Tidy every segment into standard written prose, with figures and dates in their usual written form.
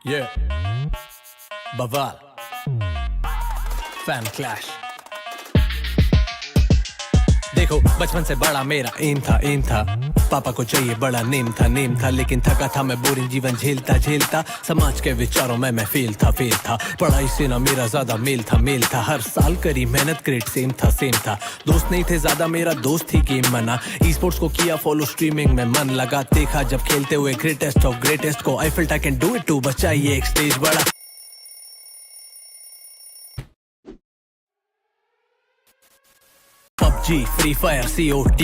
Yeah. बवाल FanClash। देखो बचपन से बड़ा मेरा एम था पापा को चाहिए बड़ा नेम था लेकिन थका था मैं बोरिंग जीवन झेलता समाज के विचारों में मैं फेल था पढ़ाई से ना मेरा ज्यादा मेल था हर साल करी मेहनत ग्रेड सेम था दोस्त नहीं थे ज्यादा मेरा दोस्त ही गेम बना ई स्पोर्ट्स को किया फॉलो स्ट्रीमिंग में मन लगा देखा जब खेलते हुए ग्रेटेस्ट ऑफ ग्रेटेस्ट को I felt I can do it too बच्चा ये एक स्टेज बड़ा पबजी फ्री फायर COD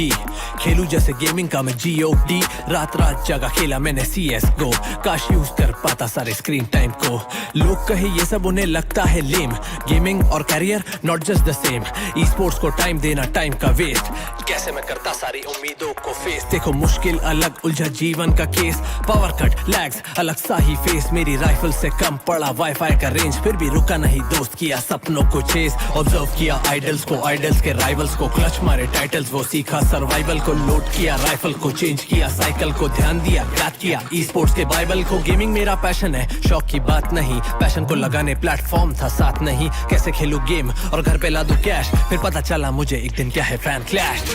खेलू जैसे गेमिंग का मैं GOD रात जगह खेला मैंने CSGO काश यूज कर पाता सारे स्क्रीन टाइम को लोग कहे ये सब उन्हें लगता है लेम गेमिंग और career not just the same esports को टाइम देना टाइम का वेस्ट कैसे मैं करता सारी उम्मीदों को फेस देखो मुश्किल अलग उलझा जीवन का केस पावर कट लैग्स अलग सा ही फेस मेरी राइफल से कम पड़ा वाईफाई का रेंज फिर भी रुका नहीं दोस्त किया सपनों को चेस ऑब्जर्व किया आइडल्स के राइवल्स को क्लच मारे टाइटल्स वो सीखा सर्वाइवल को लोड किया राइफल को चेंज किया साइकिल को ध्यान दिया याद किया ई स्पोर्ट्स के बाइबल को गेमिंग मेरा पैशन है शौक की बात नहीं पैशन को लगाने प्लेटफॉर्म था साथ नहीं कैसे खेलूं गेम और घर पे ला दूं कैश फिर पता चला मुझे एक दिन क्या है FanClash।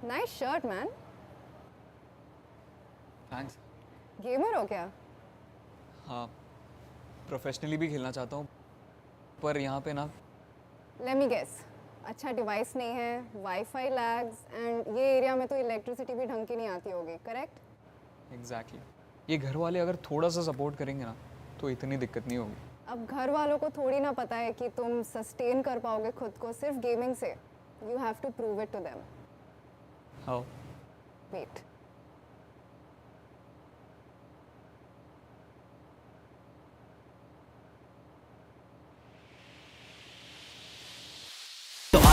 Nice shirt man. Thanks. Gamer हो क्या? हाँ, प्रोफेशनली भी खेलना चाहता हूँ पर यहाँ पे ना लेट मी गेस अच्छा डिवाइस नहीं है वाईफाई लैग्स एंड ये एरिया में तो इलेक्ट्रिसिटी भी ढंग की नहीं आती होगी करेक्ट? एग्जैक्टली ये घर वाले अगर थोड़ा सा सपोर्ट करेंगे ना तो इतनी दिक्कत नहीं होगी। अब घर वालों को थोड़ी ना पता है कि तुम सस्टेन कर पाओगे खुद को सिर्फ गेमिंग से you have to prove it to them. How? Wait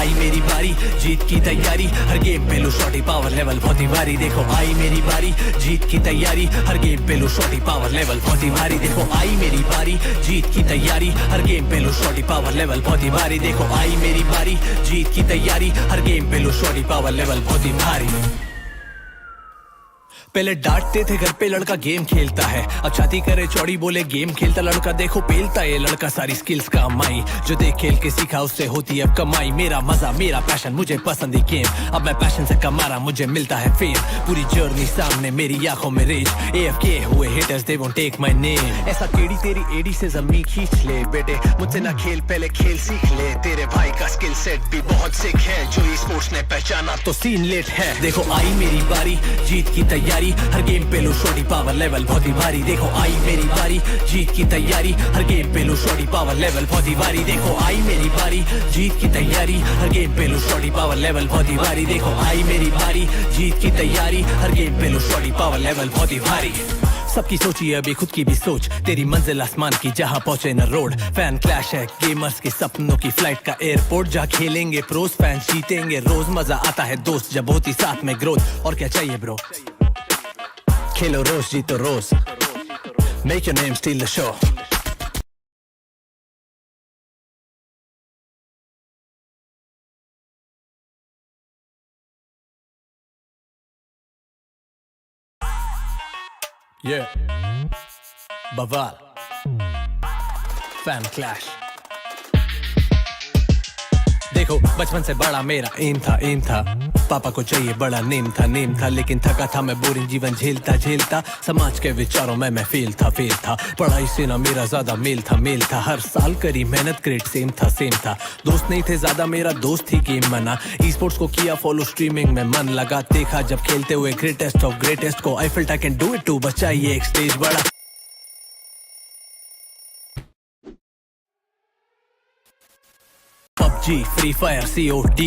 I मेरी बारी जीत की तैयारी हर गेम पे लो शॉटी पावर लेवल बहुत ही भारी देखो आई मेरी बारी जीत की तैयारी हर गेम पे लो शॉटी पावर लेवल बहुत ही भारी देखो आई मेरी बारी जीत की तैयारी हर गेम पे लो शॉटी पावर लेवल बहुत ही भारी देखो आई मेरी बारी जीत की तैयारी हर गेम पे लो शॉटी पावर लेवल बहुत ही भारी पहले डांटते थे घर पे लड़का गेम खेलता है अब छाती करे चौड़ी बोले गेम खेलता लड़का देखो पेलता ये लड़का सारी स्किल्स का माई जो देख खेल के सीखा उससे होती है अब कमाई मेरा मजा मेरा पैशन मुझे पसंद ही गेम अब मैं पैशन से कमा रहा मुझे मिलता है फेम पूरी जर्नी सामने मेरी आंखों में रेज AFK हुए haters they won't take my name ऐसा टेढ़ी तेरी एडी से जमीन खींच ले बेटे मुझसे ना खेल पहले खेल सीख ले तेरे भाई का स्किल सेट भी बहुत सिक है जो ई स्पोर्ट्स ने पहचाना तो सीन लेट है देखो आई मेरी बारी जीत की तैयारी हर गेम पे लो शॉटी पावर लेवल बहुत ही भारी देखो आई मेरी बारी जीत की तैयारी हर गेम पे लो शॉटी पावर लेवल बहुत ही भारी देखो आई मेरी बारी जीत की तैयारी हर गेम पे लो शॉटी पावर लेवल बहुत ही भारी देखो आई मेरी बारी जीत की तैयारी हर गेम पे लो शॉटी पावर लेवल बहुत ही भारी सबकी सोची अभी खुद की भी सोच तेरी मंजिल आसमान की जहां पहुंचे न रोड FanClash है गेमर्स के सपनों की फ्लाइट का एयरपोर्ट जहां खेलेंगे प्रोस फैंस जीतेंगे रोज मजा आता है दोस्त जब होती साथ में ग्रोथ और क्या चाहिए ब्रो खेलो रोज जीतो रोज make your name steal the show Yeah बवाल FanClash देखो बचपन से बड़ा मेरा एम था पापा को चाहिए बड़ा नेम था लेकिन थका था मैं बोरिंग जीवन झेलता समाज के विचारों में मैं फेल था पढ़ाई से ना मेरा ज्यादा मेल था हर साल करी मेहनत ग्रेड सेम था दोस्त नहीं थे ज्यादा मेरा दोस्त ही गेम बना ई स्पोर्ट्स को किया फॉलो स्ट्रीमिंग में मन लगा देखा जब खेलते हुए ग्रेटेस्ट ऑफ ग्रेटेस्ट को I felt I can do it too बच्चा ये एक स्टेज बड़ा पबजी फ्री फायर COD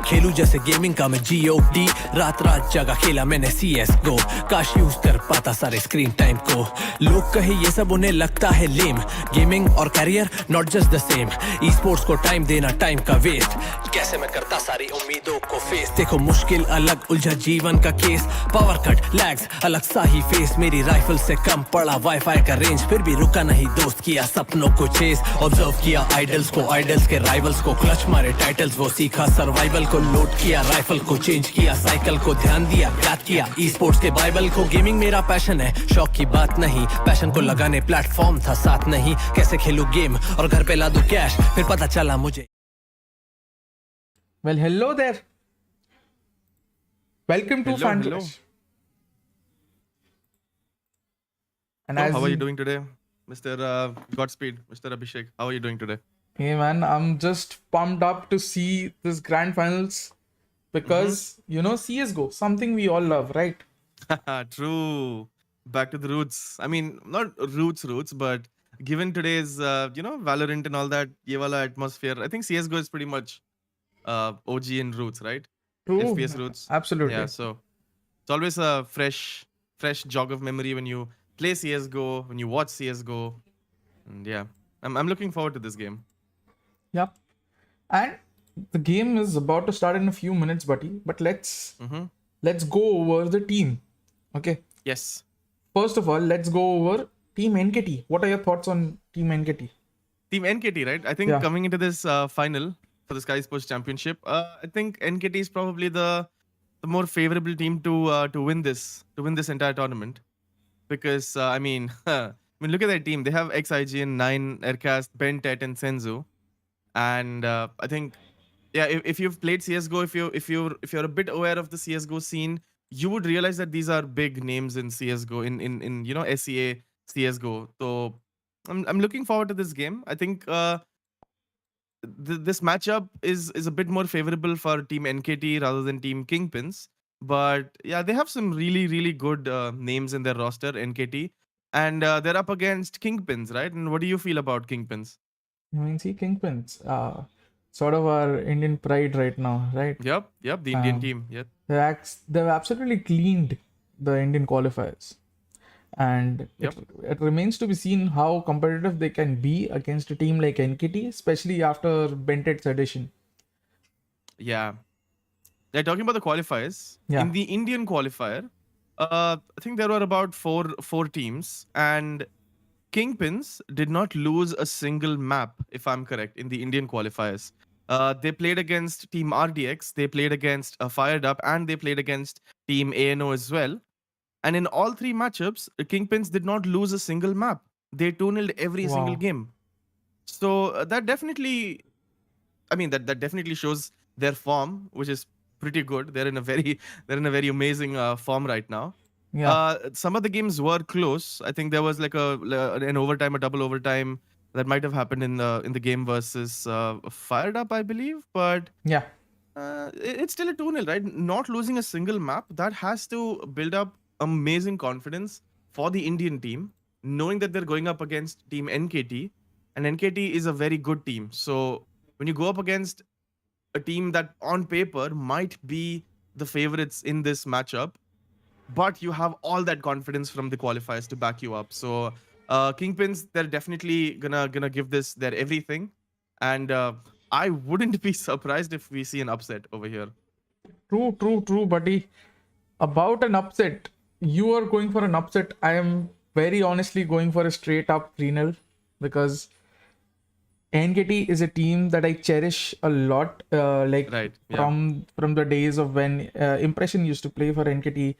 खेलू जैसे गेमिंग का मैं GOD रात जगह खेला मैंने CSGO काश यूज कर पाता सारे स्क्रीन टाइम को लोग कहे ये सब उन्हें लगता है लेम गेमिंग और career not just the same esports को टाइम देना टाइम का वेस्ट कैसे मैं करता सारी उम्मीदों को फेस देखो मुश्किल अलग उलझा जीवन का केस पावर कट लैग्स अलग सा ही फेस मेरी राइफल से कम पड़ा वाईफाई का रेंज फिर भी रुका नहीं दोस्त किया सपनों को चेस ऑब्जर्व किया आइडल्स के राइवल्स को क्लच मारे टाइटल्स वो सीखा सर्वाइवल को, लोड किया राइफल को, चेंज किया साइकिल को, ध्यान दिया याद किया ई स्पोर्ट्स के बाइबल को। गेमिंग मेरा पैशन है, शौक की बात नहीं, पैशन को लगाने प्लेटफॉर्म था साथ नहीं। कैसे खेलूं गेम और घर पे ला दूं कैश, फिर पता चला मुझे। Well, hello there. Welcome to Hello, hello. FanClash. And So, as how are you doing today, Mr. Godspeed, Mr. Abhishek? How are you doing today? Hey man, I'm just pumped up to see this grand finals because you know CSGO, something we all love, right? True. Back to the roots. I mean, not roots, but given today's Valorant and all that ye wala atmosphere, I think CS:GO is pretty much OG in roots, right? True. FPS roots. Absolutely. Yeah. So it's always a fresh jog of memory when you play CS:GO, when you watch CS:GO, and yeah, I'm looking forward to this game. Yep. And the game is about to start in a few minutes, buddy. But let's go over the team. Okay. Yes. First of all, let's go over Team NKT. What are your thoughts on Team NKT? Team NKT, right? I think Yeah. coming into this final for the Skyesports Championship, I think NKT is probably the more favorable team to win this entire tournament, because I mean, look at that team. They have XIGN, 9, Aircast, Bentet, and Senzu, and I think if you've played CS:GO, if you're a bit aware of the CS:GO scene, you would realize that these are big names in CS:GO, in SEA CS:GO. So I'm looking forward to this game. I think this matchup is a bit more favorable for Team NKT rather than Team Kingpins. But yeah, they have some really good names in their roster, NKT, and they're up against Kingpins, right? And what do you feel about Kingpins? I mean, see, Kingpins, sort of our Indian pride right now, right? Yep, the Indian team. Yep. They've absolutely cleaned the Indian qualifiers. And Yep. it remains to be seen how competitive they can be against a team like NKT, especially after Bentet's addition. Yeah. They're talking about the qualifiers. Yeah. In the Indian qualifier, I think there were about four teams, and Kingpins did not lose a single map, if I'm correct, in the Indian qualifiers. They played against Team RDX, they played against Fired Up, and they played against Team ANO as well. And in all three matchups, the Kingpins did not lose a single map. They 2-0'd every single Wow. game. So that definitely, that definitely shows their form, which is pretty good. They're in a very amazing form right now. Yeah. Some of the games were close. I think there was like an overtime, a double overtime that might have happened in the game versus Fired Up, I believe. But Yeah. it's still a 2-0, right? Not losing a single map, that has to build up amazing confidence for the Indian team, knowing that they're going up against Team NKT, and NKT is a very good team. So when you go up against a team that on paper might be the favorites in this matchup, but you have all that confidence from the qualifiers to back you up. So Kingpins, they're definitely gonna give this their everything, and I wouldn't be surprised if we see an upset over here. True, buddy. About an upset, you are going for an upset. I am very honestly going for a straight up 3-0 because NKT is a team that I cherish a lot. Right, yeah. From the days of when Impression used to play for NKT,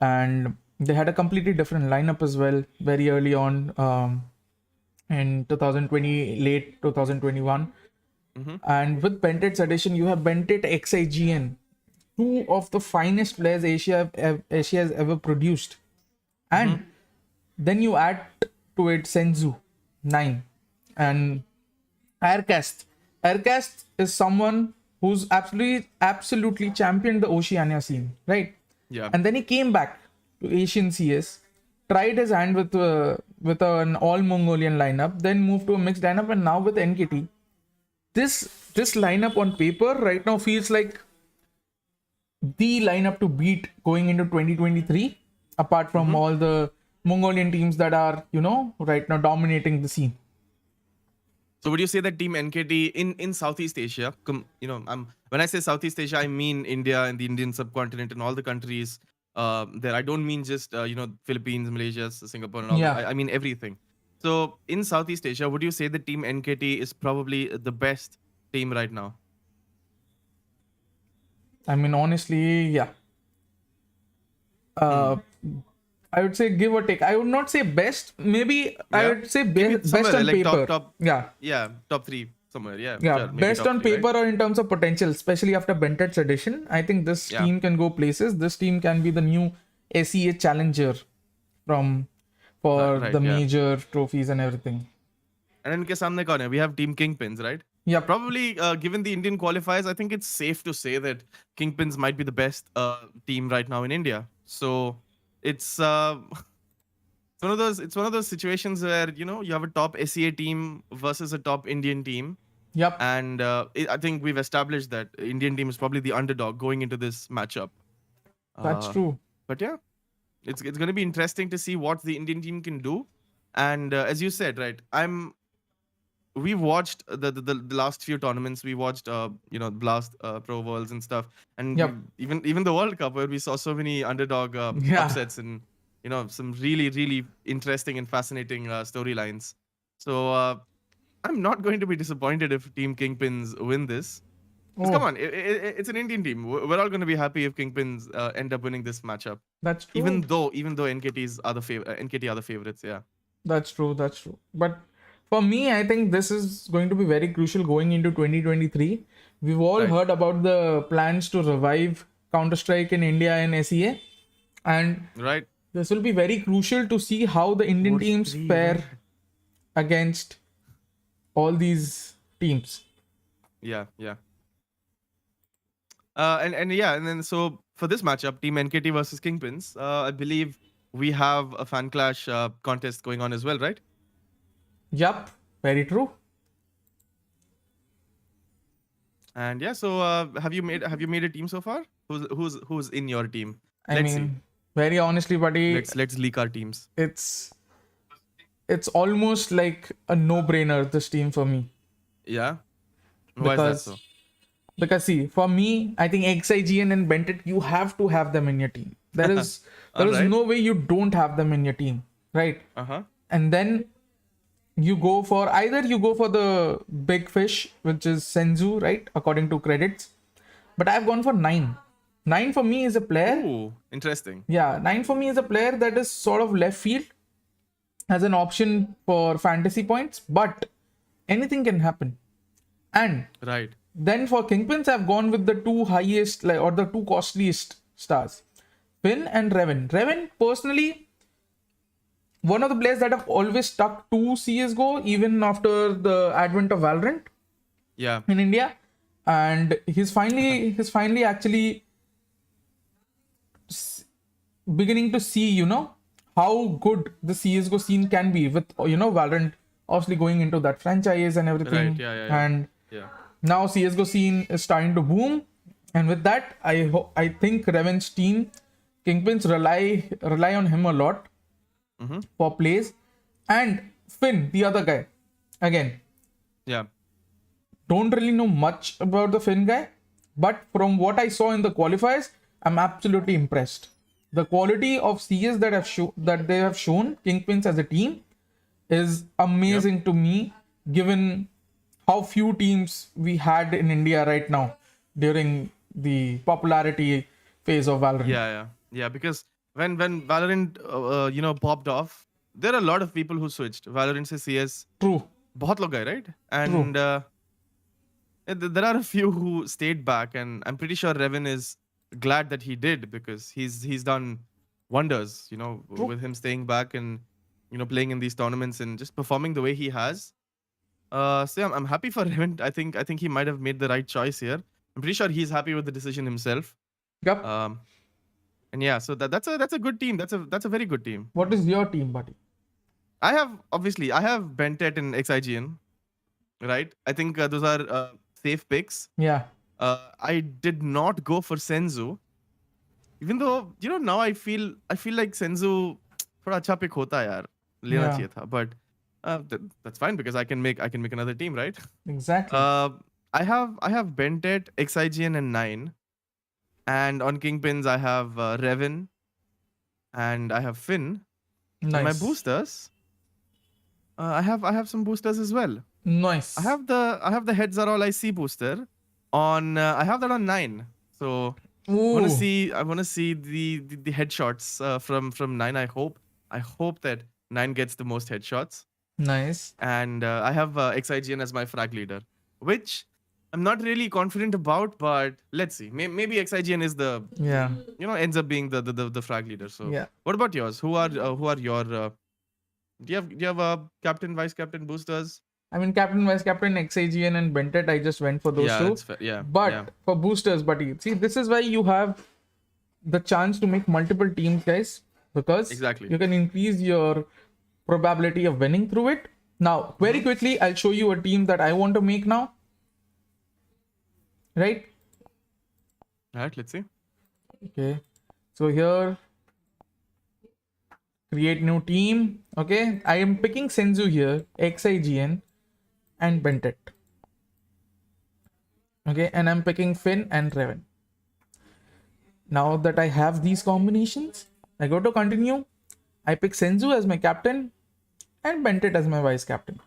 and they had a completely different lineup as well very early on in 2020, late 2021. And with Bentet's addition, you have Bentet XIGN, two of the finest players Asia has ever produced. And then you add to it Senzu, 9, and Aircast. Aircast is someone who's absolutely championed the Oceania scene, right? Yeah. And then he came back to Asian CS, tried his hand with an all Mongolian lineup, then moved to a mixed lineup, and now with NKT. This lineup on paper right now feels like the lineup to beat going into 2023, apart from all the Mongolian teams that are, right now dominating the scene. So would you say that Team NKT in Southeast Asia, when I say Southeast Asia, I mean India and the Indian subcontinent and all the countries there. I don't mean just Philippines, Malaysia, Singapore, and all Yeah. that. I mean everything. So in Southeast Asia, would you say that Team NKT is probably the best team right now? I mean, honestly, yeah. I would say give or take. I would not say best. Maybe I Yeah. would say Maybe best somewhere on like paper. top. Yeah, Yeah, top 3 somewhere. Yeah, yeah, sure. Maybe best top on 3, paper right? or in terms of potential, especially after Bentett's edition. I think this Yeah. team can go places. This team can be the new SEA challenger from for Right. the Yeah. major trophies and everything. And इनके सामने कौन है? We have Team Kingpins, right? Yep. Probably, given the Indian qualifiers, I think it's safe to say that Kingpins might be the best team right now in India. So it's it's one of those. It's one of those situations where you have a top SEA team versus a top Indian team, Yep. and I think we've established that Indian team is probably the underdog going into this matchup. That's true. But yeah, it's going to be interesting to see what the Indian team can do. And as you said, right, we've watched the last few tournaments. We watched Blast Pro Worlds and stuff, and Yep. even the World Cup where we saw so many underdog Yeah. upsets and some really interesting and fascinating storylines. So I'm not going to be disappointed if Team Kingpins win this. 'Cause Oh, come on, it's an Indian team. We're all going to be happy if Kingpins end up winning this matchup. that's true. Even though NKTs are NKT are the favorites. Yeah. That's true. That's true. But for me, I think this is going to be very crucial going into 2023. We've all Right. heard about the plans to revive Counter Strike in India and SEA, and Right. this will be very crucial to see how the Indian Force teams 3, fare right? against all these teams. Yeah. And then so for this matchup, Team NKT versus Kingpins, I believe we have a FanClash contest going on as well, right? Yup, very true. And yeah, so have you made a team so far? Who's in your team? I Let's mean, very honestly, buddy, let's leak our teams. it's almost like a no-brainer, this team for me. Yeah. Why is that Because so? Because see, for me, I think XIGN and Bentet, you have to have them in your team. There is Alright. no way you don't have them in your team, right? Uh-huh. And then you go for the big fish, which is Senzu, right? According to credits. But I've gone for 9. 9 for me is a player. Ooh, interesting. Yeah, 9 for me is a player that is sort of left field as an option for fantasy points, but anything can happen. And Right. then for Kingpins, I've gone with the two highest or the two costliest stars, Finn and Revan. Revan, personally, one of the players that have always stuck to CSGO even after the advent of Valorant Yeah. in India, and he's finally actually beginning to see how good the CSGO scene can be with Valorant obviously going into that franchise and everything. Right, yeah. And Yeah. now CSGO scene is starting to boom, and with that, I think Revan's team, Kingpins rely on him a lot for plays, and Finn, the other guy, again, Yeah. don't really know much about the Finn guy, but from what I saw in the qualifiers, I'm absolutely impressed. The quality of CS that they have shown Kingpins as a team is amazing to me, given how few teams we had in India right now during the popularity phase of Valorant. Yeah. Because when Valorant popped off, there are a lot of people who switched Valorant से CS. True. बहुत लोग गए, right? And there are a few who stayed back, and I'm pretty sure Revan is glad that he did, because he's done wonders, with him staying back and playing in these tournaments and just performing the way he has. So yeah, I'm happy for Revan. I think he might have made the right choice here. I'm pretty sure he's happy with the decision himself. Yep. And yeah, so that's a good team. That's a very good team. What is your team, buddy? I have Bentet and XIGN, right? I think those are safe picks. Yeah. I did not go for Senzu, even though now I feel like Senzu थोड़ा अच्छा pick होता है यार, लेना चाहिए था, but that's fine because I can make another team, right? Exactly. I have Bentet, XIGN, and 9, and on Kingpins I have Revan, and I have Finn. Nice. And my boosters, I have some boosters as well. Nice. I have the Heads Are All I See booster on. I have that on 9. So Ooh. I want to see the headshots from Nine. I hope that Nine gets the most headshots. Nice. And I have XIGN as my frag leader, which I'm not really confident about, but let's see. Maybe XIGN is the Yeah. ends up being the frag leader. So Yeah. what about yours? Who are your do you have a captain, vice captain, boosters? I mean, captain, vice captain, XAGN, and Bentet. I just went for those Yeah, two. that's fair. Yeah, But yeah. for boosters, buddy, see, this is why you have the chance to make multiple teams, guys, because Exactly. you can increase your probability of winning through it. Now, very quickly, I'll show you a team that I want to make now. Right? All right, let's see. Okay. So here, create new team. Okay. I am picking Senzu here, XIGN, and Bentet. Okay. And I'm picking Finn and Revan. Now that I have these combinations, I go to continue. I pick Senzu as my captain and Bentet as my vice captain.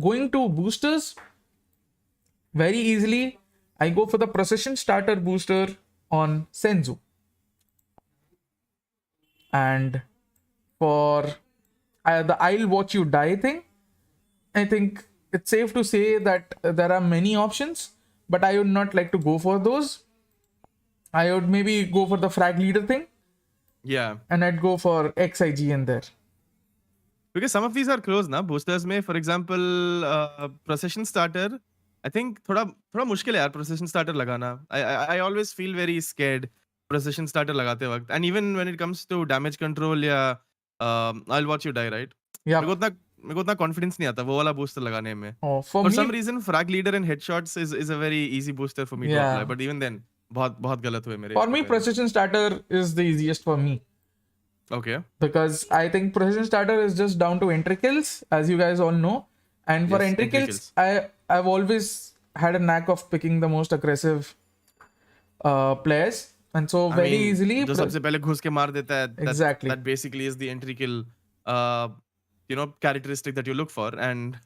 Going to boosters, very easily, I go for the precision starter booster on Senzu. And for the I'll watch you die thing, I think it's safe to say that there are many options, but I would not like to go for those. I would maybe go for the frag leader thing, Yeah, and I'd go for XIGN there. because some of these are close ना boosters में. For example, procession starter. I think थोड़ा मुश्किल है यार procession starter लगाना. I always feel very scared procession starter लगाते वक्त. And even when it comes to damage control या I'll watch you die, right? Yeah. मेरे को उतना confidence नहीं आता वो वाला booster लगाने में. Oh, for For me, some reason, frag leader and headshots is a very easy booster for me to Yeah. apply. But even then, बहुत गलत हुए मेरे. for me, precision starter is the easiest for me. Okay. Because I think precision starter is just down to entry kills, as you guys all know. And for Yes, entry entry kills, I've always had a knack of picking the most aggressive players. And so very easily, जो सबसे पहले घुस के मार देता है. Exactly. That basically is the entry kill, characteristic that you look for, and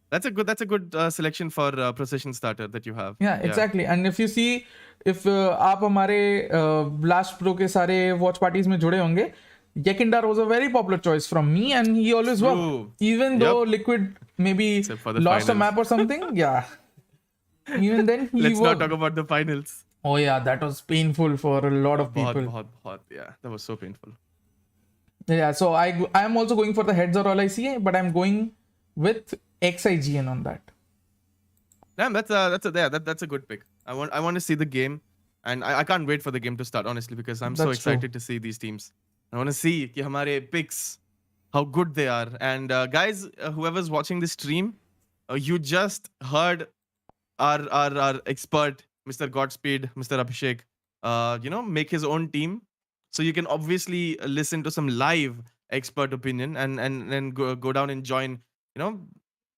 that's a good selection for precision starter that you have. Yeah, exactly. And if you see, if आप हमारे last pro के सारे watch parties में जुड़े होंगे, Yekindar was a very popular choice from me, and he always True. worked. Even though Liquid maybe Except for the lost a finals. map or something, yeah. Even then he Let's worked. not talk about the finals. Oh yeah, that was painful for a lot of people. बहुत, yeah, that was so painful. Yeah, so I am also going for the heads or all I see, but I'm going with XIGN on that. Damn, that's a good pick. I want to see the game, and I can't wait for the game to start, honestly, because I'm so That's true. excited to see these teams. I want to see कि हमारे picks, how good they are. And guys, whoever's watching this stream, you just heard our expert, Mr. Godspeed, Mr. Abhishek, make his own team. So you can obviously listen to some live expert opinion and go down and join,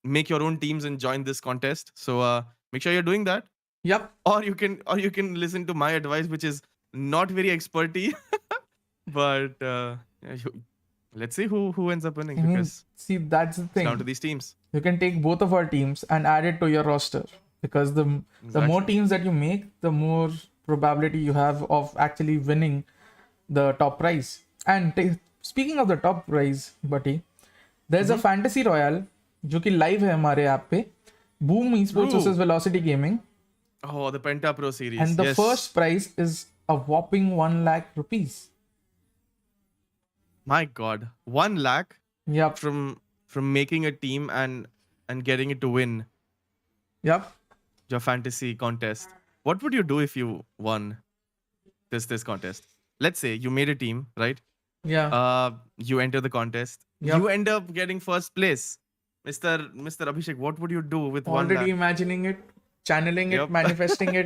make your own teams and join this contest. So make sure you're doing that. Yep. Or you can listen to my advice, which is not very experty, but let's see who ends up winning, I mean, because see, that's the it's thing. down to these teams. You can take both of our teams and add it to your roster, because the more teams that you make, the more probability you have of actually winning the top prize. And speaking of the top prize, buddy, there's a fantasy royale जो कि live है हमारे app पे, Boom Esports versus Velocity Gaming, Oh, the Penta Pro series. and the yes. first prize is a whopping 1 lakh rupees. My God, 1 lakh Yep. from making a team and getting it to win Yep. your fantasy contest. What would you do if you won this contest? Let's say you made a team, right? Yeah. You enter the contest. Yep. You end up getting first place. Mr. Abhishek, what would you do with 1 Already lakh? imagining it, channeling Yep. it, manifesting it.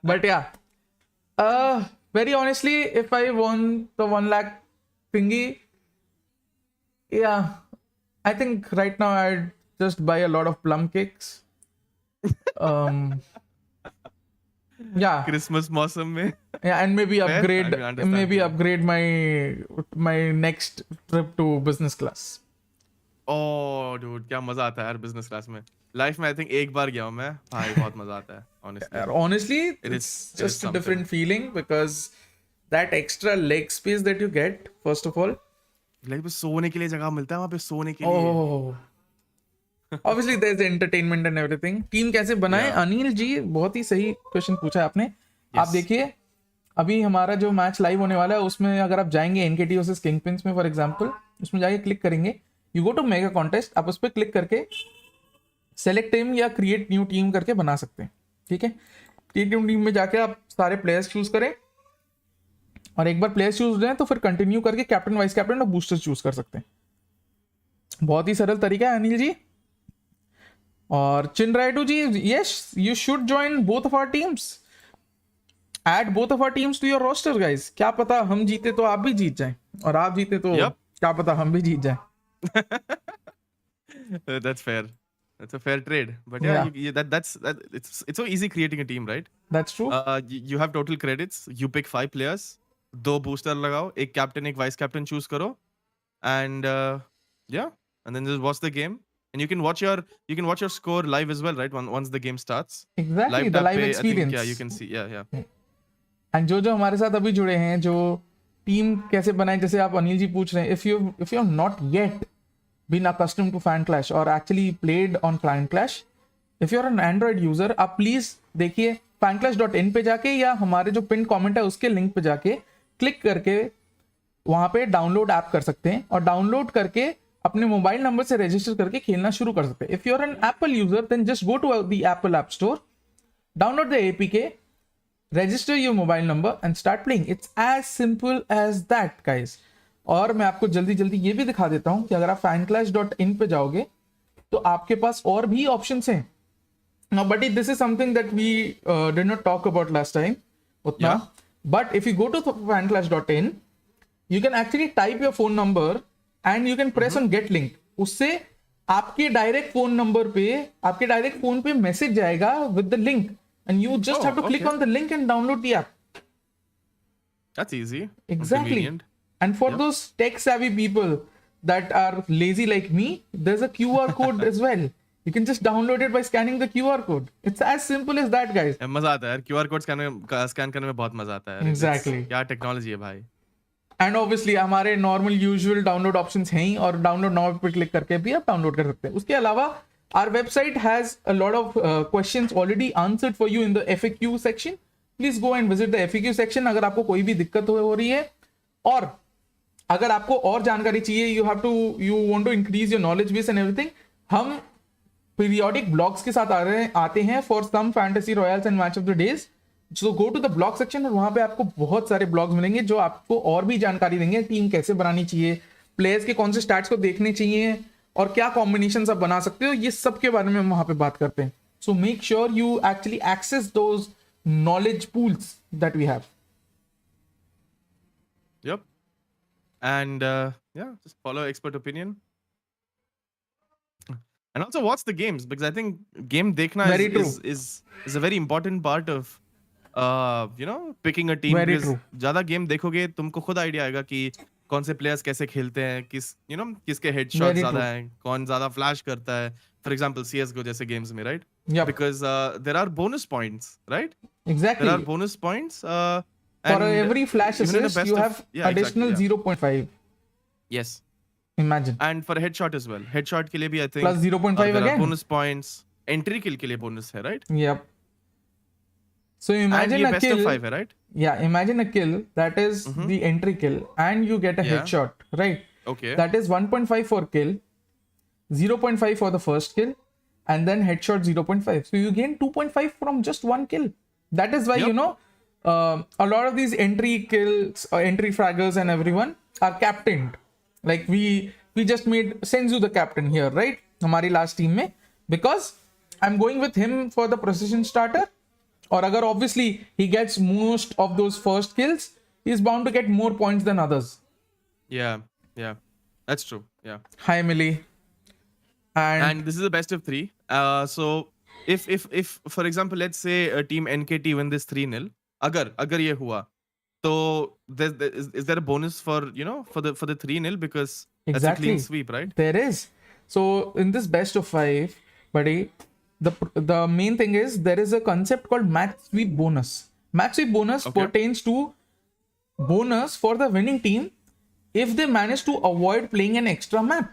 But yeah, very honestly, if I won the 1 lakh thingy, yeah, I think right now I'd just buy a lot of plum cakes. Yeah, Christmas मौसम में. yeah, and maybe Fair? upgrade, I understand, maybe yeah. upgrade my next trip to business class. Oh dude, क्या मजा आता है यार business class में. Life में I think एक बार गया हूं मैं भाई, बहुत मजा आता है honestly. Honestly, It it's is just a something. different feeling because that extra leg space that you get, first of all. Like सोने के लिए जगह मिलता है वहां पे, सोने के लिए. Oh, obviously there's entertainment and everything. Team कैसे बनाए? Yeah. अनिल जी बहुत ही सही क्वेश्चन पूछा है आपने. आप Yes. देखिए अभी हमारा जो मैच लाइव होने वाला है उसमें अगर आप जाएंगे एनकेटी वर्सेस किंगपिंस में फॉर एग्जांपल, उसमें जाके क्लिक करेंगे, you go to mega contest, आप उस पर क्लिक करके सेलेक्ट टीम या क्रिएट न्यू टीम करके बना सकते हैं. ठीक है, क्रिएट न्यू टीम में जाके आप सारे प्लेयर्स चूज करें और एक बार प्लेयर्स चूज हो जाए तो फिर कंटिन्यू करके कैप्टन, वाइस कैप्टन और बूस्टर्स चूज कर सकते हैं. बहुत ही सरल तरीका है अनिल जी. और Chin Raidu ji, yes you should join both of our teams, add both of our teams to your roster guys. क्या पता हम जीते तो आप भी जीत जाएं, और आप जीते तो Yup. क्या पता हम भी जीत जाएं. That's fair. That's a fair trade. But yeah, Yeah. it's so easy creating a team, right? That's true. You have total credits. You pick 5 players. 2 booster लगाओ, एक captain, एक vice captain choose करो, and yeah, and then just watch the game. And you can watch your score live as well, right? Once the game starts. Exactly, the tab live पे, I think, experience. yeah, you can see. Yeah. And जो हमारे साथ अभी जुड़े हैं, जो team कैसे बनाए, जैसे आप अनिल जी पूछ रहे हैं, if you are not yet been accustomed to FanClash और actually played on FanClash, if you are an Android user, आप प्लीज देखिए fanclash.in पे जाके या हमारे जो पिन कमेंट है उसके लिंक पे जाके क्लिक करके वहां पे डाउनलोड ऐप कर सकते हैं, और डाउनलोड करके अपने मोबाइल नंबर से रजिस्टर करके खेलना शुरू कर सकते हैं. If you are an Apple user then just go to the Apple app store, download the APK, register your mobile number and start playing. It's as simple as that guys. और मैं आपको जल्दी जल्दी ये भी दिखा देता हूं कि अगर आप fanclash.in पे जाओगे तो आपके पास और भी ऑप्शंस हैं. Now buddy, this is something that we did not talk about last time उतना. Yeah. But if you go to fanclash.in, you can actually type your phone number and you can press on get link. उससे आपके direct phone number पे, आपके direct phone पे message जाएगा with the link. And you just have to click on the link and download the app. That's easy. Exactly. Convenient. And for those tech savvy people that are lazy like me, there's a QR code as well. You can just download it by scanning the QR code. It's as simple as that, guys. मजा आता है यार, QR code scan करने में बहुत मजा आता है. Exactly. क्या टेक्नोलॉजी है भाई. एंड ऑब्वियसली हमारे नॉर्मल यूजुअल डाउनलोड ऑप्शंस हैं ही, और डाउनलोड नाउ पे क्लिक करके भी आप डाउनलोड कर सकते हैं. उसके अलावा our website has a lot of questions already answered for you in the FAQ section. Please go and visit the FAQ section अगर आपको कोई भी दिक्कत हो रही है, और अगर आपको और जानकारी चाहिए, you want to increase your knowledge base and everything, हम periodic blogs के साथ आते हैं for some fantasy royals and match of the days. So go to the blog section और वहां पे आपको बहुत सारे ब्लॉग्स मिलेंगे जो आपको और भी जानकारी देंगे, टीम कैसे बनानी चाहिए, प्लेयर्स के कौन से स्टैट्स को देखने चाहिए, और क्या कॉम्बिनेशन आप बना सकते हो, ये सब के बारे में हम वहां पे बात करते हैं. So make sure you actually access those knowledge pools that we have. Yep. And yeah, just follow expert opinion. And also watch the games, because I think game dekhna Very true. is a very important part of picking a team. Very because true. ज़्यादा game देखोगे तुमको खुद idea आएगा कि कौन से players कैसे खेलते हैं, किसके हेडशॉट Very ज्यादा true. हैं, कौन ज्यादा फ्लैश करता है. फॉर एग्जांपल CSGO जैसे गेम्स में, right? Yep. Because there are bonus points, right? Exactly. There are bonus points. For and every flash even in the assist, best you of- have yeah, additional exactly, 0.5. Yes. Imagine. And for headshot as well. Headshot के लिए भी I think Plus 0.5 there are again. bonus points. Entry kill के लिए bonus है, right? Yep. So And imagine ये a best kill. of 5 है, right? Yeah, imagine a kill that is the entry kill, and you get a Yeah. headshot, right? Okay. That is 1.5 for kill, 0.5 for the first kill, and then headshot 0.5. So you gain 2.5 from just one kill. That is why Yep. a lot of these entry kills or entry fraggers and everyone are captained. Like we just made Senzu the captain here, right? हमारी last team में, because I'm going with him for the precision starter. और अगर obviously he gets most of those first kills, he is bound to get more points than others. Yeah. That's true. Yeah. Hi Millie. And this is the best of 3. So if for example let's say a team NKT win this 3-0, अगर ये हुआ, तो is there a bonus for for the 3-0, because that's a Exactly. clean sweep, right? There is. So in this best of 5, buddy, the main thing is there is a concept called match sweep bonus. Match sweep bonus pertains to bonus for the winning team if they manage to avoid playing an extra map.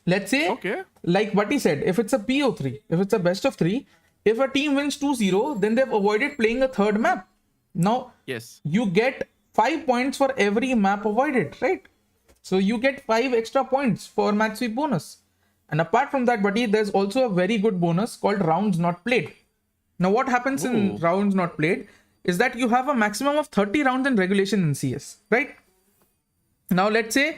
Let's say, like what he said, if it's a PO3, if it's a best of 3, if a team wins 2-0, then they've avoided playing a third map. Now, you get 5 points for every map avoided, right? So you get 5 extra points for match sweep bonus. And apart from that, buddy, there's also a very good bonus called rounds not played. Now, what happens in rounds not played is that you have a maximum of 30 rounds in regulation in CS, right? Now, let's say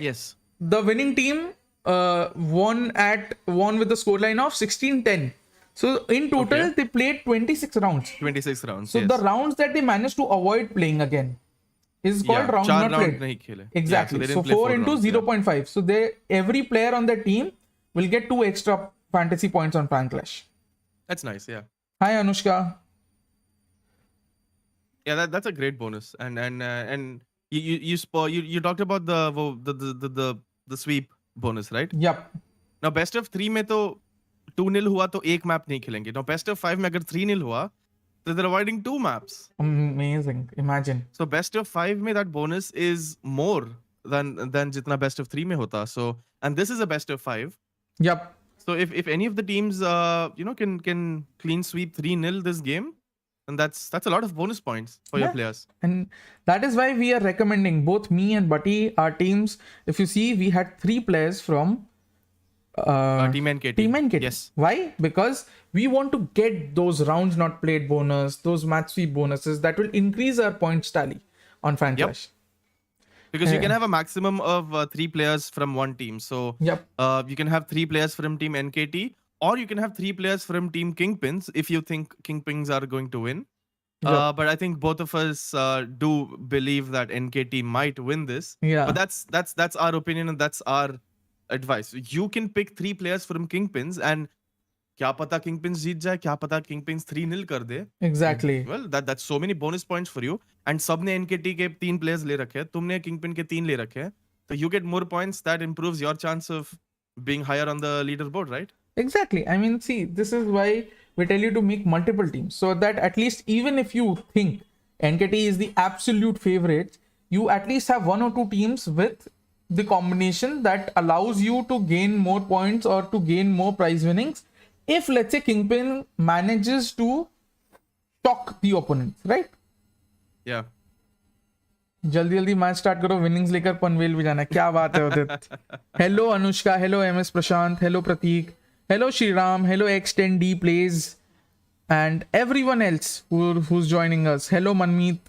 the winning team won with the scoreline of 16-10. So in total, they played 26 rounds. 26 rounds. So the rounds that they managed to avoid playing again is called round not played. Exactly. So 4 into 0.5. So every player on the team will get 2 extra fantasy points on FanClash. That's nice. Yeah. Hi Anushka. Yeah, that's a great bonus. And you talked about the sweep bonus, right? Yep. Now best of 3 में तो 2-0 हुआ तो एक map नहीं खेलेंगे. Now best of 5 में अगर 3-0 हुआ so they're avoiding 2 maps. Amazing. Imagine. So best of 5 में that bonus is more than जितना best of 3 में होता. So and this is a best of 5. Yep. So if any of the teams can clean sweep 3-0 this game, then that's a lot of bonus points for your players. And that is why we are recommending, both me and Butty, our teams. If you see, we had 3 players from Team NKT. Team NKT. Yes. Why? Because we want to get those rounds not played bonus, those match sweep bonuses that will increase our points tally on FanClash. Because you can have a maximum of 3 players from one team. So you can have 3 players from Team NKT, or you can have 3 players from Team Kingpins if you think Kingpins are going to win. But I think both of us do believe that NKT might win this. But that's our opinion and that's our advice. You can pick 3 players from Kingpins and क्या पता Kingpins जीत जाए, क्या पता Kingpins 3-0 कर दे. Exactly. Well, that's so many bonus points for you. And सबने NKT के 3 players ले रखे हैं, तुमने Kingpin के 3 ले रखे हैं. So you get more points, that improves your chance of being higher on the leaderboard, right? Exactly. I mean, see, this is why we tell you to make multiple teams, so that at least even if you think NKT is the absolute favorite, you at least have 1 or 2 teams with the combination that allows you to gain more points or to gain more prize winnings if, let's say, Kingpin manages to shock the opponents, right? Yeah. जल्दी जल्दी match start करो, winnings लेकर पनवेल भी जाना है. क्या बात है Udit. Hello Anushka, hello MS Prashant, hello Prateek, hello Shriram, hello X10D plays and everyone else who's joining us. Hello Manmeet.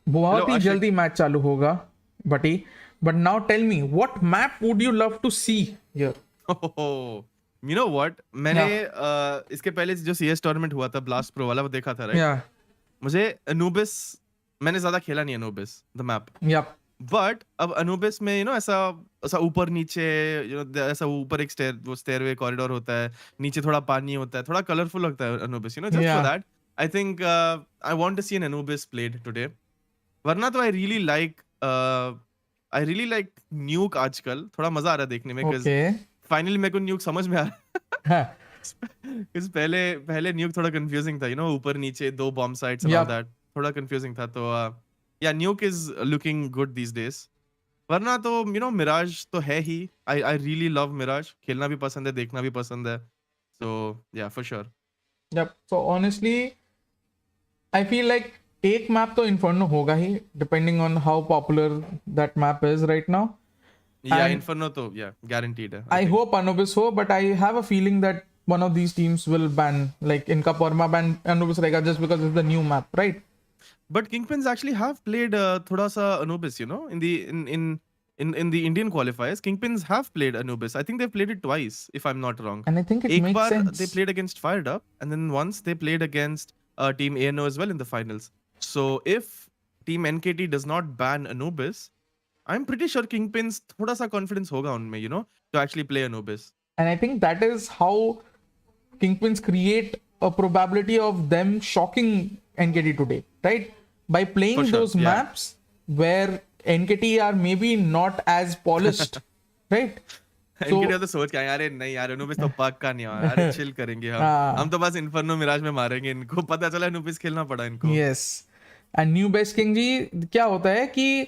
बहुत ही जल्दी मैच चालू होगा बटी. But now tell me, what map would you love to see here? Oh, you know what? मैंने इसके पहले जो CS टूर्नामेंट हुआ था ब्लास्ट प्रो वाला, वो देखा था, राइट? मुझे Anubis, मैंने ज्यादा खेला नहीं Anubis the map. बट अब Anubis में ऐसा ऊपर नीचे ऐसा ऊपर एक स्टेयरवे कॉरिडोर होता है, नीचे थोड़ा पानी होता है, थोड़ा कलरफुल लगता है Anubis, just for that I think I want to see an Anubis played today. वरना तो I really like Nuke आजकल, थोड़ा मजा आ रहा है देखने में, because फाइनली मेरे को Nuke समझ में आ रहा है. इस पहले Nuke थोड़ा कंफ्यूजिंग था, ऊपर नीचे 2 bomb sites and all that, थोड़ा कंफ्यूजिंग था. तो Nuke is looking good these days. वरना तो Mirage तो है ही. I really love Mirage. खेलना भी पसंद है, देखना भी पसंद है. So yeah, for sure. Yep. So honestly, I feel like एक मैप तो Inferno होगा ही, depending on how popular that map is right now. Yeah, Inferno तो guaranteed है. I hope Anubis हो, but I have a feeling that one of these teams will ban, like इनका perma ban Anubis रहेगा just because it's the new map, right? But Kingpins actually have played thoda sa Anubis, in the Indian qualifiers. Kingpins have played Anubis. I think they've played it twice, if I'm not wrong. And I think it makes sense. They played against Fired Up, and then once they played against Team ANO as well in the finals. So if Team NKT does not ban Anubis, I'm pretty sure Kingpins thoda sa confidence hoga unme, to actually play Anubis. And I think that is how Kingpins create a probability of them shocking NKT today, right? By playing those maps where NKT are maybe not as polished, right? इनके लिए तो सोच के आए, अरे नहीं यार Anubis तो पक्का नहीं आया, अरे चिल करेंगे हाँ। हम तो बस इन्फर्नो मिराज में मारेंगे इनको, पता चला अनुबिस खेलना पड़ा इनको। Yes, and new best king ji, क्या होता है कि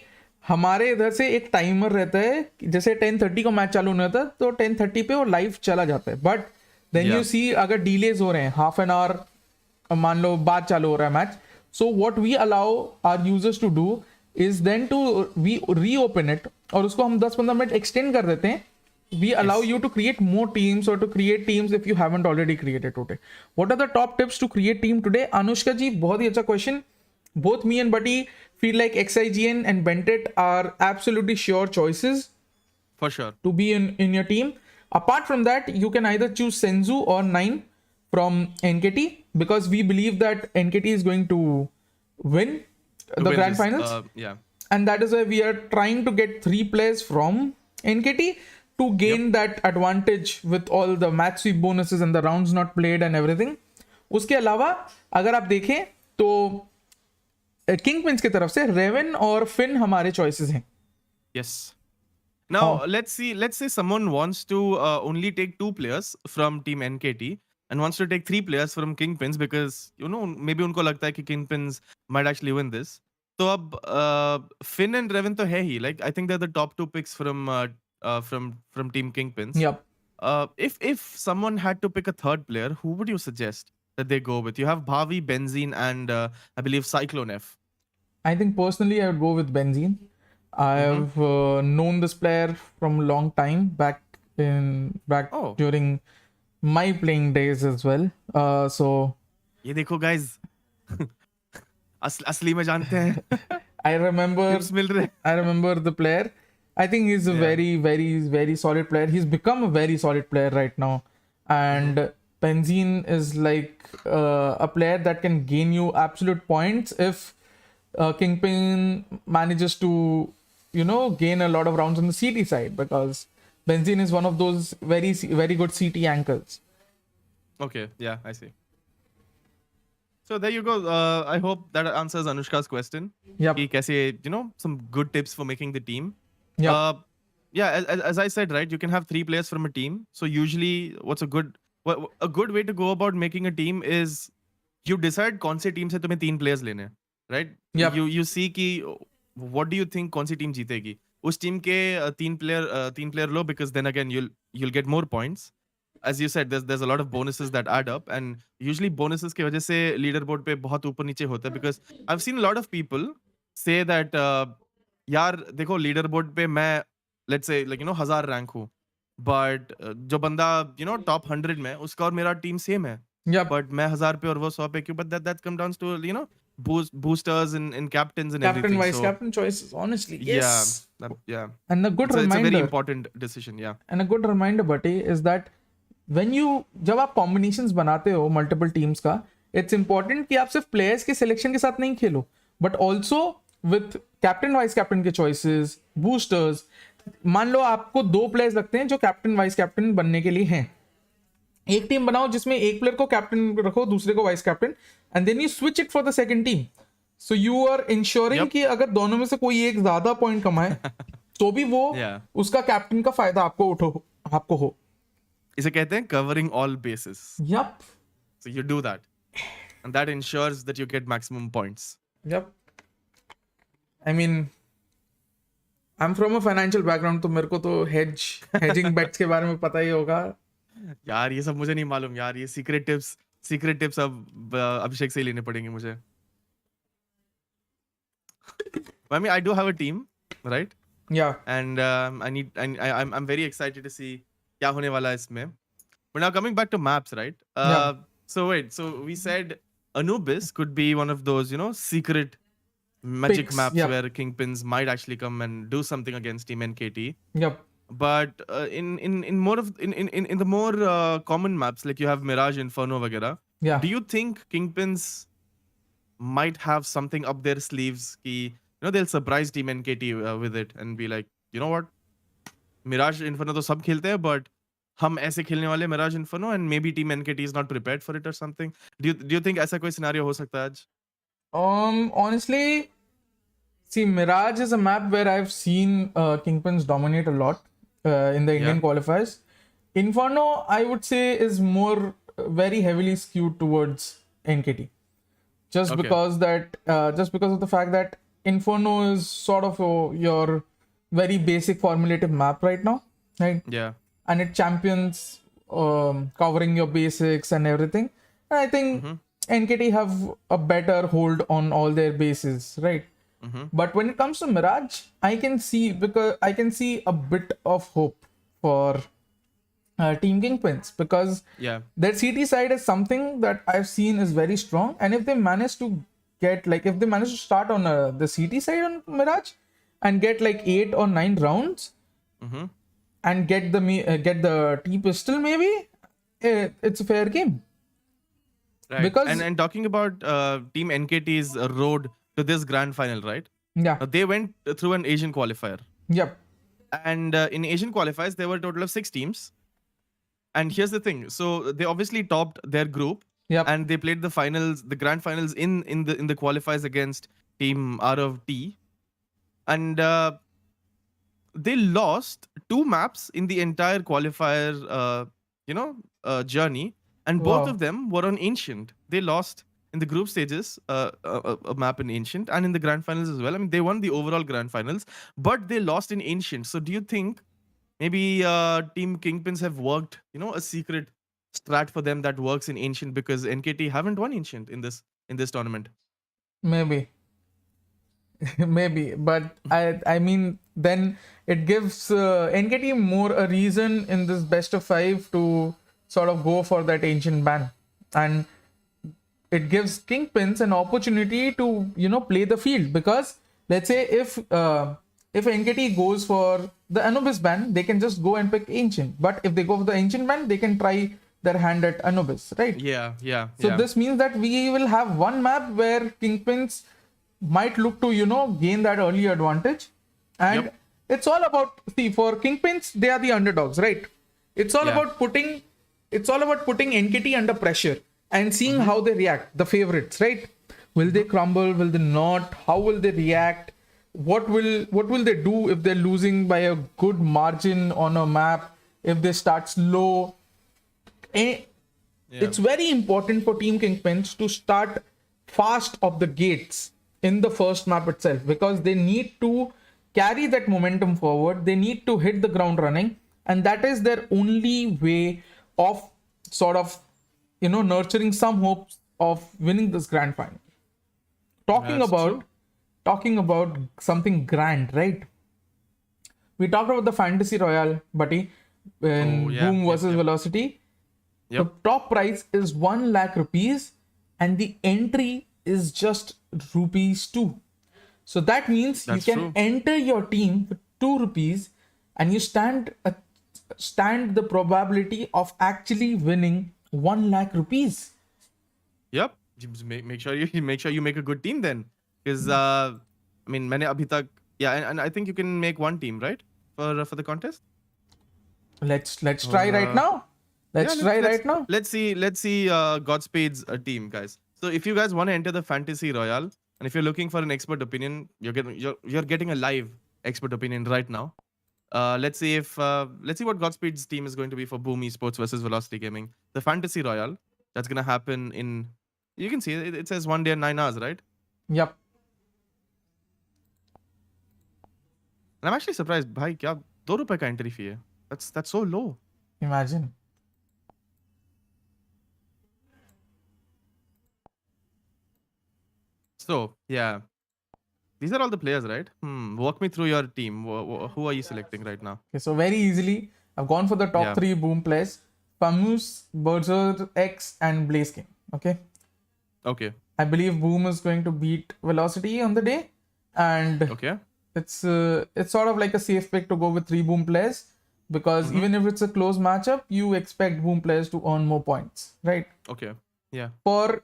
हमारे इधर से एक टाइमर रहता है कि जैसे 10:30 को मैच चालू होना होता है तो 10:30 पे वो लाइव चला जाता है, बट देन यू Yeah. सी अगर डिलेज हो रहे हैं हाफ एन आवर मान लो बाद चालू हो रहा है match, so what we allow our users to do is then to we reopen it और उसको हम 10-15 मिनट एक्सटेंड कर देते हैं. We allow you to create more teams or to create teams if you haven't already created today. What are the top tips to create team today? Anushka ji, बहुत ही अच्छा question. Both me and Buddy feel like XIGN and Bentet are absolutely sure choices For sure. to be in your team. Apart from that, you can either choose Senzu or Nine from NKT because we believe that NKT is going to win To the win grand this, finals. Yeah. And that is why we are trying to get 3 players from NKT to gain that advantage with all the match sweep bonuses and the rounds not played and everything. उसके अलावा अगर आप देखें तो किंगपिंस की तरफ से Raven और फिन हमारे चॉइसेस हैं. Yes. Now Oh. let's say someone wants to only take 2 players from team NKT and wants to take 3 players from Kingpins because maybe उनको लगता है कि Kingpins might actually win this. तो अब Finn and Revan तो है ही, like I think they're the top 2 picks from team Kingpins. Yep. If someone had to pick a third player, who would you suggest that they go with? You have Bhavi, Benzine, and I believe Cyclone F. I think personally I would go with Benzine. I've known this player from a long time back Oh. during my playing days as well. So ये देखो guys, असली में जानते हैं, I remember tips मिल रहे हैं. I remember the player. I think he's a very, very, very solid player. He's become a very solid player right now. And Benzine is like a player that can gain you absolute points if Kingpin manages to, gain a lot of rounds on the CT side because Benzine is one of those very, very good CT anchors. Okay, yeah, I see. So there you go. I hope that answers Anushka's question. Yep. कि कैसे, some good tips for making the team. Yep. Yeah, as I said, right, you can have 3 players from a team. So usually what's a good way to go about making a team is you decide कौन से team से तुम्हें 3 players लेने हैं, right? Yep. You see कि what do you think कौन सी team जीतेगी? उस team के 3 player low because then again you'll get more points. As you said, there's a lot of bonuses that add up, and usually bonuses की वजह से leaderboard पे बहुत ऊपर नीचे होता है because I've seen a lot of people say that यार देखो leaderboard पे मैं let's say 1000 rank हूँ, but जो बंदा top 100 में उसका और मेरा team same है, Yep. but मैं 1000 पे और वो 100 पे क्यों? But that comes down to boosters and captains and Captain, everything. vice So, captain choices, honestly. Yes. yeah. And a good So it's a reminder. very important decision. Yeah. And a good reminder, Bhatti, is that जब आप combinations बनाते हो multiple teams का, it's important कि आप सिर्फ players के selection के साथ नहीं खेलो, but also with captain vice captain के चॉइसेस, बूस्टर्स. मान लो आपको 2 प्लेयर्स लगते हैं जो कैप्टन वाइस कैप्टन बनने के लिए हैं. एक टीम बनाओ जिसमें एक प्लेयर को कैप्टन रखो, दूसरे को vice captain, and then you switch it for the second team. So you are ensuring कि अगर दोनों में से कोई एक ज्यादा पॉइंट कमाए तो भी वो उसका कैप्टन का फायदा आपको हो. इसे कहते हैं covering all bases. Yup. So you do that, and that ensures that you get maximum points. Yep. I mean, I'm from a financial background, तो मेरे को तो hedging bets के बारे में पता ही होगा. यार ये सब मुझे नहीं मालूम यार, ये secret tips अब अभिषेक से ही लेने पड़ेंगे मुझे. I mean, I do have a team, right? Yeah. And I'm very excited to see क्या होने वाला है इसमें. But now coming back to maps, right? Yeah. So we said Anubis could be one of those, secret magic Picks, maps yeah. where Kingpins might actually come and do something against Team NKT. Yep. But in the more common maps, like you have Mirage, Inferno, वगैरह. Yeah. Do you think Kingpins might have something up their sleeves? Ki, they'll surprise Team NKT with it and be like, you know what? Mirage, Inferno तो सब खेलते हैं, but हम ऐसे खेलने वाले Mirage, Inferno, and maybe Team NKT is not prepared for it or something. Do you think ऐसा कोई scenario हो सकता है आज? Honestly, see, Mirage is a map where I've seen Kingpins dominate a lot. in the Indian Yeah. qualifiers. Inferno, I would say, is more very heavily skewed towards NKT, just Okay. just because of the fact that Inferno is sort of your very basic formulative map right now, right? Yeah. And it champions covering your basics and everything. And I think NKT have a better hold on all their bases, right? But when it comes to Mirage, I can see a bit of hope for Team Kingpins, because Yeah. their CT side is something that I've seen is very strong. And if they manage to start on the CT side on Mirage and get like 8 or 9 rounds and get the T pistol, maybe it's a fair game. Right. Because- and talking about Team NKT's road to this grand final, right? Yeah. They went through an Asian qualifier. Yep. And in Asian qualifiers, there were a total of 6 teams. And here's the thing. So they obviously topped their group. Yep. And they played the finals, the grand finals in the qualifiers against Team ROT. And they lost 2 maps in the entire qualifier, journey. And both Wow. of them were on Ancient. They lost in the group stages a map in Ancient, and in the grand finals as well. I mean, they won the overall grand finals, but they lost in Ancient. So do you think maybe Team Kingpins have worked, a secret strat for them that works in Ancient, because NKT haven't won Ancient in this tournament? Maybe. Maybe, but I mean, then it gives NKT more a reason in this best of 5 to sort of go for that ancient ban, and it gives Kingpins an opportunity to play the field, because let's say if NKT goes for the Anubis ban, they can just go and pick ancient, but if they go for the ancient ban, they can try their hand at Anubis, right? Yeah. So this means that we will have one map where Kingpins might look to gain that early advantage. And Yep. it's all about, see, for Kingpins, they are the underdogs, right? It's all Yeah. about putting NKT under pressure and seeing how they react, the favorites, right? Will they crumble? Will they not? How will they react? What will they do if they're losing by a good margin on a map, if they start slow? It's very important for Team Kingpins to start fast off the gates in the first map itself, because they need to carry that momentum forward. They need to hit the ground running, and that is their only way of sort of nurturing some hopes of winning this grand final. Talking about something grand, right? We talked about the Fantasy Royale, buddy, when Boom versus Velocity. Yep. The top price is 1 lakh rupees and the entry is just rupees 2. So that means That's you can true. enter your team with 2 rupees and you stand the probability of actually winning 1 lakh rupees. Yep. Just make sure you make a good team then, because I mean, मैंने अभी तक, and I think you can make one team, right, for the contest. Let's try right now. Let's try right now. Let's see Godspeed's team, guys. So if you guys want to enter the Fantasy Royale, and if you're looking for an expert opinion, you're getting a live expert opinion right now. Let's see what Godspeed's team is going to be for Boom Esports versus Velocity Gaming. The Fantasy Royale, that's gonna happen in, you can see it says 1 day and 9 hours, right? Yep. And I'm actually surprised, bhai, kya 2 rupees ka entry fee hai? That's so low. Imagine. So yeah, these are all the players, right? Walk me through your team. Who are you selecting right now? Okay, so very easily, I've gone for the top 3 Boom players: Pamus, Berzer X, and Blaze King. Okay. Okay. I believe Boom is going to beat Velocity on the day, and Okay. it's sort of like a safe pick to go with 3 Boom players, because even if it's a close matchup, you expect Boom players to earn more points, right? Okay. Yeah. For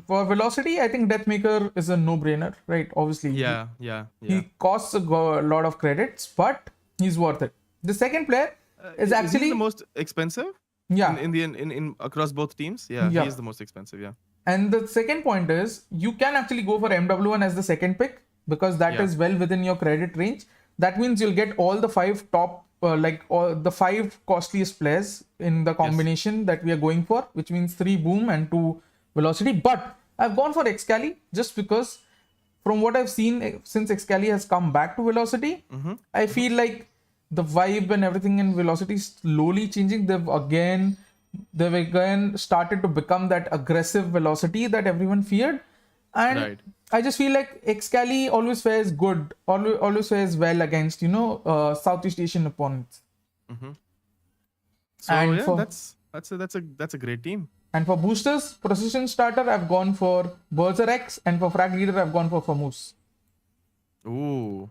Velocity, I think Deathmaker is a no-brainer, right? Obviously, Yeah. he costs a lot of credits, but he's worth it. The second player is he actually the most expensive? yeah. In across both teams? Yeah, Yeah. he is the most expensive, yeah. And the second point is you can actually go for MW1 as the second pick, because that is well within your credit range. That means you'll get all the 5 top like all the 5 costliest players in the combination that we are going for, which means 3 boom and 2 velocity. But I've gone for Excali just because from what I've seen since Excali has come back to velocity, I feel like the vibe and everything in velocity is slowly changing. They've again started to become that aggressive velocity that everyone feared. And Right. I just feel like Excali always fares good, always fares well against, Southeast Asian opponents. So And yeah, for- that's a great team. And for boosters, precision starter, I've gone for Berser X, and for frag leader, I've gone for Famous. Ooh.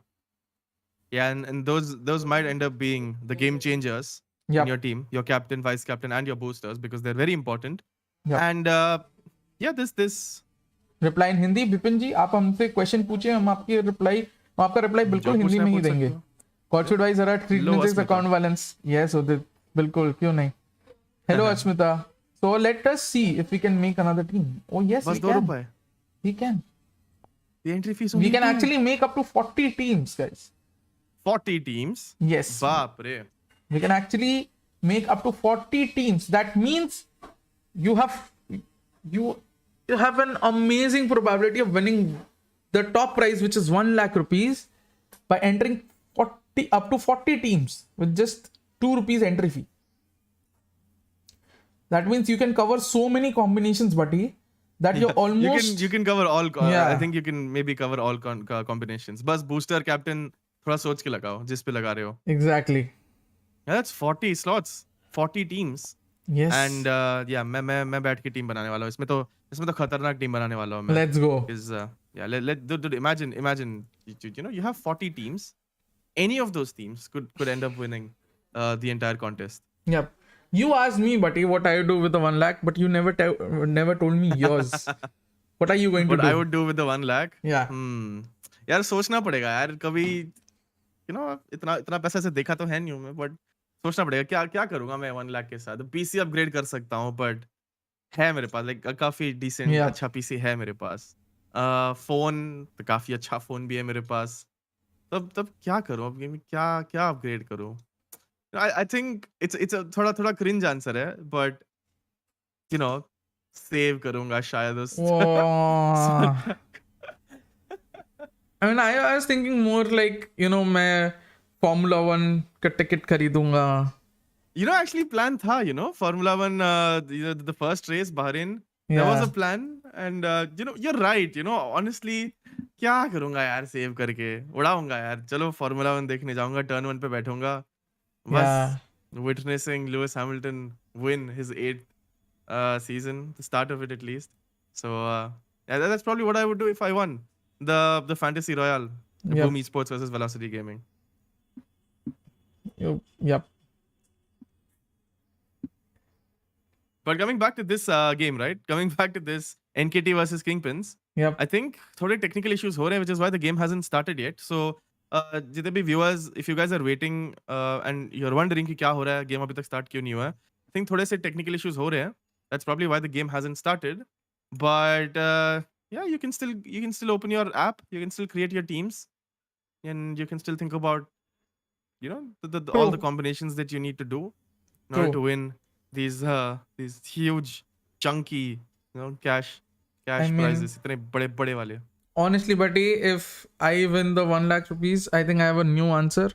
Yeah, and those might end up being the game changers Yep. in your team, your captain, vice captain, and your boosters, because they're very important. Yep. And yeah, this reply in Hindi Vipin ji आप हमसे question पूछे हम आपकी reply आपका reply बिल्कुल जो हिंदी पूछना में ही है पूछ देंगे सकते हो। Call should wise around treatment Hello, is account balance yes Udit बिल्कुल क्यों नहीं hello Asmita so let us see if we can make another team oh yes बस वी 2 कैन रुपए. We can The entry fees we only can 2. Actually make up to 40 teams guys 40 teams. Yes Baap re. we can actually make up to 40 teams. That means you have an amazing probability of winning the top prize, which is 1 lakh rupees, by entering up to 40 teams with just 2 rupees entry fee. That means you can cover so many combinations, buddy, that you're almost You can cover all. Yeah. I think you can maybe cover all combinations. बस booster captain थोड़ा सोच के लगाओ जिस पे लगा रहे हो. exactly. Yeah, that's 40 slots, 40 teams. Yes. And yeah, मैं बैठ के टीम बनाने वाला हूँ. इसमें तो खतरनाक टीम बनाने वाला हूँ मैं. Let's go. Is yeah, dude, imagine you have 40 teams. Any of those teams could end up winning the entire contest. Yep. You asked me, buddy, what I would do with the 1 lakh, but you never told me yours. What are you going to What do? I would do with the 1 lakh? Yeah. यार सोचना पड़ेगा यार कभी इतना पैसा से देखा तो है नहीं हूँ मैं बट सोचना पड़ेगा क्या करूंगा मैं 1 लाख के साथ पीसी अपग्रेड कर सकता हूँ बट है मेरे पास लाइक काफी डिसेंट Yeah. अच्छा पीसी है मेरे पास फोन तो काफी अच्छा फोन भी है मेरे पास तब क्या करूँ अब गेम क्या अपग्रेड करूँ आई थिंक इट्स थोड़ा क्रिंज आंसर है बट सेव करूंगा शायद उस Wow. I mean, I was thinking more like, मैं Formula 1 का टिकट खरीदूंगा. Actually plan था, Formula 1, the first race, Bahrain, there was a plan and, you're right, honestly, क्या करूंगा यार सेव करके उड़ाऊंगा यार चलो Formula 1 देखने जाऊंगा टर्न 1 पे बैठूंगा बस witnessing Lewis Hamilton win his 8th season, the start of it at least. So, yeah, that's probably what I would do if I won the Fantasy Royale, the Yep. Boom Esports versus Velocity Gaming. Yep. But coming back to this game, right? Coming back to this NKT versus Kingpins, Yep. I think थोड़े technical issues हो रहे हैं, which is why the game hasn't started yet. So, जितने भी viewers, if you guys are waiting and you're wondering कि क्या हो रहा है, game अभी तक start क्यों नहीं हुआ है, I think थोड़े से technical issues हो रहे हैं. That's probably why the game hasn't started. But yeah, you can still open your app, you can still create your teams, and you can still think about, all the combinations that you need to do in order True. to win these huge, chunky, cash I mean- prizes. इतने बड़े वाले. Honestly, buddy, if I win the 1 lakh rupees, I think I have a new answer.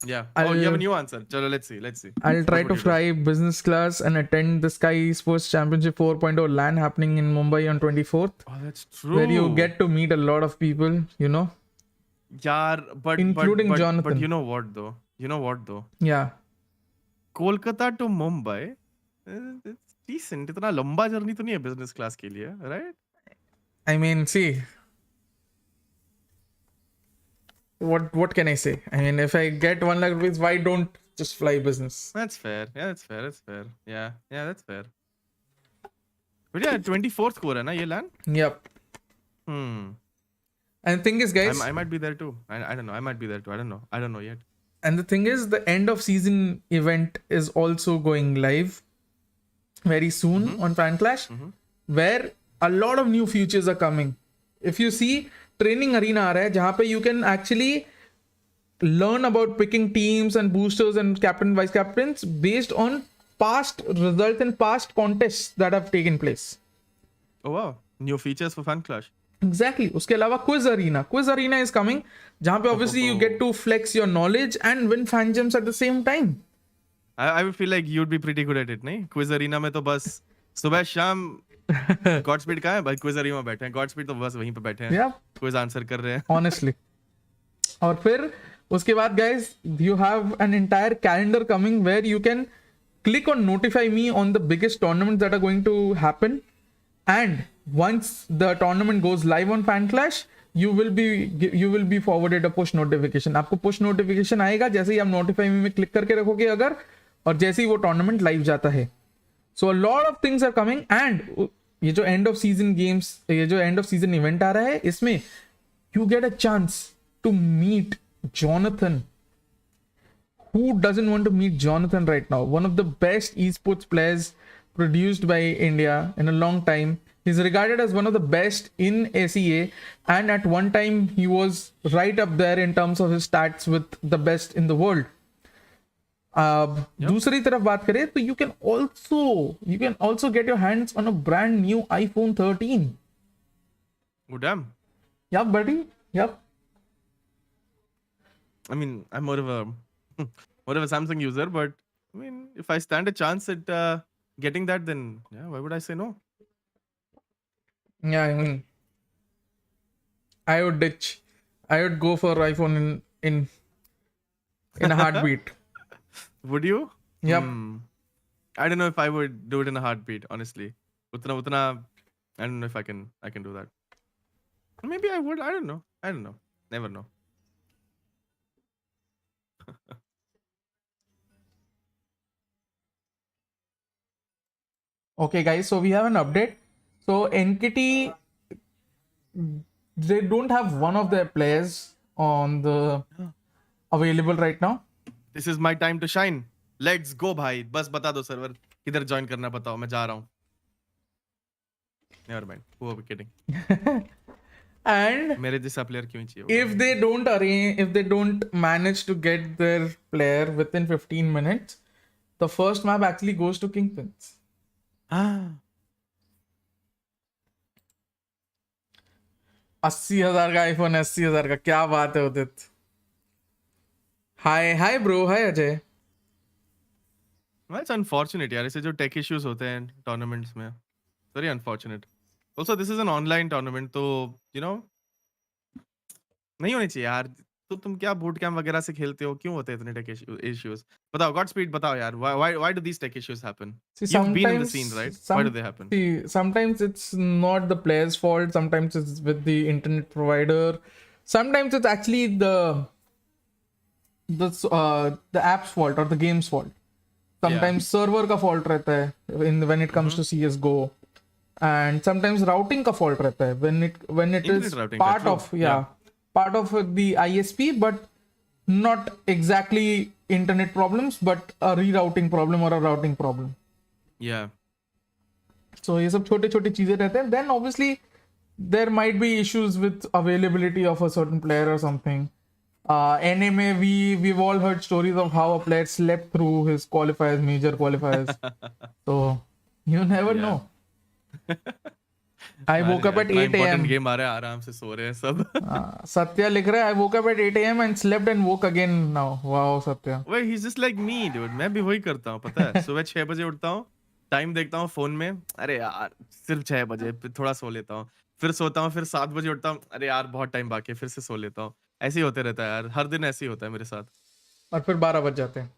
Yeah. Oh, you have a I'll- new answer. Chalo, let's see. I'll try What to would you do? fly business class and attend the Skyesports Championship 4.0 LAN happening in Mumbai on 24th, Oh, that's true. where you get to meet a lot of people, यार, but Including but Jonathan. you know what though? Yeah. Kolkata to Mumbai, it's decent. इतना लंबा journey तो नहीं है business class के लिए, right? I mean, see, what can I say? I mean, if I get 1 lakh rupees, why don't just fly business? That's fair. Yeah, that's fair. Yeah, that's fair. But yeah, 24th को है ना ये LAN? Yep. And the thing is, guys, I might be there too. I don't know. I might be there too. I don't know yet. and the thing is, the end of season event is also going live very soon on FanClash, where a lot of new features are coming. If you see, training arena आ रहा है जहाँ पे you can actually learn about picking teams and boosters and captain vice captains based on past results and past contests that have taken place. Oh wow, new features for FanClash. Exactly. उसके अलावा quiz arena is coming, जहाँ पे obviously you get to flex your knowledge and win fan gems at the same time. I would feel like you'd be pretty good at it, नहीं? Quiz arena में तो बस सुबह शाम Godspeed कहाँ है भाई? Quiz arena में बैठे हैं. Godspeed तो बस वहीं पे बैठे हैं. Yeah. Quiz आंसर कर रहे हैं. Honestly. और फिर उसके बाद guys, you have an entire calendar coming where you can click on notify me on the biggest tournaments that are going to happen, and once the tournament goes live on FanClash, you will be forwarded a push notification. आपको push notification आएगा जैसे ही आप notify me में click करके रखोगे अगर, और जैसे ही वो tournament live जाता है. So a lot of things are coming, and ये जो end of season games, ये जो end of season event आ रहा है, इसमें you get a chance to meet Jonathan. Who doesn't want to meet Jonathan right now? One of the best esports players produced by India in a long time. He's regarded as one of the best in SEA, and at one time he was right up there in terms of his stats with the best in the world. दूसरी तरफ बात करें तो you can also get your hands on a brand new iPhone 13. Oh damn. Yep, buddy. Yep. I mean, I'm more of a Samsung user, but I mean, if I stand a chance at getting that, then yeah, why would I say no? Yeah, I mean, I would go for iPhone in a heartbeat. Would you? Yep. I don't know if I would do it in a heartbeat, honestly. Utna, I don't know if I can do that. Maybe I would. I don't know. Never know. Okay, guys, so we have an update. So NKT, they don't have one of their players on the available right now. This is my time to shine. Let's go, भाई. बस बता दो server किधर join करना बताओ, मैं जा रहा हूँ. Never mind. Who are we kidding? And मेरे जैसा प्लेयर क्यों चाहिए? if they don't manage to get their player within 15 minutes, the first map actually goes to Kingpins. 80,000 का आईफोन, 80,000 का, क्या बात है Udit. Hi bro, hi Ajay. Well, it's unfortunate यार, ऐसे जो टेक इश्यूज होते हैं टूर्नामेंट्स में, very unfortunate. Also, this is an online tournament, तो you know नहीं होनी चाहिए यार. तो तुम क्या बूट कैम्प वगैरह से खेलते हो, क्यों होते हैं इतने टेक इश्यूज? बताओ, Godspeed बताओ यार, why do these tech issues happen? See, You've been in the scene, right? Why do they happen? See, sometimes it's not the player's fault. Sometimes it's with the internet provider. Sometimes it's actually the app's fault or the game's fault. Sometimes server का fault रहता है when it comes to CSGO, and sometimes routing का fault रहता है when it Internet is routing, part true. of part of the ISP, but not exactly internet problems, but a rerouting problem or a routing problem. Yeah. So ये सब छोटे छोटे चीजें रहते हैं. Then obviously there might be issues with availability of a certain player or something. NMA, we've all heard stories of how a player slept through his qualifiers, major qualifiers. So you never know. I woke up at 8 a.m. Game आ रहा है, आराम से सो रहे हैं सब. Satya लिख रहा है I woke up at 8 a.m. and slept and woke again now. Wow, Satya. Wait, he's just like me, dude. मैं भी वही करता हूँ, पता है. सुबह 6 बजे उठता हूँ, टाइम देखता हूँ फोन में, अरे यार सिर्फ 6 बजे, फिर थोड़ा सो लेता हूँ, फिर सोता हूँ, फिर 7 बजे उठता हूँ, अरे यार बहुत टाइम बाकी है, फिर से सो लेता हूँ. ऐसे ही होते रहता है यार, हर दिन ऐसे ही होता है मेरे साथ. और फिर 12 बज जाते हैं.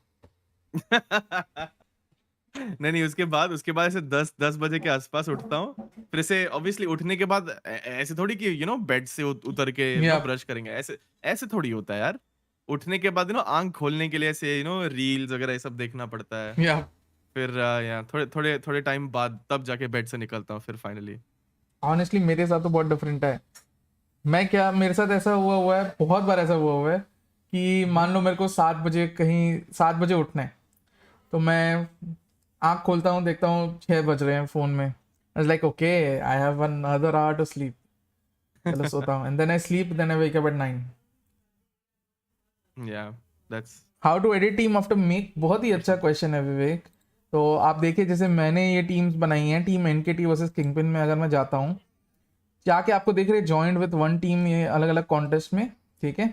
नहीं, उसके बाद ऐसे 10 बजे के आसपास उठता हूँ. फिर से ऑब्वियसली उठने के बाद ऐसे थोड़ी कि बेड से उतर के ब्रश करेंगे, ऐसे थोड़ी होता है यार. उठने के बाद आंख खोलने के लिए ऐसे रील्स वगैरह ये सब देखना पड़ता है. फिर थोड़े टाइम बाद तब जाके बेड से निकलता हूँ फिर फाइनली. ऑनेस्टली मेरे साथ तो बहुत डिफरेंट है. मेरे साथ ऐसा हुआ है, बहुत बार ऐसा हुआ है कि मान लो मेरे को 7 बजे उठना है, तो मैं आँख खोलता हूँ, देखता हूँ 6 बज रहे हैं फोन में. I was like, okay, I have another hour to sleep. चलो सोता हूँ. And then I sleep, then I wake up at 9. Yeah, that's how to edit team after make, बहुत ही अच्छा क्वेश्चन है विवेक। तो आप देखिए, जैसे मैंने ये टीम्स बनाई हैं, टीम एनकेटी वर्सेस किंगपिन में अगर मैं जाता हूँ, जाके आपको देख रहे जॉइंट विद वन टीम, ये अलग अलग कॉन्टेस्ट में, ठीक है।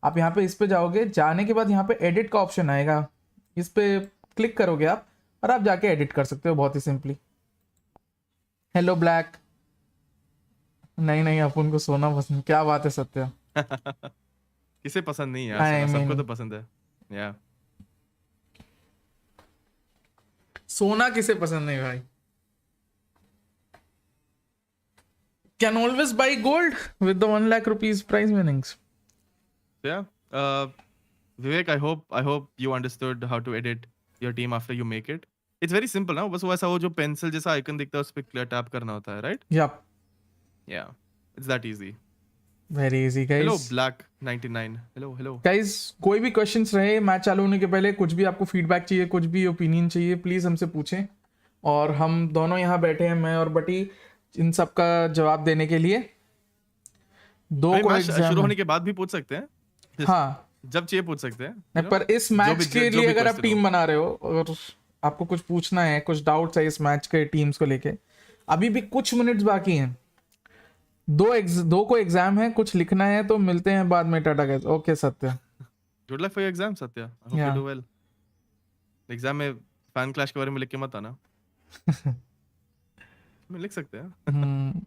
आप यहाँ पे इस पे जाओगे, जाने के बाद यहाँ पे एडिट का ऑप्शन आएगा, इस पे क्लिक करोगे आप और आप जाके एडिट कर सकते हो बहुत ही सिंपली। हेलो ब्लैक, नहीं नहीं अपन को सोना पसंद, क्या बात है सत्या। किसे पसंद नहीं है I यार, सबको mean- तो पसंद है। Yeah. सोना किसे पसंद नहीं भाई। Can always buy gold with the 1 lakh rupees prize winnings. So yeah, Vivek, I hope you understood how to edit your team after you make it. It's very simple ना, बस वैसा वो जो पेंसिल जैसा आइकन दिखता है उस पे क्लियर टैप करना होता है, right? Yup, Yeah, it's that easy. Very easy Hello guys. Black 99. Hello. Guys कोई भी क्वेश्चंस रहे मैच चालू होने के पहले, कुछ भी आपको फीडबैक चाहिए, कुछ भी ओपिनियन चाहिए, प्लीज हमसे पूछें। और हम दोनों यहाँ बैठे हैं, मैं और बटी, इन सब का जवाब देने के लिए। दो भाई को मैच शुरू एग्जाम, होने के बाद भी पूछ सकते हैं, हाँ जब चाहिए पूछ सकते हैं। नहीं, पर इस मैच के लिए अगर आप टीम बना रहे हो और आपको कुछ पूछना है, कुछ डाउट्स है इस मैच के टीम्स को लेके, अभी भी कुछ मिनट्स बाकी हैं, दो को एग्जाम है, कुछ लिखना है, तो मिलते हैं बाद में। टाटा गाइस, ओके सत्य। Good luck for your exam Satya, I hope Yeah. You do well. Exam में फैन क्लैश के बारे में लिख के मत आना। मैं लिख सकते हैं।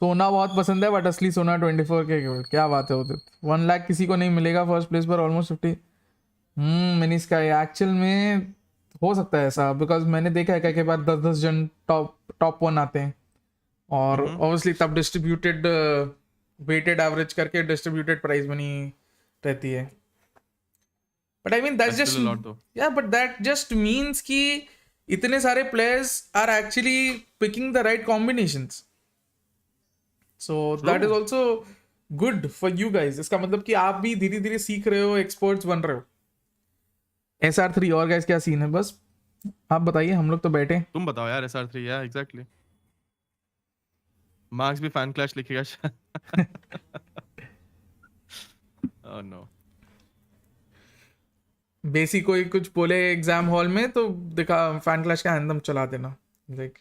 सोना बहुत पसंद है बट असली सोना 24 के गोल्ड, क्या बात है उदित। 1 लाख किसी को नहीं मिलेगा फर्स्ट प्लेस पर, ऑलमोस्ट 50। मिनी स्काई एक्चुअल में हो सकता है ऐसा, बिकॉज मैंने देखा है कई बार 10-10 जन टॉप 1 आते हैं, और ऑब्वियसली तब डिस्ट्रीब्यूटेड वेटेड एवरेज करके डिस्ट्रीब्यूटेड प्राइस बनी रहती है। But I mean that's That's still a lot just, though. Yeah but that just means कि इतने सारे players are actually picking the right combinations, so that is also good for you guys. इसका मतलब कि आप भी धीरे धीरे सीख रहे हो, एक्सपर्ट्स बन रहे हो। SR3 और गाइज क्या सीन है, बस आप बताइए, हम लोग तो बैठे। तुम बताओ यार। SR3, yeah exactly. मार्क्स भी फैन क्लैश लिखेगा शायद। Oh no. बेसी कोई कुछ बोले एग्जाम हॉल में तो दिखा फैन क्लैश का एंथम चला देना, लाइक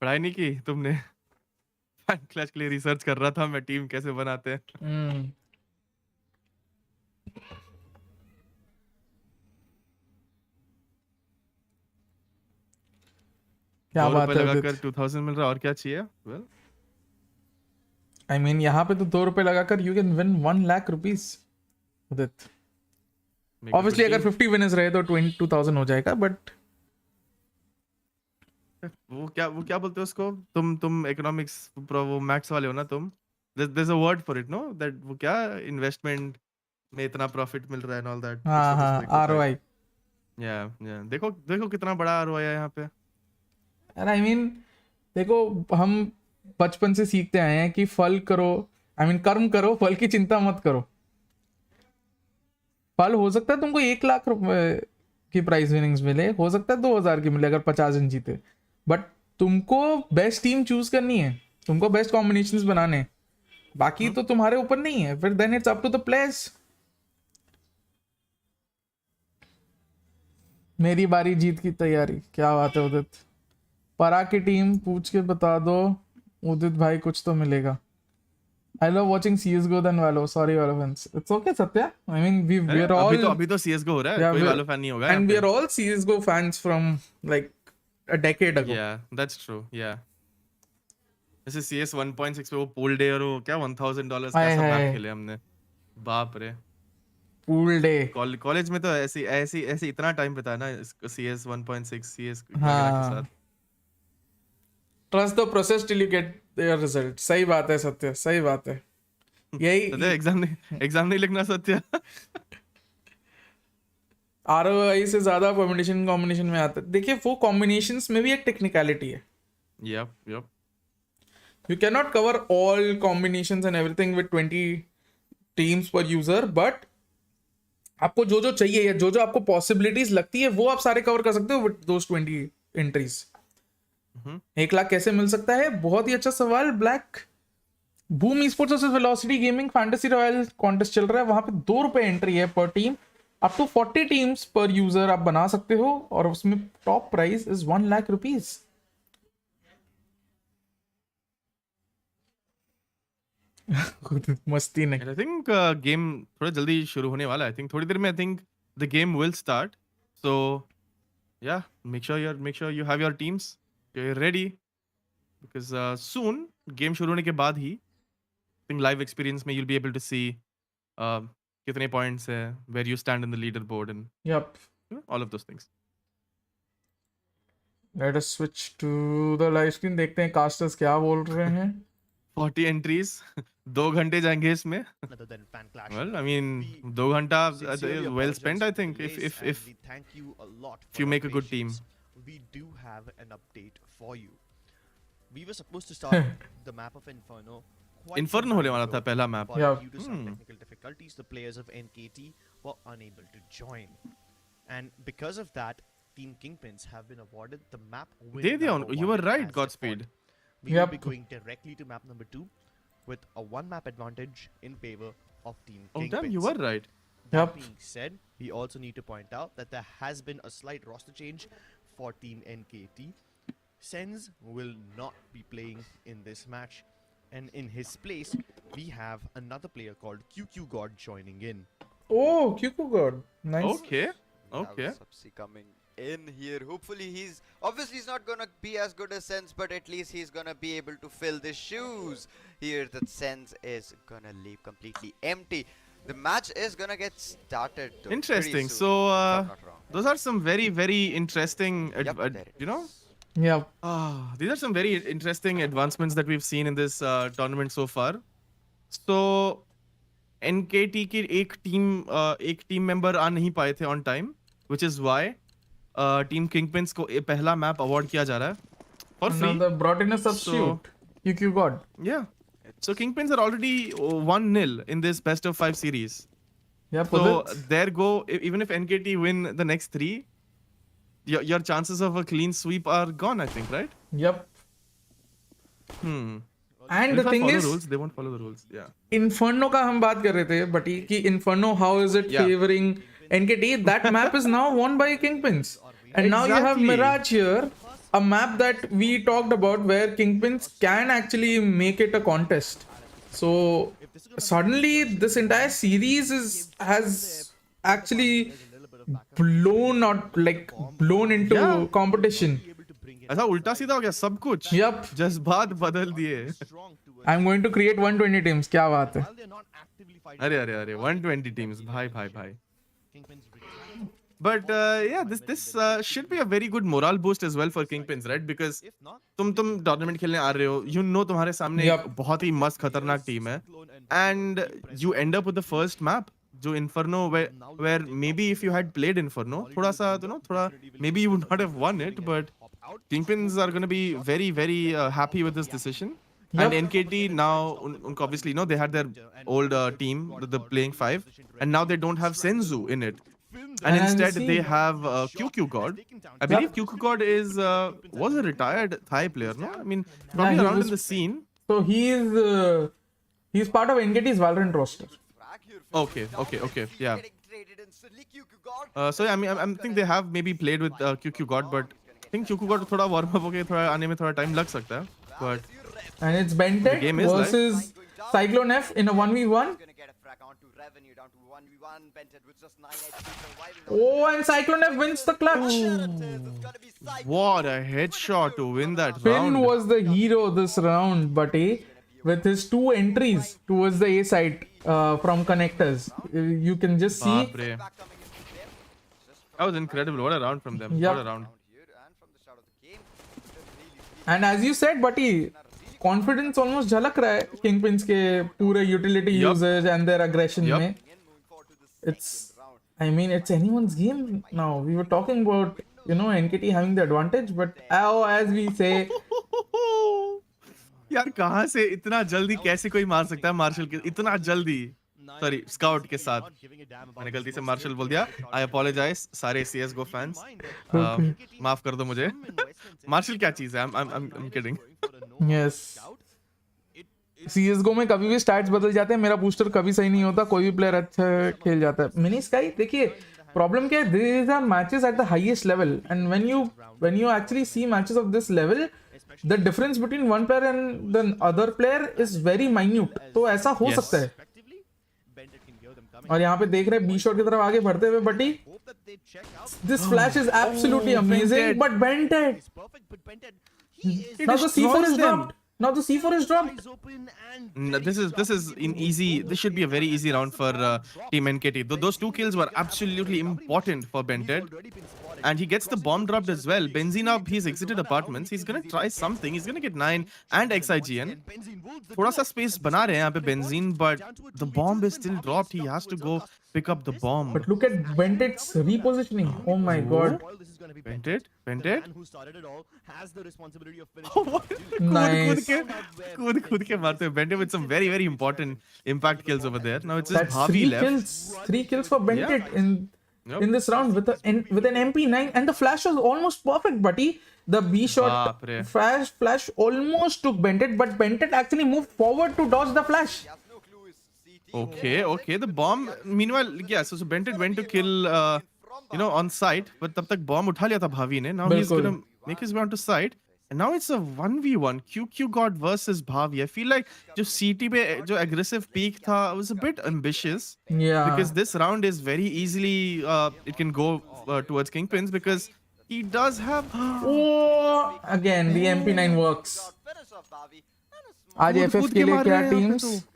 पढ़ाई नहीं की तुमने? फैन क्लैश के लिए रिसर्च कर रहा था मैं, टीम कैसे बनाते हैं। क्या बात है लगाकर 2000 मिल रहा है, और क्या चाहिए? वेल आई मीन यहाँ पे तो 2 रुपए लगाकर you can win 1 lakh rupees Udit. Obviously अगर 50 विनर्स रहे तो 22,000 हो जाएगा, बट वो क्या बोलते हो उसको? तुम इकोनॉमिक्स वो मैथ्स वाले हो ना तुम? There is a word for it, no? That वो क्या, इन्वेस्टमेंट में इतना प्रॉफिट मिल रहा है एंड ऑल दैट। हाँ ROI। या देखो कितना बड़ा ROI है यहाँ पे। आई मीन देखो, हम बचपन से सीखते आए हैं कि फल करो, आई मीन कर्म करो, फल की चिंता मत करो। फल हो सकता है तुमको 1 लाख रुपए की प्राइस विनिंग्स मिले, हो सकता है 2,000 की मिले अगर 50 जन जीते, बट तुमको बेस्ट टीम चूज करनी है, तुमको बेस्ट कॉम्बिनेशंस बनाने हैं, बाकी तो तुम्हारे ऊपर नहीं है। फिर then it's up to the players. मेरी बारी, जीत की तैयारी, क्या बात है उदित। परा की टीम पूछ के बता दो उदित भाई, कुछ तो मिलेगा। I love watching CSGO than Valo. Sorry, Valo fans. It's okay, Satya. I mean, we're all अभी तो CSGO हो रहा है, Yeah, कोई we're- वालो फैन नहीं होगा and यहाँ we're all CSGO fans from like a decade पे। ago. Yeah, that's true. Yeah. जैसे CS 1.6 पे वो पूल डे और वो क्या $1,000 का हाय सब हाय। मैप खेले हमने। बाप रे। Pool day. कॉलेज में तो ऐसी इतना टाइम बिताया ना CS 1.6 CS वगैरह हाँ। के साथ। Trust the process till you get your result. सही बात है सत्य, सही बात है। यही एग्जाम नहीं लिखना सत्य। ROI से ज्यादा कॉम्बिनेशन में आता है। देखिए वो कॉम्बिनेशंस में भी एक टेक्निकलिटी है। Yup You cannot cover all combinations and everything with 20 teams per user, but आपको जो चाहिए या जो आपको पॉसिबिलिटीज लगती है वो आप सारे कवर कर सकते हो विद दोस 20 एंट्रीज। 1 लाख कैसे मिल सकता है? बहुत ही अच्छा सवाल black. Boom esports versus velocity gaming fantasy royal contest चल रहा है, वहां पे ₹2 एंट्री है पर टीम, अप टू 40 टीम्स पर यूजर आप बना सकते हो और उसमें टॉप प्राइस इज ₹1,00,000। मस्ती नहीं। I think game थोड़ा जल्दी शुरू होने वाला है। I think थोड़ी देर में I think the game will start. So yeah, make sure you have your teams, you're ready because soon game शुरू होने के बाद ही I think live experience में you'll be able to see कितने points है, where you stand in the leaderboard and Yep. all of those things. Let us switch to the live screen, देखते हैं casters क्या बोल रहे हैं। 40 entries, 2 घंटे जाएंगे इसमें। Other than FanClash. Well, I mean, 2 घंटा Sincerely well spent, I apologize think, for the if delays, and we thank you a lot if you for make your a good team. patience. We do have an update for you. We were supposed to start the map of Inferno. quite some Inferno time होने वाला ago, था पहला map. but Yeah. due to some technical difficulties, the players of NKT were unable to join. And because of that, Team Kingpins have been awarded the map win दे दिया number उनको, you were 1 right, as Godspeed. default. We will Yep. be going directly to map number 2 with a 1 map advantage in favor of Team Oh Kingpins. damn, you were right. That Yep. being said, we also need to point out that there has been a slight roster change for Team NKT. Sens will not be playing in this match, and in his place, we have another player called QQ God joining in. Oh, QQ God, nice. Okay, We okay. have Subsi coming in here. Hopefully he's not gonna be as good as Sens, but at least he's gonna be able to fill the shoes here that Sens is gonna leave completely empty. The match is gonna get started though, Interesting. pretty So soon, if I'm not wrong. those are some very very interesting, Yep, there it you know, Yep. these are some very interesting advancements that we've seen in this tournament so far. So NKT की एक team member आ नहीं पाए थे on time, which is why Team Kingpins को पहला map award किया जा रहा है for free. Another brought in a substitute. QQ God. Yeah. So Kingpins are already 1-0 in this best of 5 series. Yep. So with it. there go. Even if NKT win the next 3, your chances of a clean sweep are gone. I think, right? Yep. And If the I thing follow is, rules, they won't follow the rules. Yeah. Inferno का हम बात कर रहे थे बटी कि Inferno, how is it Yeah. favoring NKT? That map is now won by Kingpins, and now you have Exactly. Mirage here, a map that we talked about where Kingpins can actually make it a contest. So suddenly this entire series has actually blown into Yeah. competition. ऐसा उल्टा सीधा हो गया सब कुछ. Yup. जज्बात बदल दिए. I'm going to create 120 teams. क्या बात है? While they're not actively fighting, अरे 120 teams. भाई. Kingpins return. But yeah, this should be a very good morale boost as well for Kingpins, right? Because If not, तुम tournament खेलने आ रहे हो, you know तुम्हारे सामने Yup. एक बहुत ही मस्त खतरनाक टीम है, and you end up with the first map जो Inferno where maybe if you had played Inferno थोड़ा सा थोड़ा maybe you would not have won it, but Kingpins are going to be very very happy with this decision. And Yup. NKT now उनको obviously they had their old team, the playing 5, and now they don't have Senzu in it. And And instead see- they have QQ God. I believe QQ God was a retired Thai player, no? I mean, probably he around was- in the scene. So he's part of NKT's Valorant roster. Frag here for Okay, Sens. okay, Now okay, NKT yeah. getting traded instantly. QQ God. So yeah, I think they have maybe played with QQ God, but I think QQ God थोड़ा warm up होके थोड़ा आने में थोड़ा time लग सकता है. But And it's Bentet game is live. versus Cyclone F in a 1v1. Gonna get a frag on to Revenue down to 1v1. Bented with just 9 HP surviving. Oh, and Cyclone F wins the clutch. It's gonna be Cyclone. what a headshot to win that Finn round. was the hero this round, but with his 2 entries towards the A side from connectors, you can just see. Baap re. Back coming into the game. Just That was incredible. What a round from them. Yup. What a round. from here and from the start of the game. Really And as you said, Buddy, confidence almost झलक रहा है Kingpins के पूरे utility Yup. usage and their aggression Yup. में. moving forward to the It's, I mean, it's anyone's game now. We were talking about, NKT having the advantage, but as we say, यार कहाँ से इतना जल्दी कैसे कोई मार सकता है मार्शल के इतना जल्दी सॉरी स्काउट के साथ मैंने गलती से मार्शल बोल दिया आई अपोलोजाइज सारे CSGO फैंस माफ कर दो मुझे मार्शल क्या चीज है I am kidding yes. CSGO में कभी भी स्टैट्स बदल जाते हैं, मेरा बूस्टर कभी सही नहीं होता, कोई भी प्लेयर अच्छा खेल जाता है. मिनी स्काई देखिए प्रॉब्लम क्या है, these are matches at the highest level and when you actually see matches of this level, the difference between one player and the other player is very minute. तो ऐसा हो Yes. सकता है. और यहाँ पे देख रहे हैं बी शॉट की तरफ आगे बढ़ते हुए बटी. This flash is absolutely amazing, but Bented. Now the C4 is dropped. Now the C4 is dropped. No, this is in easy. This should be a very easy round for Team NKT. Those 2 kills were absolutely important for Bented, and he gets the bomb dropped as well. Benzina, he's exited apartments. He's gonna try something. He's gonna get 9 and XIGN. थोड़ा सा space बना रहे हैं यहाँ पे Benzine, but the bomb is still dropped. He has to go pick up the bomb. But look at Bented's repositioning. Oh my god. Bented. Who started it all has the responsibility of finishing. Nice. कूद के मारते हैं Bented with some very very important impact kills over there. Now it's just That's Bhavi 3 left. kills. 3 kills for Bented Yep. in this round with an MP9, and the flash was almost perfect, buddy. The B shot Baap re. flash almost took Bented, but Bented actually moved forward to dodge the flash. Okay. The bomb. Meanwhile, yeah. So Bented went to kill, on site, but तब तक bomb उठा लिया था भावी ने. Now he's बिल्कुल. gonna make his way onto site, and now it's a 1v1 QQ God versus Bhavi. I feel like जो CT पे जो aggressive peak था was a bit ambitious. Yeah. Because this round is very easily it can go towards Kingpins because he does have. Oh, again the MP9 works. आज कूद FF के के लिए मार क्या रहे हैं यहाँ पे teams? तो.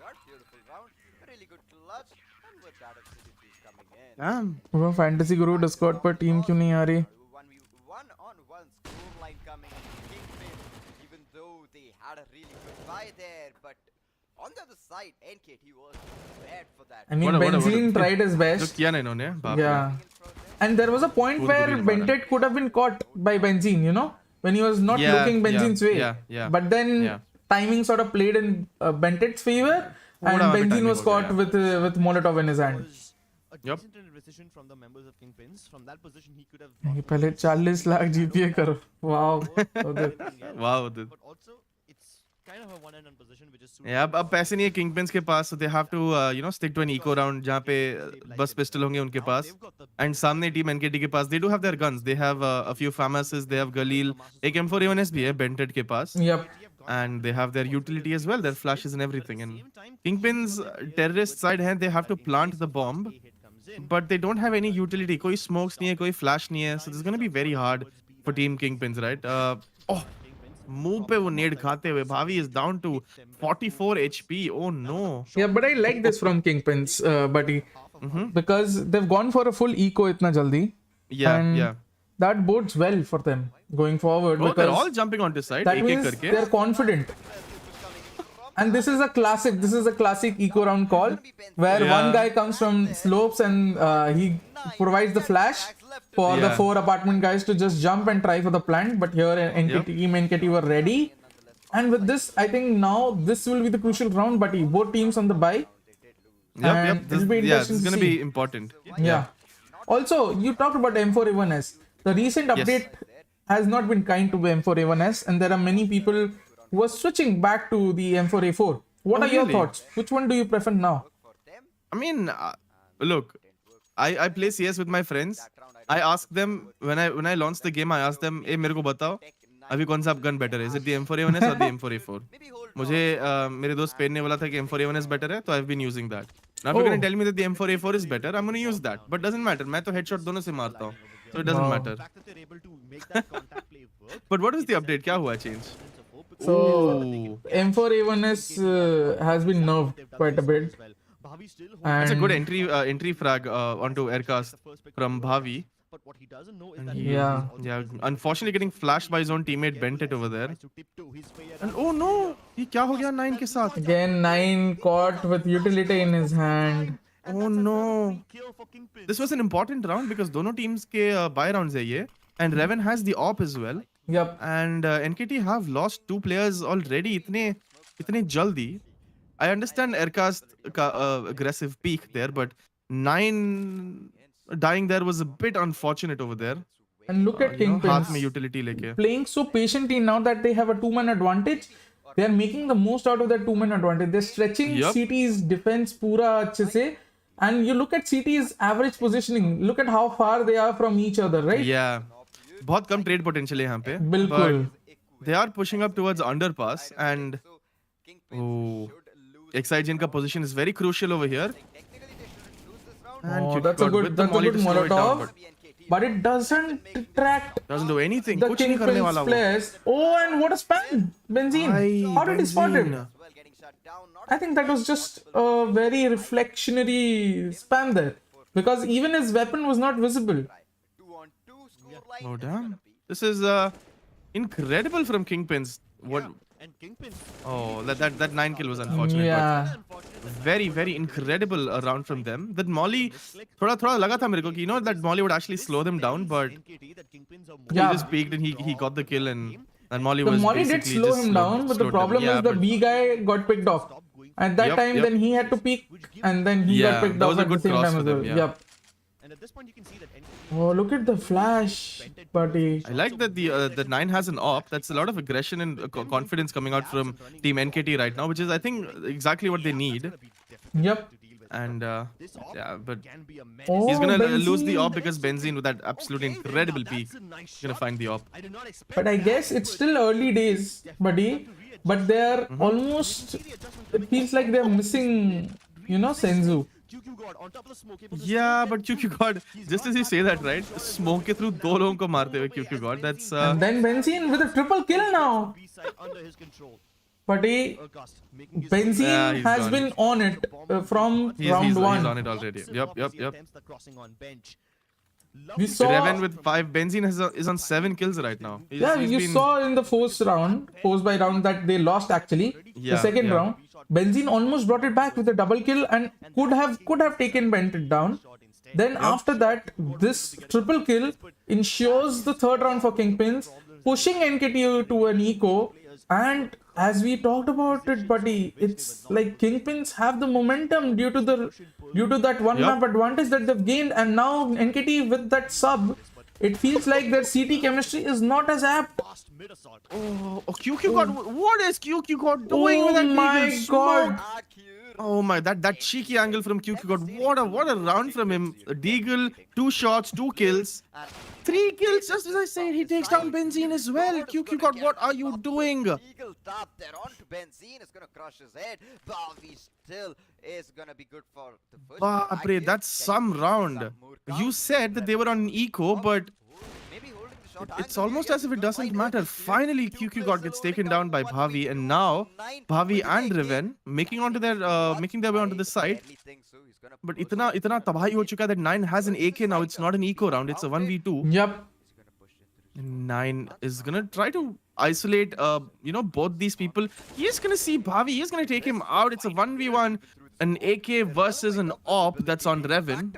Damn. वो फैंटेसी गुरु डिस्कॉर्ड पर टीम क्यों नहीं आ रही? 1v1 scoreline coming in Kingpins, even though they had a really good buy there, but on the other side, NKT was prepared for that. I mean, Benzine tried his जो best. किया ना इन्होंने. बाप रे. Yeah. And there was a point Good where bully मारा. Bented could have been caught by Benzine, when he was not Yeah, looking Benzine's way. yeah. But then Yeah. timing sort of played in Bented's favor, and थोड़ा Benzine timing was हो गया, caught with Molotov in his hand. A Yep. decent decision from the members of Kingpins. From that position, he could have. नहीं, पहले 40 lakh GPA करो. Wow. Wow. But also, it's kind of a one-and-done position, which is suited. Yeah, अब पैसे नहीं है Kingpins के पास, so they have to stick to an eco round जहाँ पे बस पिस्टल होंगे उनके पास. And सामने team NKT के पास, they do have their guns. They have a few FAMASs, they have Galil, एक M4A1S भी है Bented के पास. Yep. And they have their utility as well, their flashes and everything. And Kingpins terrorist side है, they have to plant the bomb, but they don't have any utility. कोई smokes नहीं है, कोई flash नहीं है. So this is going to be very hard for team Kingpins, right? मुंह पे वो नेड खाते हुए Bhavi is down to 44 HP. Oh no. Yeah, but I like this from Kingpins, buddy, because they've gone for a full eco इतना जल्दी. Yeah, And yeah. that bodes well for them going forward. Oh, they're because all jumping onto side, that एक-एक means करके. they're confident. And this is a classic eco round call where Yeah. one guy comes from slopes and he provides the flash for the Yeah. 4 apartment guys to just jump and try for the plant. But here team NKT were ready. And with this, I think now this will be the crucial round, but both teams on the bye. Yep. And This, it'll be yeah, interesting this is to going to see. be important. Yeah. Also, you talked about M4A1S. The recent update has not been kind to M4A1S, and there are many people who are switching back to the M4A4. What Oh, are your really? thoughts? Which one do you prefer now? I mean, look, I play CS with my friends. I ask them when I launch the game. I ask them, "Hey, मेरे को बताओ, अभी कौन सा gun better है? Is it the M4A1S or the M4A4?" मुझे मेरे दोस्त पेन ने बोला था कि M4A1S better है, तो I've been using that. Now if you're gonna tell me that the M4A4 is better, I'm gonna use that. But doesn't matter. मैं तो headshot दोनों से मारता हूँ, so it doesn't matter. The fact that they're able to make that contact play work. But what is the update? क्या हुआ change? So, M4A1S has been nerfed quite a bit. Bhavi still holds And It's a good entry frag onto aircast from Bhavi. but what he doesn't know is that yeah. Yeah, unfortunately getting flashed by his own teammate Bentet over there. to tiptoe his way And oh no, ये क्या हो गया 9 के साथ? Again, 9 caught with utility in his hand. Oh no. kill for Kingpins. This was an important round because दोनों teams के buy rounds है ये. And Revan has the op as well. Yep. And NKT have lost 2 players already इतने जल्दी. I understand Aircast का aggressive peak there, but 9 dying there was a bit unfortunate over there. And look at हाथ में Kingpins utility लेके. playing so patiently now that they have a 2-man advantage. they are making the most out of that 2-man advantage. They're stretching Yup. CT's defense पूरा अच्छे से. And you look at CT's average positioning. Look at how far they are from each other, right? Yeah. बहुत कम trade potential है यहाँ पे. बिल्कुल. But they are pushing up towards underpass and oh, XIGN ka position is very crucial over here. And Oh, Cute that's a got good, with the that's a molly good to slow it down, Molotov. But it doesn't detract doesn't do anything. the कुछ नहीं करने Kingpins वाला वो. players. Oh, and what a spam! Benzene. Aye, How did he spot it? Benzene. I think that was just a very reflectionary spam there. Because even his weapon was not visible. Oh damn! This is incredible from Kingpins. What? And Kingpins. Oh, that 9 kill was unfortunate. Yeah. But very incredible round from them. That molly, थोड़ा लगा था मेरे को कि you know that molly would actually slow them down, but NKT, that Kingpins are he Yeah. just peeked and he got the kill and molly The was Molly did basically slow just him down, but the slowed problem them. is Yeah, the but B guy got picked off. At that Yup, time, yup. then he had to peek, and then he Yeah, got picked that off was a at the good same cross time for as them, well. yeah. Yep. And at this point, you can see that NKT Oh, look at the flash, buddy. I like that the 9 has an op. That's a lot of aggression and confidence coming out from Team NKT right now, which is I think exactly what they need. Yep. And yeah, but can be a menace. Oh, he's gonna lose the Benzene. op because Benzene with that absolutely incredible peak That's a nice is gonna shot. find the op. I did not expect But I guess it's still early days, buddy. But they're almost. It feels like they're missing, Senzu. QQ God on top of the smoke. Yeah, but QQ God, just as you say that, right? Smoke ke through दो लोगों को मारते हुए QQ God. That's And then Benzene with a triple kill now. B-side under his control. Buddy, August making his Benzene he's has gone. been on it from he's round he's 1. on it already. Yep. Attempts the crossing on bench. We saw. Reven with 5. Benzene is on 7 kills right now. Yeah, He's you been- saw in the first by round that they lost actually. The Yeah, second yeah. round, Benzene almost brought it back with a double kill and could have taken Bent down. Then after that, this triple kill ensures the third round for Kingpins, pushing NKT to an eco. And as we talked about it, buddy, it's like Kingpins have the momentum due to that one Yup. map advantage that they've gained, and now NKT with that sub, it feels like their CT chemistry is not as apt. Fast mid assault. Oh, QQ God, what is QQ God doing with Oh that my eagle god! smoke? Oh my, that cheeky angle from QQ God. What a round from him. A deagle, 2 shots, 2 kills. 3 kills, just as I said, he takes down Benzene as well. QQ God, what are you doing? Eagle tap there onto Benzene is gonna crush his head. Bavi still is gonna be good for the first. Baapre, that's some round. You said that they were on eco, but Maybe holding the shot. it's almost as if it doesn't matter. Finally, QQ God gets taken down by Bhavi, and now Bhavi and Reven making their way onto the side. But itna tabaahi ho chuka that 9 has an AK now. It's not an eco round. It's a 1v2. Yep. 9 is gonna try to isolate both these people. He's gonna see Bhavi. He's gonna take him out. It's a 1v1. An AK versus an op that's on Reven.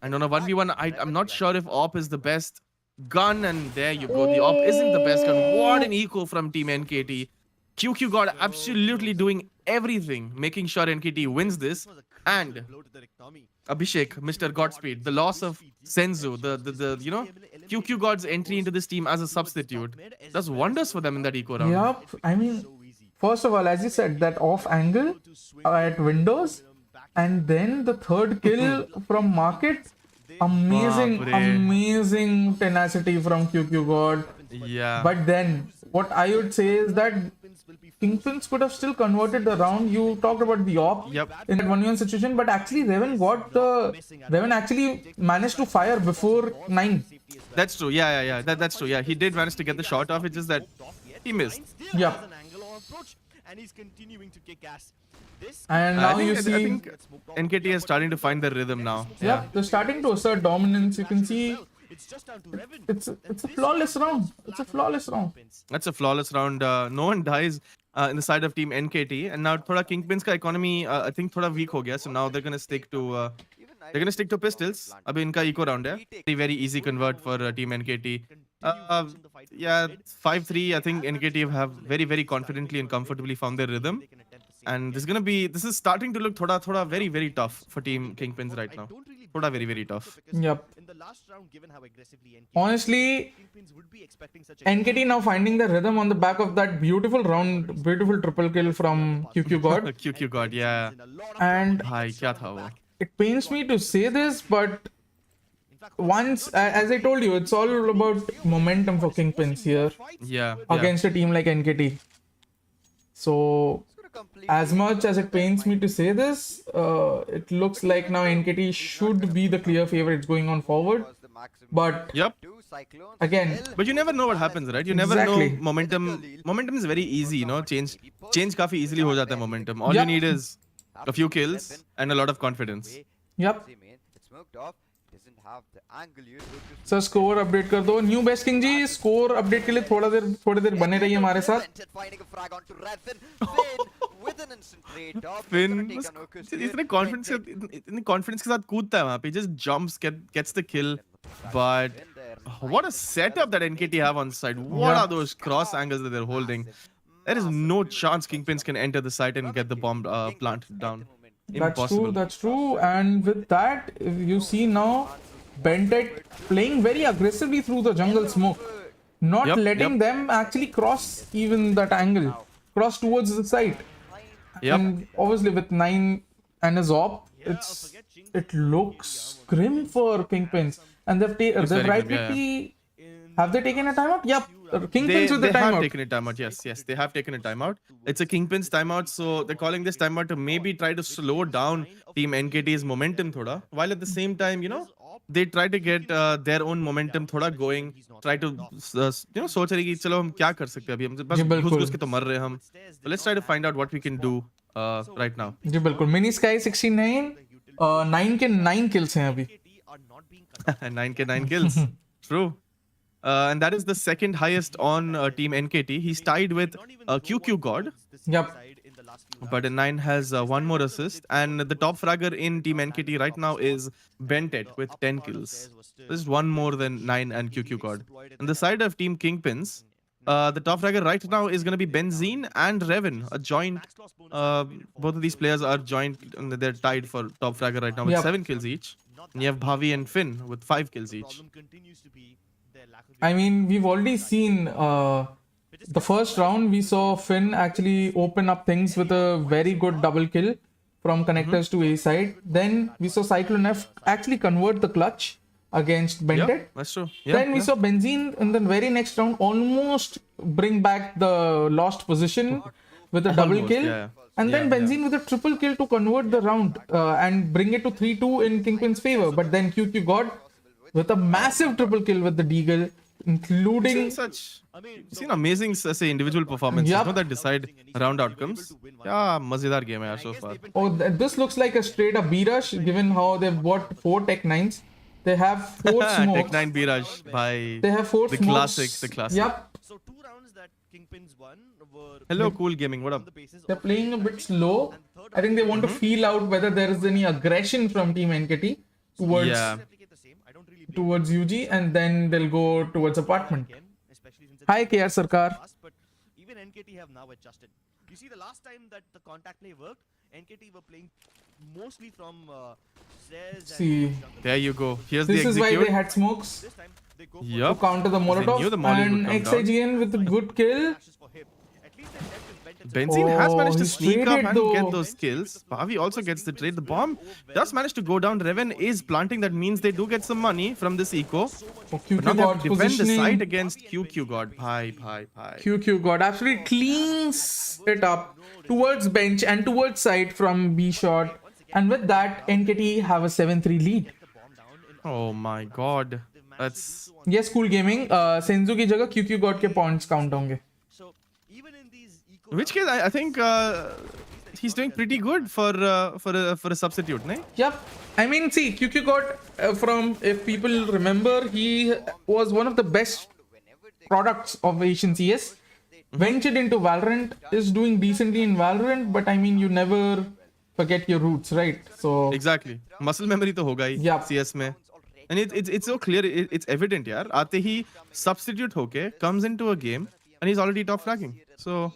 And on a 1v1, I'm not sure if op is the best gun. And there you go. The op isn't the best gun. What an eco from Team NKT. QQ God absolutely doing everything, making sure NKT wins this. And Blow to the rectomy. Abhishek, Mr. Godspeed, the loss of Senzu, the QQ God's entry into this team as a substitute does wonders for them in that eco round. Yup. I mean, first of all, as you said, that off angle at Windows, and then the third kill from Market. Amazing tenacity from QQ God. Yeah. But then, what I would say is that Kingpins could have still converted the round. You talked about the op Yep. in that 1v1 situation, but actually Reven actually managed to fire before 9. That's true. Yeah. That's true. Yeah, he did manage to get the shot off. It's just that he missed. Yep. Has an angle or approach, and he's continuing to kick ass. This And I now think, you see, I think NKT is starting to find their rhythm now. yep, they're starting to assert dominance. You can see it's just down to Reven. it's a flawless round. It's a flawless round. That's a flawless round. No one dies in the side of Team NKT. And now thoda Kingpins ka economy I think thoda weak ho gaya. So now they're gonna stick to pistols. Abhi inka eco round hai. Very easy convert for Team NKT. Yeah, 5-3. I think NKT have very confidently and comfortably found their rhythm. And this is starting to look thoda very tough for Team Kingpins right now. Don't really thoda very tough. because Yep. in the last round, given how aggressively Honestly, Kingpins would be expecting such a NKT now finding the rhythm on the back of that beautiful round, beautiful triple kill from QQ God. QQ God, yeah. in a lot of And Bhai, kya tha wo? it pains me to say this, but once, as I told you, it's all about momentum for Kingpins here Yeah. against a team like NKT. So, as much as it pains me to say this, it looks like now NKT should be the clear favorites going on forward. But Yep. again, But you never know what happens, right? You never Exactly. know momentum. Momentum is very easy, you know. Change काफी easily हो जाता है momentum. All you Yep. need is a few kills and a lot of confidence. yep. Sir score update कर दो new best king जी score update के लिए थोड़ी देर बने रहिए हमारे साथ Finn इतने confidence के साथ कूदता है वहाँ पे. Just jumps, gets the kill. But what a setup that NKT have on site. What are those cross angles that they're holding? There is no chance Kingpins can enter the site and get the bomb planted down. Impossible. That's true. And with that, you see now Bentet playing very aggressively through the jungle smoke, not Yep, letting yep. them actually cross even that angle, cross towards the site. Yep. And obviously with 9 and his op, it looks grim for Kingpins. And they've very grim, rightly have they taken a timeout? Yep. Kingpins with the they have timeout. taken a timeout. Yes, they have taken a timeout. It's a Kingpins timeout, so they're calling this timeout to maybe try to slow down Team NKT's momentum thoda, while at the same time, you know, they try to get their own momentum thoda going. Try to, you know, सोच रहे कि चलो हम क्या कर सकते हैं अभी हम बस जी, बिल्कुल. घुस के तो मर रहे हैं हम. So let's try to find out what we can do right now. जी बिल्कुल मिनी स्काई 69 9 के 9 kills हैं अभी 9 kills. True. And that is the second highest on Team NKT. He's tied with QQ God. Yep. But 9 has one more assist. And the top fragger in Team NKT right now is Bentet with 10 kills. This is one more than 9 and QQ God. On the side of Team Kingpins, the top fragger right now is going to be Benzene and Revan, a joint. Both of these players are joint. And they're tied for top fragger right now with Yep. 7 kills each. And you have Bhavi and Finn with 5 kills each. I mean, we've already seen the first round. We saw Finn actually open up things with a very good double kill from connectors to A side. Then we saw Cyclone F actually convert the clutch against Bentet. Yeah, that's true. Yeah, Then we saw Benzene in the very next round almost bring back the lost position with a double Almost, kill. yeah. And then Yeah, Benzene with a triple kill to convert the round and bring it to 3-2 in Kingpin's favor. But then QQ got with a massive triple kill with the Deagle, including seen amazing say individual performances, Yup. you know, that decide round outcomes. Yeah, mazedar game hai yaar so far. oh, this looks like a straight up B-rush given how they've got 4 Tech 9s. They have 4 smokes. Tech 9 Biraj by They have 4 the smokes. the classic. Yep. So 2 rounds that Kingpins won were Hello, Cool Gaming. What up? on the basis They're of playing a bit slow. I think they want to feel out whether there is any aggression from Team NKT towards Yeah. replicate the same. I don't really believe towards UG, and then they'll go towards apartment. again, especially since Hi, KR Sarkar. fast, but even NKT have now adjusted. You see, the last time that the contact play worked, NKT were playing mostly from stairs See, and jungle. There you go. Here's this the is why execute. they had smokes This time they go to Yup. counter the Molotov, knew the Molly would and come down. XIGN with a good kill. flashes for him. At least they left his Benton Benzene has Oh, managed to he's sneak up traded and get though. those kills. Bhavi also gets the trade. The bomb does manage to go down. Reven is planting. That means they do get some money from this eco. Oh, But QQ now they have got to defend the side positioning. against QQ God. Bhai. QQ got absolutely cleans it up towards bench and towards side from B shot, and with that NKT have a 7-3 lead. Oh my God. That's Yes, Cool Gaming. Senzu की जगह QQ got के points count होंगे. So even in these eco which case I think he's doing pretty good for a substitute, no? Yep. I mean, see, QQ got from, if people remember, he was one of the best products of Asian CS. Ventured into Valorant, is doing decently in Valorant, but I mean, you never forget your roots, right? So, Exactly. Muscle memory to hoga hi Yup. CS mein. And it's so clear, it's evident, yaar. Aate hi substitute hoke comes into a game and he's already top fragging. So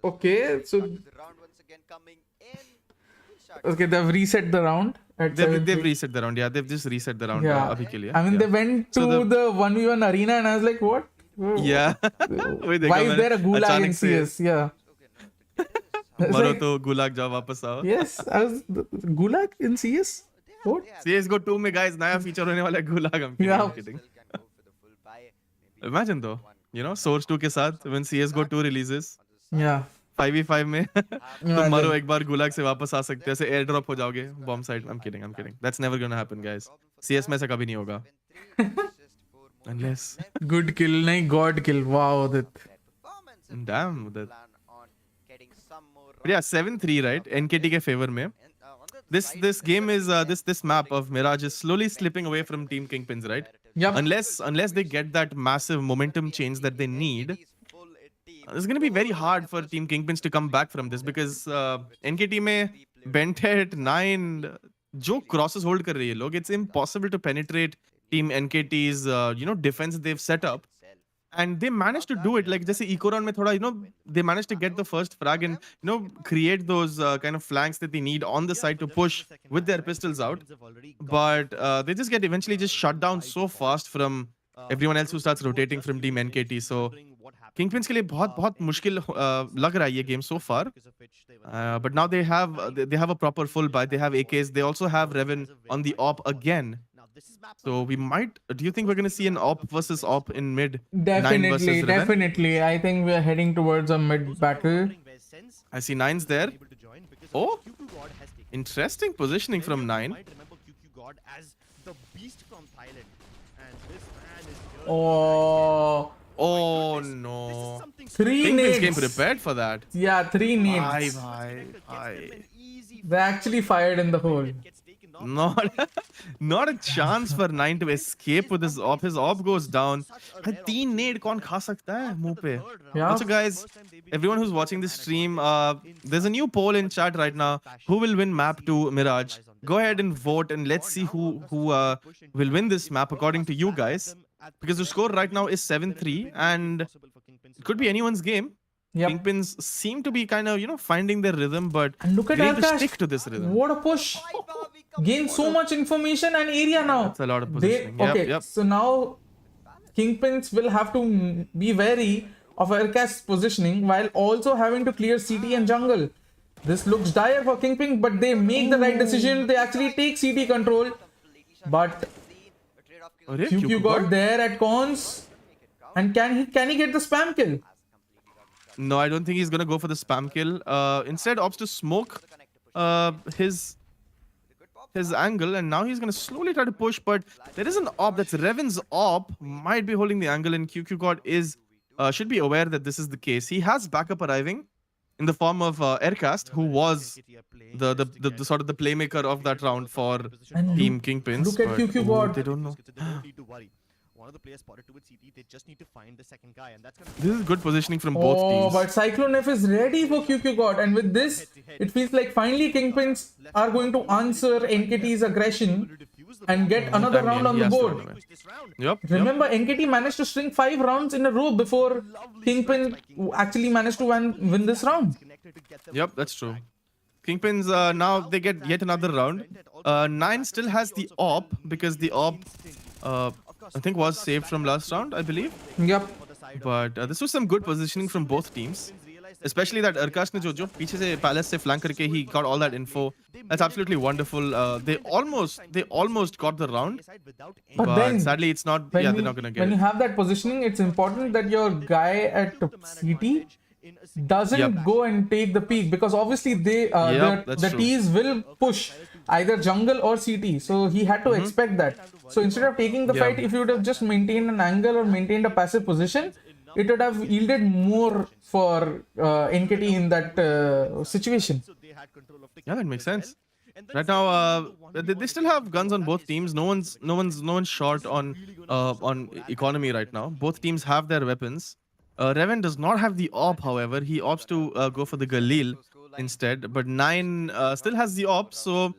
okay, so The round once again coming in. okay, they've reset the round at They've 7-3. reset the round. Yeah, they've just reset the round. Yeah, Abhi ke liye. I mean, Yeah. they went to So the 1v1 arena, and I was like, what? Yeah. वही देखा Why is मैंने, there a gulag अचानक in से CS? Yeah. I was मरो like, तो गुलाग जाओ वापस आओ. yes, I was gulag in CS. What? CSGO 2 में guys नया feature होने वाला है गुलाग. I'm kidding. Yeah. I'm kidding. Imagine though, you know, Source 2 के साथ when CSGO 2 releases, Yeah. 5v5 में तुम Imagine. मरो एक बार गुलाग से वापस आ सकते हो, ऐसे एयर ड्रॉप हो जाओगे bomb side. I'm kidding. I'm kidding. That's never gonna happen, guys. CS में ऐसा कभी नहीं होगा. Unless, Good kill, nahi God kill. Wow, that. damn that. But yeah, 7-3, right? NKT के favor में. This game is this map of Mirage is slowly slipping away from Team Kingpins, right? Yep. Unless they get that massive momentum change that they need, it's going to be very hard for Team Kingpins to come back from this because NKT में Bentet 9 जो crosses hold कर रही है लोग, it's impossible to penetrate Team NKT's defense they've set up. And they managed to do it. Like जैसे eco round में थोड़ा, they managed to get the first frag and create those kind of flanks that they need on the side to push with their pistols out. But they just get eventually just shut down so fast from everyone else who starts rotating from Team NKT. So Kingpins के लिए बहुत मुश्किल लग रहा है ये game so far. But now they have a proper full buy. They have AKs. They also have Revan on the op again. So we might. Do you think we're going to see an op versus op in mid? 9 versus Revan? Definitely. I think we are heading towards a mid battle. I see 9's there. Oh, interesting positioning from 9. Oh, Oh no. 3 Kingpins came nades. prepared for that. Yeah, 3 Bye nades. bye. They actually fired in the hole. Not a chance for 9 to escape with his op. His op goes down. 3 nade कौन खा सकता है मुंह पे? Yeah. Also guys, everyone who's watching this stream, there's a new poll in chat right now. Who will win map 2 Mirage? Go ahead and vote and let's see who will win this map according to you guys. Because the score right now is 7-3 and it could be anyone's game. Yep. Kingpins seem to be kind of, finding their rhythm, but And look at they need to Akash. stick to this rhythm. What a push. Gain so much information and area now. That's a lot of positioning. Yep. So now Kingpins will have to be wary of Aircast's positioning while also having to clear CT and jungle. This looks dire for Kingpins, but they make the right decision. They actually take CT control. But Arey, QQ got there at cons. And can he get the spam kill? No, I don't think he's gonna go for the spam kill. Instead, opts to smoke his angle, and now he's gonna slowly try to push. But there is an op that's Revan's op might be holding the angle, and QQ God should be aware that this is the case. He has backup arriving in the form of Aircast, who was the sort of the playmaker of that round for And Team Kingpins. look at but, QQ oh, God. they don't know. One of the players spotted towards CT. They just need to find the second guy, and that's gonna. This is good positioning from both Oh, teams. but Cyclone F is ready for QQ God, and with this, it feels like finally Kingpins are going to answer NKT's aggression and get another round on the board. Yep. Remember, NKT managed to string 5 rounds in a row before Kingpin actually managed to win this round. Yep, that's true. Kingpins, now they get yet another round. 9 still has the op because the op, I think, was saved from last round, I believe. Yep. But this was some good positioning from both teams. Especially that Arkash ne jo पीछे से Palace से flank करके he got all that info. That's absolutely wonderful. They almost got the round. But then, sadly it's not. Yeah, they're not gonna get when you it. have that positioning, it's important that your guy at CT doesn't go and take the peak, because obviously that's the true. T's will push either jungle or CT. So he had to expect that. So instead of taking the fight, if you would have just maintained an angle or maintained a passive position, it would have yielded more for NKT in that situation. Yeah, that makes sense. Right now, they still have guns on both teams. No one's short on economy right now. Both teams have their weapons. Revan does not have the op, however. He opts to go for the Galil instead. But 9 still has the op. So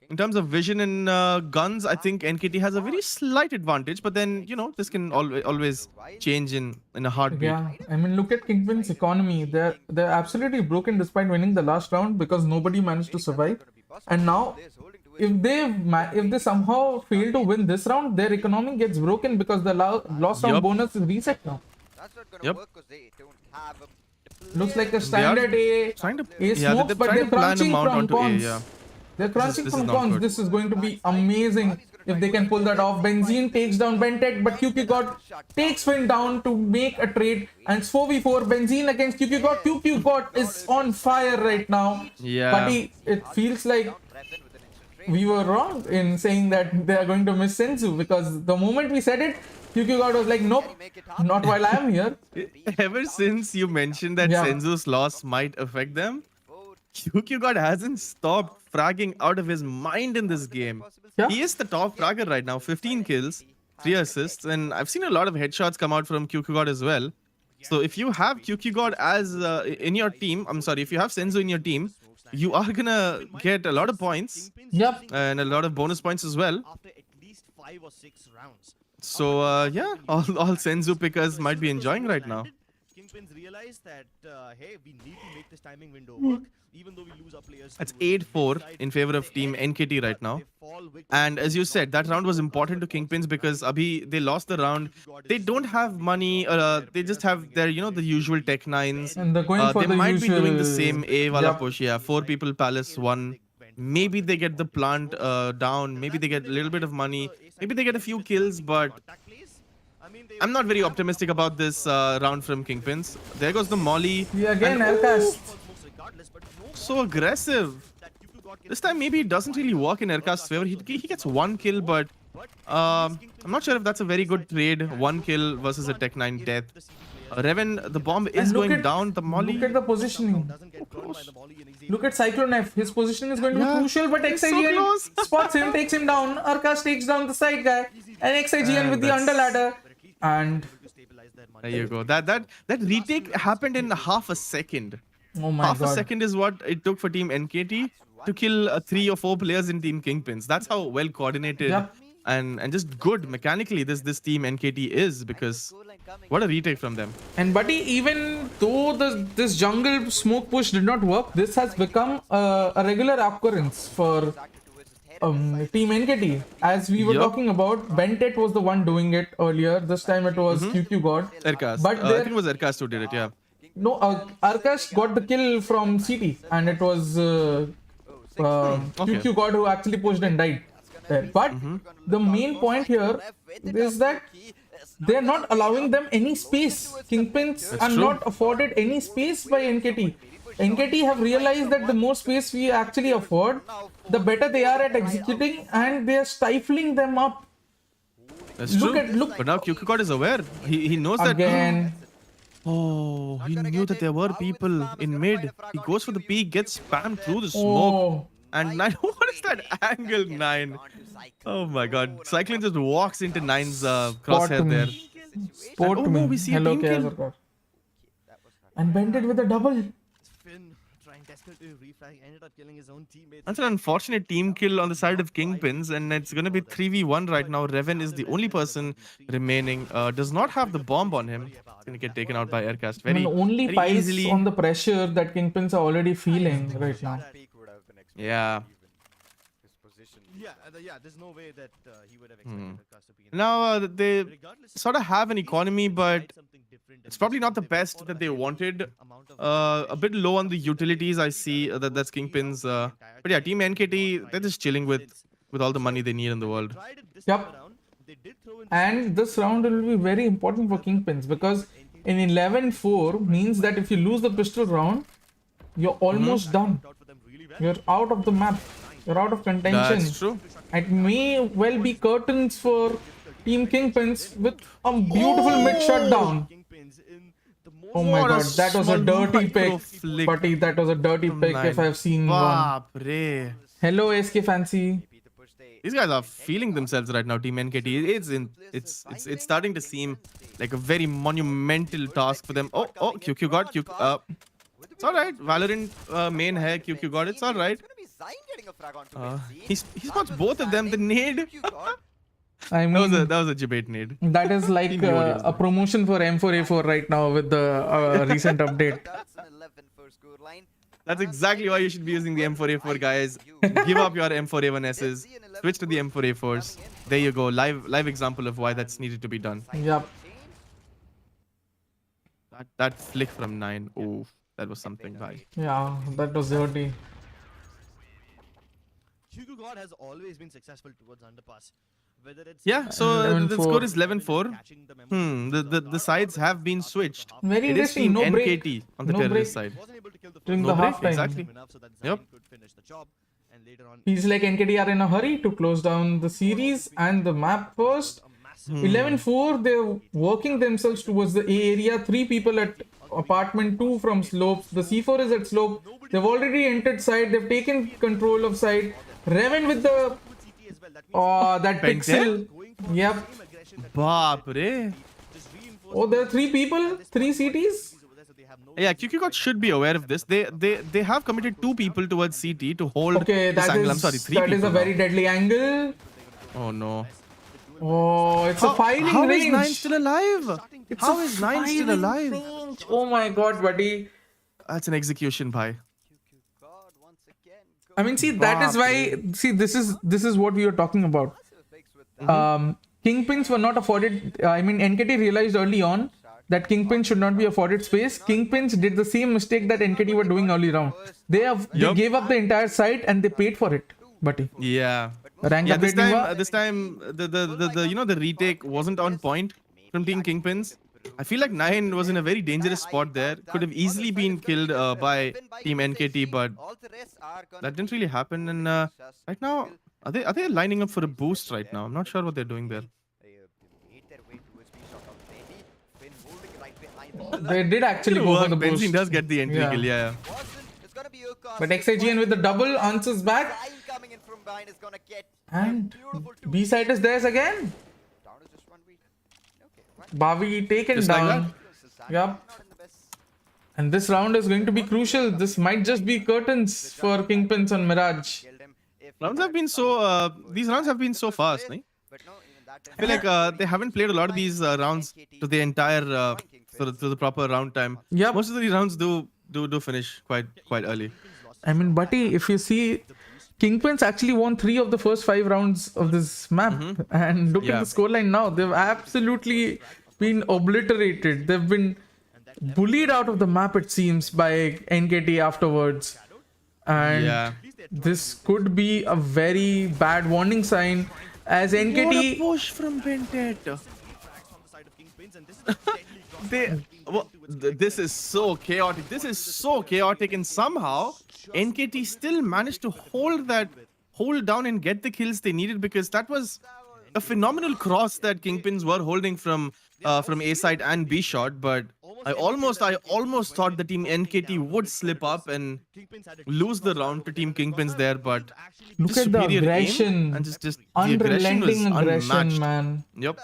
in terms of vision and guns, I think NKT has a very slight advantage. But then, this can always change in a heartbeat. Yeah, I mean, look at Kingpin's economy. They're absolutely broken despite winning the last round because nobody managed to survive. And now if they somehow fail to win this round, their economy gets broken because the loss round Yup. bonus is reset now. That's not gonna Yep. work because they don't have a. Looks like a They are standard trying to A yeah, smokes, they're but trying they're to plan a crunching mount from onto A. cons. Yeah. They're crunching this from is not cons. good. This is going to be amazing if they can pull that off. Benzene takes down Bentek, but QQ God takes Finn down to make a trade. And it's 4v4. Benzene against QQ God. QQ God is on fire right now. Yeah. But it feels like Revan with an instant trade. we were wrong in saying that they are going to miss Senzu, because the moment we said it, QQ God was like, nope, not while I am here. Ever since you mentioned that Yeah. Senzu's loss might affect them, QQ God hasn't stopped fragging out of his mind in this game. Yeah. He is the top fragger right now, 15 kills, 3 assists, and I've seen a lot of headshots come out from QQ God as well. So if you have QQ God as in your team, I'm sorry, if you have Senzu in your team, you are gonna get a lot of points Yep. and a lot of bonus points as well. After at least 5 or 6 rounds. So yeah, all Senzu pickers might be enjoying right now. Kingpins realize that, hey, we need to make this timing window work, even though we lose our players. That's to 8-4 suicide. in favor of team NKT right now. They fall victim And as you said, that round was important to Kingpins because Abhi, they lost the round. They don't have money. They just have their, the usual tech nines. And they're going for They the might be doing the usual- same A wala Yup. push. Yeah, 4 people palace 1. Maybe they get the plant down. Maybe they get a little bit of money. Maybe they get a few kills, but contact plays. I mean, I'm not very optimistic about this round from Kingpins. There goes the Molly. Yeah, again, And- Aircast. regardless, but no So aggressive. that QQ God can This time maybe it doesn't really work in Aircast's favor. He gets 1 kill, but I'm not sure if that's a very good trade. 1 kill versus a Tech 9 death. Revan, the bomb is And look going at- down. The Molly. Look at the positioning. doesn't get burned by the volley and he's Look at Cyclone F. His positioning is going to be Yeah, crucial, but it's so XIGN close. spots him, takes him down. Arkas takes down the side guy, and XIGN And with the that's- underladder. And able to stabilize their money. There you go. That retake happened in half a second. oh my Half a god. second is what it took for Team NKT to kill 3 or 4 players in Team Kingpins. That's how well coordinated Yep. and just good mechanically this Team NKT is, because what a retake from them. And buddy, even though this jungle smoke push did not work, this has become a regular occurrence for Team NKT. As we were Yup. talking about, Bentet was the one doing it earlier. This time it was QQ God. Aircast. But I there- think it was Aircast who did it, yeah. No, Arkash got the kill from CT, and it was QQ God who actually pushed and died there. But the main point here is that they're not allowing them any space. Kingpins are true. not afforded any space by NKT. NKT have realized that the more space we actually afford, the better they are at executing, and they are stifling them up. That's Look true. at- look- But now QQ God is aware. He knows that. Again, Oh, he knew that there were people in mid. He goes for the peak, gets spammed through the smoke. oh, And 9, what is that angle 9? Oh my god. Cyclone just walks into 9's crosshair Spot there. me. Sport And- to oh, me. we see a Hello, team kill. KSRK. And Bentet with a double. Finn trying desperately to refrag, ended up killing his own teammates. That's an unfortunate team kill on the side of Kingpins, and it's going to be 3v1 right now. Revan is the only person remaining. Does not have the bomb on him. It's going to get taken out by Aircast I very, mean, only very piles easily. on the pressure that Kingpins are already feeling right now. Yeah. Yeah, there's no way that he would have expected Arkas to be in Now they Regardless, sort of have an economy, but something different it's probably not the best that they wanted. A bit low on the utilities, I see. That's Kingpins. But yeah, Team NKT, they're just chilling with all the money they need in the world. tried it this Yep. time around. They did throw in And this round will be very important for Kingpins, because in 11-4 means that if you lose the pistol round, you're almost done. out for them really well. You're out of the map. You're out of contention. That's true. It may well be curtains for Team Kingpins with a beautiful mid shutdown. Kingpins in the most Oh my What a god, that was a small dirty micro pick. flick Buddy, that was a dirty from pick 9. if I've seen one. Baapre. Hello, SK Fancy. These guys are feeling themselves right now, Team NKT. It's starting to seem like a very monumental task for them. Oh, QQ got QQ. It's alright. Valorant main hai QQ got. It's alright. He spots both of them. The nade. I mean, That was a debate nade. that is like a promotion for M4A4 right now with the recent update. That's an 11 for scoreline. That's exactly why you should be using the M4A4, guys. Give up your M4A1Ss. Switch to the M4A4s. There you go. Live example of why that's needed to be done. Yep. That flick from 9. Oh, that was something, bhai. Yeah, that was dirty. Hugo God has always been successful towards underpass. Whether it's Yeah, so the 11-4. score is 11-4. The sides have been switched. Very It is interesting. team No break. NKT on the No terrorist break. side. wasn't able to kill the During No the break, half time. exactly. enough so that Yep. Zayn could finish the job. And later on, Feels like NKT are in a hurry to close down the series and the map first. 11-4, they're working themselves towards the A area. 3 people at apartment 2 from slopes. The C4 is at slope. They've already entered side. They've taken control of side. Reven with the CT as well. That means that Pent pixel. going for Yep. the same aggression that Baap re. just reinforced Oh, there are 3 people, 3 CTs. over there, so they have no Yeah, QQ should be aware of this. They have committed 2 people towards CT to hold Okay, this that angle. I'm is sorry, 3 that people is a very now. deadly angle. Oh no. Oh, it's a firing How range. is 9 still alive? It's How a is 9 still firing alive? range. Oh my god, buddy. That's an execution, bhai. God once again. I mean, see, that is why. See, this is what we were talking about. Kingpins were not afforded. I mean, NKT realized early on that Kingpins should not be afforded space. Kingpins did the same mistake that NKT were doing early round. They gave up the entire site and they paid for it, buddy. Yeah. Rank Yeah, this upgrade नहीं time, हुआ. this time, the you know, the retake wasn't on point from Team Kingpins. I feel like 9 was in a very dangerous spot there. Could have easily been killed by Team NKT, but that didn't really happen. And right now, are they lining up for a boost right now? I'm not sure what they're doing there. They did actually go for the Benzene boost. does get the entry Yeah. kill, yeah. But XIGN with the double answers back. And B side is theirs again. Bavi taken Just like down. Yup. And this round is going to be crucial. This might just be curtains for Kingpins on Mirage. Rounds have been so, these rounds have been so fast, right? I feel like they haven't played a lot of these rounds to the entire, to the proper round time. Yep. Most of the rounds do finish quite early. I mean, Buddy, if you see, Kingpins actually won 3 of the first 5 rounds of this map. And look Yeah. at the scoreline now. They've absolutely been obliterated. They've been bullied out of the map, it seems, by NKT afterwards. And Yeah. this could be a very bad warning sign as What a NKT... push from Bentet. from the side of Kingpins, and this is deadly This is so chaotic. This is so chaotic, and somehow NKT still managed to hold down and get the kills they needed, because that was a phenomenal cross that Kingpins were holding from A side and B shot. But I almost thought the team NKT would slip up and lose the round to team Kingpins there, but Look just at the superior aim aggression. and just the aggression was Unrelenting aggression, unmatched. man. Yep.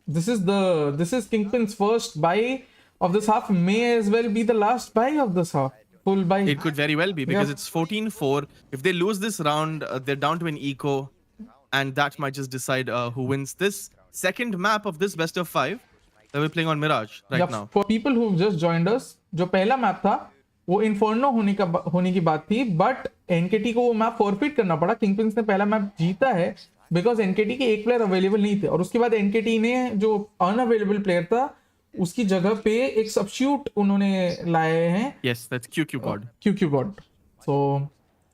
This is Kingpin's first buy of this half. May as well be the last buy of this half. Full buy. It could very well be, because Yeah. it's 14-4. If they lose this round, they're down to an eco, and that might just decide who wins this second map of this best of 5 that we're playing on Mirage right Yep. now. For people who've just joined us, जो पहला map था वो inferno होने की बात थी, but NKT को वो मैप फॉरफिट करना पड़ा. किंगपिन्स ने पहला मैप जीता है बिकॉज एनकेटी के एक प्लेयर अवेलेबल नहीं थे, और उसके बाद एनकेटी ने जो अनअवेलेबल प्लेयर था उसकी जगह पे एक सब्स्टिट्यूट उन्होंने लाए हैं. Yes, that's QQ God. QQ God. So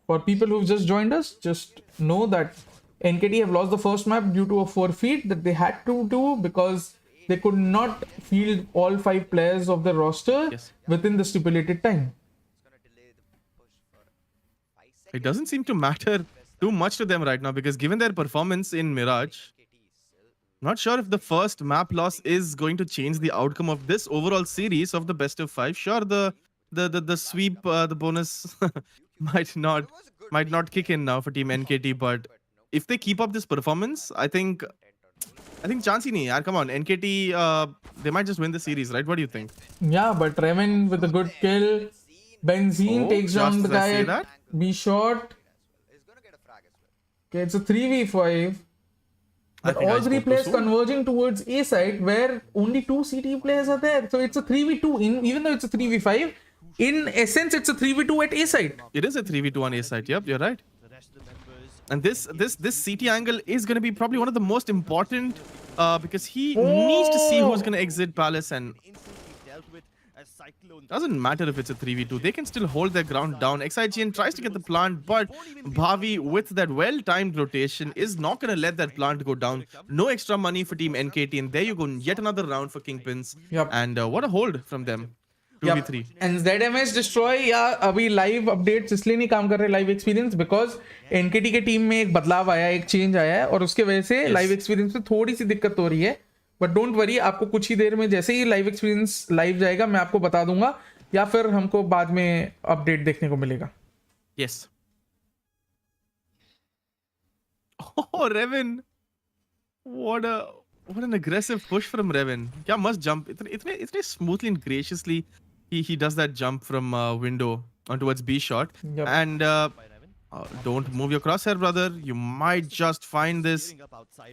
for people who've just joined us, just know that NKT have lost the first map due to a forfeit that they had to do because they could not field all 5 players of the roster Yes. within the stipulated time. It doesn't seem to matter too much to them right now, because given their performance in Mirage, not sure if the first map loss is going to change the outcome of this overall series of the best of 5. Sure, the sweep, the bonus might not kick in now for Team NKT, but if they keep up this performance, I think chance hi nahi yaar. Come on, NKT, they might just win the series, right? What do you think? Yeah, but Reven with a good kill. Benzene Oh, takes down just the as I guy say at that. B shot. Okay, it's a 3v5. But think I all 3 spoke too players soon. converging towards A side where only 2 CT players are there. So it's a 3v2. Even though it's a 3v5, in essence, it's a 3v2 at A side. It is a 3v2 on A side. Yep, you're right. The rest of the members And this CT angle is going to be probably one of the most important because he needs to see who's going to exit Palace, and instantly dealt with as Cyclone. doesn't matter if it's a 3v2. They can still hold their ground down. XIGN tries to get the plant, but Bhavi, with that well-timed rotation, is not going to let that plant go down. No extra money for Team NKT, and there you go. Yet another round for Kingpins. Yep. And what a hold from them. 2v3. And ZMS destroy या अभी live updates इसलिए नहीं काम कर रहे live experience because NKT के team में एक बदलाव आया, एक चेंज आया है और उसके वजह से live experience में थोड़ी सी दिक्कत हो रही है. बट डोंट वरी, आपको कुछ ही देर में जैसे ही लाइव एक्सपीरियंस लाइव जाएगा मैं आपको बता दूंगा, या फिर हमको बाद में अपडेट देखने को मिलेगा. Yes. Oh, Revan. What an aggressive push from Revan. Yeah, must jump. It's smoothly and graciously he does that jump from window on towards B shot. Yep. And don't move your crosshair, brother. You might just find this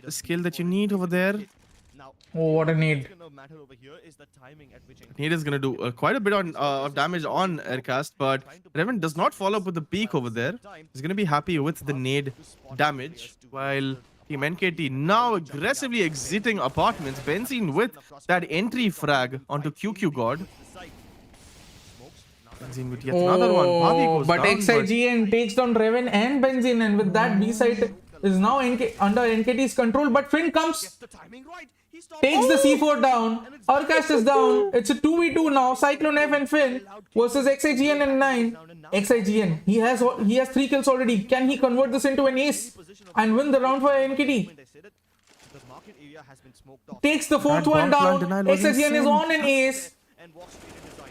the skill that you need over there. Now, Oh, what a need. what's gonna matter over here is the timing at which Need is going to do quite a bit of damage on Aircast, but Revan does not follow up with the peak over there. He's going to be happy with the nade damage, while Team NKT now aggressively exiting apartments. Benzene with that entry frag onto QQ God. Benzene with yet another one. Bhavi goes But down, XIGN takes down Revan and Benzene, and with that B site is now under NKT's control. But Finn comes, the timing right. He stopped. takes the C4 down. Arcast is down. It's a 2v2 now. Cyclone F and Finn versus XIGN and 9. XIGN, he has 3 kills already. Can he convert this into an ace and win the round for NKT? When they said it, the market area has been smoked off Takes the 4th That one bomb down. plant denial was XIGN is insane. on an ace. and walks straight in design.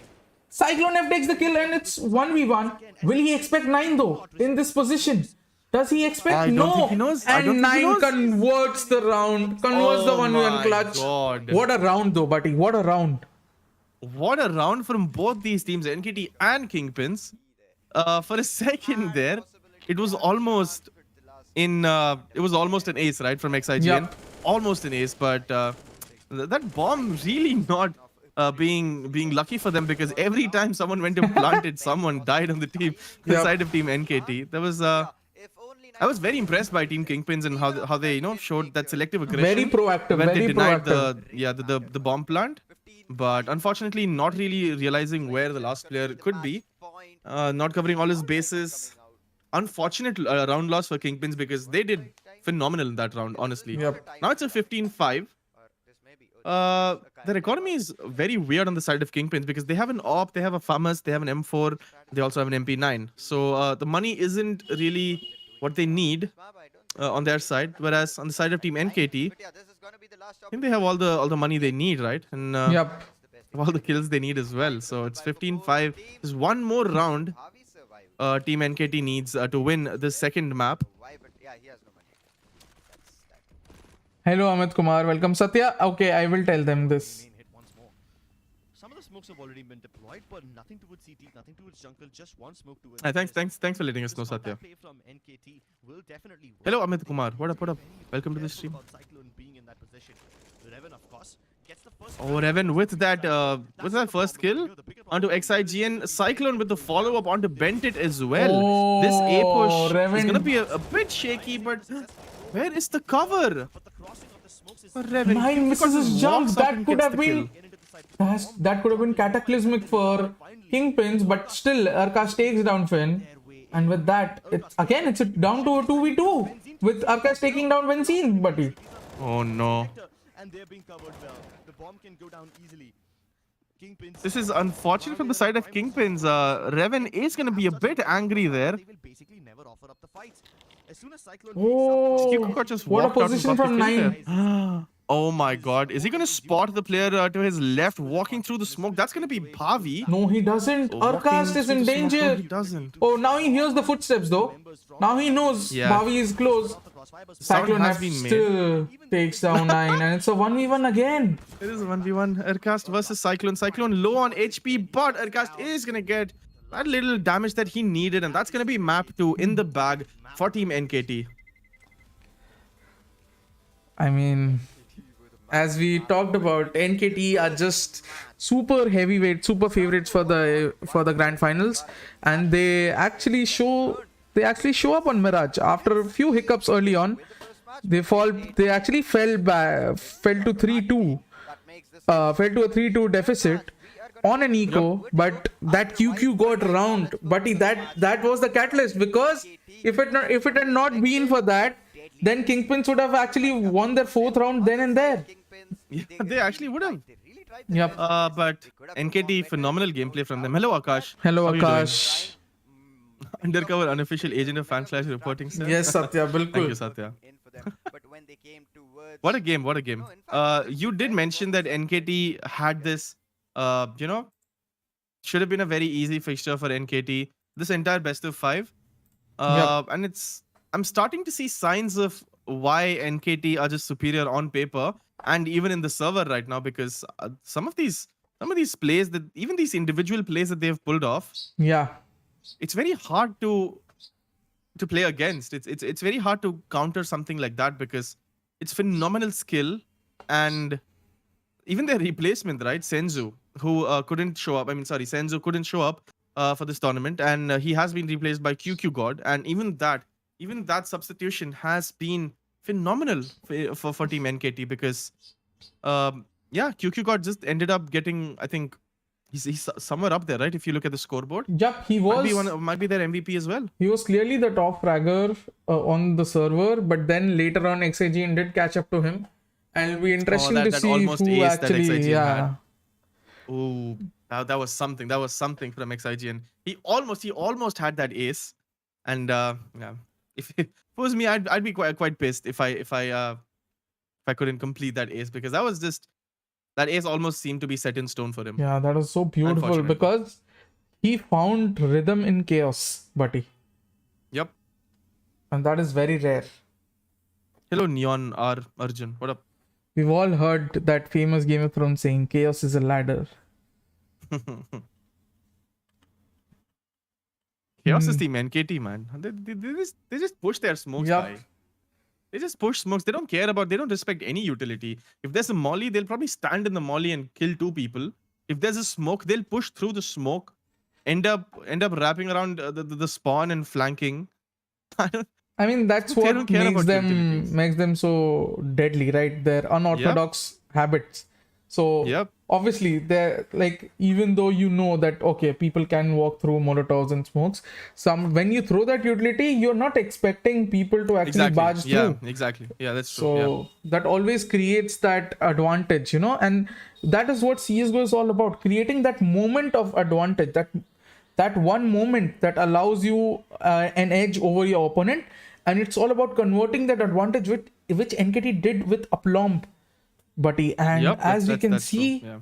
Cyclone F takes the kill and it's 1v1. Will he expect 9 though in this position? Does he expect? I don't no. think he knows. I don't And think he 9 knows. converts the round. Converts the Oh 1v1 my clutch. God. What a round though, buddy. What a round. What a round from both these teams, NKT and Kingpins. For a second there, it was almost an ace, right, from XIGN. Yep. Almost an ace, but that bomb really not being lucky for them, because every time someone went to plant it, someone died on the team, the Yep. side of Team NKT. There was I was very impressed by Team Kingpins and how they showed that selective aggression. Very proactive, when very they denied proactive. the bomb plant, but unfortunately not really realizing where the last player could be. Not covering all his bases. Unfortunate round loss for Kingpins, because they did phenomenal in that round, honestly. Yep. Now it's a 15-5. Their economy is very weird on the side of Kingpins, because they have an AWP, they have a FAMAS, they have an M4, they also have an MP9. So the money isn't really what they need on their side, whereas on the side of Team NKT, I think they have all the money they need, right? And Yep. all the kills they need as well. So it's 15-5. There's one more round Team NKT needs to win this second map. Hello, Amit Kumar. Welcome, Satya. Okay, I will tell them this. Main hit once more. Some of the smokes have already been deployed, but nothing towards CT, nothing towards jungle, just one smoke towards. Thanks for letting us know, Satya. Play from NKT will definitely work. Hello, Amit Kumar. What up? Welcome to the Careful stream. about Cyclone being in that position. Revan, of course, gets the first. Oh, Revan with that first kill onto XIGN. Cyclone with the follow-up onto Bentit as well. This A push is Revan. going to be a bit shaky, but where is the cover? But the crossing of the smokes is For Revan. 9 misses his jump. Walks up That and could gets have the been kill. that could have been cataclysmic for Kingpins, but still Arcast takes down Finn. And with that, it's down to a 2v2 with Arcast taking down Benzene, buddy. Oh no. and they're being covered well. The bomb can go down easily. Kingpins. This is unfortunate from the side of Kingpins. Revan is going to be a bit angry there. They will basically never offer up the fights. As soon as Cyclone Skyesports just what a walked out and position got the from kill 9. there. Oh my god. Is he going to spot the player to his left walking through the smoke? That's going to be Bhavi. No, he doesn't. Walking Arcast is through in the smoke. No, danger. he doesn't. Oh, now he hears the footsteps though. Now he knows Yeah. Bhavi is close. Sound Cyclone has F been made. still takes down 9, and it's a 1v1 again. It is a 1v1. Aircast versus Cyclone. Cyclone low on HP, but Aircast is going to get that little damage that he needed, and that's going to be map 2 in the bag for Team NKT. I mean, as we talked about, NKT are just super heavyweight, super favorites for the grand finals, and they actually show up on Mirage after a few hiccups early on. They actually fell to 3-2, fell to a 3-2 deficit on an eco, but that QQ got round. But that was the catalyst, because if it had not been for that, then Kingpins would have actually won their fourth round then and there. Yeah, they actually would have. Yep. But NKT, phenomenal gameplay from them. Hello, Akash. Hello, How are you doing? Akash. Undercover unofficial agent of FanClash reporting, sir. Yes, Satya, Thank bilkul. you, Satya. But when they came towards What a game! What a game! You did mention that NKT had this, should have been a very easy fixture for NKT. This entire best of 5, and I'm starting to see signs of why NKT are just superior on paper and even in the server right now, because some of these plays, that even these individual plays that they've pulled off, Yeah. it's very hard to play against. It's very hard to counter something like that, because it's phenomenal skill. And even their replacement, right, Senzu, who couldn't show up. Senzu couldn't show up for this tournament, and he has been replaced by QQ God. And even that substitution has been phenomenal for Team NKT, because QQ God just ended up getting, I think he's somewhere up there, right? If you look at the scoreboard, Yep, he might be their MVP as well. He was clearly the top fragger on the server, but then later on XIGN did catch up to him, and it'll be interesting to that see almost who ace that actually, XIGN had. yeah. Oh, that was something. That was something from XIGN. He almost had that ace, and if it was me, I'd be quite pissed if I couldn't complete that ace, because that ace almost seemed to be set in stone for him. Yeah, that was so beautiful, Unfortunately. because he found rhythm in chaos, buddy, Yep. and that is very rare. Hello, Neon R Arjun. What up? We've all heard that famous Game of Thrones saying, "Chaos is a ladder." Chaos is Team NKT, man. They just push their smokes Yup. by. They just push smokes. They don't respect any utility. If there's a molly, they'll probably stand in the molly and kill 2 people. If there's a smoke, they'll push through the smoke, end up wrapping around the spawn and flanking. I mean, that's They what don't care about utilities. makes them so deadly, right? Their unorthodox habits. So Yep. obviously, they're like, even though you know that okay, people can walk through molotovs and smokes, when you throw that utility, you're not expecting people to actually barge through. Yeah, exactly. Yeah, that's true. So that always creates that advantage, and that is what CSGO is all about, creating that moment of advantage, that one moment that allows you an edge over your opponent, and it's all about converting that advantage, which NKT did with Aplomb, buddy. And Yep, as we can that's true. see, Yeah.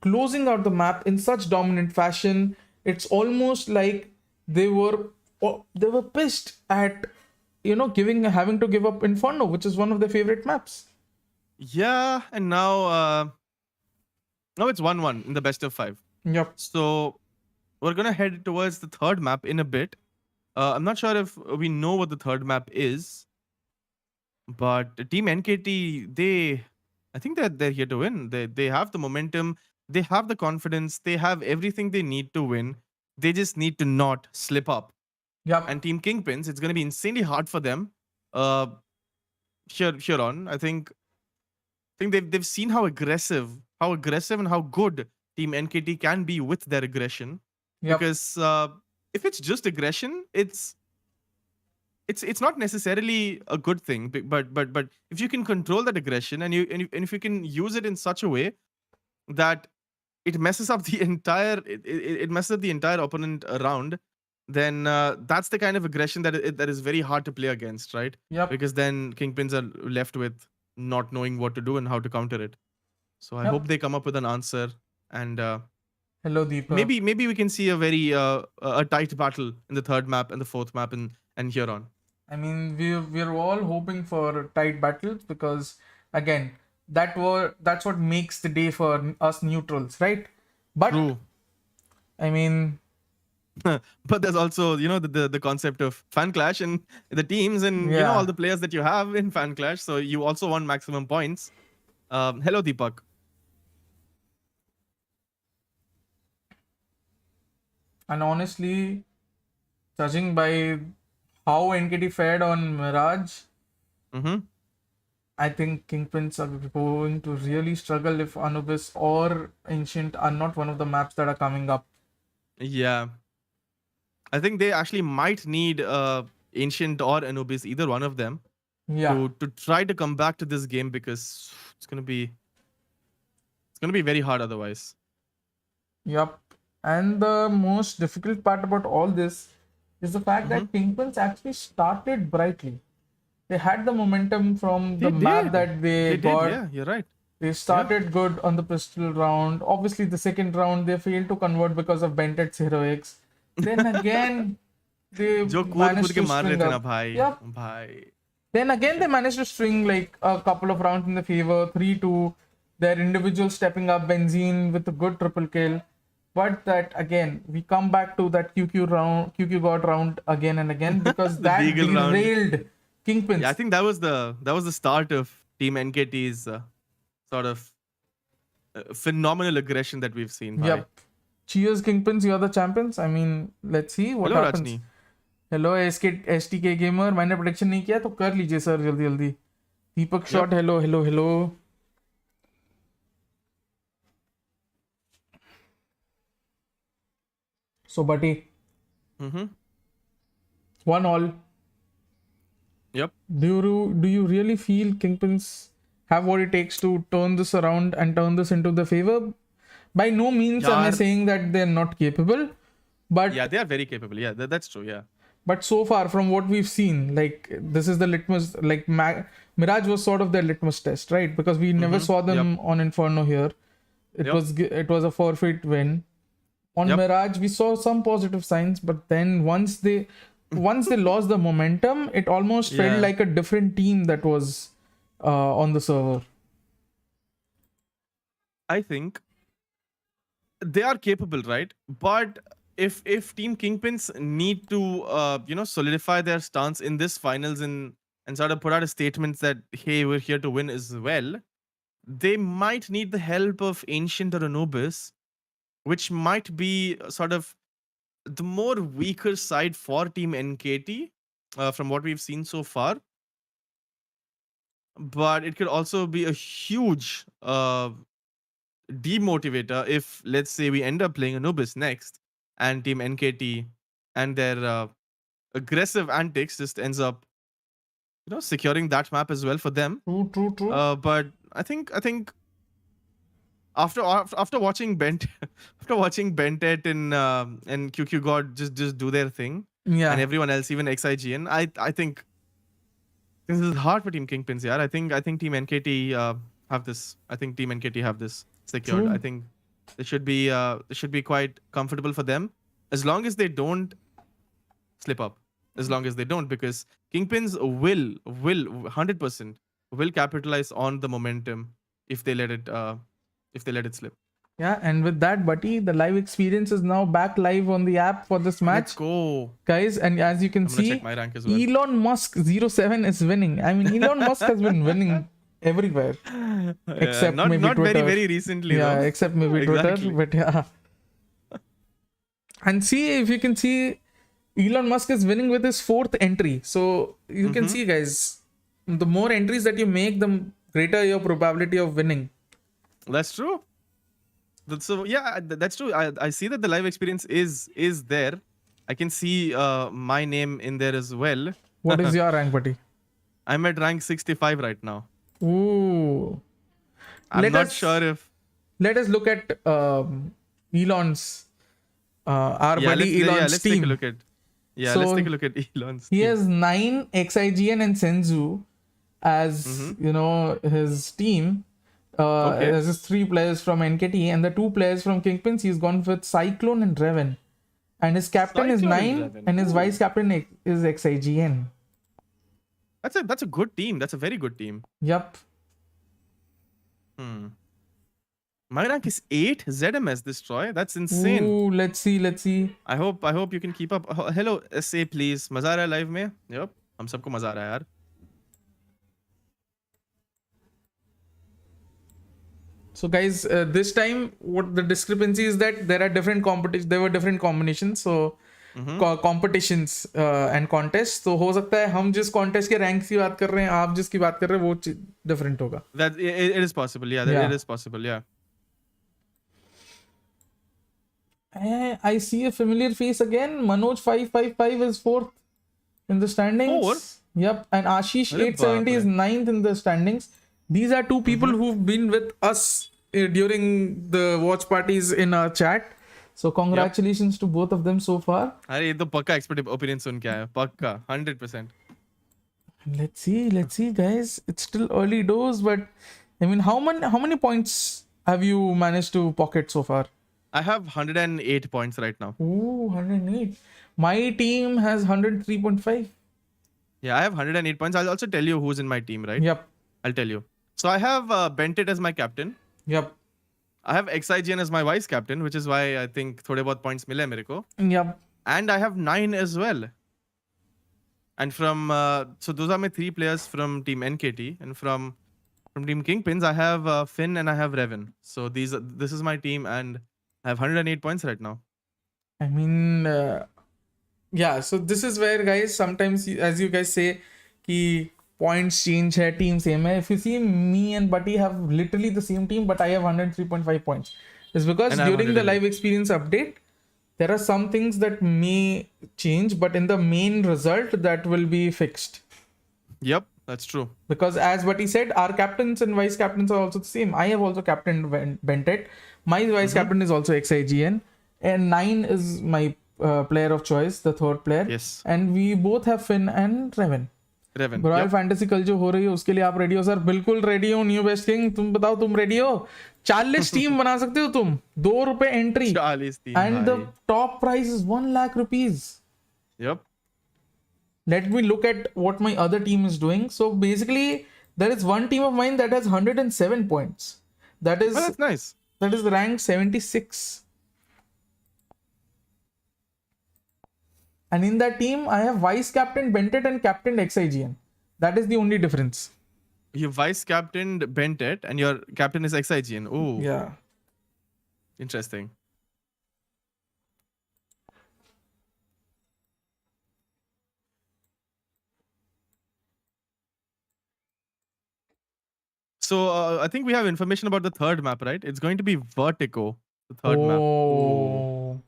closing out the map in such dominant fashion, it's almost like they were pissed at having to give up Inferno, which is one of their favorite maps. Yeah, and now it's 1-1 in the best of 5. Yep. So we're gonna head towards the third map in a bit. I'm not sure if we know what the third map is, but Team NKT, I think they're here to win. They have the momentum, they have the confidence, they have everything they need to win. They just need to not slip up. Yep. And Team Kingpins, it's gonna be insanely hard for them. Here on, I think they've seen how aggressive and how good Team NKT can be with their aggression. Yep. Because if it's just aggression, it's not necessarily a good thing. But if you can control that aggression, and if you can use it in such a way that it messes up the entire opponent around, then that's the kind of aggression that is very hard to play against, right? Yep. Because then Kingpins are left with not knowing what to do and how to counter it. So I Yep. hope they come up with an answer, and Hello, Deepak. maybe we can see a very a tight battle in the third map and the fourth map and here on. I mean, we're all hoping for tight battles, because again, that's what makes the day for us neutrals, right? But True. I mean, But there's also the concept of FanClash and the teams and Yeah. all the players that you have in FanClash. So you also want maximum points. Hello, Deepak. And honestly, judging by how NKT fared on Mirage, Mm-hmm. I think Kingpins are going to really struggle if Anubis or Ancient are not one of the maps that are coming up. Yeah. I think they actually might need Ancient or Anubis, either one of them, Yeah. to try to come back to this game, because it's gonna be very hard otherwise. Yup. And the most difficult part about all this is the fact that Kingpins actually started brightly. They had the momentum from the map that they got. Yeah, you're right. They started good on the pistol round. Obviously, the second round they failed to convert because of Bentet's heroics. Then again, they जो कूद managed के to मार रहे string थे ना up. भाई. Yup. भाई. Then again, they managed to string like a couple of rounds in the favor, 3-2. Their individuals stepping up, Benzene with a good triple kill. But that again, we come back to that QQ god round again and again, because The that Deagle round. derailed Kingpins. Yeah, I think that was the start of Team NKT's sort of phenomenal aggression that we've seen. Yep. Cheers, Kingpins, you're the champions. I mean, let's see what Hello, happens. Rajni. Hello STK gamer, मैंने prediction नहीं किया तो कर लीजिए sir जल्दी जल्दी. Deepak shot, hello hello hello. So buddy, 1-1. Yep. Do you really feel Kingpins have what it takes to turn this around and turn this into the favor? By no means am I saying that they're not capable, but Yeah, they are very capable. Yeah, that's true. Yeah. but so far from what we've seen, like this is the litmus. Like Mirage was sort of their litmus test, right? Because we never saw them on Inferno here. It was a forfeit win. On Mirage, we saw some positive signs, but then once they lost the momentum, it almost felt like a different team that was on the server. I think they are capable, right? But if Team Kingpins need to solidify their stance in this finals and sort of put out a statement that hey, we're here to win as well, they might need the help of Ancient or Anubis, which might be sort of the more weaker side for Team NKT from what we've seen so far. But it could also be a huge demotivator if, let's say, we end up playing Anubis next and Team NKT and their aggressive antics just ends up securing that map as well for them. True. But I think after watching Bentet and QQ God just do their thing, and everyone else, even XIGN, I think this is hard for Team Kingpins. Yeah, I think Team NKT have this. I think Team NKT have this secured. True. I think it should be quite comfortable for them as long as they don't slip up. As long as they don't, because Kingpins will 100% will capitalize on the momentum if they let it slip. Yeah, and with that, buddy, the live experience is now back live on the app for this match. Let's go, guys, and as you can I'm gonna see, check my rank as well. Elon Musk 07 is winning. I mean, Elon Musk has been winning everywhere, except not maybe Twitter. very recently. Yeah, though. except maybe Exactly. Twitter, but yeah. And see, if you can see, Elon Musk is winning with his 4th entry. So you can see, guys, the more entries that you make, the greater your probability of winning. That's true. So yeah, that's true. I see that the live experience is there. I can see my name in there as well. What is your rank, buddy? I'm at rank 65 right now. Ooh. I'm not sure if. Let us look at Elon's our buddy Elon's let's team. take a look at. Yeah, let's So, take a look at Elon's He team. has 9 XIGN and Senzu as his team. As his 3 players from NKT and the 2 players from Kingpins. He's gone with Cyclone and Reven, and his captain is Cyclone and 9 Reven. and his vice captain is XIGN. That's a good team. That's a very good team. Yup. My rank is 8 ZMS Destroy. That's insane. Ooh, let's see. I hope you can keep up. Hello SA please. मजा आ रहा है live में? Yup. हम सबको मजा आ रहा है यार. So guys, this time what the discrepancy is that there are different competitions. There were different combinations. So competitions and contests. तो हो सकता है हम जिस contest के rank की बात कर रहे हैं, आप जिसकी बात कर रहे हैं वो different होगा. That it is possible. Yeah, Yeah. it is possible. Yeah. I see a familiar face again. Manoj 555 is 4th in the standings. 4th? Yep. And Ashish Arre 870 is baap 9th in the standings. These are two people who've been with us during the watch parties in our chat. So congratulations to both of them so far. अरे ये तो पक्का expert opinion सुन के आया पक्का 100%. Let's see, guys. It's still early doors, but I mean, how many points have you managed to pocket so far? I have 108 points right now. Ooh, 108. My team has 103.5. Yeah, I have 108 points. I'll also tell you who's in my team, right? Yep. I'll tell you. So I have Bentit as my captain. Yep. I have XIGN as my vice captain, which is why I think थोड़े बहुत points मिले मेरे को. Yep. And I have 9 as well. And from so those are my 3 players from team NKT, and from team Kingpins I have Finn and I have Revan. So this is my team, and I have 108 points right now. I mean, yeah. So this is where, guys, sometimes as you guys say, कि points change hai, team same hai. If you see, me and Buddy have literally the same team, but I have 103.5 points. It's because And I have during the 108. live experience update, there are some things that may change, but in the main result, that will be fixed. Yep, that's true. Because as Buddy said, our captains and vice captains are also the same. I have also captained Bentet. My vice captain is also XIGN. And 9 is my player of choice, the third player. Yes. And we both have Finn and Revan. Revan. Royal Yep. Fantasy कल जो हो रही है उसके लिए आप ready हो sir? बिल्कुल रेडी हो न्यू बेस्ट किंग. तुम बताओ तुम रेडी हो? 40 टीम बना सकते हो तुम. ₹2 एंट्री. 40 team, एंड द भाई. Top price is 1 lakh rupees. Yep. Let me look at what my other team is doing. So basically there is one team of mine that has 107 points. That is Oh, that's nice. rank 76. And in that team, I have vice captain Bentet and captain XIGN. That is the only difference. Your vice captain Bentet and your captain is XIGN. Oh, Yeah. interesting. So I think we have information about the third map, right? It's going to be Vertigo, the third map. Oh.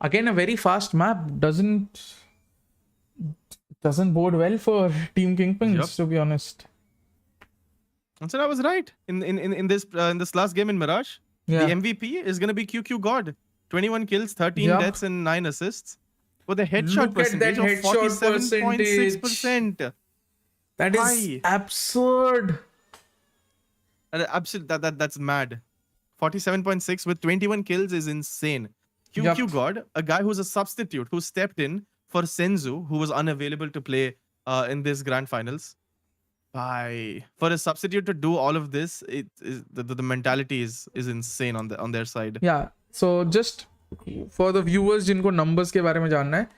Again, a very fast map doesn't bode well for Team Kingpins, Yup. to be honest. And so I was right. In this last game in Mirage, Yeah. the MVP is going to be QQ God. 21 kills, 13 Yeah. deaths, and 9 assists. With a headshot Look at that percentage of headshot 47.6%. That is Why? absurd. That's mad. 47.6 with 21 kills is insane. QQ Yup. God, a guy who's a substitute who stepped in for Senzu, who was unavailable to play in this grand finals. For a substitute to do all of this, the mentality is insane on their side. Yeah. So just for the viewers जिनको numbers के बारे में जानना है,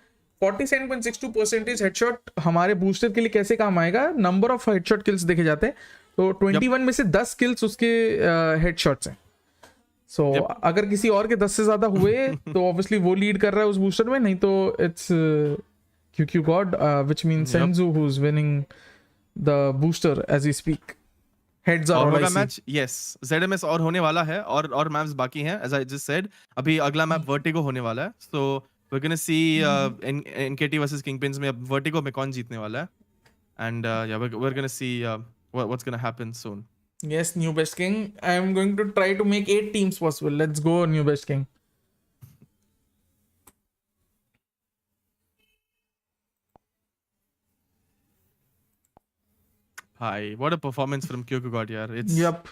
47.62% headshot हमारे booster के लिए कैसे काम आएगा? Number of headshot kills देखे जाते हैं. तो 21 में से 10 kills उसके headshots हैं. So अगर किसी और के 10 से ज्यादा हुए तो obviously वो lead कर रहा है उस booster में, नहीं तो it's QQ God, which means Senzu who's winning the booster as we speak. Heads are और all I होगा see. मैच, yes, ZMS और होने वाला है, और मैप्स बाकी हैं, as I just said. अभी अगला मैप Vertigo होने वाला है. So we're gonna see NKT versus Kingpins में अब Vertigo में कौन जीतने वाला है. And yeah, we're gonna see what's gonna happen soon. Yes, New Best King. I am going to try to make 8 teams possible. Let's go, New Best King. Hi, what a performance from QQ God यार. It's Yup.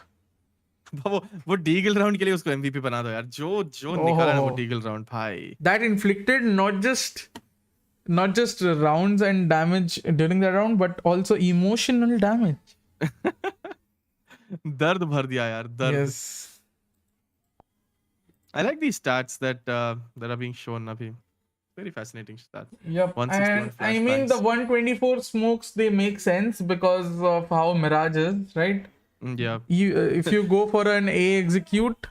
वो Diggle round के लिए उसको MVP बना दो यार. जो निकाला है वो डीगल राउंड भाई. That inflicted not just rounds and damage during the round, but also emotional damage. दर्द भर दिया यार, दर्द. Yes. I like these stats that are being shown abhi. Very fascinating stats. Yep. 161 And I mean the flashbangs. 124 smokes, they make sense because of how Mirage is, right? Yeah. If you go for an A execute,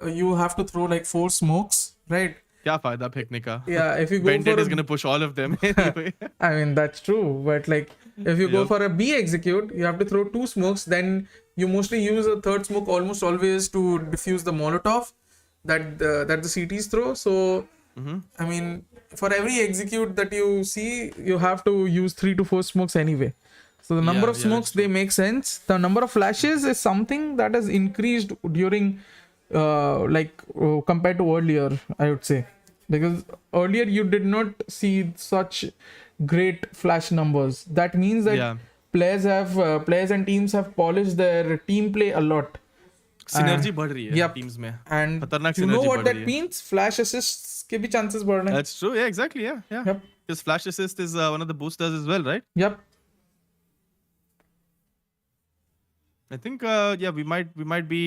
you have to throw like 4 smokes, right? क्या फायदा फेंकने का? Yeah, if you go Bented for is gonna push all of them anyway. I mean, that's true, but like if you go Yep. for a B execute, you have to throw 2 smokes. Then you mostly use a third smoke almost always to diffuse the Molotov that the CTs throw. So I mean, for every execute that you see, you have to use 3 to 4 smokes anyway. So the number Yeah, of yeah, smokes, that's they make sense. The number of flashes is something that has increased during compared to earlier, I would say, because earlier you did not see such great flash numbers. That means that Yeah. players and teams have polished their team play a lot. Synergy बढ़ रही है Yep. teams में. And खतरनाक you know synergy what बढ़ that रही है. means? Flash assists के भी chances बढ़ रहे हैं. That's true. Yeah, exactly. Yeah, yeah. Yep. Because flash assist is one of the boosters as well, right? Yep. I think yeah, we might be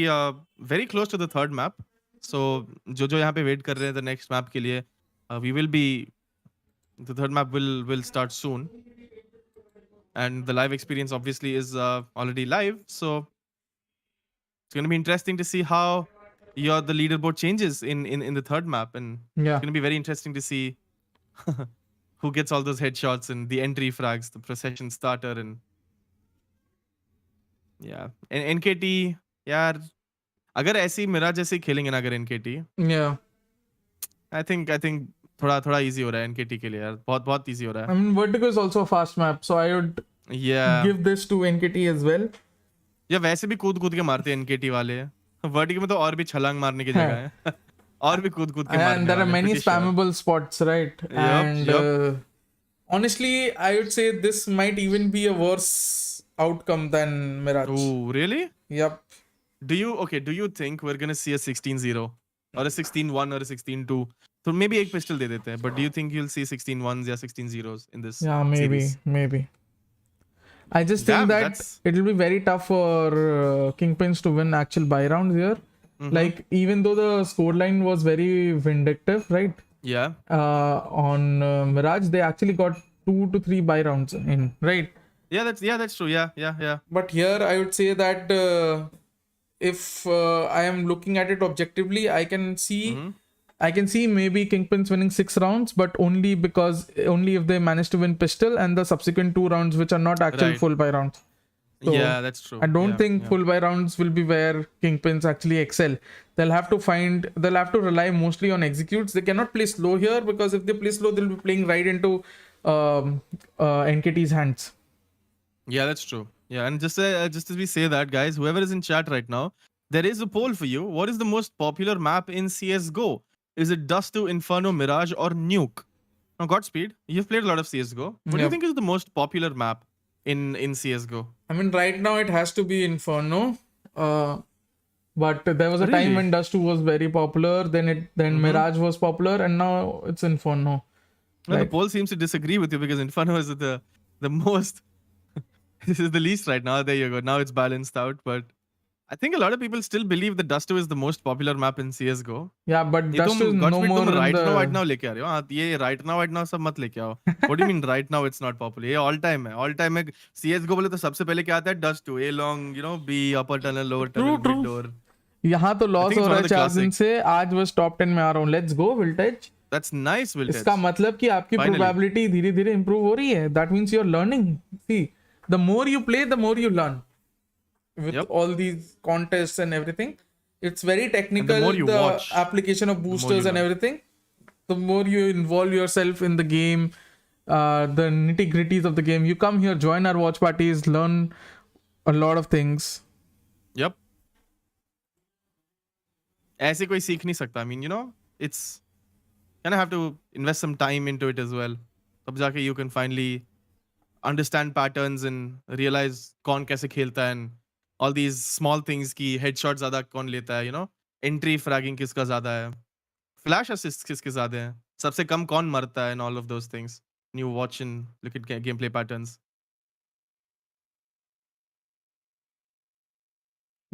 very close to the third map. So जो यहाँ पे wait कर रहे हैं the next map के लिए, we will be, the third map will start soon, and the live experience obviously is already live. So it's going to be interesting to see how the leaderboard changes in the third map, and Yeah. it's going to be very interesting to see who gets all those headshots and the entry frags, the procession starter, and yeah. And NKT, यार अगर ऐसी मिराज जैसे खेलेंगे ना अगर NKT, Yeah. I think थोड़ा easy हो रहा है NKT के लिए यार, बहुत easy हो रहा I mean, Vertigo is also a fast map, so I would है. Yeah. give this to NKT as well. या वैसे भी कूद के मारते हैं NKT वाले. वर्टिगो में तो और भी छलांग मारने की जगह है. और भी कूद के मारने And there are वाले हैं, many pretty sure. spammable spots, right? And honestly, I would say this might even be a worse outcome than Mirage. Oh, really? Yep. Do you think we're gonna see a 16-0 or a 16-1 or a 16-2? So maybe एक pistol दे देते हैं. But do you think you'll see 16-1s या 16-0s in this Yeah, series? maybe. I just Damn, think that that's- it'll be very tough for Kingpins to win actual buy rounds here. Like, even though the scoreline was very vindictive, right? Yeah. On Mirage, they actually got 2 to 3 buy rounds in, right? Yeah, that's true. Yeah. But here, I would say that if I am looking at it objectively, I can see maybe Kingpins winning 6 rounds, but only if they manage to win pistol and the subsequent 2 rounds, which are not actual Right. full buy rounds. So, yeah, that's true. I don't think yeah. full buy rounds will be where Kingpins actually excel. They'll have to rely mostly on executes. They cannot play slow here, because if they play slow, they'll be playing right into NKT's hands. Yeah, that's true. Yeah, and just as we say that, guys, whoever is in chat right now, there is a poll for you. What is the most popular map in CSGO? Is it Dust 2, Inferno, Mirage, or Nuke? Now, Godspeed, you've played a lot of CSGO. What do you think is the most popular map in CSGO? I mean, right now it has to be Inferno. But there was a time Really? when Dust 2 was very popular, then Mirage was popular, and now it's Inferno. Well, Like- the poll seems to disagree with you, because Inferno is the most. This is the least right now. There you go. Now it's balanced out. But I think a lot of people still believe that Dust 2 is the most popular map in CSGO. Yeah, but ये Dust is no Godspeed more तुम in right the... now लेके आ रहे हो. हाँ, ये right now सब मत लेके आओ. What do you mean right now it's not popular? ये all time है. All time में CSGO बोले तो सबसे पहले क्या आता है? Dust 2. A long, B, upper tunnel, lower tunnel, True. mid door. यहाँ तो लॉस think हो it's रहा one है of the 4 दिन classics. से. आज बस टॉप 10 में आ रहा हूँ. लेट्स गो विल्टेज. That's nice, Will इसका मतलब कि आपकी Finally. प्रोबेबिलिटी धीरे धीरे इंप्रूव हो रही है. That means you are learning. See, the more you play, the more you learn with Yep. all these contests and everything. It's very technical, more you the watch, application of more boosters you and learn. everything. The more you involve yourself in the game, the nitty gritties of the game, you come here, join our watch parties, learn a lot of things. Yep. ऐसे कोई सीख नहीं सकता. I mean, it's kind of have to invest some time into it as well. तब जाके you can finally understand patterns and realize कौन कैसे खेलता है, and all these small things की headshot ज़्यादा कौन लेता है, entry fragging किसका ज़्यादा है, flash assist किसके ज़्यादा है, सबसे कम कौन मरता है, and all of those things. And you watch and look at gameplay patterns.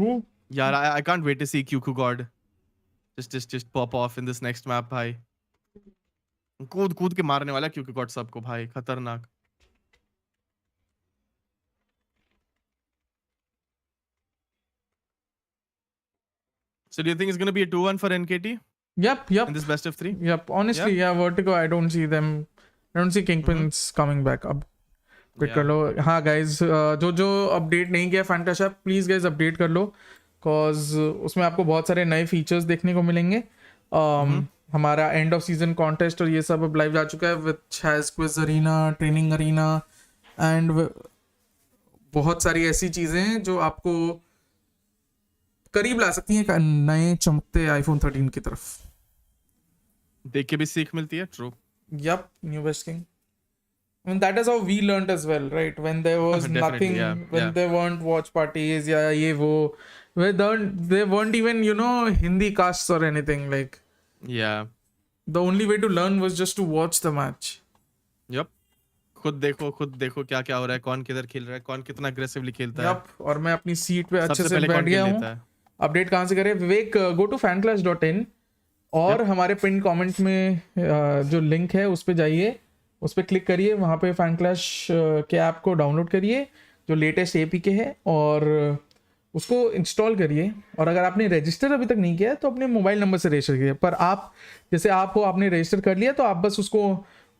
यार, I can't wait to see QQ God just pop off in this next map, भाई. कूद के मारने वाला QQ God सबको, भाई, खतरनाक. So do you think it's going to be a 2-1 for NKT Yep, in yep, this best of 3? yep. Honestly, yeah, Vertigo, I don't see them. I don't see Kingpins coming back. अब quit कर लो. हाँ guys, जो update नहीं किया FanClash app, please guys update कर लो, cause उसमें आपको बहुत सारे नए features देखने को मिलेंगे. हमारा end of season contest और ये सब अब live जा चुका है, which has quiz arena, training arena, and बहुत सारी ऐसी चीजें हैं जो आपको करीब ला सकती हैं एक नए चमकते iPhone 13 की तरफ. देख के भी सीख मिलती है. True. Yup, new best king. I mean, that is how we learned as well, right? When there was Definitely, nothing, when yeah. there weren't watch parties, yeah, ye wo, where there weren't even, you know, Hindi casts or anything. Like, Yeah. the only way to learn was just to watch the match. Yep. खुद देखो क्या क्या हो रहा है, कौन किधर खेल रहा है, कौन कितना aggressively खेलता है. Yup, और मैं अपनी सीट पे अच्छे सबसे से पहले बैठ कौन गया खेल हूँ. लेता है. अपडेट कहाँ से करें? विवेक, go to fanclash.in और हमारे पिन कमेंट में जो लिंक है उस पे जाइए, उस पे क्लिक करिए, वहाँ पे FanClash के ऐप को डाउनलोड करिए जो लेटेस्ट APK है और उसको इंस्टॉल करिए. और अगर आपने रजिस्टर अभी तक नहीं किया है तो अपने मोबाइल नंबर से रजिस्टर करिए. पर आप जैसे आप हो, आपने रजिस्टर कर लिया तो आप बस उसको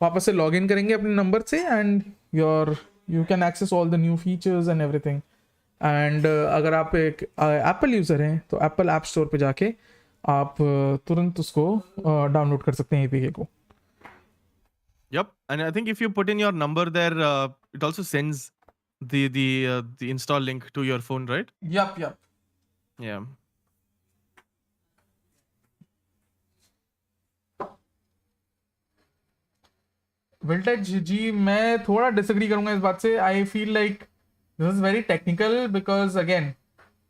वापस से लॉग इन करेंगे अपने नंबर से and you can access all the new features and everything. And अगर आप एक एप्पल यूज़र हैं तो एप्पल ऐप स्टोर पे जाके आप तुरंत उसको डाउनलोड कर सकते हैं APK को. Yep. And I think if you put in your number there, it also sends the install link to your phone, right? Yup. Yeah. विल्टेज जी, मैं थोड़ा डिसएग्री करूंगा इस बात से. I feel like this is very technical because again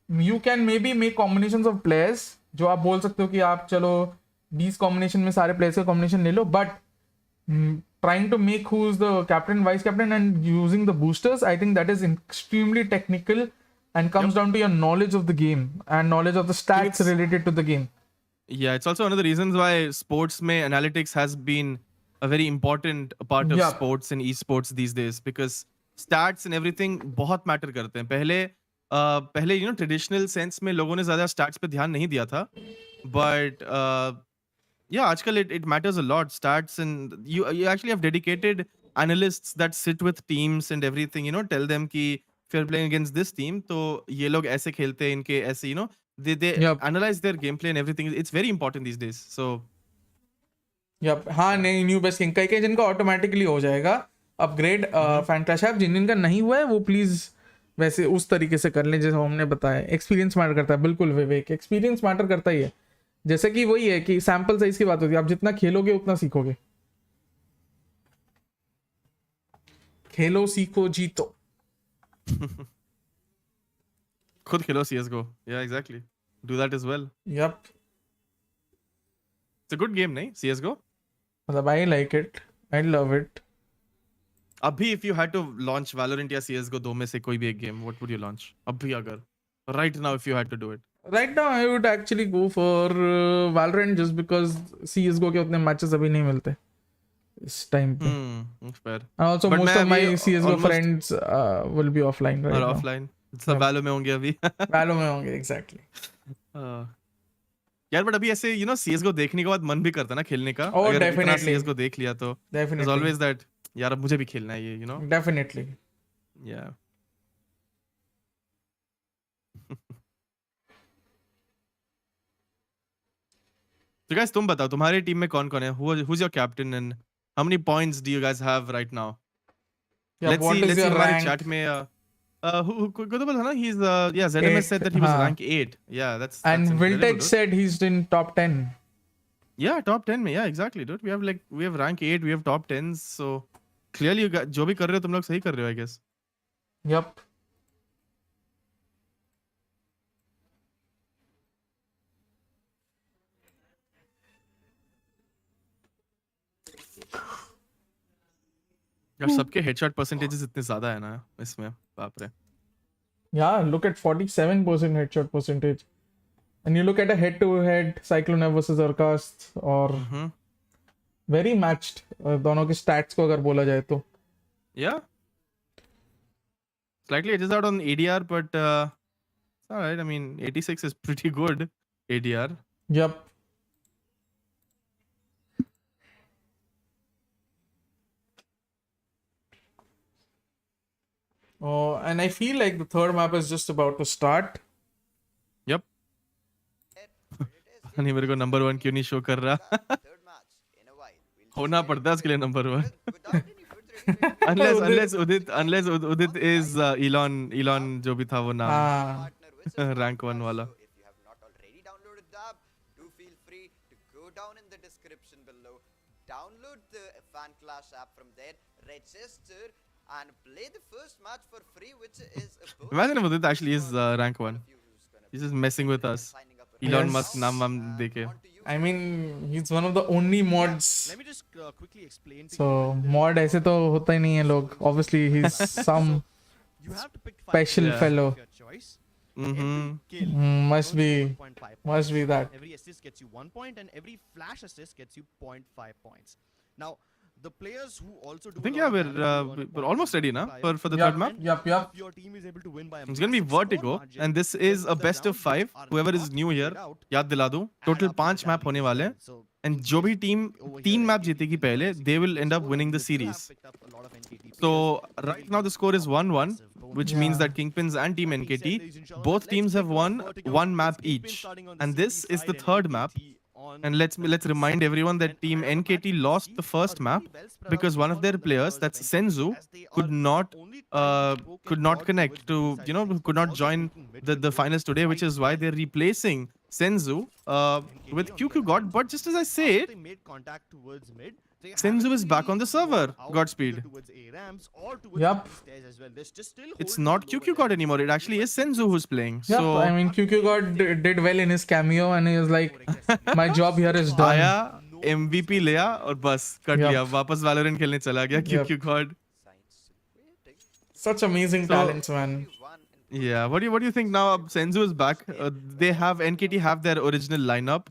you can may be make combinations of players. जो आप बोल सकते हो कि आप चलो 20 कॉम्बिनेशन में सारे प्लेयर्स का कॉम्बिनेशन ले लो, but trying to make who's the captain, vice captain, and using the boosters, I think that is extremely technical and comes down to your knowledge of the game and knowledge of the stats related to the game. Yeah, it's also one of the reasons why sports mein analytics has been a very important part of sports and esports these days, because stats and everything बहुत matter करते हैं. पहले you know traditional sense में लोगों ने ज़्यादा stats पे ध्यान नहीं दिया था, but yeah, आजकल it matters a lot, stats, and you actually have dedicated analysts that sit with teams and everything, you know, tell them कि if you're playing against this team तो ये लोग ऐसे खेलते हैं, इनके ऐसे, you know, they analyze their gameplay and everything. It's very important these days. So हाँ, नहीं, न्यू बेस्ट किंग कई जिनका ऑटोमेटिकली हो जाएगा अपग्रेड FanClash ऐप. जिनका नहीं हुआ है वो प्लीज वैसे उस तरीके से कर लें जैसे हमने बताया. एक्सपीरियंस मैटर करता है. बिल्कुल विवेक, एक्सपीरियंस मैटर करता ही है. जैसे कि वही है कि सैंपल साइज की बात होती है. आप जितना खेलोगे उतना सीखोगे. खेलो, सीखो, जीतो. खुद खेलो CSGO. Yeah, exactly. Do that as well. Yep. It's a good game, नहीं? CSGO? मतलब I like it. I love it. अभी if you had to launch Valorant या CSGO दो में से कोई भी एक game, what would you launch? अभी अगर right now if you had to do it. Right now I would actually go for Valorant just because CSGO के उतने matches अभी नहीं मिलते इस time पे. Fair. And also But most of my CSGO almost friends will be offline right or now. offline. सब Valo में होंगे अभी. Valo में होंगे exactly. यार बट अभी ऐसे you know CSGO देखने के बाद मन भी करता है ना खेलने का. Oh, अगर इतना definitely. CSGO देख लिया तो Definitely. there's always that यार अब मुझे भी खेलना है ये, you know. Definitely. Yeah. So guys, तुम बताओ तुम्हारी टीम में कौन कौन है? Who's your captain and how many points do you guys have right now? Yeah, let's what see. is Let's see your हमारे rank? chat में कोई तो बोला ना he's yeah ZMS said that he was हाँ. rank 8. Yeah, that's And incredible, Viltech dude. said he's in top 10. Yeah, top 10 में. Yeah, exactly, dude. We have rank 8, we have top 10s. So clearly you जो भी कर रहे हो तुम लोग सही कर रहे हो, I guess. Yup. यार सबके हेडशॉट परसेंटेजेस इतने ज्यादा है ना इसमें, बाप रे. Yeah, look at 47% headshot percentage. And you look at a head-to-head Cyclone versus Arcast or very matched. दोनों के stats को अगर बोला जाए तो. Yeah. Slightly edges out on ADR, but alright. I mean, 86 is pretty good. ADR. Yep. Oh, and I feel like the third map is just about to start. Yep. नहीं मेरे को number 1 क्यों नहीं show कर रहा? Third match in a while. We'll होना just पड़ता है उसके लिए number 1. without any further ado, unless Udit is Elon जो भी था वो नाम. Ah. partner with some Rank 1 वाला. So if you have not already downloaded the app, do feel free to go down in the description below, download the FanClash app from there, register and play the first match for free, which is a bonus. Imagine if Udit actually is rank 1. He's just messing with us. Elon Yes. Musk नाम वाम देके. I mean, he's one of the only mods. Let me just quickly explain to So you. mod ऐसे तो होता ही नहीं है लोग. Obviously, he's some You have to pick 5 special players fellow. of your choice. Every kill Must goes be 1.5 points. must be that. Every assist gets you 1 point, and every flash assist gets you 0.5 points. Now, the players who also do I think a lot yeah of damage we're earn a almost ready now 0.5 for the Yup, third map. yup. If your team is able to win by a It's gonna be massive score vertigo, margin, and this is then a the best of rounds 5. are Whoever not is new here, played out, याद दिला दूं. add Total up the 5 map होने tally वाले हैं. So And जो भी team over here, 3 map NKT जीतेगी has पहले, massive they will end up score, winning and the they do have series. picked up a lot of NKT So players. right now the score is 1-1, which means that Kingpins and Team NKT, both teams have won 1 map each. And this is the third map. And let's remind everyone that Team NKT lost the first map because one of their players, that's Senzu, could not connect to, could not join the finals today, which is why they're replacing Senzu with QQ God. But just as I say it, They made contact towards mid. They Senzu haven't is back on the really server. gone out Godspeed. either towards A ramps or towards Yup. the stairs as well. They're just still It's holding not low QQ and God anymore. It actually is Senzu who's playing. Yep. So I mean, QQ God did well in his cameo, and he was like, "My job here is done." आया MVP लिया और बस cut Yup. लिया वापस Valorant खेलने चला गया Yup. QQ God. Such amazing So- talents, man. Yeah, what do you think now? Senzu is back. They have NKT have their original lineup.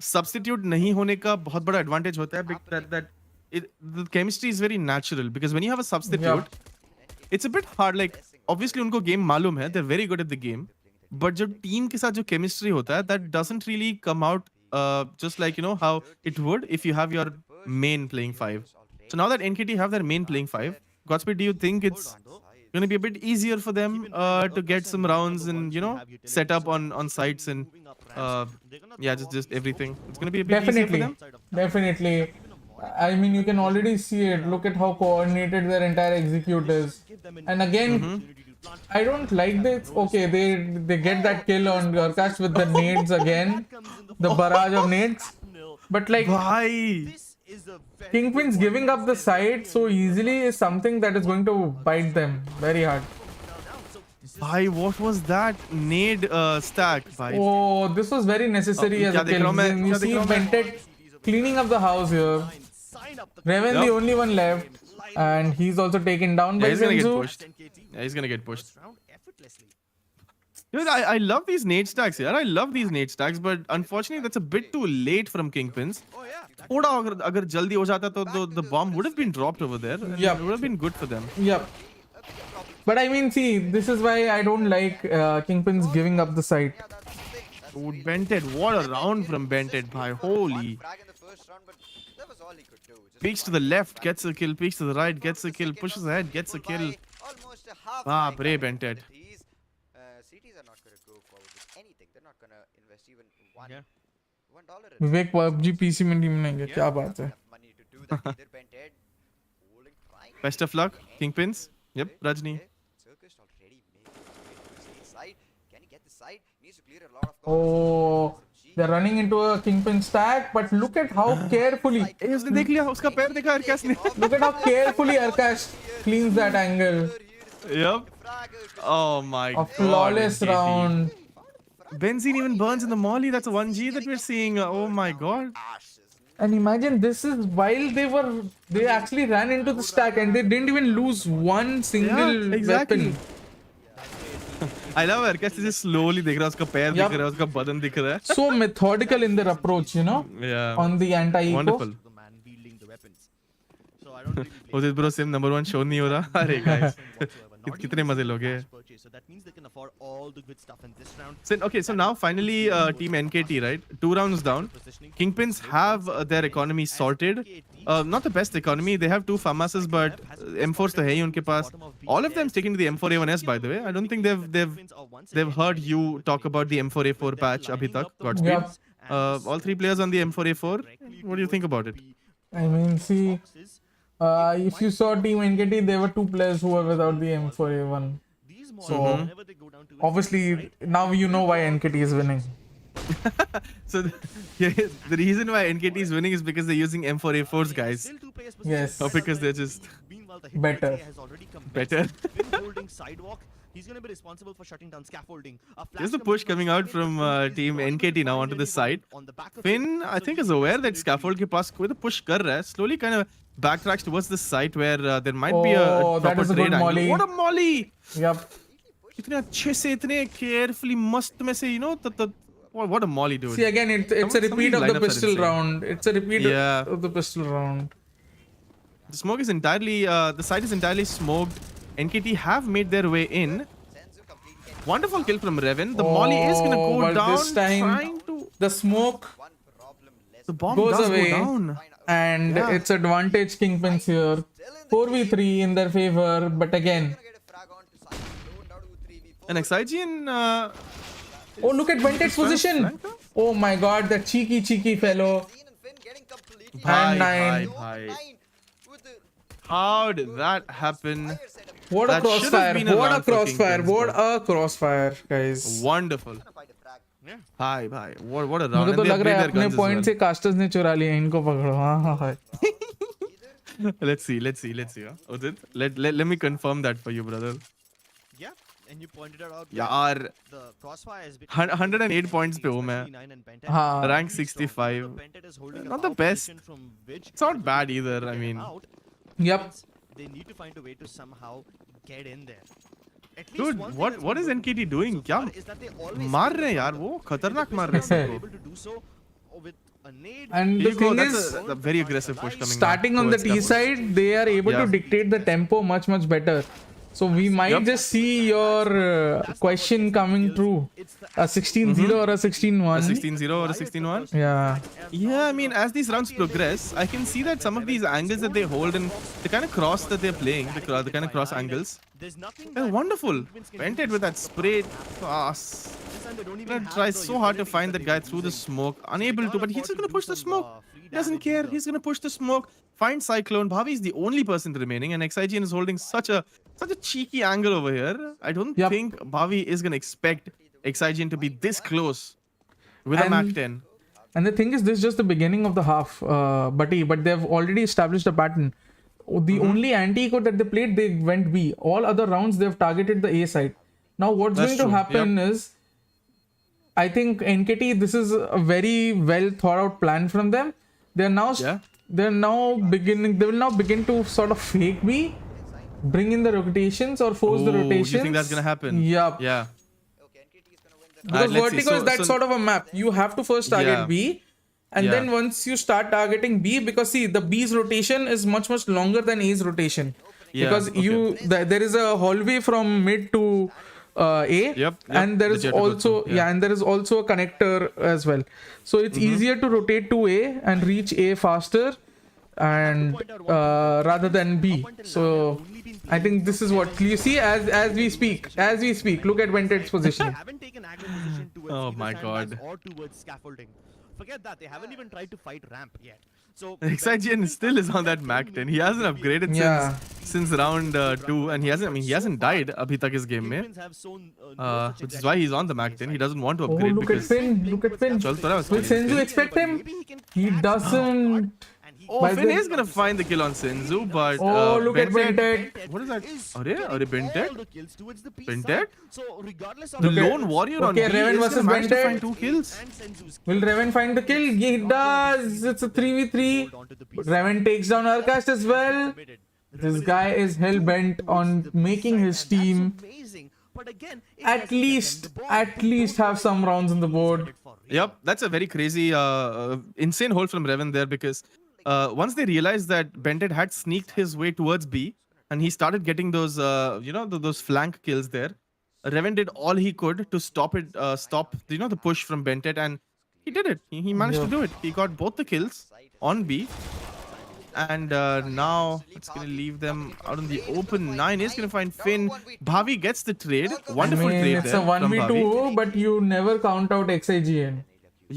Substitute नहीं होने का बहुत बड़ा advantage होता है because the chemistry is very natural because when you have a substitute, it's a bit hard. Like obviously उनको game मालूम है, they're very good at the game, but जो team के साथ जो chemistry होता है, that doesn't really come out just like how it would if you have your main playing 5. So now that NKT have their main playing 5, Godspeed, do you think it's going to be a bit easier for them to get some rounds and set up on sites and just everything? It's going to be a bit easier for them. Definitely. I mean, you can already see it. Look at how coordinated their entire execute is. And again, I don't like this. Okay, they get that kill on Urkash with the nades again, the barrage of nades. But like, Bhai, Kingpins giving up the side so easily is something that is going to bite them very hard. bhai, what was that nade stack? Bhai, Oh, this was very necessary as क्या a देख रहा हूँ मैं? kill. You क्या देख see रहा हूँ मैं? Bentet cleaning up the house here. Reven the Yep. only one left, and he's also taken down by he's gonna get Senzu. pushed. Yeah, he's gonna get pushed. I love these nade stacks here. I love these nade stacks, but unfortunately that's a bit too late from Kingpins. थोड़ा अगर जल्दी हो जाता तो the bomb would have been dropped over there. And Yep. It would have been good for them. Yep. But I mean, see, this is why I don't like Kingpins giving up the site. Dude, Bented, what a round from Bented, bhai. Holy. Peeks to the left, gets a kill. Peeks to the right, gets a kill. Pushes ahead, gets a kill. Ah, brave Bented. CTs are not going to go forward with anything. They're not going to invest even $1. Vivek PUBG PC में team नहीं है, क्या बात है? Money to do that either. Bented holding, trying. Best of luck, Kingpins. Yep, Rajni. Circus already made his way to the side. Can he get the side? Needs to clear a lot of Oh, they're running into a Kingpin stack, but look at how carefully. ए, उसने देख लिया, उसका पैर देखा अर्काश ने. Look at how carefully Arkash cleans that angle. Yep. Oh my A god. flawless NKT. round. Benzene even burns in the molly. That's a 1G that we're seeing. Oh my god. And imagine this is while they actually ran into the stack and they didn't even lose one single Yeah, exactly. weapon. I love Arkash is just slowly देख रहा है, उसका पैर Yup. दिख रहा है, उसका बदन दिख रहा है. So methodical in their approach, Yeah. on the anti-eco. Wonderful. The man wielding the weapons. So I don't really blame Udit bro, sim number 1 show नहीं हो रहा. अरे guys. whatsoever. not कितने even a मजे single लोगे? cash purchase, so that means they can afford all the good stuff in this round. So, okay, so now finally Team NKT, right? 2 rounds down. Kingpins have their economy sorted. Not the best economy. They have 2 FAMASs, but M4s to hai hi unke paas. All of them sticking to the M4A1S, by the way. I don't think they've heard you talk about the M4A4 patch abhi tak. Godspeed. Yep. All 3 players on the M4A4. What do you think about it? I mean, see, if you saw Team NKT, there were 2 players who were without the M4A1. So, obviously, now you know why NKT is winning. So the reason why NKT is winning is because they're using M4A4s, guys. Yes. Or because they're just better. better. Holding sidewalk. He's going to be responsible for shutting down scaffolding. There's the push coming out from Team NKT now onto this side. Finn, I think, is aware that scaffold ke paas koi to push kar raha hai. Slowly kind of backtracks towards this site where there might be a Oh, that proper is a trade good angle. molly. What a molly! Yep. कितने अच्छे से इतने carefully मस्त में से, you know, what a molly, dude. See, again, it's a Some of repeat these of the lineups are pistol insane. round. It's a repeat Yeah. of the pistol round. The smoke is entirely, the site is entirely smoked. NKT have made their way in. Wonderful kill from Revan. The molly is gonna Oh, go but down. this time, trying to. the smoke The bomb goes does away. go down. And Yeah. it's advantage Kingpins here. 4v3 in their favor, but again. And XIGN. Oh, look at Vented's position. Oh my god, that cheeky fellow. Bye, nine. bye, bye. How did that happen? What a That should have crossfire. been a What a round for crossfire. Kingpins, What bro. a crossfire, guys. Wonderful. Yeah. Bye, bye. What a round. मुझे And तो they लग have रहा है played their अपने guns as point well. से casters ने चुरा लिया इनको पकड़ो हाँ Let's see. Huh? Udit, let me confirm that for you, brother. Yeah, and you pointed it out. यार The crossfire is 108 points पे हूँ मैं. हाँ Rank 65. Not the best. It's not bad either. I mean, yep They need to find a way to somehow get in there. At least dude, one thing what that's what been is good NKT doing? so क्या far is that they always मार keep रहे हैं the यार ball. वो If खतरनाक the मार रहे pistol हैं round सबको. are able to do so with a nade, and Here the you go. thing That's is a very aggressive push coming. starting now on the towards T Scaffold. side they are able Yeah. to dictate the tempo much better, so we might Yup. just see your question coming true, a 16-0 or a 16-1. A 16-0 or a 16-1? Yeah, Yeah, I mean, as these rounds progress, I can see that some of these angles that they hold and the kind of cross that they're playing, the kind of cross angles, there's nothing they're that wonderful. Kingpins can Vented do with to that stop spray them. pass. This time they don't even Gonna have try the so hard to utility find that they guy were through the using. smoke. So they Unable to, can't but he's afford just gonna do push the some, smoke. free He doesn't damage care. either. He's gonna push the smoke. Find Cyclone. Bhavi is the only person remaining, and XIGN is holding such a cheeky angle over here. I don't Yep. think Bhavi is gonna expect XIGN to be this close with a And- Mac 10. and the thing is this is just the beginning of the half, but they've already established a pattern. The only anti-eco that they played, they went B. All other rounds they've targeted the A side. Now what's That's going to true. happen is, I think NKT, this is a very well thought out plan from them. They're now Yeah. they will now begin to sort of fake B, bring in the rotations or force the Ooh, you rotations. think that's gonna happen? Yep. Yeah. Because let's see. Vertigo is that sort of a map. You have to first target Yeah. B, and Yeah. then once you start targeting B, because see, the B's rotation is much longer than A's rotation. Yeah, Because there is a hallway from mid to A, Yep, and there that is you have to go also through, yeah. and there is also a connector as well. So it's easier to rotate to A and reach A faster, and rather than B. So I think this is what you see as we speak. Look at Vented's They position. haven't taken aggressive position towards Oh either my sandbags God. or towards scaffolding. Forget that. They haven't even tried to fight ramp yet. So XIGN still is on that Mac 10. He hasn't upgraded Yeah. since round 2, and he hasn't died abhi tak is game mein. Kingpins have shown no such Which is why he's on the Mac 10. He doesn't want to Oh, upgrade look at because Finn. Look at Finn. चल तो रहा है Will उसका. Senzu expect him? Maybe he can He catch doesn't. Oh, By Finn the- is gonna find the kill on Senzu, but Oh, look at Bented. Bented. What is that? is Are getting Bented? all the kills towards the B Bented? side. So regardless of The Look at- lone warrior on B Okay, Revan is versus gonna manage to Bented. find 2 kills. and Senzu's Will Revan find the kill? He does. It's a 3v3. hold on to the B But side. Revan takes down Arcast as well. Committed. This guy is hell bent on making his team Amazing. But again, it at doesn't get them least the ball. have some rounds on the board. Yep, that's a very crazy, insane hold from Revan there because once they realized that Bented had sneaked his way towards B and he started getting those, those flank kills there. Revan did all he could to stop the push from Bentet, and he did it. He managed to do it. He got both the kills on B, and now it's gonna leave them out in the open. 9 is gonna find Finn. Bhavi gets the trade. Wonderful trade it's there a from 1v2, Bhavi. but you never count out XIGN.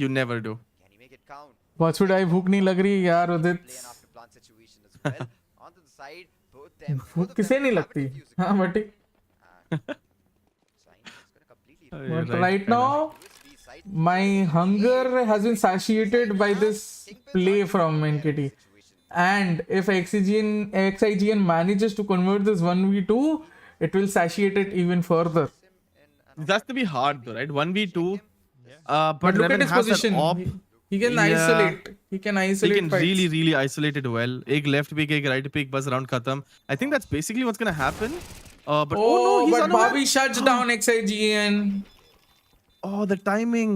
You never do. Can he make it count? What should I भूख नहीं लग रही यार उदित. Play an after plant situation as well. Onto the side, both them. भूख किसे नहीं लगती. हाँ but Right, right now my hunger has been satiated by this play from NKT. And if XIGN manages to convert this 1v2, it will satiate it even further. It has to be hard though, right? 1v2. But But look at Revan his has position. an op. He can Yeah. isolate. He can He isolate can fights. really isolate it well. Ek left pick, ek right pick, bus round khatam. I think that's basically what's gonna happen. But Oh, no, he's but unaware. Bobby shuts down XIGN. Oh, the timing.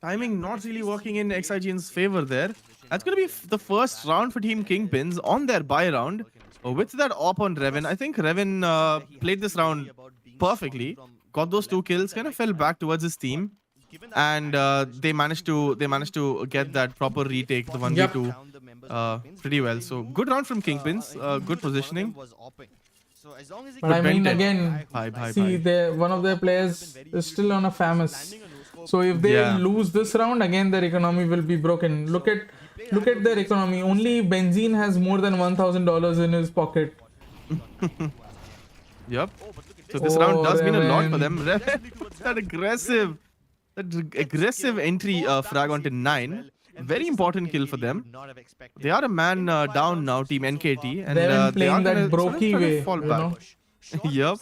Timing not really working in XIGN's favor there. That's going to be the first round for Team Kingpins on their buy round. With that op on Revan, I think Revan played this round perfectly. Got those 2 kills, kind of fell back towards his team. And they managed to get that proper retake, the 1v2, pretty well. So good round from Kingpins, good positioning. But I mean, Bentet. again, Bye. see, one of their players is still on a famous. So if they Yeah. lose this round, again their economy will be broken. Look at their economy. Only Benzene has more than $1,000 in his pocket. Yep. So this Oh, round does mean a lot for Revan. them. Revan, that aggressive entry frag onto 9. Very important kill for them. They are a man down now, Team NKT, and They've been they are playing that gonna brokey sort of way, fall you back. know. Yep.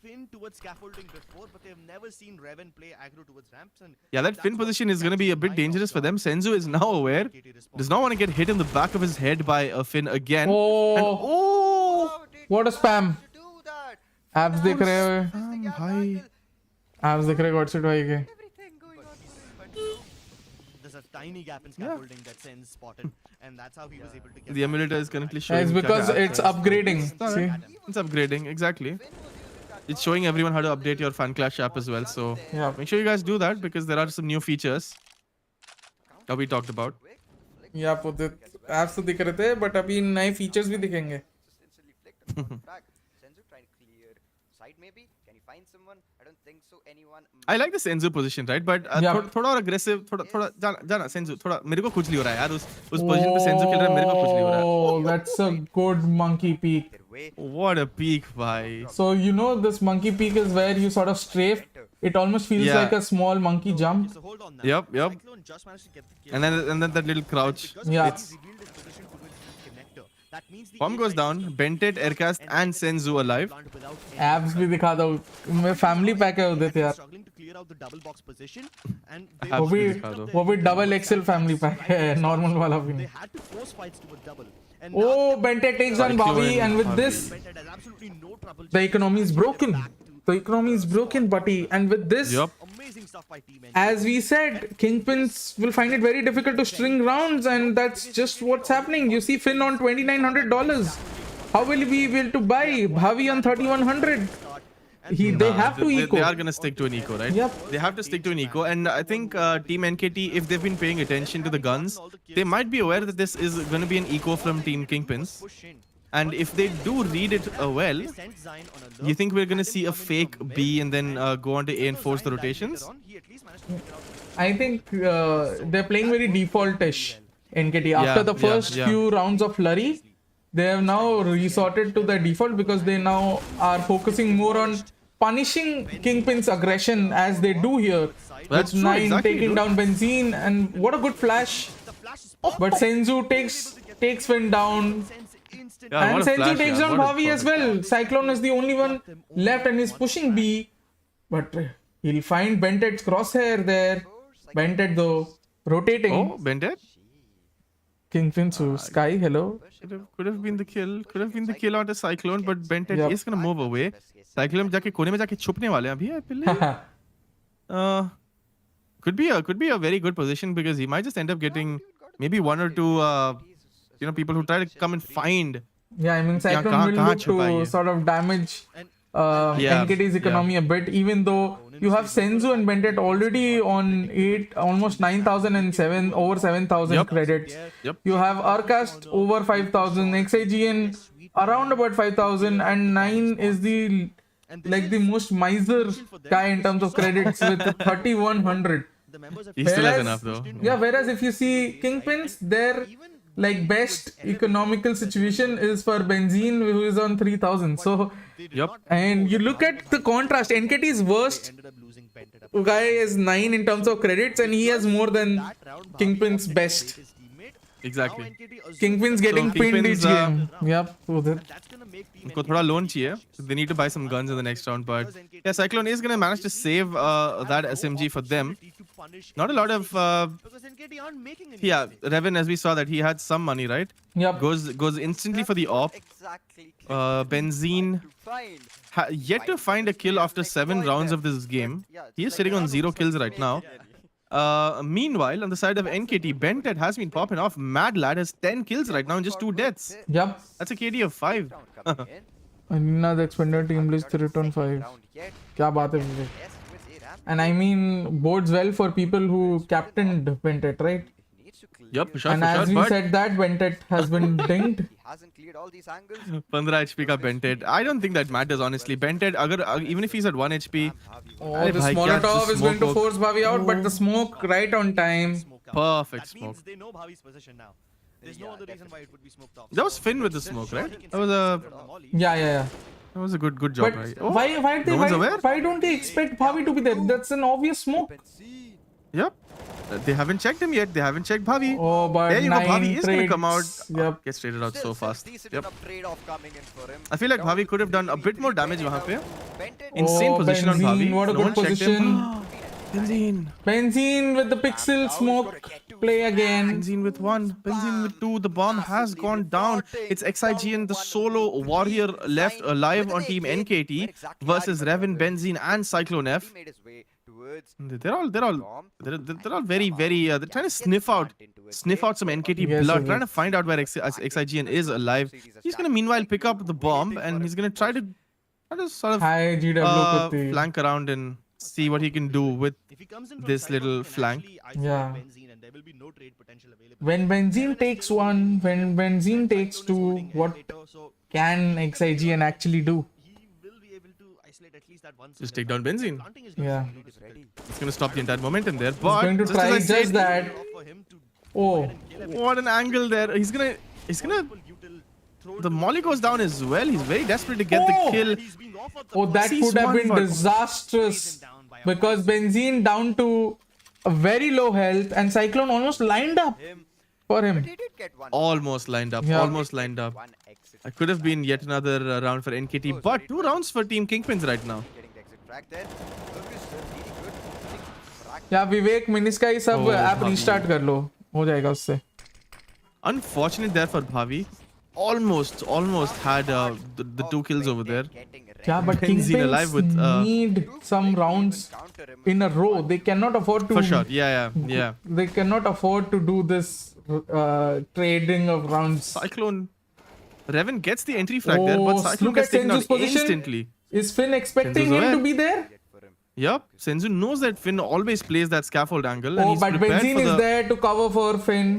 Finn towards scaffolding before, but they've never seen Revan play aggro towards ramps. And Yeah, that Finn position is going to be a bit dangerous for them. Senzu is now aware. Does not want to get hit in the back of his head by a Finn again. Oh, And oh! what a spam! To do that. Abs दिख रहे हैं. Bhai. Abs दिख रहे God से ढाई के. Everything going on for him. there's a tiny gap in scaffolding that Sen's spotted, and that's how he was able to get The emulator is currently showing. It's because it's upgrading. See? It's upgrading, exactly. It's showing everyone how to update your FanClash app as well. So Yeah. make sure you guys do that because there are some new features that we talked about. या apps तो दिख रहे थे, but अभी नए features भी दिखेंगे. Just instantly flicked on the frag. Senzu trying to clear side maybe. Can he find someone? I don't think so. Anyone? I like the Senzu position, right? But Yeah. थोड़ा और aggressive, थोड़ा जाना Senzu, थोड़ा मेरे को खुजली हो रहा है यार उस position पे Senzu खेल रहा है मेरे को खुजली हो रहा है. Oh, that's a good monkey peek. Their way. What a peak, bhai. So you know this monkey peek is where you sort of strafe. It almost feels Yeah. like a small monkey jump. So hold on now. Yep. Cyclone just managed to get the kill. And then that little crouch. Because Yeah. he's revealed his position towards the connector. That means the Bomb A goes side down. is Bentet, Aircast, and Senzu alive. plant without any Abs भी दिखा दो. मैं family pack है उदित यार. struggling to clear out the double box position, and they Abs वो भी भी दिखा दो. वो भी double XL family pack है. Normal वाला भी they नहीं. had to force fights to a double. And Oh, Bente takes on Bobby, and with this, Bentet has absolutely no trouble. the economy is broken. The economy is broken, buddy. And with this, Yup. Amazing stuff by Team NKT. as we said, Kingpins will find it very difficult to string rounds, and that's just what's happening. You see Finn on $2,900. How will he be able to buy Bhavi on 3,100? They have to eco. They are going to stick to an eco, right? Yep. They have to stick to an eco. And I think Team NKT, if they've been paying attention to the guns, they might be aware that this is going to be an eco from Team Kingpins. Push in. And if they do read it well, Sent Zion on a you think we're going to see a fake B and then go on to A and force the rotations? He at least managed to figure out I think they're playing very defaultish, NKT. After the first few rounds of flurry, they have now resorted to the default because they now are focusing more on punishing Kingpin's aggression as they do here. That's with true, 9 exactly, taking dude. down Benzene, and what a good flash. the flash is But Senzu takes Finn down. Sense instant. Yeah, And what a Senzu flash, takes yeah, down what a Bhavi as well. Cyclone is the only one left and he's pushing B. But he'll find Bentet's crosshair there. Bentet though, rotating. Oh, Bentet? Kingpin to Sky, hello. Could have been the kill. Could have been the kill onto Cyclone, but Bentet Yep. is going to move away. Cyclone जाके कोने में जाके छुपने वाले हैं अभी I believe. Could be a very good position because he might just end up getting maybe one or two people who try to come and find Yeah, I mean Cyclone कहाँ- will कहाँ look छुपा to है? sort of damage Yeah, NKT's economy a bit, even though you have Senzu and Bentet already on almost 9,000 and over 7,000 Yup. credits. Yup. You have Arcast over 5,000, XIGN around about 5,000, and 9 is the the most miser guy in terms of credits with 3,100. He still has Whereas- enough though. Yeah, whereas if you see Kingpins, their best economical situation is for Benzene, who is on 3,000. So, Yup. and you look at the contrast. NKT's worst guy is 9 in terms of credits, and he has more than Kingpin's best. Exactly. Kingpin's getting So pinned Kingpin's, each game. Yep. उधर. उनको थोड़ा loan चाहिए. They need to buy some guns in the next round, but yeah, Cyclone is gonna manage to save that SMG for them. Not a lot of yeah, Revan, as we saw that he had some money, right? Yep. Goes instantly for the op. Exactly. Benzene To find. yet to find a kill after 7 rounds of this game. He is sitting on 0 kills right now. Meanwhile, on the side of NKT, Bentet has been popping off. Mad Lad has 10 kills right now and just 2 deaths. Yep. That's a KD of 5. Coming in. Anina, the expanded team list to return 5. Round yet. क्या बात है मुझे. Yes, with a ramp. And I mean, bodes well for people who captained Bentet, right? He needs to clear. Yup, for sure, And for as sure. we But said that, Bentet has been dinged. He hasn't cleared all these angles. 15 HP ka Bentet. I don't think that matters, honestly. Bentet, even if he's at 1 HP, Oh, Arey the bhai, Molotov kya is going to smoke force Bhavi out, but the smoke right on time. perfect That smoke. means they know Bhavi's position now. There's no other reason why it would be smoked off. That was Finn with the smoke, right? That was a good job, But right? why don't they expect Bhavi to be there? That's an obvious smoke. Yep. They haven't checked him yet. They haven't checked Bhavi. Oh, but There you go. 9 Bhavi is going to trades. come out. Yep. Gets traded out so fast. Decent Yep. enough trade-off coming in for him. I feel like Bhavi could have done a bit more damage wahan pe. Bentet. Insane position on Benzene, Bhavi. what a No good one checked position. him. Benzene. Benzene with the pixel smoke. Play again. Benzene with 1. Benzene with 2. The bomb has gone down. It's XIGN, the solo warrior left alive on team NKT versus Revan, Benzene and Cyclone F. He made his way towards They're all very they're trying to sniff out some NKT Yes, blood, yes. trying to find out where XIGN is alive. He's gonna meanwhile pick up the bomb and he's gonna try to sort of Hi GW Kutti. flank around and see what he can do with If he comes in from this Cyclone, little he can flank. actually isolate Yeah. Benzene and there will be no trade potential available. When Benzene takes 1, when Benzene takes 2, what So can XIGN actually do? he will be able to isolate at least that one. Just single take down plant. Benzene. Planting is gonna Yeah. be really difficult. It's gonna stop the entire momentum there. But going to just try as I just said, that. For him to Oh, what an angle there. He's gonna the molly goes down as well. He's very desperate to get the Oh! kill. oh, that Sees could have one, been but- disastrous because Benzene down to a very low health and Cyclone almost lined up for him. He did get one. Almost lined up. Yeah. Almost lined up. One exit. It could have been yet another round for NKT, but 2 rounds for Team Kingpins right now. Getting the exit frag there. Look, is really good. Frag या विवेक मिनिस का ही सब Oh, app भाभी। Restart कर लो हो जाएगा उससे. Unfortunate there for Bhavi. Almost had the 2 kills over there. getting Yeah, but Benzene alive Kingpins with, need some rounds counter him. in a row. They cannot afford to. For sure. Yeah. They cannot afford to do this trading of rounds. Cyclone. Revan gets the entry frag there, but Oh, Cyclone look gets at taken out Senzu's position. instantly. Is Finn expecting Senzu's him aware. to be there? Yup. Senzu knows that Finn always plays that scaffold angle. And Oh, he's but prepared Benzene for is the there to cover for Finn.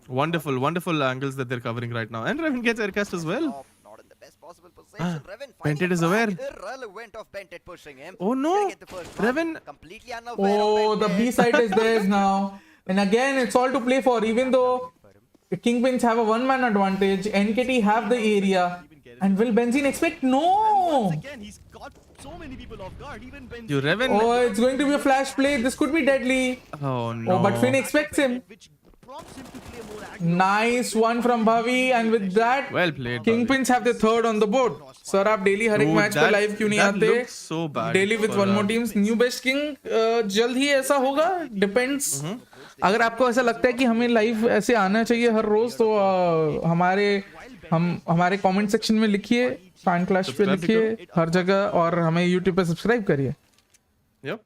wonderful angles that they're covering right now. And Revan gets aircast as well. Not in the best possible position. Revan Bentet finding is a aware. frag. Irrelevant of Bentet pushing him. Oh no. Gonna get the first one. Revan. Completely unaware Oh, of the Bentet. B side is theirs now. And again, it's all to play for. Even though the Kingpins have a one-man advantage, NKT have the area. And will Benzene expect? No! Again, he's got so many people off guard. Even Benzene. You Revan. Oh, it's going to be a flash play. This could be deadly. Oh no. Oh, but Finn expects him. Which prompts him to play more aggro. Nice one from Bhavi. And with that, Well played. Kingpins have the third on the board. Sir, आप daily हर एक Dude, match पे that- live क्यों नहीं that आते? looks so bad Daily with for, one more teams. New best king जल्द ही ऐसा होगा. Depends. अगर आपको ऐसा लगता है कि हमें लाइव ऐसे आना चाहिए हर रोज तो हमारे कमेंट सेक्शन में लिखिए, FanClash पे Subscribe भी लिखिए हर जगह और हमें YouTube पे सब्सक्राइब करिए. Yep.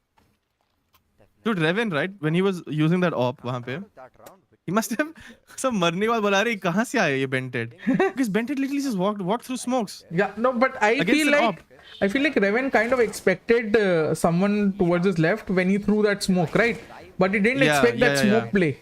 Dude, Revan, right? When he was using that op, wahan pe, That round, which He must have some मरने के बाद बोला अरे कहाँ से आया ये Bented? Because Bented literally just walked through smokes. Yeah, no, but Against an op. I feel like Reven kind of expected someone towards his left when he threw that smoke, right? But he didn't expect that smoke play.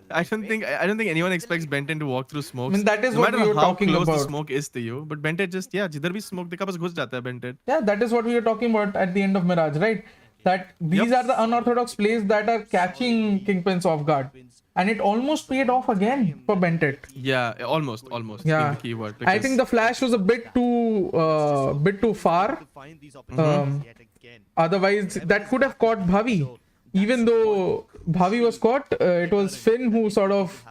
I don't think anyone expects Benton to walk through smokes. I mean, that is no what matter we were how talking close about. the smoke is to you, but Benton just जिधर भी smoke देखा बस घुस जाता है Benton. Yeah, that is what we were talking about at the end of Mirage, right? That these are the unorthodox plays that are catching Kingpins off guard. And it almost paid off again for Bentet. Yeah, almost. Yeah, The keyword. I think the flash was a bit too far. Find these opportunities yet again. Otherwise, that could have caught Bhavi. Even though Bhavi was caught, it was Finn who sort of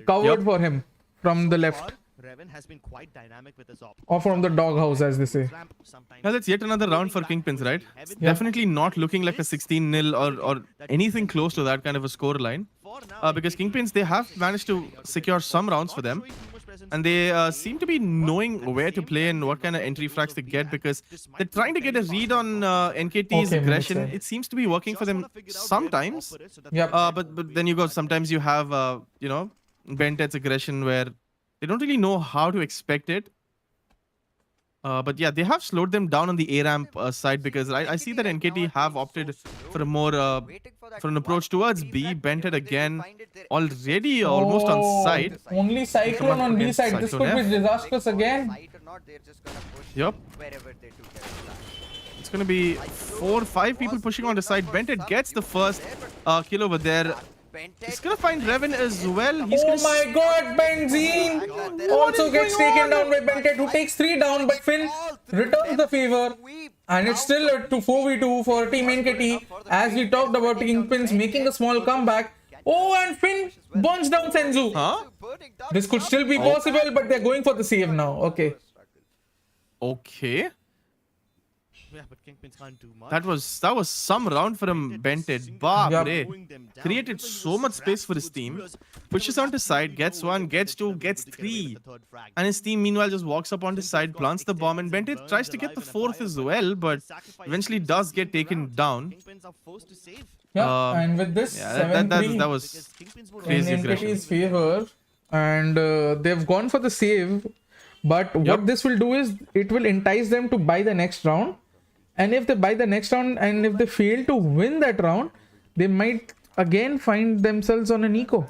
covered for him from the left. Reven has been quite dynamic with his op. Or from the doghouse, as they say. Ramp sometimes. Now that's yet another round for Kingpins, right? It's definitely not looking like a 16-0 or anything close to that kind of a score line. Because Kingpins, they have managed to secure some rounds for them. And they seem to be knowing where to play and what kind of entry frags to get, because they're trying to get a read on NKT's aggression. It seems to be working for them sometimes. Yep. But then you go, sometimes you have, Bentet's aggression where they don't really know how to expect it. But yeah, they have slowed them down on the A ramp side, because I see that NKT have opted for a more for an approach towards B. Bented again, already almost on side. Only Cyclone on B side. This could be disastrous again. Yep. It's gonna be 4 or 5 people pushing on the side. Bented gets the first kill over there. He's gonna find Reven as well. He's Oh my god, Benzene also gets taken down by Bentet, who takes 3 down, but Finn returns the favor. And it's still a 4v2 for Team NKT. As we talked about, Kingpins making a small comeback. Oh, and Finn burns down Senzu. Huh? This could still be possible, but they're going for the save now. Okay. Okay. Yeah, but Kingpins can't do much. That was some round for him, Bented. Created so much space for his team. Pushes onto side, gets 1, gets 2, gets 3. And his team meanwhile just walks up onto side, plants the bomb, and Bented tries to get the 4th as well, but eventually does get taken down. Kingpins are forced to save. Yeah, and with this 7-3 that was crazy in aggression. NKT's favor, and they've gone for the save. But what this will do is it will entice them to buy the next round. And if they buy the next round and if they fail to win that round, they might again find themselves on an eco.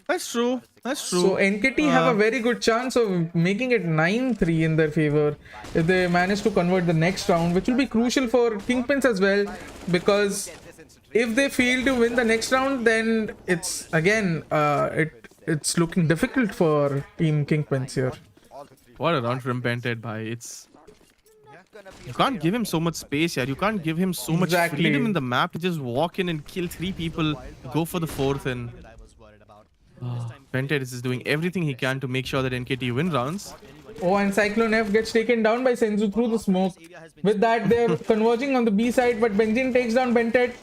That's true. So NKT have a very good chance of making it 9-3 in their favor if they manage to convert the next round, which will be crucial for Kingpins as well, because if they fail to win the next round, then it's again it's looking difficult for Team Kingpins here. What a round from Bented, bhai. You can't give him so much space here. You can't give him so much freedom in the map to just walk in and kill 3 people, go for the 4th, and Bented is just doing everything he can to make sure that NKT win rounds. Oh, and Cyclone F gets taken down by Senzu through the smoke. With that, they're converging on the B side, but Benzene takes down Bentet.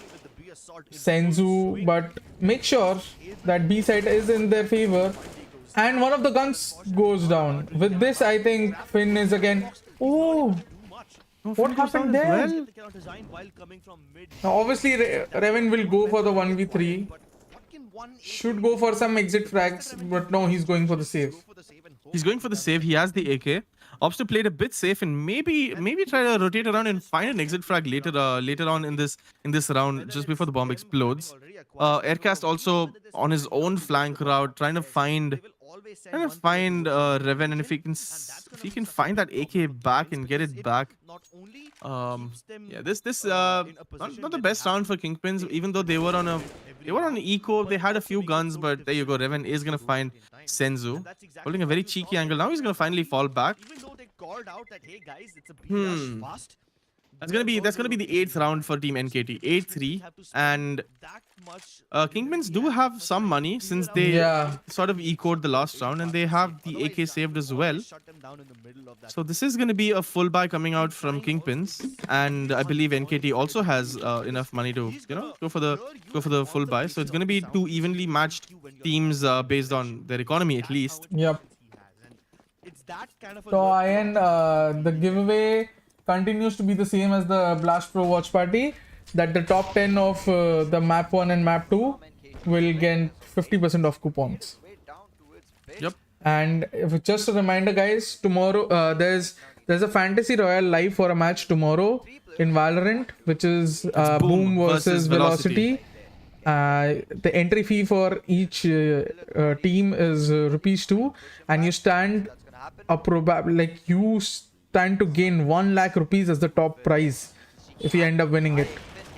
Senzu, but make sure that B side is in their favor. And one of the guns goes down. With this, I think Finn is again... Oh! What happened there? Now, obviously, Reven will go for the 1v3. Should go for some exit frags, but no, he's going for the save. He's going for the save. He has the AK. Opts to play it a bit safe and maybe try to rotate around and find an exit frag later on in this round, just before the bomb explodes. Aircast also on his own flank route, trying to find Reven, and if he can find that AK back and get it back. Yeah, this not the best round for Kingpins, even though they were on eco. They had a few guns, but there you go. Reven is gonna find Senzu, holding a very cheeky angle. Now he's gonna finally fall back. Even though they called out that, hey guys, it's a B fast. That's gonna be the 8th round for Team NKT, 8-3, and Kingpins do have some money since they sort of ecoed the last round, and they have the AK saved as well. So this is gonna be a full buy coming out from Kingpins, and I believe NKT also has enough money to go for the full buy. So it's gonna be 2 evenly matched teams based on their economy at least. Yep. So Ian, the giveaway continues to be the same as the Blast Pro watch party, that the top 10 of the map 1 and map 2 will get 50% off coupons. Way down towards bit. Yep. And just a reminder, guys, tomorrow there's a Fantasy Royale live for a match tomorrow in Valorant, which is Boom versus Velocity. The entry fee for each team is ₹2, and you stand you stand to gain 1 lakh rupees as the top prize if you end up winning it.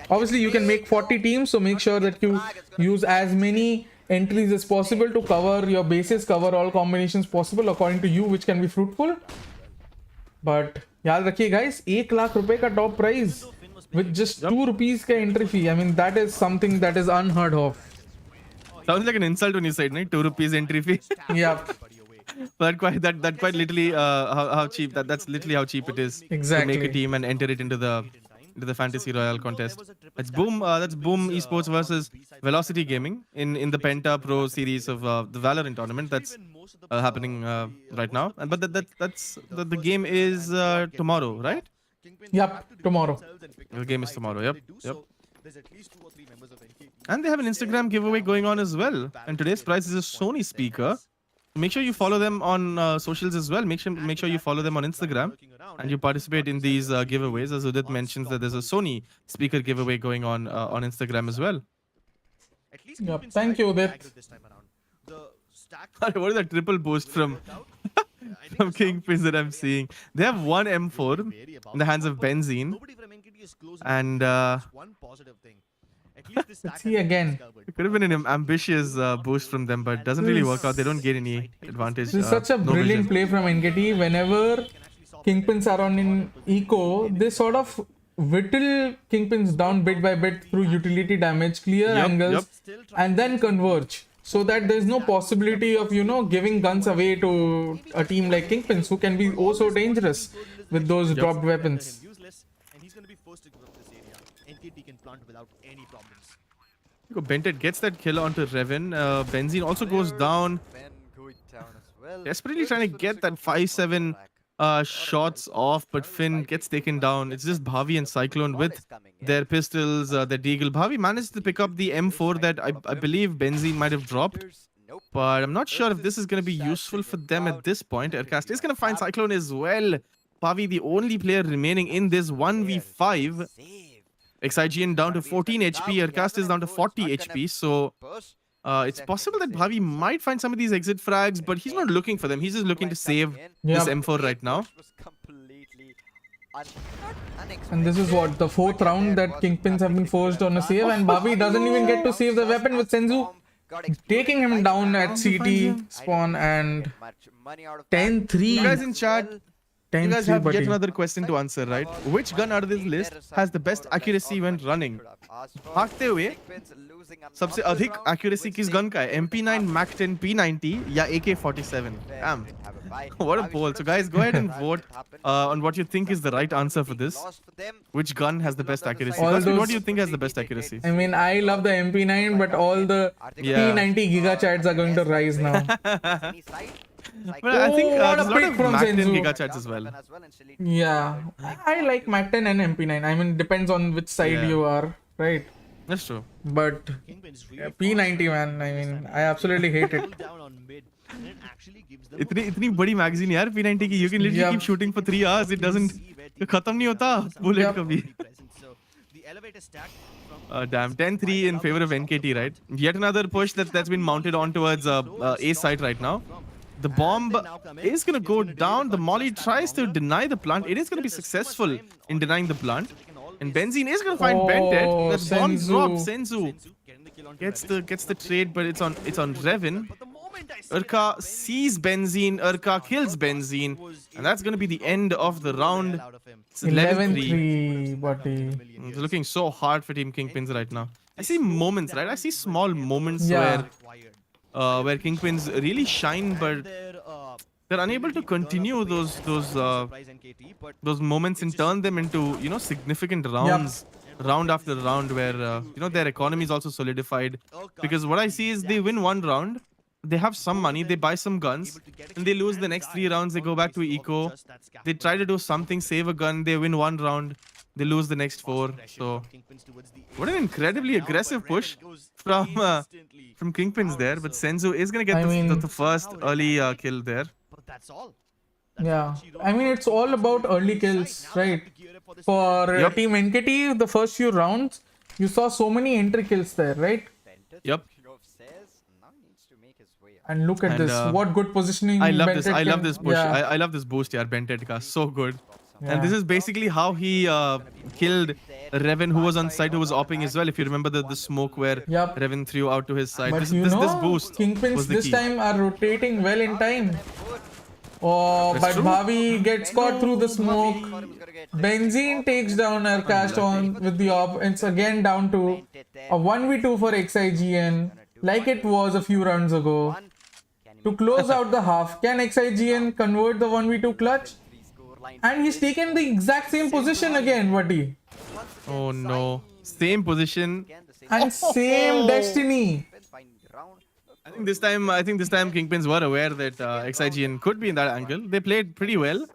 Obviously, you can make 40 teams, so make sure that you use as many entries as possible to cover your bases, cover all combinations possible according to you, which can be fruitful. But yaad rakhiye guys, 1 lakh rupees ka top prize with just 2 rupees ka entry fee. I mean, that is something that is unheard of. Sounds like an insult when you said, right? 2 rupees entry fee. Yeah, But that quite literally how cheap that's literally how cheap it is Exactly. to make a team and enter it into the Fantasy Royale contest. That's Boom Esports versus Velocity Gaming in the Penta Pro series of the Valorant tournament that's happening right now. And but the game is tomorrow, right? Yep, tomorrow. The game is tomorrow. Yep. And they have an Instagram giveaway going on as well. And today's prize is a Sony speaker. Make sure you follow them on socials as well. Make sure you follow them on Instagram and you participate in these giveaways. As Udit mentions that there's a Sony speaker giveaway going on Instagram as well. Yep. Thank you, Udit. What is that triple boost from Kingpins that I'm seeing? They have one M4 in the hands of Benzene. And Let's see again. it could have been an ambitious boost from them, but it doesn't really work out. They don't get any advantage. This is such a no brilliant vision. play from NKT. Whenever Kingpins are on in eco, they sort of whittle Kingpins down bit by bit through utility damage, clear angles, and then converge. So that there's no possibility of, giving guns away to a team like Kingpins, who can be oh so dangerous with those dropped weapons. Bentet gets that kill onto Revan. Benzene also goes down. Ben going down as well. Desperately trying to get that 5-7 shots off, but Finn gets taken down. It's just Bhavi and Cyclone with their pistols, their Deagle. Bhavi managed to pick up the M4 that I believe Benzene might have dropped. But I'm not sure if this is going to be useful for them at this point. Aircast is going to find Cyclone as well. Bhavi, the only player remaining in this 1v5. XIGN down to 14 HP. Aircast is down to 40 HP. So it's possible that Bhavi might find some of these exit frags, but he's not looking for them. He's just looking to save this M4 right now. And this is what, the 4th round that Kingpins have been forced on a save, and Bhavi doesn't even get to save the weapon with Senzu taking him down at CT spawn. And 10-3. You guys in chat, you guys have yet buddy. another question to answer, right? Which gun out of this list has the best accuracy when running? भागते हुए सबसे अधिक accuracy किस gun का है? MP9, Mac 10, P90 या AK-47? Damn. What a poll. So guys, go ahead and vote on what you think is the right answer for this. Which gun has the best accuracy? All Kaspi, what those- do you think has the best accuracy? I mean, I love the MP9, but all the Yeah. P90 giga chats are going to rise now. But I think what a there's a lot pick of from Mac 10 Senzu. giga chats as well. Yeah, I like Mac 10 and MP9. I mean, depends on which side Yeah. you are, right? That's true. But P90, man, I mean, I absolutely hate it. इतनी बड़ी magazine यार P90 की. You can literally Yeah. keep shooting for 3 hours. It doesn't खत्म नहीं होता bullet Yep. कभी. Damn, 10-3 in favor of NKT, right? Yet another push that's been mounted on towards A site right now. The bomb is going to go down. The Molly tries to deny the plant. It is going to be successful in denying the plant. And Benzene is going to find Bentet. That bomb Senzu. drops. Senzu gets the trade, but it's on Revan. Urka sees Benzene. Urka kills Benzene. And that's going to be the end of the round. It's 11-3. 11-3, buddy. It's looking so hard for Team Kingpins right now. I see moments, right? I see small moments Yeah. where Kingpins really shine, but they're unable to continue those moments and turn them into significant rounds, round after round, where their economy is also solidified. Because what I see is they win one round, they have some money, they buy some guns, and they lose the next 3 rounds. They go back to eco. They try to do something, save a gun. They win one round, they lose the next 4. So what an incredibly aggressive push from from Kingpins there, but Senzu is gonna get I the, mean- the first early kill there. But that's all. Yeah, I mean, it's all about early kills, right? For Yep. Team NKT, the first few rounds, you saw so many entry kills there, right? Yep. Now he needs to make his way up. And look at And, this, what good positioning. I love this. Bentet I love can- this push. Yeah. I love this boost here, Bentetka. So good. Yeah. And this is basically how he killed Revan, who was on site, who was opping as well. If you remember the smoke where Yep. Revan threw out to his side. But This, you this, know, this boost Kingpins was the this key. time are rotating well in time. Oh, That's but true. Bhavi gets caught through the smoke. Benzene takes down Arcast on with the op. It's again down to a 1v2 for XIGN, like it was a few rounds ago. To close out the half, can XIGN convert the 1v2 clutch? And he's taken the exact same position again, Vati. Oh no. Same position. And same destiny. I think this time Kingpins were aware that XIGN could be in that angle. They played pretty well.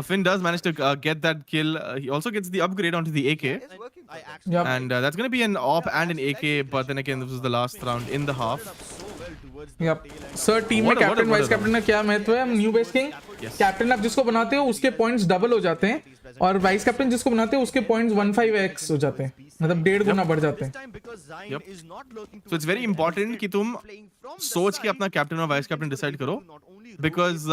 Finn does manage to get that kill. He also gets the upgrade onto the AK. I actually Yep. And that's going to be an op and an AK. But then again, this was the last round in the half. so well towards Yep. Sir, team में What a- captain what a vice captain का क्या महत्व है? New bass king Yes. Captain आप जिसको बनाते हो उसके पॉइंट्स डबल हो जाते हैं और वाइस कैप्टन जिसको बनाते हो उसके पॉइंट्स 15x हो जाते हैं, मतलब 1.5 गुना बढ़ जाते हैं. time because Zion Yep. is not looking to So it's very important कि तुम playing from the सोच के side, अपना कैप्टन और वाइस कैप्टन डिसाइड करो. not only Because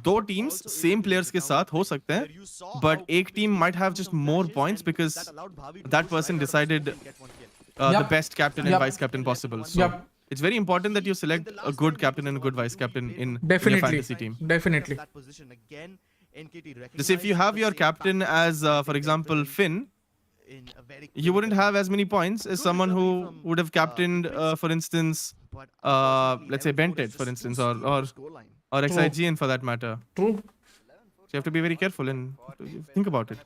दो टीम्स सेम प्लेयर्स के साथ हो सकते हैं, but एक team might have just more points because that person decided the Yep. best captain and Yep. vice captain possible. So Yep. it's very important that you select a good captain and a good vice captain in your Definitely, fantasy team. definitely. that position again. NKT Just if you have your captain as, for example, Finn, in a very you wouldn't have as many points as someone who would have captained, for instance, let's say Bentet, for instance, or XIGN for that matter. True. So you have to be very careful and think about it.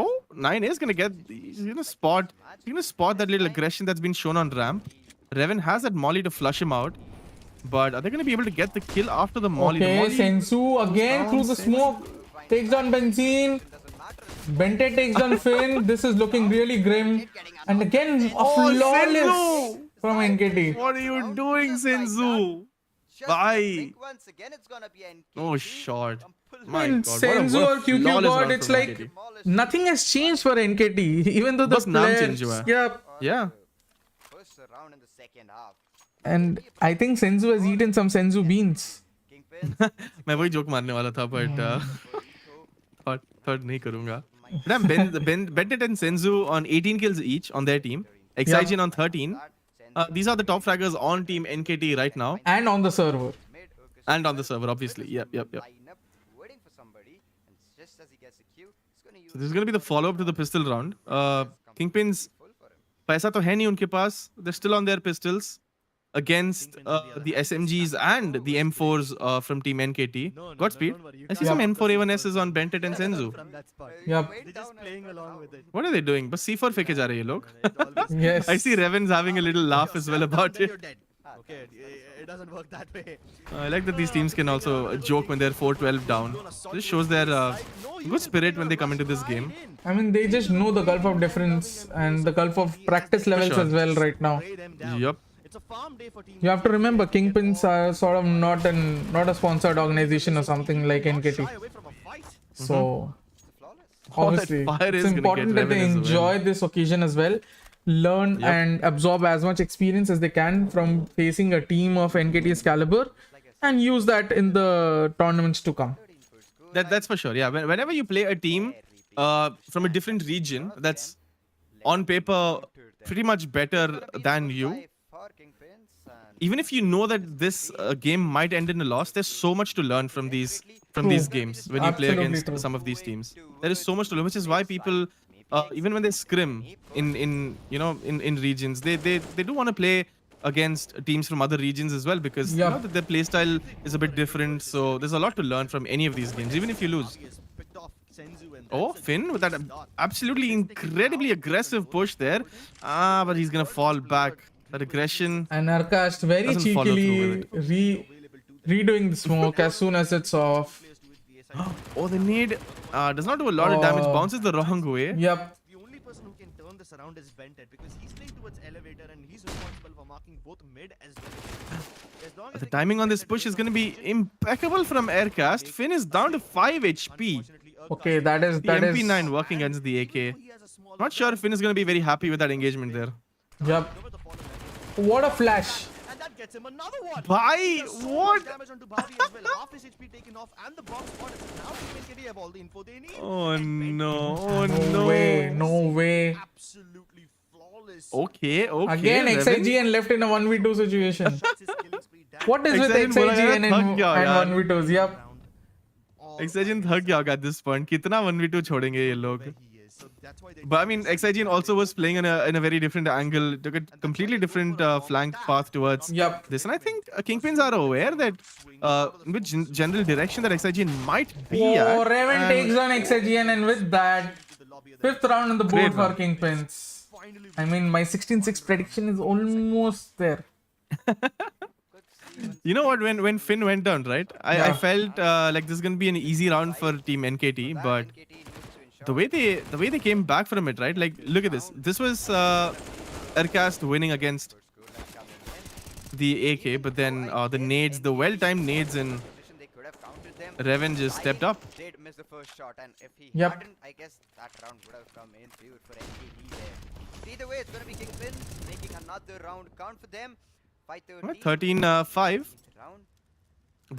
Oh, 9 is gonna get. He's gonna spot that little aggression that's been shown on ramp. Revan has that molly to flush him out, but are they gonna be able to get the kill after the molly? The Okay, molly Sensu again through the smoke takes down Benzene. Bente takes down Finn. This is looking really grim. And again, a flawless Senzu! from NKT. What are you doing, Senzu? Why? Once again, it's gonna be NKT. Oh, short. My And God, Senzu what or a QQ flawless God, round it's from like NKT. nothing has changed for NKT. Even though the बस नाम players, change हुआ है. yeah. Yeah. First round in the second half. And I think Senzu has eaten some Senzu beans. Kingpins. मैं वही joke मारने वाला था, but third नहीं करूँगा. Damn, Bentet and Senzu on 18 kills each on their team. XIGN on 13. These are the top fraggers on team NKT right now. And on the server. And on the server, obviously. Yep. Lineup, waiting for somebody, and just as he gets a cue, he's gonna use So this is going to be the follow-up to the pistol round. Kingpins, पैसा तो है नहीं उनके पास. They're still on their pistols against the SMGs and the M4s from team NKT. Godspeed. I see some M4A1Ss on Bentet and Senzu. from that spot. Yep. They're just playing along with it. What are they doing? बस C4 फेंके जा रहे हैं ये लोग. Yes. I see Revan's having a little laugh as well about Then it. you're dead. Okay, it doesn't work that way. I like that these teams can also joke when they're 4-12 down. This shows their good spirit when they come into this game. I mean, they just know the gulf of difference and the gulf of practice levels sure. as well right now. Spray them down. Yup. It's a farm day for Team You have to remember, Kingpins are sort of not a sponsored organization or something like NKT. Shy away from a fight. So obviously, fire is it's gonna important get that they Revan as well. enjoy this occasion as well, learn Yep. and absorb as much experience as they can from facing a team of NKT's caliber, and use that in the tournaments to come. That's for sure. Yeah. Whenever you play a team from a different region that's on paper pretty much better than you, for Kingpins and even if you know that this game might end in a loss, there's so much to learn from these games when you play Absolutely against true. some of these teams. There is so much to learn, which is why people, even when they scrim in regions, they do want to play against teams from other regions as well, because you Yup. know that their playstyle is a bit different. So there's a lot to learn from any of these games, even if you lose. He has picked off Senzu and Oh, that's a Finn with that good start. absolutely incredibly aggressive push there. But he's gonna fall back. That aggression. And Arcast very Doesn't follow cheekily redoing the smoke as soon as it's off. Oh, the nade does not do a lot of damage. Oh. Bounces the wrong way. Yep. The only person who can turn this around is Vented because he's playing towards elevator and he's responsible for marking both mid as well. As long as The they keep timing on this Vented push is away going to from be the vision, impeccable from Aircast. Finn is down to 5 HP. unfortunately, Okay, that is The MP9 working against the AK. Not sure if Finn is going to be very happy with that engagement there. Yup. What a flash. and that gets him another one. Bhai, There's so what? much damage onto Bhavi as well. Half his HP taken off and the bomb spotted. Now Team NKT have all the info they need. Oh And Vented no, oh No way, no way. absolutely flawless. Okay, okay. Again, Revan. XIGN left in a 1v2 situation. That's his killing spree down. What is with XIGN बोला गया XIGN थक गया यार। and 1v2s? Yup. XIGN थक गया होगा at this point. कितना 1v2 छोड़ेंगे ये लोग? Where he is. So that's why they But I mean, XIGN also was playing in a very different angle, took a completely different flank path towards Yup. this. And I think Kingpins are aware that which general direction that XIGN might be Oh, at. Raven and takes on XIGN, and with that, to the lobby of the 5th round on the Great board for round. Kingpins. finally I mean, my 16-6 prediction is almost there. You know what? When Finn went down, right? I Yeah. felt like this is gonna be an easy round for Team NKT, but NKT needs to ensure the way they came back from it, right? Like, look at this. This was Aircast winning against the AK, but then the nades, the well-timed nades in position, they could have countered them. Reven just stepped up. Did miss the first shot, and if he Yup. hadn't, I guess that round would have come in favor for NKT there. Either way, it's gonna be Kingpins making another round count for them. 5-13. 13-5. Round.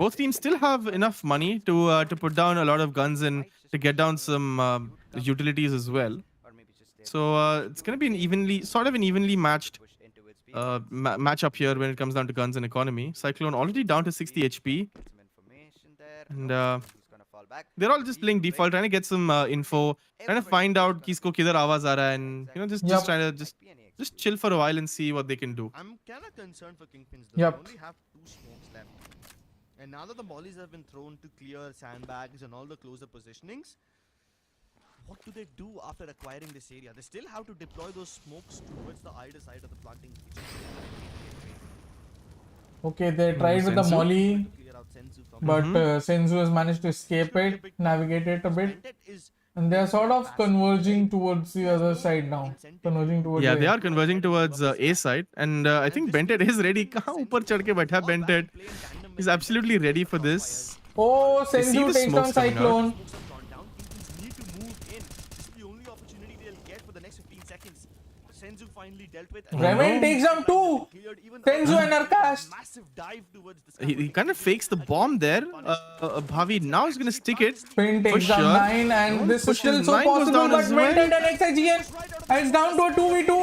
Both teams still have enough money to put down a lot of guns and to get down some utilities as well. Or maybe just there. So it's gonna be an evenly matched Push into its base. matchup here when it comes down to guns and economy. Cyclone already down to 60 HP, Get some information there. and Who's gonna fall back? they're all just playing default, trying to get some info, trying to find out kisko kidhar awaaz aa raha hai, and just Yup. trying to just chill for a while and see what they can do. I'm kind of concerned for Kingpins though. Yup. They only have 2 smokes left. And now that the mollies have been thrown to clear sandbags and all the closer positionings, what do they do after acquiring this area? They still have to deploy those smokes towards the either side of the planting. Okay, they tried with the Senzu? molly, Clear out Senzu from but Senzu has managed to escape it, navigate it a bit, Vented is and they are sort of converging towards the other side now. Converging towards Yeah, the they are converging towards A side, and I think Bented is ready. कहाँ ऊपर चढ़ के बैठा है Bented? He's absolutely ready for this. Oh, They see Senzu the takes on smokes coming out. Cyclone. smokes have gone down. Kingpins need to move in. This is the only opportunity they'll get for the next 15 seconds. Senzu finally dealt with. and Reven takes down 2. cleared even Senzu and Arkash. massive dive towards the He kind of fakes the bomb there. Bhavi now is going to stick it. Finn For takes down sure. 9, and this is Pushes still so 9 goes possible, down but as well. Vented and XIGN, and it's down to a 2v2.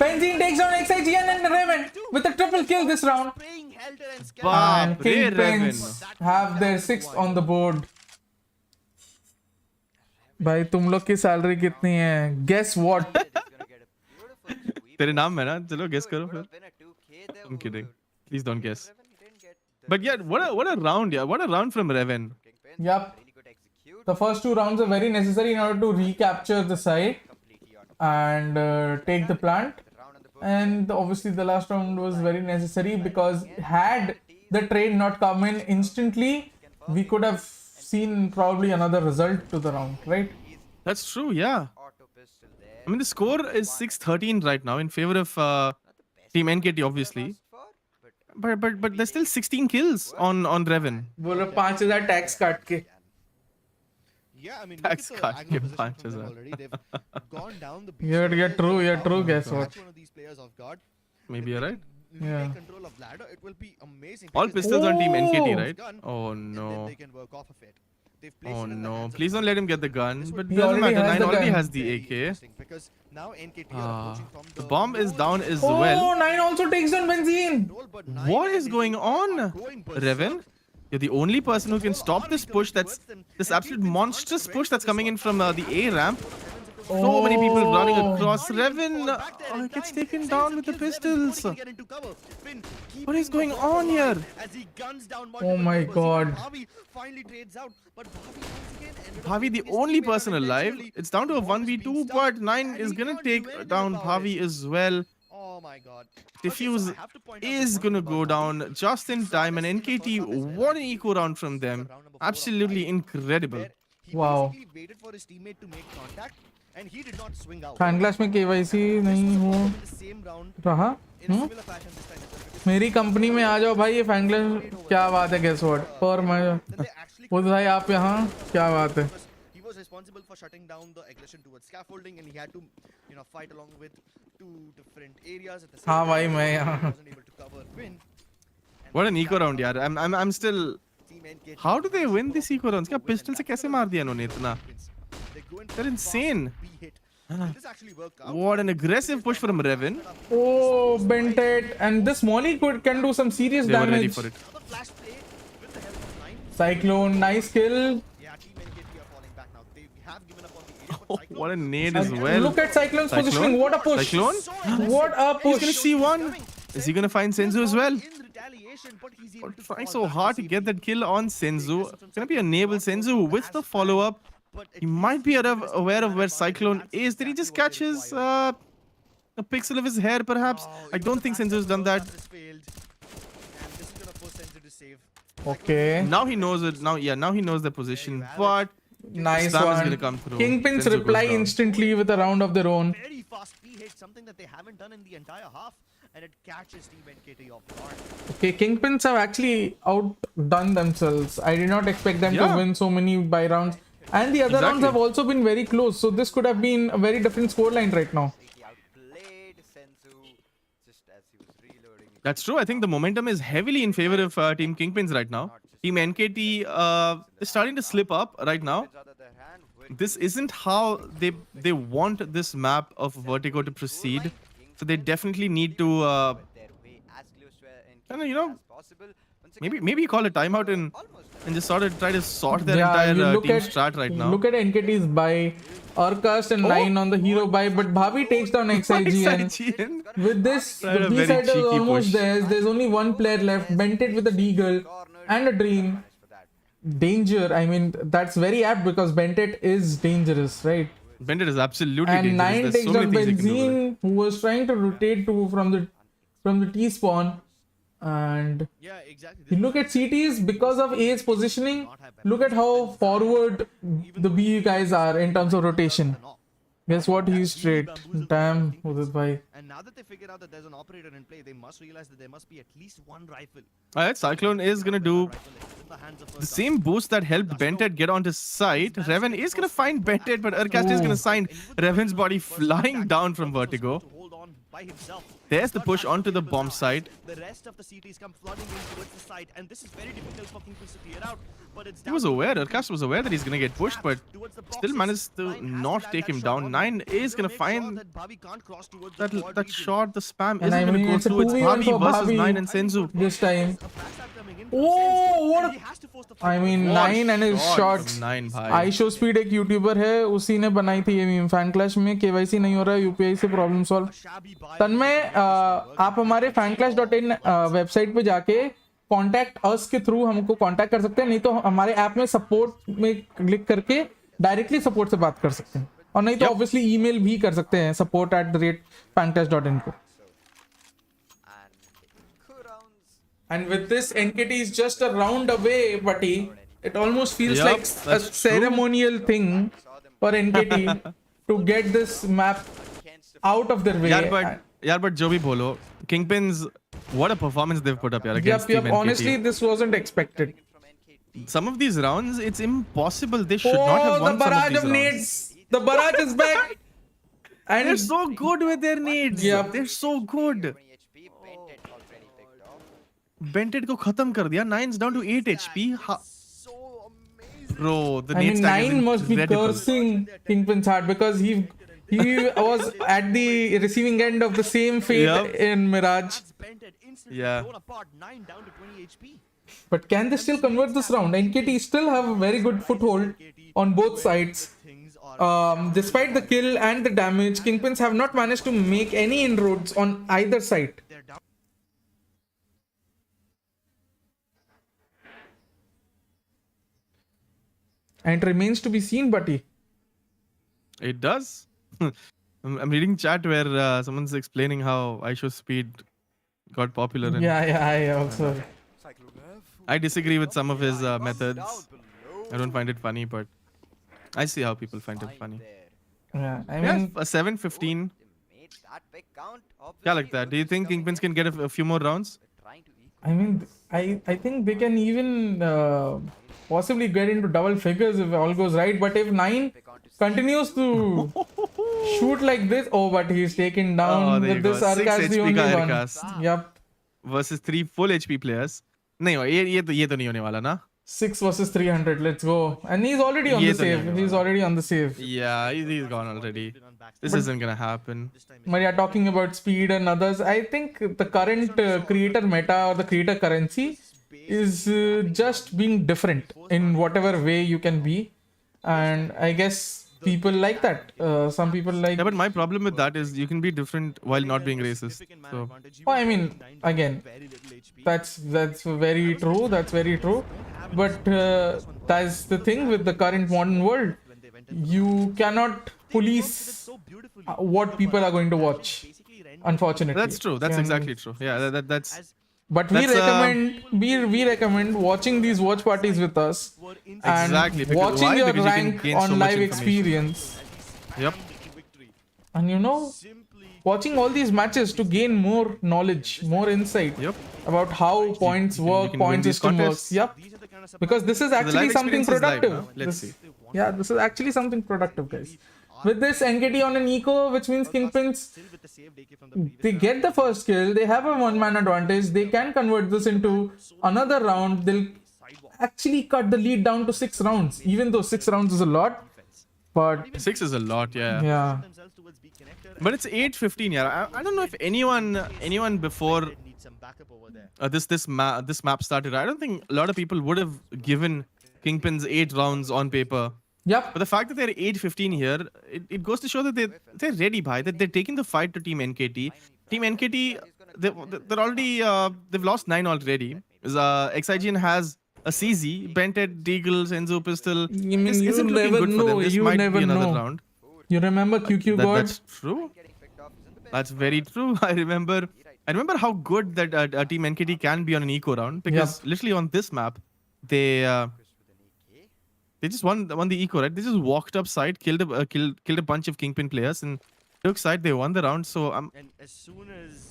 Benzine takes down XIGN and Reven with a triple kill this round. spraying Helter and Skeleton. Baap And re, Kingpins have their 6th on the board. भाई तुम लोग की salary कितनी है? Guess what? He's gonna get a beautiful sweep. तेरे नाम है ना? चलो guess करो Would फिर. have been a 2K there. I'm kidding. Ooh, Please don't guess. Reven, he didn't get the But yeah, what a round, yeah. What a round from Reven. Kingpins. Yup. Really good execute. The first 2 rounds are very necessary in order to recapture the site Completely on and take the plant. round on the board. And obviously the last round was very necessary because had the trade not come in instantly, we could have seen probably another result to the round, right? That's true, yeah. Auto pistol there. I mean, the score is 6-13 right now in favor of Team NKT, obviously. For, but But there's still 16 kills on Reven. बोलो 5,000 tax काट के. Yeah, I mean, Tax look cut at the के angle position from 5,000. them already. They've gone down the You're true, you're true, guess what? Catch one of these players off guard. Maybe you're right. Yeah. Take control of ladder. It will be amazing. All because pistols on Team NKT, Oh. right? Oh and then no. they can work off of it. They've placed Oh it in the no. hands of Please don't Nine. let him get the gun. This But would He doesn't already matter. has 9 the already gun. has the Very AK. interesting because now NKT are approaching from The bomb is down as Oh, well. 9 also takes down Benzine. Roll, but Nine What and is NKT going are on, going berserk. Reven? You're the only person who can stop this push. That's this absolute monstrous push that's coming in from the A ramp. So many people running across. Reven gets taken down with the pistols. What is going on here? As he guns down Oh my multiple God. Bhavi finally trades out, but Bhavi once again ended up Bhavi, the hitting his only teammate person alive. unintentionally. It's down to a Ball is being 1v2, stuck, but 9 and is he gonna can't do take anything down about Bhavi it. as well. Oh my god. Diffuse Okay, so I have to point out is that gonna one go thing about down just in time, and NKT, what an eco round from them. Absolutely incredible. where he Wow. basically waited for his teammate to make contact, and he did not swing out. FanClash में KYC नहीं हो The same round रहा in a similar fashion this time. Because मेरी company में आ जाओ भाई ये FanClash क्या बात है guess what और मैं then they actually वो भाई आप यहाँ क्या बात है he was responsible for shutting down the aggression towards scaffolding, and he had to, you know, fight along with two different areas at the same हाँ time. भाई मैं He यहाँ wasn't able to cover win. And What an that eco round, round, yaar. I'm still. Team NKT How do they win has this eco rounds? क्या win, and pistol से that's कैसे the मार दिया इन्होंने इतना? They go in They're for insane. fast B hit. Will this actually work out? What an aggressive push from Revan. oh Bentet and this Molly can do some serious They were ready damage for it. Another flash play with the help of Nine. Cyclone nice kill Yeah, Team NKT are falling back now. They have given up on the area, Oh, but Cyclone what a nade as and well. look at Cyclone's Cyclone? positioning what a push Cyclone? what a He's gonna push see one. Is he gonna find Senzu as well? in retaliation, but he's able to Trying fall so back hard to safely. get that kill on Senzu. Gonna be a naval Senzu with the follow up. But at He least might be aware of where advantage. Cyclone That's is. Did he just exactly what catch they his required. a pixel of his hair perhaps? Oh, I it don't was think a Senzu's done that. backstab, this failed. And this is gonna force Senzu to save. okay Now he knows it. Now he knows the position. have it. But nice Slam is one gonna come through. Kingpins Senzu goes reply down. instantly with a round of their own Very fast P hit, something that they haven't done in the entire half, and it catches Team NKT off guard. okay Kingpins have actually outdone themselves I did not expect them to Yeah. win so many by rounds and the other rounds Exactly. have also been very close so this could have been a very different scoreline right now He outplayed Senzu just as he was reloading. that's true. I think the momentum is heavily in favor of Team Kingpins right now. Team NKT is starting to slip up right now. On the other hand, with This isn't how they want this map of Vertigo to proceed. So they definitely need to their way as close to And, you know, as possible. Once again, maybe call a timeout and just sort of try to sort their you entire look team at strat right now. look at NKT's buy Arcast and Oh. 9 on the hero buy but Bhavi takes down XIGN XIGN. with this Tried the a B very side is cheeky almost push. there's only one player left Bentet with a deagle and a dream danger I mean that's very apt because Bentet is dangerous right Bendit is absolutely and dangerous. 9 There's takes so many down things he can do with it. Benzene who was trying to rotate to from the T spawn and Yeah, exactly. you look at CTs because of A's positioning look at how forward the B guys are in terms of rotation guess what he's straight damn Udit bhai And now that they figured out that there's an operator in play, they must realize that there must be at least one rifle. Alright, Cyclone is gonna do the same boost that helped Bentet get onto site. Revan is gonna find Bentet, but Urcast is gonna find Revan's body flying down from Vertigo. To hold on by himself. There's the push onto the bomb site. The rest of the CTs come flooding in towards the site, and this is very difficult for Kingpins to clear out. But it's He was aware, Urcast was aware that he's gonna get pushed, but still managed to not take him down. 9 is gonna find that shot, the spam And isn't I gonna mean, go it's a through. It's 2v1 Bhavi for versus Bhavi. 9 and Senzu. this time Oh, what a- I mean What 9 and his shot shots from 9 bhai. आईशो speed एक YouTuber है उसी ने बनाई थी ये meme फैनक्लैश में KYC नहीं हो रहा है यूपीआई से प्रॉब्लम सॉल्व तन्मय आप हमारे fanclash.in वेबसाइट पे जाके कॉन्टैक्ट अस के थ्रू हमको कॉन्टैक्ट कर सकते हैं नहीं तो हमारे ऐप में सपोर्ट में क्लिक करके डायरेक्टली सपोर्ट से बात कर सकते हैं और नहीं तो ऑब्वियसली ईमेल भी कर सकते हैं support@fanclash.in को And with this, NKT is just a round away, buddy. It almost feels Yup, like a that's true. ceremonial thing for NKT to get this map out of their way. Yeah, but जो भी बोलो, Kingpins, what a performance they've put up here against Team NKT. Honestly, this wasn't expected. Some of these rounds, it's impossible. They should not have Oh, the won some of barrage these of rounds. nades. The barrage is back. And They're so good with their nades. Yup. They're so good. Bentet को खत्म कर दिया. 9's down to 8 HP. Bro, the I nade mean, stack is 9 must be incredible. cursing Kingpin's heart because he was at the receiving end of the same fate Yup. in Mirage. Yeah. But can they still convert this round? NKT still have a very good foothold on both sides. Despite the kill and the damage, Kingpins have not managed to make any inroads on either side. And it remains to be seen, buddy. It does. I'm reading chat where someone's explaining how ISO speed got popular. And Yeah, I also. I disagree with some of his methods. I don't find it funny, but I see how people find it funny. Yeah, I Yeah, mean, a 7-15. Made that big count. Yeah, like that. Do you think Kingpins can get a few more rounds? Trying to I mean, I think they can even possibly get into double figures if all goes right. But if 9 continues to shoot like this, oh, but he's taken down Oh, there you with go. this 6 Arcas, the HP only का one. Arcas. Yep, Versus 3 full HP players. नहीं हो ये तो नहीं होने वाला ना. 6 versus 300. Let's go. And he's already on ये the तो नहीं save. होने He's वाला. already on the save. Yeah, he's gone already. This isn't gonna happen. But yeah, talking about speed and others, I think the current creator meta or the creator currency is just being different in whatever way you can be. And I guess people like that. Some people like. Yeah, but my problem with that is you can be different while not being racist. So Oh, I mean, again, that's very true. That's very true. But that's the thing with the current modern world. You cannot police what people are going to watch. Unfortunately, that's true. That's Yeah, exactly true. Yeah, that's. But we That's, recommend we recommend watching these watch parties with us and Exactly, because- watching why? your Because you can rank gain so on much live information. experience. Yep. And watching all these matches to gain more knowledge, more insight Yep. about how points you work, can point win these system works. contests. Yep. Because this is actually live something experience is live productive. now. Let's see. Yeah, this is actually something productive, guys. With this NKT on an eco, which means Kingpins, they get the first kill, they have a one-man advantage, they can convert this into another round, they'll actually cut the lead down to 6 rounds, even though 6 rounds is a lot. But 6 is a lot. Yeah. yeah, But it's 8-15. Yeah. I don't know if anyone before this map started. I don't think a lot of people would have given Kingpins 8 rounds on paper. yep. But the fact that they're 8-15 here, it goes to show that they're ready, bhai. That they're taking the fight to Team NKT. Team NKT, they're already they've lost 9 already. XIGN has a CZ, Bented, Deagle, Senzu pistol. I mean, This you isn't looking never good for know. them. This You might never be another know. round. You remember QQ God? That's true. That's very true. I remember how good that Team NKT can be on an eco round, because literally on this map, they just won the eco, right? They just walked up side, killed a bunch of Kingpin players, and took side. They won the round. So And as soon as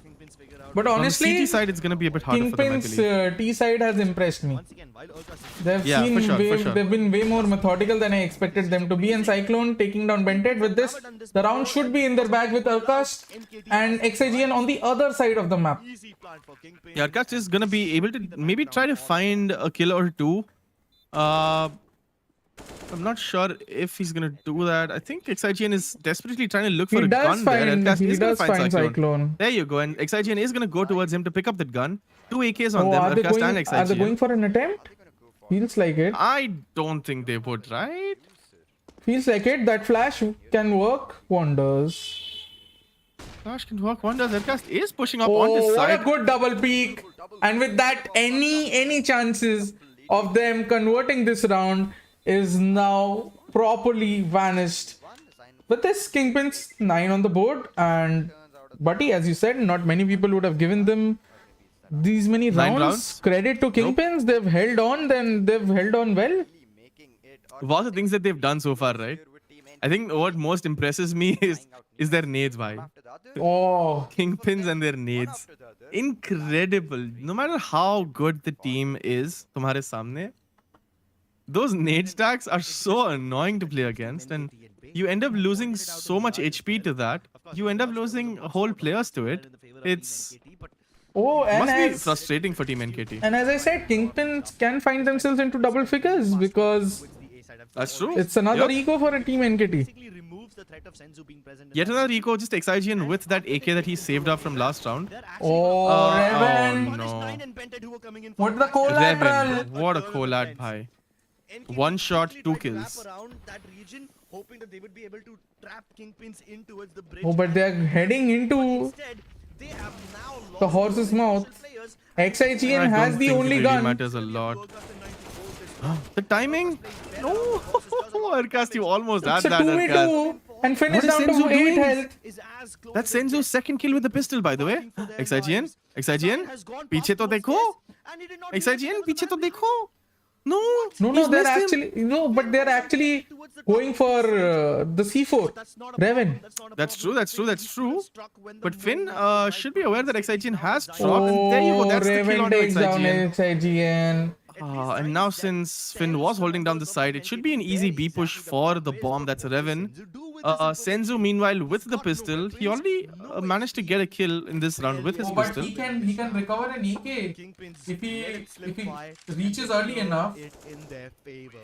Kingpins figure out, But on the honestly, CT side, it's gonna be a bit harder for them, I believe. Kingpins T side has impressed me. once again, while Urkas is They've Yeah, seen for sure. they've been way more methodical than I expected them to be. And Cyclone taking down Bented with this, the round should be in their bag with Urkast and XIGN on the other side of the map. easy plan for Kingpins. Yeah, Arkas is gonna be able to maybe try to find a kill or two. I'm not sure if he's gonna do that. I think XIGN is desperately trying to look for He a does gun there. find Arkas he is gonna does find Cyclone. There you go. And XIGN is gonna go towards him to pick up that gun. 2 AKs on Oh, them, are they Arkas and going? XIGN. Are they going for an attempt? Feels like it. I don't think they would, right? Feels like it. That flash can work wonders. Flash can work wonders. Arkas is pushing up Oh, on this what a side. good double peak! And with that, any chances of them converting this round is now properly vanished. With this, Kingpins 9 on the board, and Buddy, as you said, not many people would have given them these many 9 rounds. rounds? Credit to Kingpins, they've held on. Then they've held on well. Of all the things that they've done so far, right? I think what most impresses me is their nades, bhai. Oh, Kingpins and their nades. Incredible. No matter how good the team is, tumhare samne, those nade stacks are so annoying to play against, and you end up losing so much HP to that. You end up losing whole players to it. It's and must be as, frustrating for Team NKT. and as I said, Kingpins can find themselves into double figures because That's true. it's another Yep. eco for a Team NKT. Basically removes the threat of Senzu being present. in Yet the another eco, just XIGN with that AK that he saved up from last round. They're actually Oh, Revan. Punish no. 9 and Bented who were coming in What for the collateral? Revan, what a collab, bhai. NKT One shot, literally 2 tried to kills. wrap around that region, hoping that they would be able to trap Kingpins in towards the bridge. Oh, but they're heading into Instead, they have now lost the horse's most mouth. players. XIGN I has don't the think only it really gun. matters a lot. Urkas in 94 this round. The timing? No! Arcast, you almost had It's a that, 2v2 Arcast. and finish What is down to Senzu 8 doing? health. Is as close That's as they Senzu's second kill with the pistol, by the way. fighting for their XIGN? lives. XIGN? Sign has gone पीछे past तो those देखो. stairs, and he did not even XIGN, get पीछे तो another देखो. No, No, he's they're missed him. actually no, but they're actually going for the C4. Reven. That's true. That's true. But Finn should be aware that XIGN has dropped, Oh, and there you go. That's the kill Reven onto takes down XIGN. XIGN. And now since Finn was holding down the side, it should be an easy B push for the bomb. That's Reven. Senzu, meanwhile, with the pistol, he already managed to get a kill in this round with his Oh, but pistol. he can recover an EK if he reaches early enough.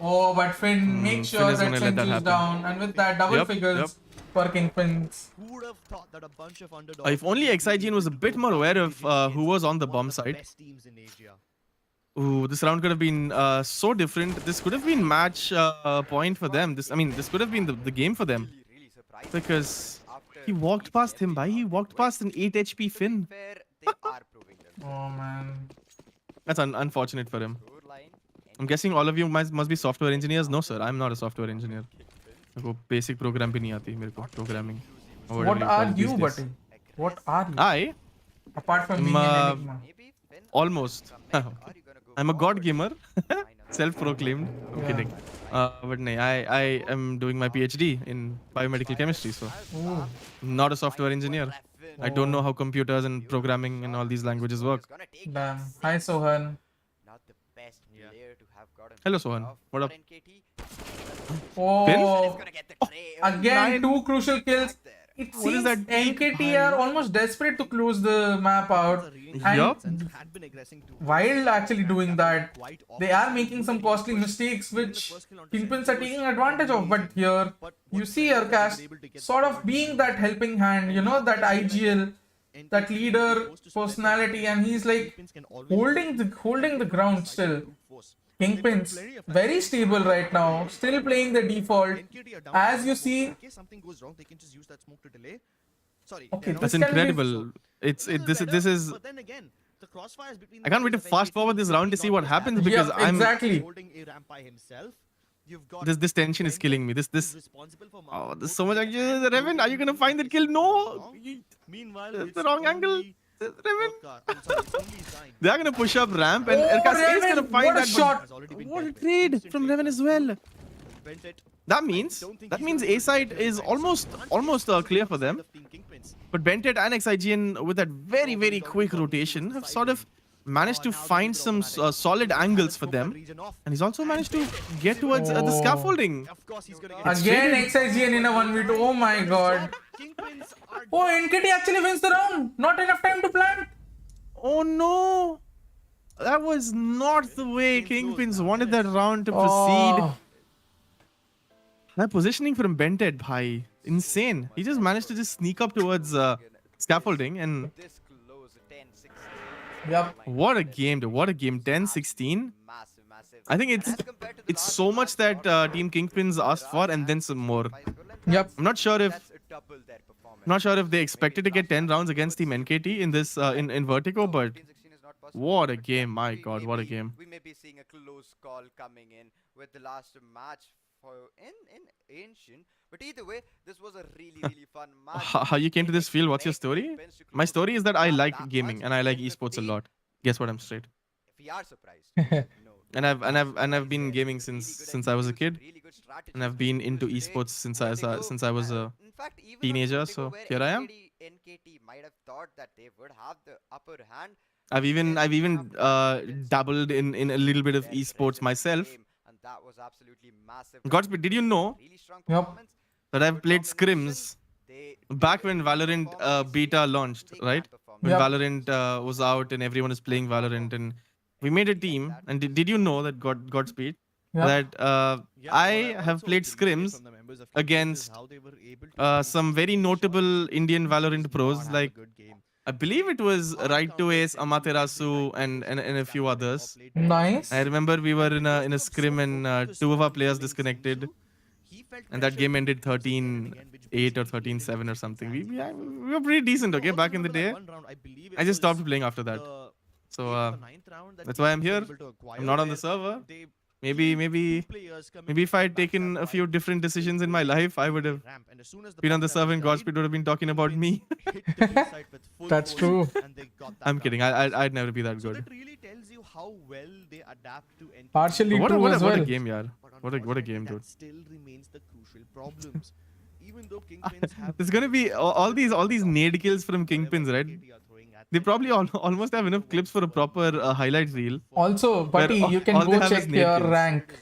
Oh, but Finn makes Finn sure is that gonna let that Senzu's happen. down, and with that double Yep, figures for Kingpins. Who would have thought that a bunch of underdogs If only XIGN was a bit more aware of who was on the bomb side. best teams in Asia. Ooh, this round could have been so different. This could have been match point for them. This could have been the game for them. Really surprised Because after he walked past him, bhai. He walked past an 8 HP Finn. fair, they are proving themselves. Oh man. That's unfortunate for him. Scoreline, I'm guessing all of you must be software engineers. No, sir. I'm not a software engineer. मेरे को basic program भी नहीं आती मेरे को programming. or whatever What call are it these you, days. buddy? What are you? I Apart from being an enigma. maybe Finn almost. are you gonna go I'm a god forward? gamer. Self-proclaimed. I'm kidding. But no, I am doing my PhD in biomedical chemistry, so Ooh. I'm not a software engineer. I don't know how computers and programming and all these languages work. Gonna take Damn. the Hi, sixth. Sohan. Not the best player to have gotten Hello, picked Sohan. off What for up? NKT. Oh, Gonna get the tray. again, two crucial kills. there. It What is seems that? NKT are almost desperate to close the map out. Yup. And Had been aggressing too. while actually doing that, they are making some costly mistakes which Kingpins are taking advantage of. But here, you see Aircast sort of being that helping hand, you know, that IGL, that leader personality, and he's like holding the ground still. Kingpins very stable right now, still playing the default. As you see, in case something goes wrong, they can just use that smoke to delay. Sorry. Okay, they're That's This can be- incredible. This is. But then again, the crossfires between I can't wait to fast forward this round to see what happens because yeah, I'm. exactly. holding a ramp by himself. You've got This tension is killing me. This. responsible for Oh, there's so much. Reven, are you gonna find that kill? No. Meanwhile, That's it's the wrong angle. only- Reven. Oh, God, I'm sorry, it's only Zine. They are gonna push up ramp and Oh, Aircast is Reven, gonna find what a that. shot. Has already been What a dealt with. trade Instantly from Reven as well. Bent it. That means A side is almost clear for them. Team Kingpins. But Bentet and XIGN with that very quick rotation have sort of managed to find some solid angles for them. And he's also managed to get towards the Oh. scaffolding. Of course, he's gonna get Again, XIGN in a 1v2. Oh my god. Kingpins are Oh, NKT actually wins the round. Not enough time to plant. Oh no! That was not the way Kingpins wanted that round to proceed. Oh. That positioning from Bentet, bhai. Insane. He just managed to just sneak up towards scaffolding and This close, 10-16. Yep. what a game, dude. What a game. 10-16. Massive. I think And as compared to the it's last so match, much that Team Kingpins asked for and then some more. Yep. I'm not sure if That's double their performance. not sure if they expected to get 10 rounds against Team NKT in this in Vertigo, but 15-16 is not possible, what a but game, yeah, my we god, may what a be- game. We may be seeing a close call coming in with the last match for in Ancient. But either way, this was a really fun match. How you came to this field? What's your Expect story? Kingpins to My close story is that the I gap like that gaming much. and I like In esports a 15, lot. Guess what? I'm straight. If we are surprised, no. And I've been gaming since I was a kid, and I've been into esports since I was a teenager, so here I am. NKT might have thought that they would have the upper hand. I've even dabbled in a little bit of esports myself. And that was absolutely massive. Godspeed, did you know Really strong Yep. performance. that I've Good played combination. scrims They back did when good Valorant performance. beta launched, Big right? man performance. When Yep. Valorant was out and everyone is playing Valorant, and we made a team. And did you know that Godspeed Yep. that I have played scrims against some very notable Indian Valorant pros, like I believe it was Right to Ace, Amaterasu, and a few others. Nice. I remember we were in a scrim and two of our players disconnected, and that game ended 13-8 or 13-7 or something. We were pretty decent, okay, back in the day. I just stopped playing after that. So that's why I'm here. I'm not on the server. Maybe if I had taken a few different decisions in my life, I would have been on the server and Godspeed would have been talking about me. That's true. I'm kidding. I'd never be that So good. that really tells you how well they adapt to NKT. Partially What true a, as what a well. game, yaar. What a game, that dude. still remains the crucial problems. Even though Kingpins have There's gonna be all these nade kills from Kingpins, right? NKT are throwing at They them, probably almost have enough clips for a proper highlight reel. Also, buddy, all- you can all they go have is check nade your kills. rank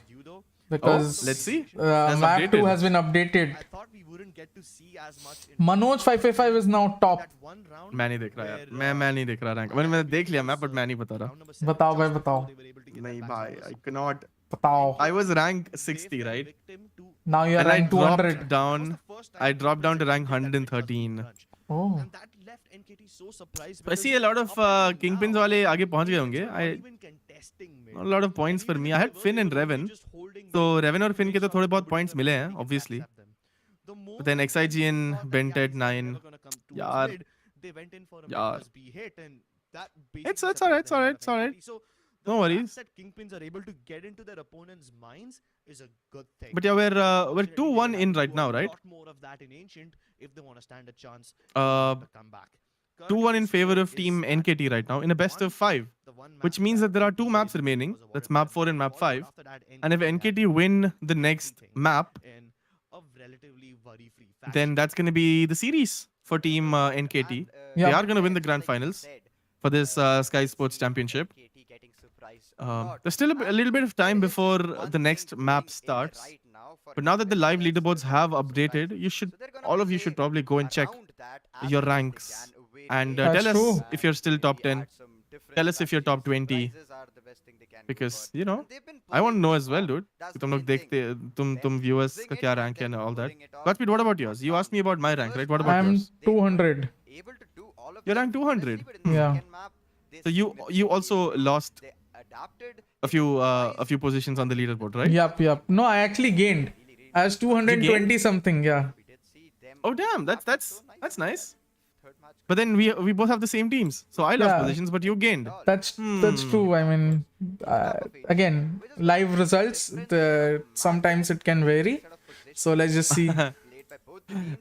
because let's see. map That's 2 updated. has been updated. I thought we wouldn't get to see as much in Manoj 555 is now top. that one round. मैं नहीं देख रहा यार मैं नहीं देख रहा rank मैंने देख लिया मैप बट मैं नहीं बता रहा Round number 7 बताओ भाई just बताओ before they were able to get नहीं that भाई back I cannot बताओ. I was rank They 60 fell right victim to Now you are and I rank dropped 200. down was the first time I dropped down to Kingpins rank did that with 113 crunch. Oh. And that left NKT so surprised I see a because lot of up until Kingpins now, वाले आगे पहुंच गए Kingpins होंगे were I not even contesting mid. a lot of points And for even me if I they had were, Finn they and were Revan just holding तो mid. Revan और Finn के तो They थोड़े saw बहुत nobody points was मिले able हैं to obviously backstab them. The but then moment XIGN they saw that bent the at IST 9 never gonna come towards यार mid, they went in for a यार. mid B hit and that It's basically alright, separated them out of it's alright. NKT. So No the worries. fact that Kingpins are able to get into their opponents' minds is a good thing. but yeah we're Unfortunately, 2-1 they'll in have to right do now a right lot more of that in Ancient if they want to stand a chance Uh, to come back. 2-1 in favor Currently, of the team score is NKT at right now in a best of 5 the one which match means that there are Kingpins 2 were maps able to remaining was that's awarded map by 4 and map default, but 5 after that, and if had NKT win the next everything map in a relatively worry-free fashion. then that's going to be the series for team NKT. Yeah. They are going to win the grand finals for this Sky Sports Championship. There's still a little bit of time before the next map starts. But now that the live leaderboards have updated, all of you should probably go and check your ranks and That's tell us true. if you're still top 10. Tell us if you're top 20 because you know I want to know as well, dude. कि तुम लोग देखते तुम viewers का क्या rank है and all that. Godspeed, what about yours? You asked me about my rank, right? What about I'm yours? 200. You're ranked 200. Yeah. So you also lost a few positions on the leaderboard, right? Yep. No, I actually gained. I was 220 something. Yeah. Oh damn, that's nice. But then we both have the same teams, so I lost Yeah. positions, but you gained. That's true. I mean, again, live results. Sometimes it can vary. So let's just see.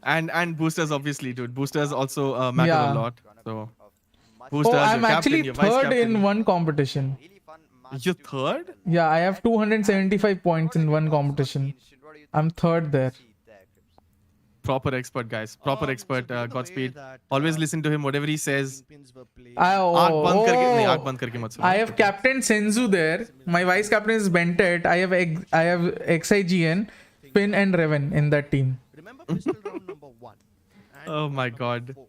And boosters obviously, dude. Boosters also matter Yeah. a lot. So boosters, Oh, I'm your actually captain, your vice third captain. in one competition. You're third? Yeah, I have 275 points in one competition. I'm third there. Proper expert, guys. Proper expert. Godspeed. Always listen to him. Whatever he says. आँख बंद करके नहीं आँख बंद करके मत सुनो. I have captain Senzu there. My vice captain is Bentet. I have XIGN, Finn and Revan in that team. Remember pistol round number 1. and Oh my round number god. 4.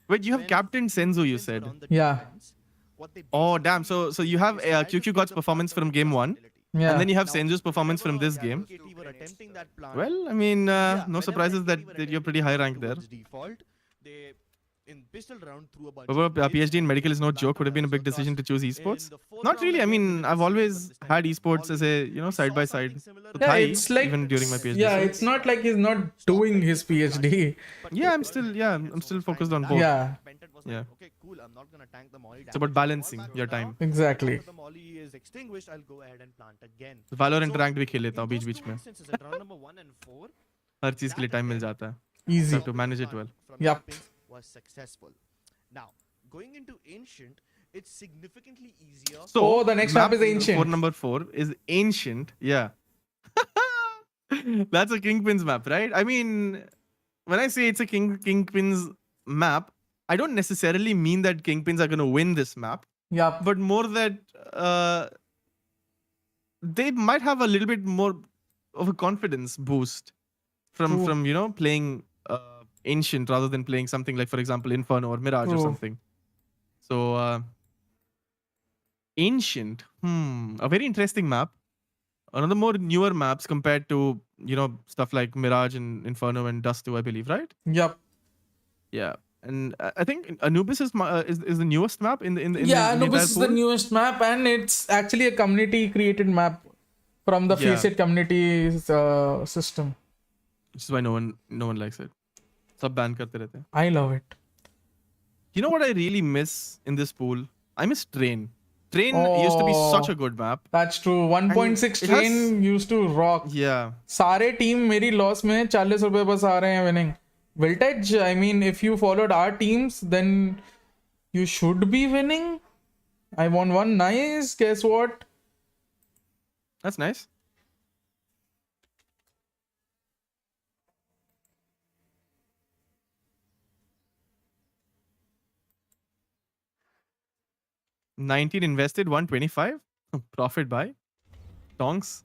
Wait, you have When Captain Senzu, you Kingpins said. were on the Yeah. defense, what they Oh damn. basically So you have is try to QQ pick God's the performance plant from of game 1, responsibility. Yeah. and then you have Now, Senju's performance from this whenever game. NKT were attempting that plant, Well, I mean, yeah, no whenever surprises NKT that were you're pretty high ranked there. towards default, they in pistol round threw a bunch But of PhD in nades medical is no and joke. Would have been a big backup decision to choose runners. esports. In the fourth Not round really. I again, mean, they were I've the same, always but this time had with esports as a volley. side by We saw side. something similar with to Yeah, high it's like- even during my PhD. Yeah, so- it's not like he's not doing his PhD. Yeah, I'm still focused on both. Yeah. Yeah. Okay, cool. I'm not gonna tank the molly. It's about balancing your time. Exactly. The molly is extinguished. I'll go ahead and plant again. Valorant So, ranked भी खेल लेता हूँ in beach those beach two में. instances, at round number 1 and 4, हर चीज के लिए time मिल जाता है. Easy. Have to manage it well. from Yup. Kingpins was successful. Now, going into Ancient, it's significantly easier. So Oh, the next map is Ancient. For number 4 is Ancient. Yeah. That's a Kingpins map, right? I mean, when I say it's a Kingpins map, I don't necessarily mean that Kingpins are going to win this map, Yeah. but more that they might have a little bit more of a confidence boost True. from playing Ancient rather than playing something like, for example, Inferno or Mirage or True. something. So Ancient, a very interesting map. Another more newer maps compared to stuff like Mirage and Inferno and Dust 2, I believe, right? Yep. Yeah, and I think Anubis is the newest map in the Yeah, in the Anubis entire is the pool. newest map, and it's actually a community created map from the Yeah. Faceit community system. Which is why no one likes it. Sab ban karte rehte hain. I love it. You know what I really miss in this pool? I miss Train. Train used to be such a good map. That's true. 1.6 it has- train used to rock. Yeah. सारे team मेरी loss में 40 रुपए बस आ रहे हैं winning. Voltage, I mean, if you followed our teams, then you should be winning. I won one. Nice. Guess what? That's nice. $19 invested, $125. Profit by Tonks.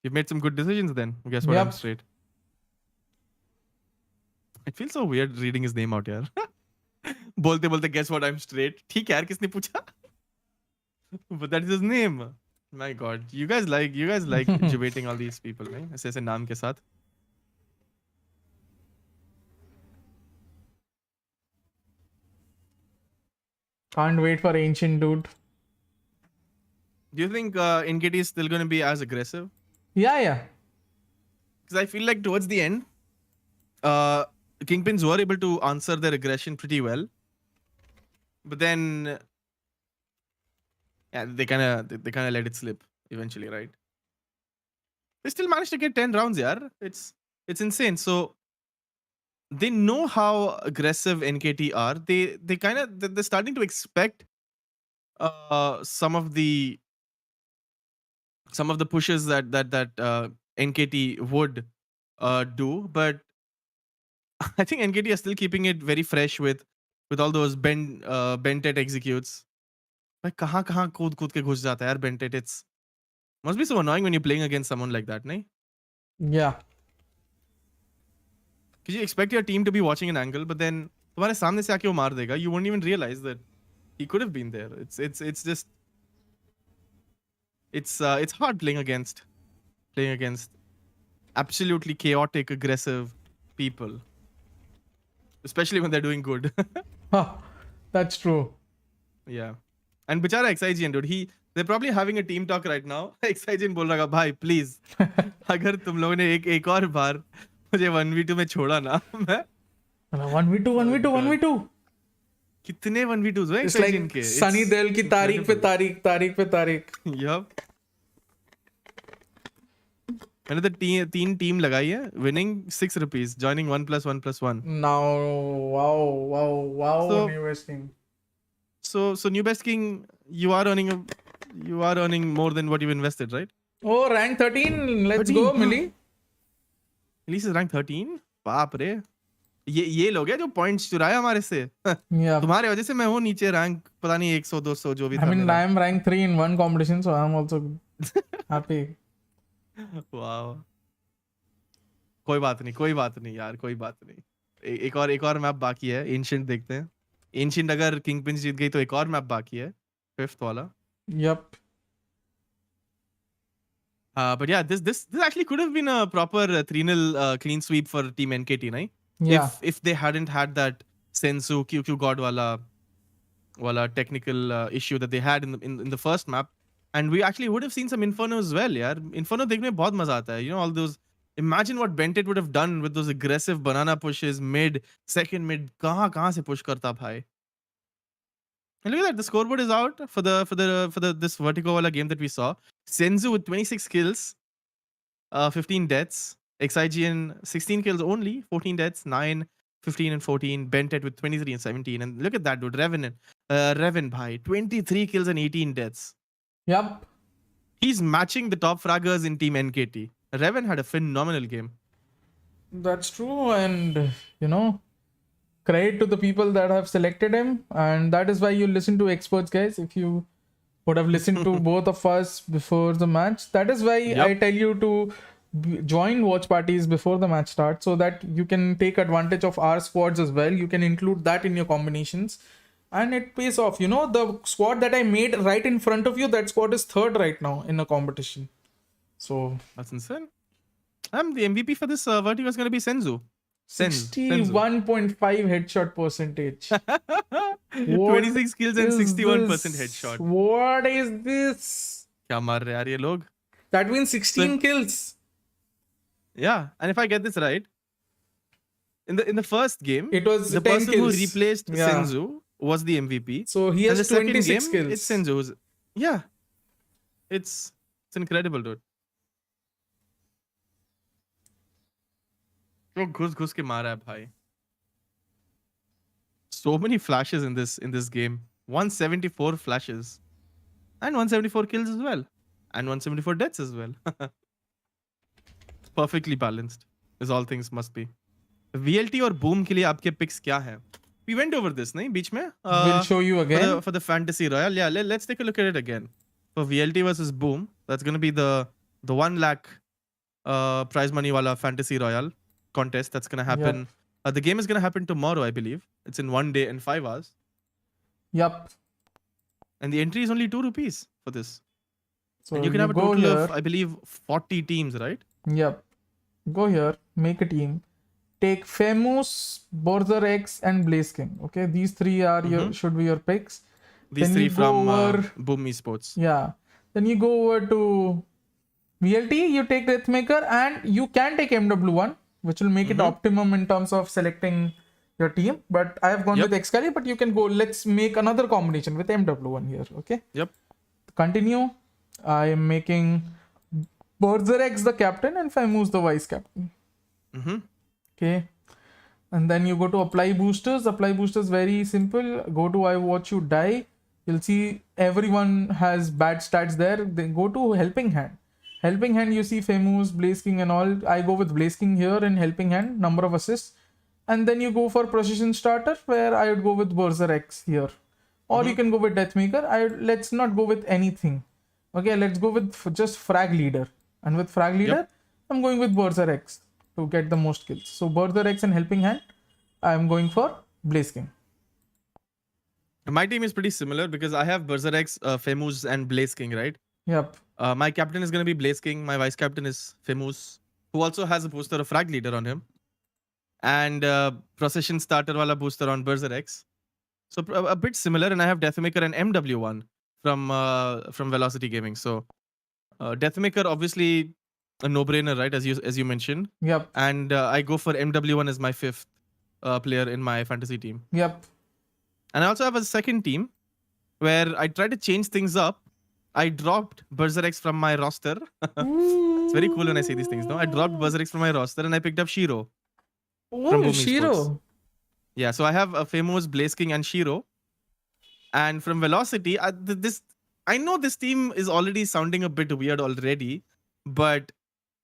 You've made some good decisions then. Guess what? I'm Yep. straight. It feels so weird reading his name out here. बोलते बोलते guess what? I'm straight. ठीक है यार, किसने पूछा? But that is his name. My God, you guys like debating all these people, right? ऐसे ऐसे नाम के साथ. Can't wait for Ancient, dude. Do you think NKT is still going to be as aggressive? Yeah. Because I feel like towards the end, Kingpins were able to answer their aggression pretty well. But then, yeah, they kind of let it slip eventually, right? They still managed to get 10 rounds, yeah. It's insane. So they know how aggressive NKT are. They're starting to expect some of the pushes that NKT would do, but I think NKT are still keeping it very fresh with all those Bentet executes. Like कहाँ कूद के घुस जाता है यार Bentet. It's must be so annoying when you're playing against someone like that, nahi? Yeah. Because you expect your team to be watching an angle, but then तुम्हारे सामने से आके वो मार देगा. You won't even realize that he could have been there. It's just it's hard playing against absolutely chaotic, aggressive people, especially when they're doing good. That's true. Yeah. And bichara XIGN, dude, they're probably having a team talk right now. XIGN बोल रहा है भाई please अगर तुम लोगों ने एक और बार मुझे 1v2 में छोड़ा ना मैं 1v2 कितने 1v2s हुए It's like XIGN के. Sunny Deol की तारीख पे तारीख. Yup. मैंने तो तीन टीम लगाई है, winning 6 rupees, joining 1+1+1. Now, wow, So- new vesting. So New Best King, you are earning more than what you've invested, right? Oh, rank 13. Let's 13. go, Millie. Elise is rank 13. बाप रे, ये लोग हैं जो पॉइंट्स चुराया हमारे से. Yeah. तुम्हारे वजह से मैं हूँ नीचे रैंक पता नहीं 100 200 जो भी था. I mean, मेरा. I am rank 3 in one competition, so I'm also happy. Wow. कोई बात नहीं यार, कोई बात नहीं. एक और मैप बाकी है. एंशिएंट देखते हैं. एंशिएंट अगर किंगपिंस जीत गई तो एक और मैप बाकी है, 5th वाला. Yep. But yeah, this actually could have been a proper 3-0 clean sweep for Team NKT, right? Yeah. If they hadn't had that Sensu QQ God wala technical issue that they had in the first map, and we actually would have seen some Inferno as well. Yeah, Inferno देखने में बहुत मजा आता है. You know, all those. Imagine what Bentet would have done with those aggressive banana pushes, second mid, कहाँ से push करता भाई. And look at that, the scoreboard is out for this Vertigo wala game that we saw. Senzu with 26 kills, 15 deaths. XIGN 16 kills only, 14 deaths, 9, 15 and 14. Bentet with 23 and 17. And look at that dude, Revan bhai, 23 kills and 18 deaths. Yep. He's matching the top fraggers in Team NKT. Revan had a phenomenal game. That's true, and credit to the people that have selected him, and that is why you listen to experts, guys. If you would have listened to both of us before the match, that is why I tell you to join watch parties before the match starts, so that you can take advantage of our squads as well. You can include that in your combinations, and it pays off. The squad that I made right in front of you, that squad is 3rd right now in a competition. So That's insane. The MVP for this Vertigo is going to be Senzu. 61.5 headshot percentage. 26 kills and 61% headshot. What is this? क्या मार रहे यार ये लोग? That means 16 kills. Yeah, and if I get this right, in the first game, It was the 10 person kills. who replaced Yeah. Senzu was the MVP. So he And has the second 26 game, kills. it's Senzu. Yeah, it's incredible, dude. तो घुस के मारा है भाई. So many flashes in this game. 174 flashes. and 174 kills as well, and 174 deaths as well. It's perfectly balanced, as all things must be. VLT और Boom के लिए आपके picks क्या हैं? We went over this, नहीं बीच में? We'll show you again. For the Fantasy Royale. Yeah, let's take a look at it again. For VLT versus Boom, that's going to be the 1 lakh prize money wala Fantasy Royale contest that's going to happen. The game is going to happen tomorrow, I believe. It's in 1 day and 5 hours. Yep. And the entry is only 2 rupees for this. So and you can have a go total here. of, I believe, 40 teams, right? Yep. Go here, make a team. Take Famous, Borzer X, and Blaze King. Okay, these three are your should be your picks. These Then three you go from over- Boom Esports. Yeah. Then you go over to VLT, you take Deathmaker, and you can take MW1, which will make it optimum in terms of selecting your team. But I have gone with Excali, but you can go, let's make another combination with MW1 here. Okay. Yep. Continue. I am making Borzer X the captain and Famous the vice captain. Okay. And then you go to apply boosters. Apply boosters very simple. Go to I watch you die. You'll see everyone has bad stats there. Then go to helping hand. Helping hand, you see Famous, Blaze King and all. I go with Blaze King here in helping hand, number of assists. And then you go for precision starter, where I would go with Berser X here. Or you can go with Deathmaker. Let's not go with anything. Okay, let's go with just frag leader. And with frag leader, I'm going with Berser X to get the most kills. So Berser X and helping hand, I'm going for Blaze King. My team is pretty similar because I have Berser X, Famous, and Blaze King, right? Yep. My captain is going to be Blaze King. My vice captain is Famous, who also has a booster of frag leader on him. And procession starter wala booster on Berser X. So a bit similar. And I have Deathmaker and MW1 from Velocity Gaming. So Deathmaker, obviously a no-brainer, right? As you mentioned. Yep. And I go for MW1 as my 5th player in my fantasy team. Yep. And I also have a second team where I try to change things up. I dropped Berser X from my roster. It's very cool when I say these things, no? I dropped Berser X from my roster and I picked up Shiro. From Boom Shiro. Esports. Yeah, so I have a Famous, Blaze King, and Shiro. And from Velocity, I know this team is already sounding a bit weird already, but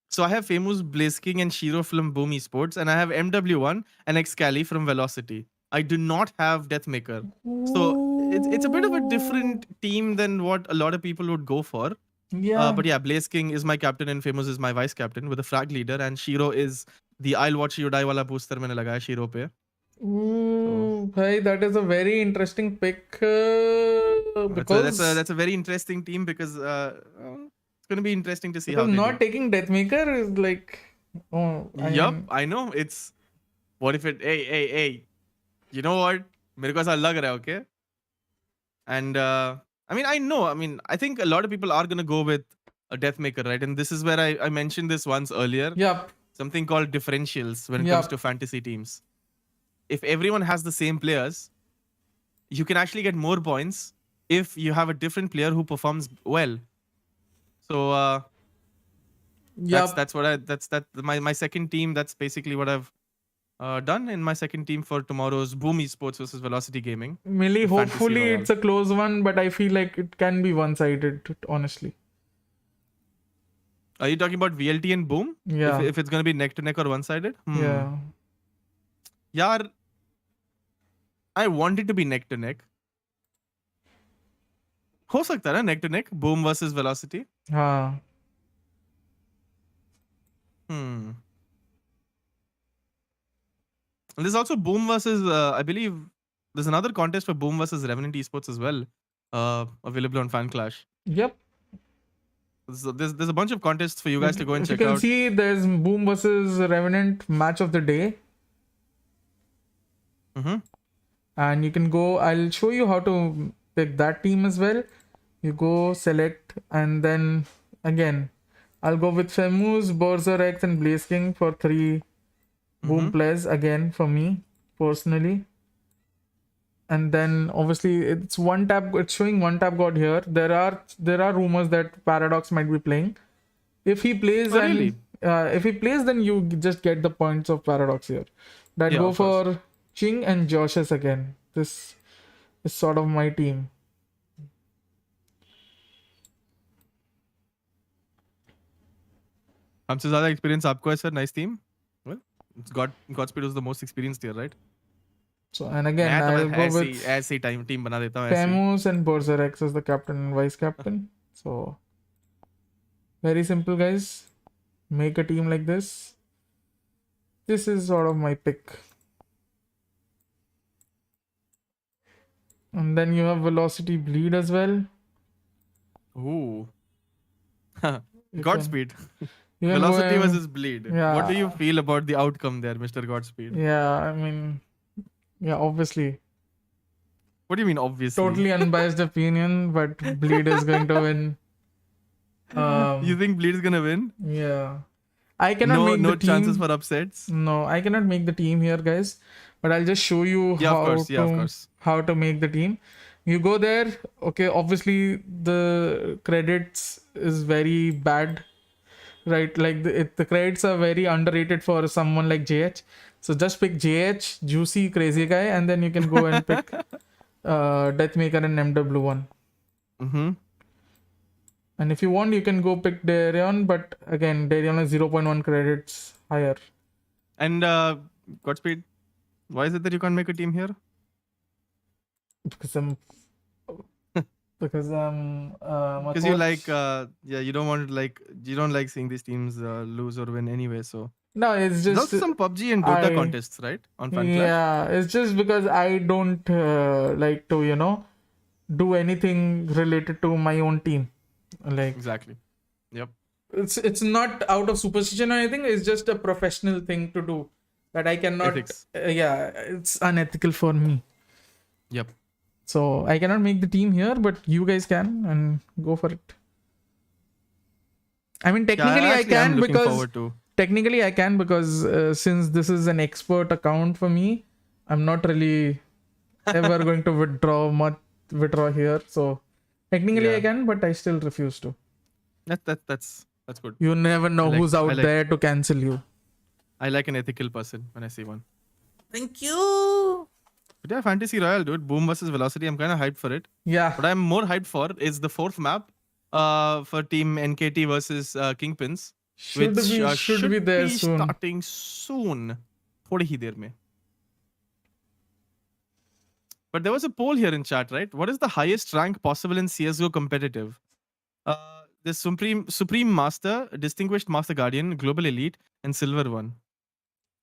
so I have Famous, Blaze King, and Shiro from Boom Esports, and I have MW1 and Excali from Velocity. I do not have Deathmaker. So it's a bit of a different team than what a lot of people would go for. Yeah. But yeah, Blaze King is my captain and Famous is my vice captain with a frag leader, and Shiro is the I'll watch you die wala booster मैंने लगाया Shiro पे. Bhai, that is a very interesting pick because That's a very interesting team because it's going to be interesting to see how they not do. taking Deathmaker is like I know. It's what if it hey you know what मेरे को ऐसा लग रहा है, okay? And I think a lot of people are going to go with a Deathmaker, right? And this is where I mentioned this once earlier. Yep. Something called differentials when it comes to fantasy teams. If everyone has the same players, you can actually get more points if you have a different player who performs well. So that's my second team. That's basically what I've done in my second team for tomorrow's Boom Esports versus Velocity Gaming. Millie, hopefully it's a close one, but I feel like it can be one-sided, honestly. Are you talking about VLT and Boom? Yeah. If it's going to be neck to neck or one-sided? Yeah. Yaar, I want it to be neck to neck. हो सकता है ना neck to neck, Boom versus Velocity. हाँ. And there's also Boom versus, I believe, there's another contest for Boom versus Revenant Esports as well, available on FanClash. Yep. So there's a bunch of contests for you guys to go and check You can out. see there's Boom versus Revenant match of the day. And you can go, I'll show you how to pick that team as well. You go select and then again, I'll go with Famous, Berser X and Blaze King for 3 Boom players again for me personally. And then obviously it's one tap, it's showing one tap god here. There are rumors that Paradox might be playing. If he plays if he plays, then you just get the points of Paradox here. Go for Ching and Joshes again. This is sort of my team. हमसे ज़्यादा experience आपको है sir, nice team. Well, it's Godspeed was the most experienced here, right? So and again, मैं तो I'll बस go ऐसे with he team बना देता हूँ ऐसे ही. Camus and Berserx as the captain and vice captain. So very simple, guys. Make a team like this. This is sort of my pick. And then you have Velocity Bleed as well. Ooh. You Godspeed. You can go Velocity and- versus Bleed. What do you Yeah. feel about the outcome there, Mr. Godspeed? Yeah, I mean, yeah, obviously. What do you mean, obviously? Totally unbiased opinion, but Bleed is going to win. You think Bleed is gonna win? Yeah. I cannot make No the team. chances for upsets. No, I cannot make the team here, guys. But I'll just show you Yeah, how of course. Yeah, of to course. how to make the team. You go there. Okay, obviously the credits is very bad, right? Like the credits are very underrated for someone like JH. So just pick JH, Juicy, Crazy Guy, and then you can go and pick Deathmaker and MW1. Mm-hmm. And if you want, you can go pick Darion, but again, Darion is 0.1 credits higher. And Godspeed, why is it that you can't make a team here? Because I'm because I'm a Because you coach. like you don't like seeing these teams lose or win anyway. So No, it's there's just also some PUBG and Dota I- contests, right? On FanClash. yeah, it's just because I don't like to do anything related to my own team. Like Exactly. Yep. it's not out of superstition or anything. It's just a professional thing to do that I cannot. Ethics. Yeah, it's unethical for me. Yep. So I cannot make the team here, but you guys can and go for it. I mean, technically I actually am can looking because forward to. technically I can because since this is an expert account for me, I'm not really ever going to withdraw here. So technically I Yeah. can, but I still refuse to. That's good. You never know who's out there to cancel you. I like an ethical person when I see one. Thank you. But yeah, Fantasy Royale, dude. Boom versus Velocity. I'm kind of hyped for it. Yeah. What I'm more hyped for is the fourth map for Team NKT versus Kingpins. Should be there soon. Starting soon. थोड़ी ही देर में. But there was a poll here in chat, right? What is the highest rank possible in CSGO competitive? The Supreme Master, Distinguished Master Guardian, Global Elite, and Silver one.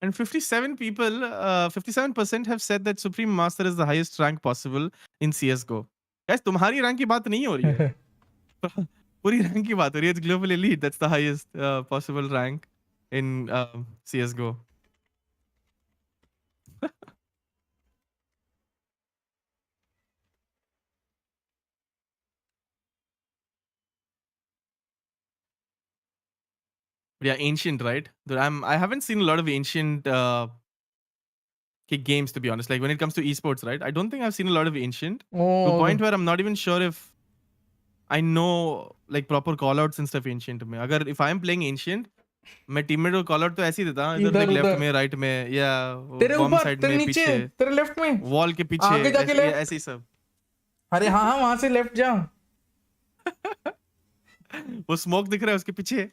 And 57% have said that Supreme Master is the highest rank possible in CSGO. Guys, तुम्हारी rank की बात नहीं हो रही है. पूरी rank की बात हो रही है. It's Global Elite. That's the highest possible rank in CSGO. But yeah, Ancient, right? I haven't seen a lot of Ancient games, to be honest. Like when it comes to esports, right? I don't think I've seen a lot of Ancient. To a point where I'm not even sure if I know like proper callouts and stuff Ancient में. अगर if I'm playing Ancient, मैं teammate को callout तो ऐसे ही देता हूँ. इधर left में, right में, या bomb side में, पीछे, तेरे लेफ्ट में, wall के पीछे, आगे जाके left. ऐसे ही सब. अरे हाँ वहां से लेफ्ट जा. वो smoke दिख रहा है उसके पीछे.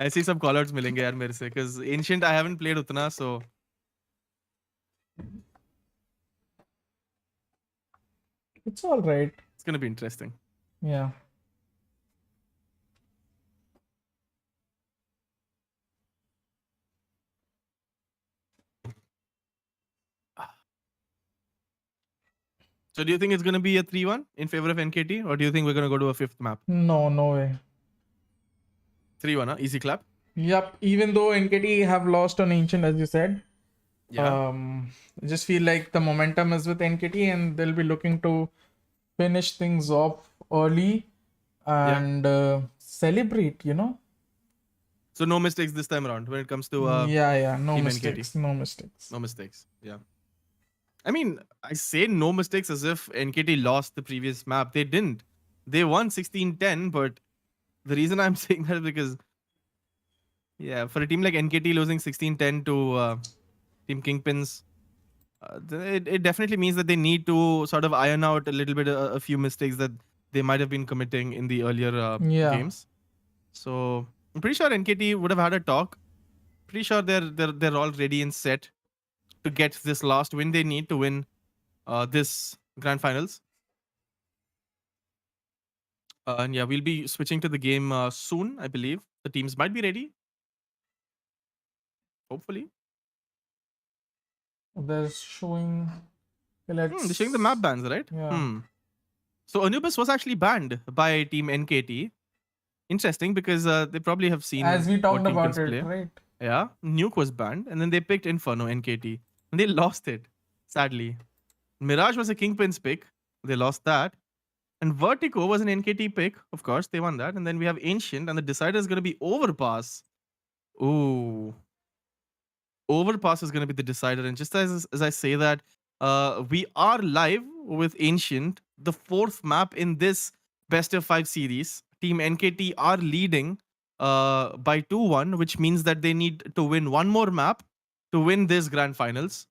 ऐसे ही सब callouts मिलेंगे यार मेरे से. Because Ancient I haven't played उतना, so. It's all right. It's gonna be interesting. Yeah. So do you think it's gonna be a 3-1 in favor of NKT, or do you think we're gonna go to a fifth map? No way. 3-1, huh? Easy clap. Yep. Even though NKT have lost on Ancient, as you said, Yeah. I just feel like the momentum is with NKT, and they'll be looking to finish things off early and celebrate. So no mistakes this time around when it comes to No Team mistakes. NKT. No mistakes. No mistakes. Yeah. I mean, I say no mistakes as if NKT lost the previous map. They didn't. They won 16-10, but the reason I'm saying that is because, yeah, for a team like NKT losing 16-10 to Team Kingpins, it definitely means that they need to sort of iron out a little bit, a few mistakes that they might have been committing in the earlier games. So I'm pretty sure NKT would have had a talk. Pretty sure they're all ready and set to get this last win they need to win this grand finals. And yeah, we'll be switching to the game soon, I believe. The teams might be ready. Hopefully. They're showing. Let's. They're showing the map bans, right? Yeah. So Anubis was actually banned by Team NKT. Interesting, because they probably have seen As we talked what about Kingpins it, play. right? Yeah, Nuke was banned, and then they picked Inferno NKT, and they lost it, sadly. Mirage was a Kingpins pick, they lost that. And Vertigo was an NKT pick, of course, they won that. And then we have Ancient, and the decider is going to be Overpass. Ooh. Overpass is going to be the decider. And just as I say that, we are live with Ancient, the 4th map in this best of 5 series. Team NKT are leading by 2-1, which means that they need to win one more map to win this grand finals.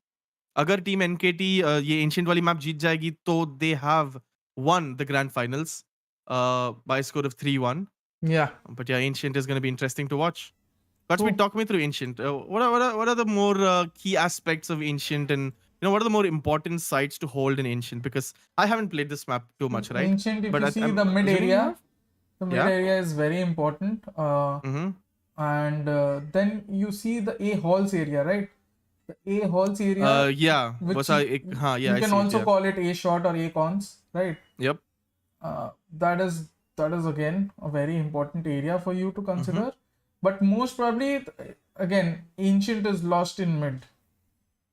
अगर team NKT ये ancient वाली map जीत जाएगी तो they have won the grand finals by a score of 3-1. Yeah. But yeah, Ancient is going to be interesting to watch. But talk me through Ancient. What are the more key aspects of Ancient, and what are the more important sites to hold in Ancient? Because I haven't played this map too much, right? Ancient, if But you see the mid assuming you area, have? the mid Yeah. area is very important. And then you see the A halls area, right? The A halls area. Yeah. which Was you, yeah, you I can see it, also yeah. call it A short or A cons, right? Yep. That is again a very important area for you to consider. But most probably, again, Ancient is lost in mid.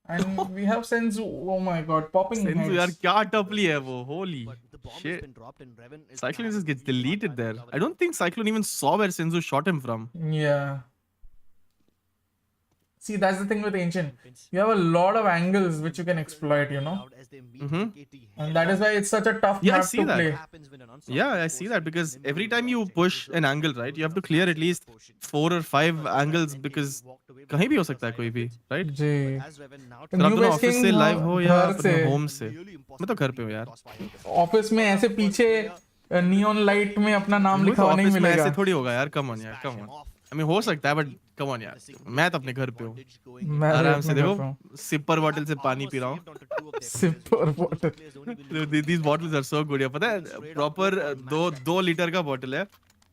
And we have Senzu, oh my god, popping Senzu, यार heads. क्या टपली है वो, holy But the bomb has shit. been dropped and Revan is Cyclone now just gets being shot deleted by there. the I don't think Cyclone even saw where Senzu shot him from. Yeah. See, that's the thing with Ancient. You have a lot of angles which you can exploit, As they meet NKT And that is why it's such a tough Yeah, I map see to that. play. happens when an unstoppable Yeah, I force see that, because nimble every with time you dogs push and an goes angle, for right, the you have to first clear at strike least portion. 4 or 5 But angles, NKT because walked away with कहीं भी हो the सकता है side कोई of भी, it. right? Ji. But as Revan now फिर आप New दोनों Base ऑफिस King से लाइव हो या घर से. अपने होम से? nearly मैं impossible तो घर to पे हूँ beat यार. crossfire with this. ऑफिस में ऐसे पीछे नियॉन लाइट में अपना नाम मुझे लिखा तो हुआ नहीं ऑफिस में मिलेगा. ऐसे थोड़ी होगा यार, कम ऑन यार, कम ऑन. I mean, हो सकता है, बट कम ऑन यार, मैं तो अपने घर पे हूँ. मैं भी आराम से अपने घर पे हूँ. देखो, सिपर बॉटल से पानी पी रहा हूँ. Sipper bottle. These bottles are so good यार, पता है प्रॉपर 2 लीटर का बॉटल है,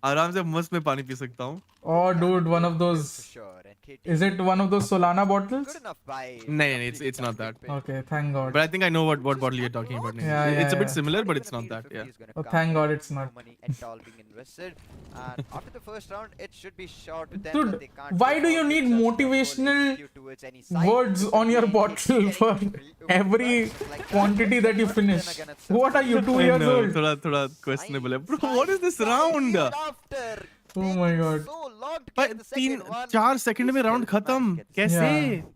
आराम से मस्त में पानी पी सकता हूँ. Oh, dude, one of For those. sure. NKT Is it one of those Solana bottles? good enough by नहीं, it's not that. Okay, thank God. But I think I know what bottle you're talking about. Yeah, It's a bit yeah. similar, but it's not that. Yeah. Oh, thank God it's not. No money at all being invested. And after the first round, it should be short to them. Dude, but they can't why go do you out need with just motivational full execute towards any side. words This on will your be bottle getting for really every like that. quantity that you But then finish? again, it's What are you, 2 I years know, old? थोड़ा questionable है. Bro, Side, what is this side, round? even after Oh taking my God. so long to भाई get the second one, 3-4 second में he round still खत्म. managed to get कैसे? Yeah.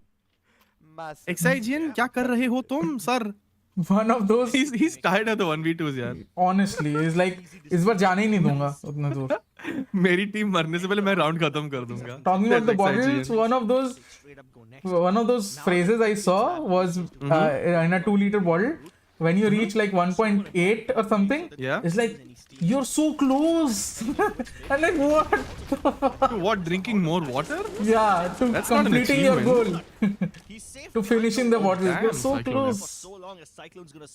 massive. एक्साइजियन क्या कर रहे हो तुम, sir? One of those. He's tired of the 1v2s यार. Honestly, is like इस बार जाने ही नहीं दूंगा उतना दूर. मेरी टीम मरने से पहले मैं राउंड खत्म कर दूंगा. Talking about the That's bottles, Exaigian. one of those phrases I saw was in a 2-liter bottle. When you reach like 1.8 or something, Yeah. it's like you're so close. I'm like, what? What, drinking more water? Yeah, to That's not an completing your goal, achievement. to finishing the bottle. damn, You're so Cyclone. close.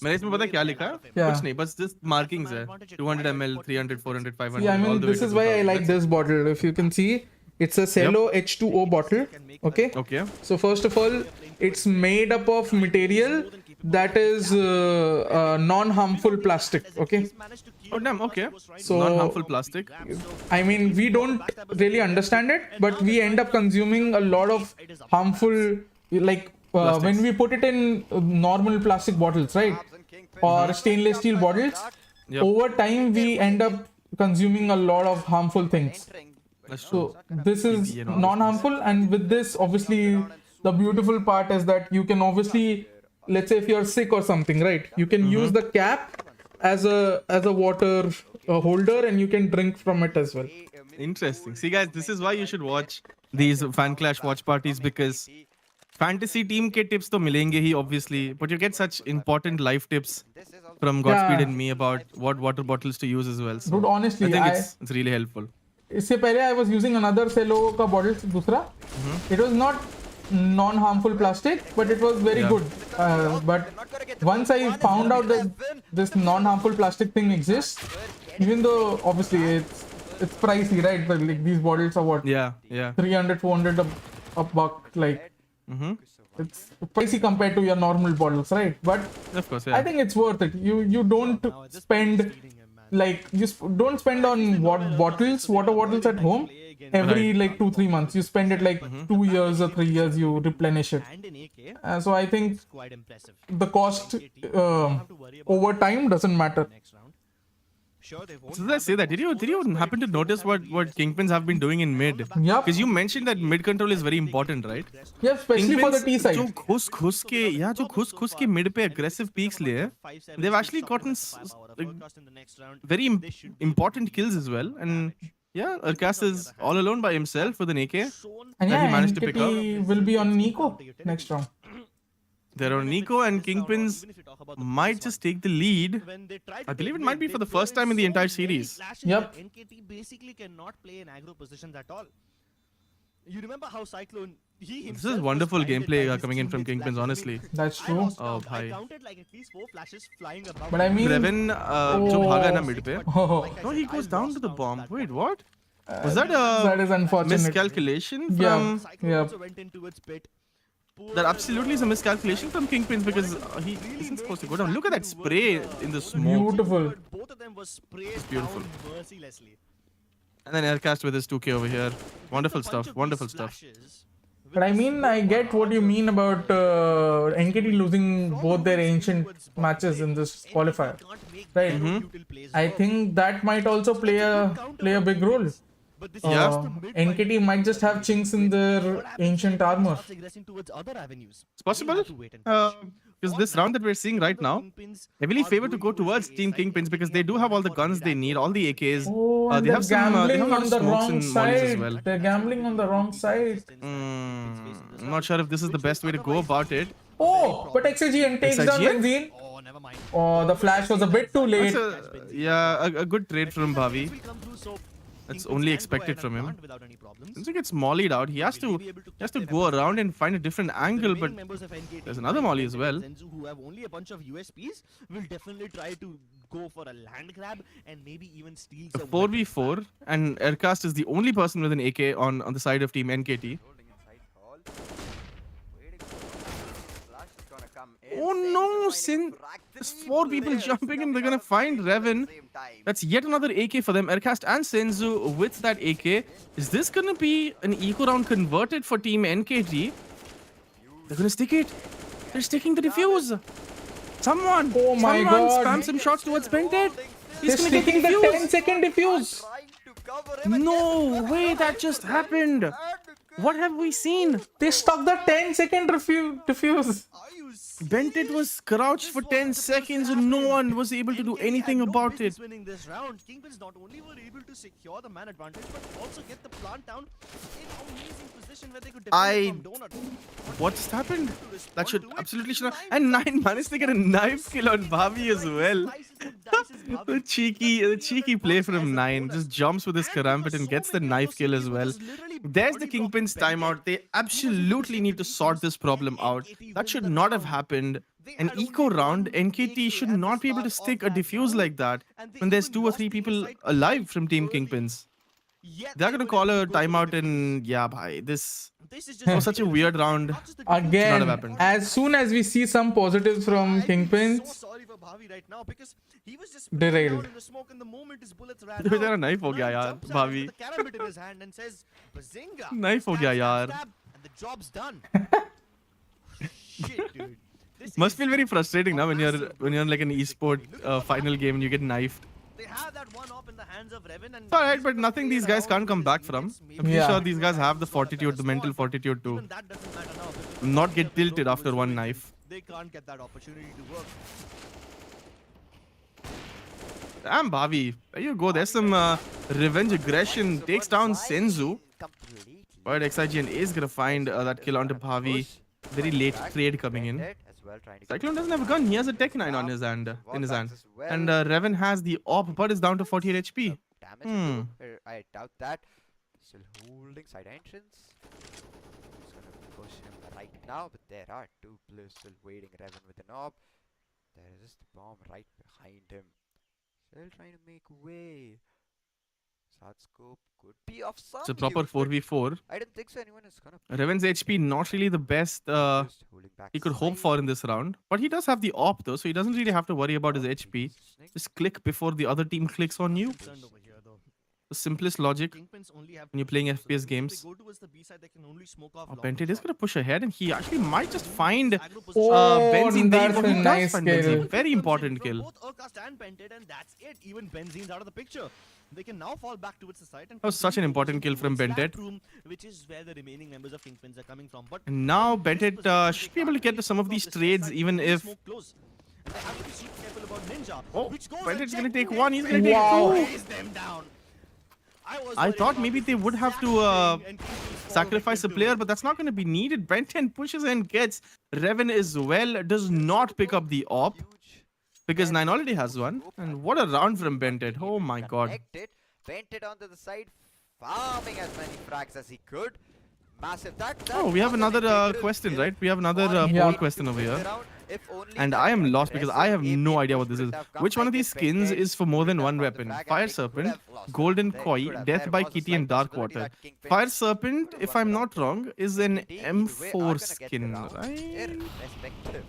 मैंने इसमें पता है क्या लिखा है? Yeah. कुछ नहीं, बस just markings है. 200 ml, 300, 400, 500. See, I all mean, the way this to is why I 2000. like this bottle. If you can see, it's a Cello H2O bottle. Okay. Okay. So first of all, it's made up of material that is non-harmful plastic. Okay. Oh damn, okay. So- non-harmful plastic. I mean, we don't really understand it, but we end up consuming a lot of harmful, like when we put it in normal plastic bottles, right? Abs and Kingpins Or are stainless up steel by bottles. start, Yep. Over time, we end up consuming a lot of harmful things. entering. That's true. So this is non-harmful, and with this, obviously, the beautiful part is that you can obviously, let's say if you're sick or something, right? You can use the cap as a water holder, and you can drink from it as well. Interesting. See guys, this is why you should watch these FanClash watch parties, because fantasy team के tips तो मिलेंगे ही obviously, but you get such important life tips This is also from Godspeed Yeah. and me about what water bottles to use as well. So Dude, honestly, I think it's really helpful. इससे पहले I was using another cello का bottle दूसरा. It was not non-harmful plastic, but it was very good. But once I found out that this non-harmful plastic thing exists, even though obviously it's pricey, right? But like these bottles are what? Yeah, yeah. 300, 400 a buck. Like it's pricey compared to your normal bottles, right? But Of course, yeah. I think it's worth it. You don't spend like don't spend on water bottles at home every like 2-3 months. You spend it like 2 years or 3 years. You replenish it. And in AK, So I think it's quite impressive. the cost over time doesn't matter. Next round. Sure, they won't So did I say that? Did you happen to notice what Kingpins have been doing in mid? Yup. Because you mentioned that mid control is very important, right? Yeah, especially for the T side. जो घुस के mid पे aggressive peaks लिए, they've actually gotten like, very important kills as well. And yeah, Arcas is all alone by himself with an AK And that yeah, he managed to pick up. NKT will be on Nico next round. They're on Nico, and Kingpins might just take the lead. I believe it might be for the first time in the entire series. Yep. NKT basically cannot play in aggro positions at all. You remember how Cyclone This is wonderful gameplay coming in from Kingpins, honestly. That's true. Oh, I bhai. counted like at least 4 flashes flying above. But I mean, Revan जो भागा ना mid पे. oh, No, he goes down to the bomb. Wait, what? Was that that a is unfortunate. miscalculation Yeah. from... Cyclone Yeah. also went into its pit. That absolutely is a miscalculation from Kingpins because he isn't supposed to go down. Look at that spray in the smoke. Beautiful. Both of them were sprayed beautiful. down mercilessly. And then Aircast with his 2k over here. Wonderful stuff. Wonderful stuff. But I mean, I get what you mean about NKT losing both their ancient matches in this qualifier, right? I think that might also play a big role. But this Yeah. is just the mid-fight. NKT might just have chinks in their ancient armor. Starts aggressing towards other avenues. It's possible. We'll have to wait and watch. Because this round that we're seeing right now, Kingpins heavily are favored to going go towards Team A side. Kingpins because they do have all the guns they need, all the AKs. Oh, and they they're have some they gambling have a lot on of the smokes wrong and mollies as side. well. They're gambling on the wrong side. I'm not sure if this is the best way to go about it. Oh, but XIGN takes down XIGN? Benzene. Oh, never mind. Oh, the flash was a bit too late. A good trade from Bhavi. Will come through, so That's Kingpins only can go expected ahead from and him. plant without any problems. Since he gets mollied out, he has to go around and find a different The angle, remaining but members of NKT, there's another molly as well. Zenzu, who have only a bunch of USPs, will definitely try to go for a land grab and maybe even steal a some weapons 4v4, and Aircast is the only person with an AK on the side of Team NKT. Holding inside hall. Waiting for flash is gonna come in. Oh Senzu no, finding there's three 4 people players jumping in. coming They're gonna out find at the Revan. same time. That's yet another AK for them. Aircast and Senzu with that AK. Is this gonna be an eco round converted for Team NKT? They're gonna stick it. They're sticking the defuse. Someone! Oh my someone God. spam some shots towards Bented. He's They're gonna get the sticking the defuse. 10-second diffuse. Trying to cover him and No way, that just happened. What have we seen? They stuck the 10-second diffuse. Bentet was crouched for 10 seconds and no one was able to do NKT anything had no about business it. winning this round. Kingpins not only were able to secure the man advantage, but also get the plant down in amazing position where they could defend from Donut. What just happened? That should absolutely should have. And 9 managed to get a knife kill on Bhavi as well. The cheeky play from 9. Just jumps with his karambit and gets the knife kill as well. There's the Kingpins timeout. They absolutely need to sort this problem out. That should not have happened. An eco round, NKT should not be able to stick a defuse like that when there's 2 or 3 people alive from Team Kingpins. They're gonna call a timeout and yeah, bhai, this was such a weird round. Should not have Again, happened. as soon as we see some positives from So Kingpins, sorry for Bhavi right now because he was just Derailed. down in the smoke and the moment his bullets ran Dude, out, तेरा knife हो गया Nine यार, jumps out Bhavi. with the karambit in his hand and says, "Bazinga!" Knife हो Stab, गया stab, यार. stab, and the job's done. Shit, dude. This Must is feel very frustrating now when you're in like an esport final game and you get knifed. They have that one up in the hands of Revan and It's alright, but nothing these guys can't come back from. I'm pretty Yeah. sure these guys have the fortitude, the mental fortitude to even that doesn't matter now because not get they have to tilted know after who's one winning. knife. They can't get that opportunity to work. Damn, Bhavi. There you go. There's some revenge aggression. Takes down Senzu. Completely. But XIGN is gonna find that kill onto Bhavi. Very late trade coming in. As well, trying to get Cyclone doesn't have a gun. He has a Tech 9 on his hand. And Revan has the AWP, but is down to 48 HP. damage into. I doubt that. Still holding side entrance. Just gonna push him right now, but there are two players still waiting. Revan with an orb. There is just the bomb right behind him. Still trying to make way. South scope could be of some It's a proper use, but 4v4. I don't think so anyone is gonna Revan's HP not really the best just holding back he could hope side. for in this round. But he does have the op though, so he doesn't really have to worry about his HP. Positioning. Just click before the other team clicks on you. Concerned over here, though. The simplest logic. Kingpins only have When you're two playing shots, so FPS if games. They go towards the B side, they can only smoke off Oh, long Bented is range going to push ahead and he actually might just find Aggro position. Benzene. There you that's go. a He does nice find kill. Benzene. Very important From kill. both Urcast and Bented, and that's it. Even Benzene's out of the picture. They can now fall back towards the site. And That was such an continue important pushing kill from towards that Bented. room, which is where the remaining members of Kingpins are coming from. But And now from this Bented position, should they be able to can't get to really some of smoke these off the trades side, even they if... smoke close. And they have to be super careful about Ninja, Oh, which goes Bented's and going to take checkmates one. He's going to Wow. take two. lays them down. was I worried thought about maybe this they would have exact to thing, and Kingpins fall sacrifice a victim to player, it. but that's not going to be needed. Benton pushes and gets. Revan as well does not pick up the op Huge. because 9 already has one. And what a round from Bented. Oh my god. Connected. Bent it onto the side, farming as many frags as he could. Massive. That Oh, we have was an another integral question, kill. right? We have another One poll hit question to over win the here. round. If only And that I am lost because I have aggressive no AP idea what push this is. would have come Which one of back these and skins Bented is for more than would have one found the weapon? frag and Fire they could Serpent, have lost. Golden They Koi, could have. Death There by was a Kitty, slight and Dark possibility Water. that Kingpins Fire Serpent, could have if won I'm the not round. wrong, is an NKT, either way, are M4 gonna get the skin, round. right? Irrespective.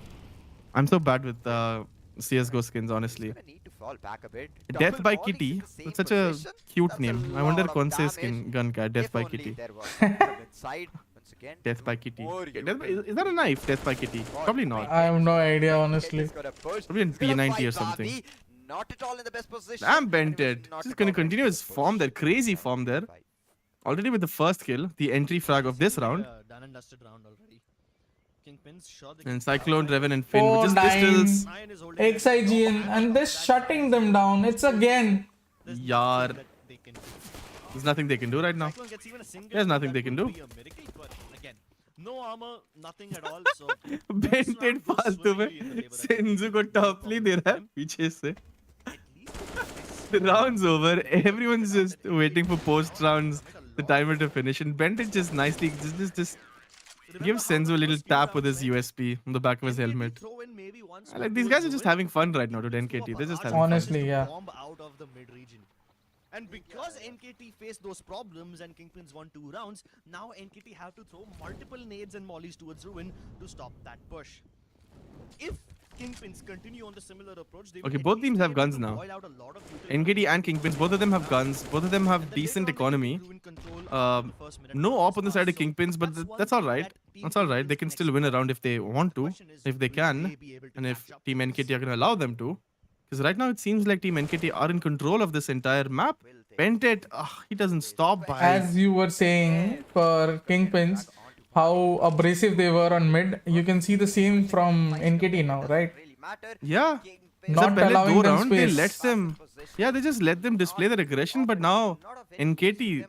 I'm so bad with CSGO skins, honestly. He's gonna need to fall back a bit. Death Double by falling Kitty. in the same That's such a position. cute That's a name. I wonder lot of kaun se damage. skin gun ka hai, Death If by only Kitty. there was some from inside. Once again, Death by Kitty. more Okay, you is that a knife? Death by Kitty? Probably not. I have no idea, honestly. He's gonna push. Probably in He's gonna P90 or fight something. Barbie. Not at all in the best position. Damn, and bent he was it. not Just at gonna all ready continue to his push. form there. Crazy form there. Already with the first kill, the entry frag of this round. Done and dusted round already. Kingpins sure they And can Cyclone, cover. Revan, and Finn with just 4-9. pistols. Nine is holding it. XIGN, and this shutting them down. It's again. There's Yaar. nothing that they can do. There's nothing they can do right now. Cyclone gets even a single There's kill, nothing that they can would do. be a miracle, but again, no armor, nothing at all. So बेंटेड फालतू में Senju को Topley दे रहा है पीछे से. The round's over. Everyone's just waiting for post rounds, the timer to finish, and Bented just nicely just gives Senzu a little tap with his USP on the back of his helmet. Like these guys are just having fun right now, dude. NKT, they're just having Honestly, fun. yeah. Bomb out of the mid region. And because NKT faced those problems and Kingpins won 2 rounds, now NKT have to throw multiple nades and mollies towards Ruin to stop that push. If Kingpins continue on the similar approach, they will Okay, at both least teams be have able guns to now. boil out a lot of utility. NKT and Kingpins, both of them have guns. Both of them have And then decent later on, they economy. get Ruin control after the first minute No of op this on the side of pass. So Kingpins, but that's one that's all thing right. that Team That's all right. They Kingpins can can still win a round if they want to, question is, if they will can, they be able to and if catch up Team with NKT this? are going to allow them to. Because right now it seems like Team NKT are in control of this entire map. Bentet, he doesn't stop by. As you were saying for Kingpins, how abrasive they were on mid, you can see the same from NKT now, right? Yeah. Not pehle allowing do them round, they space. let them. Yeah, they just let them display their aggression. But now NKT,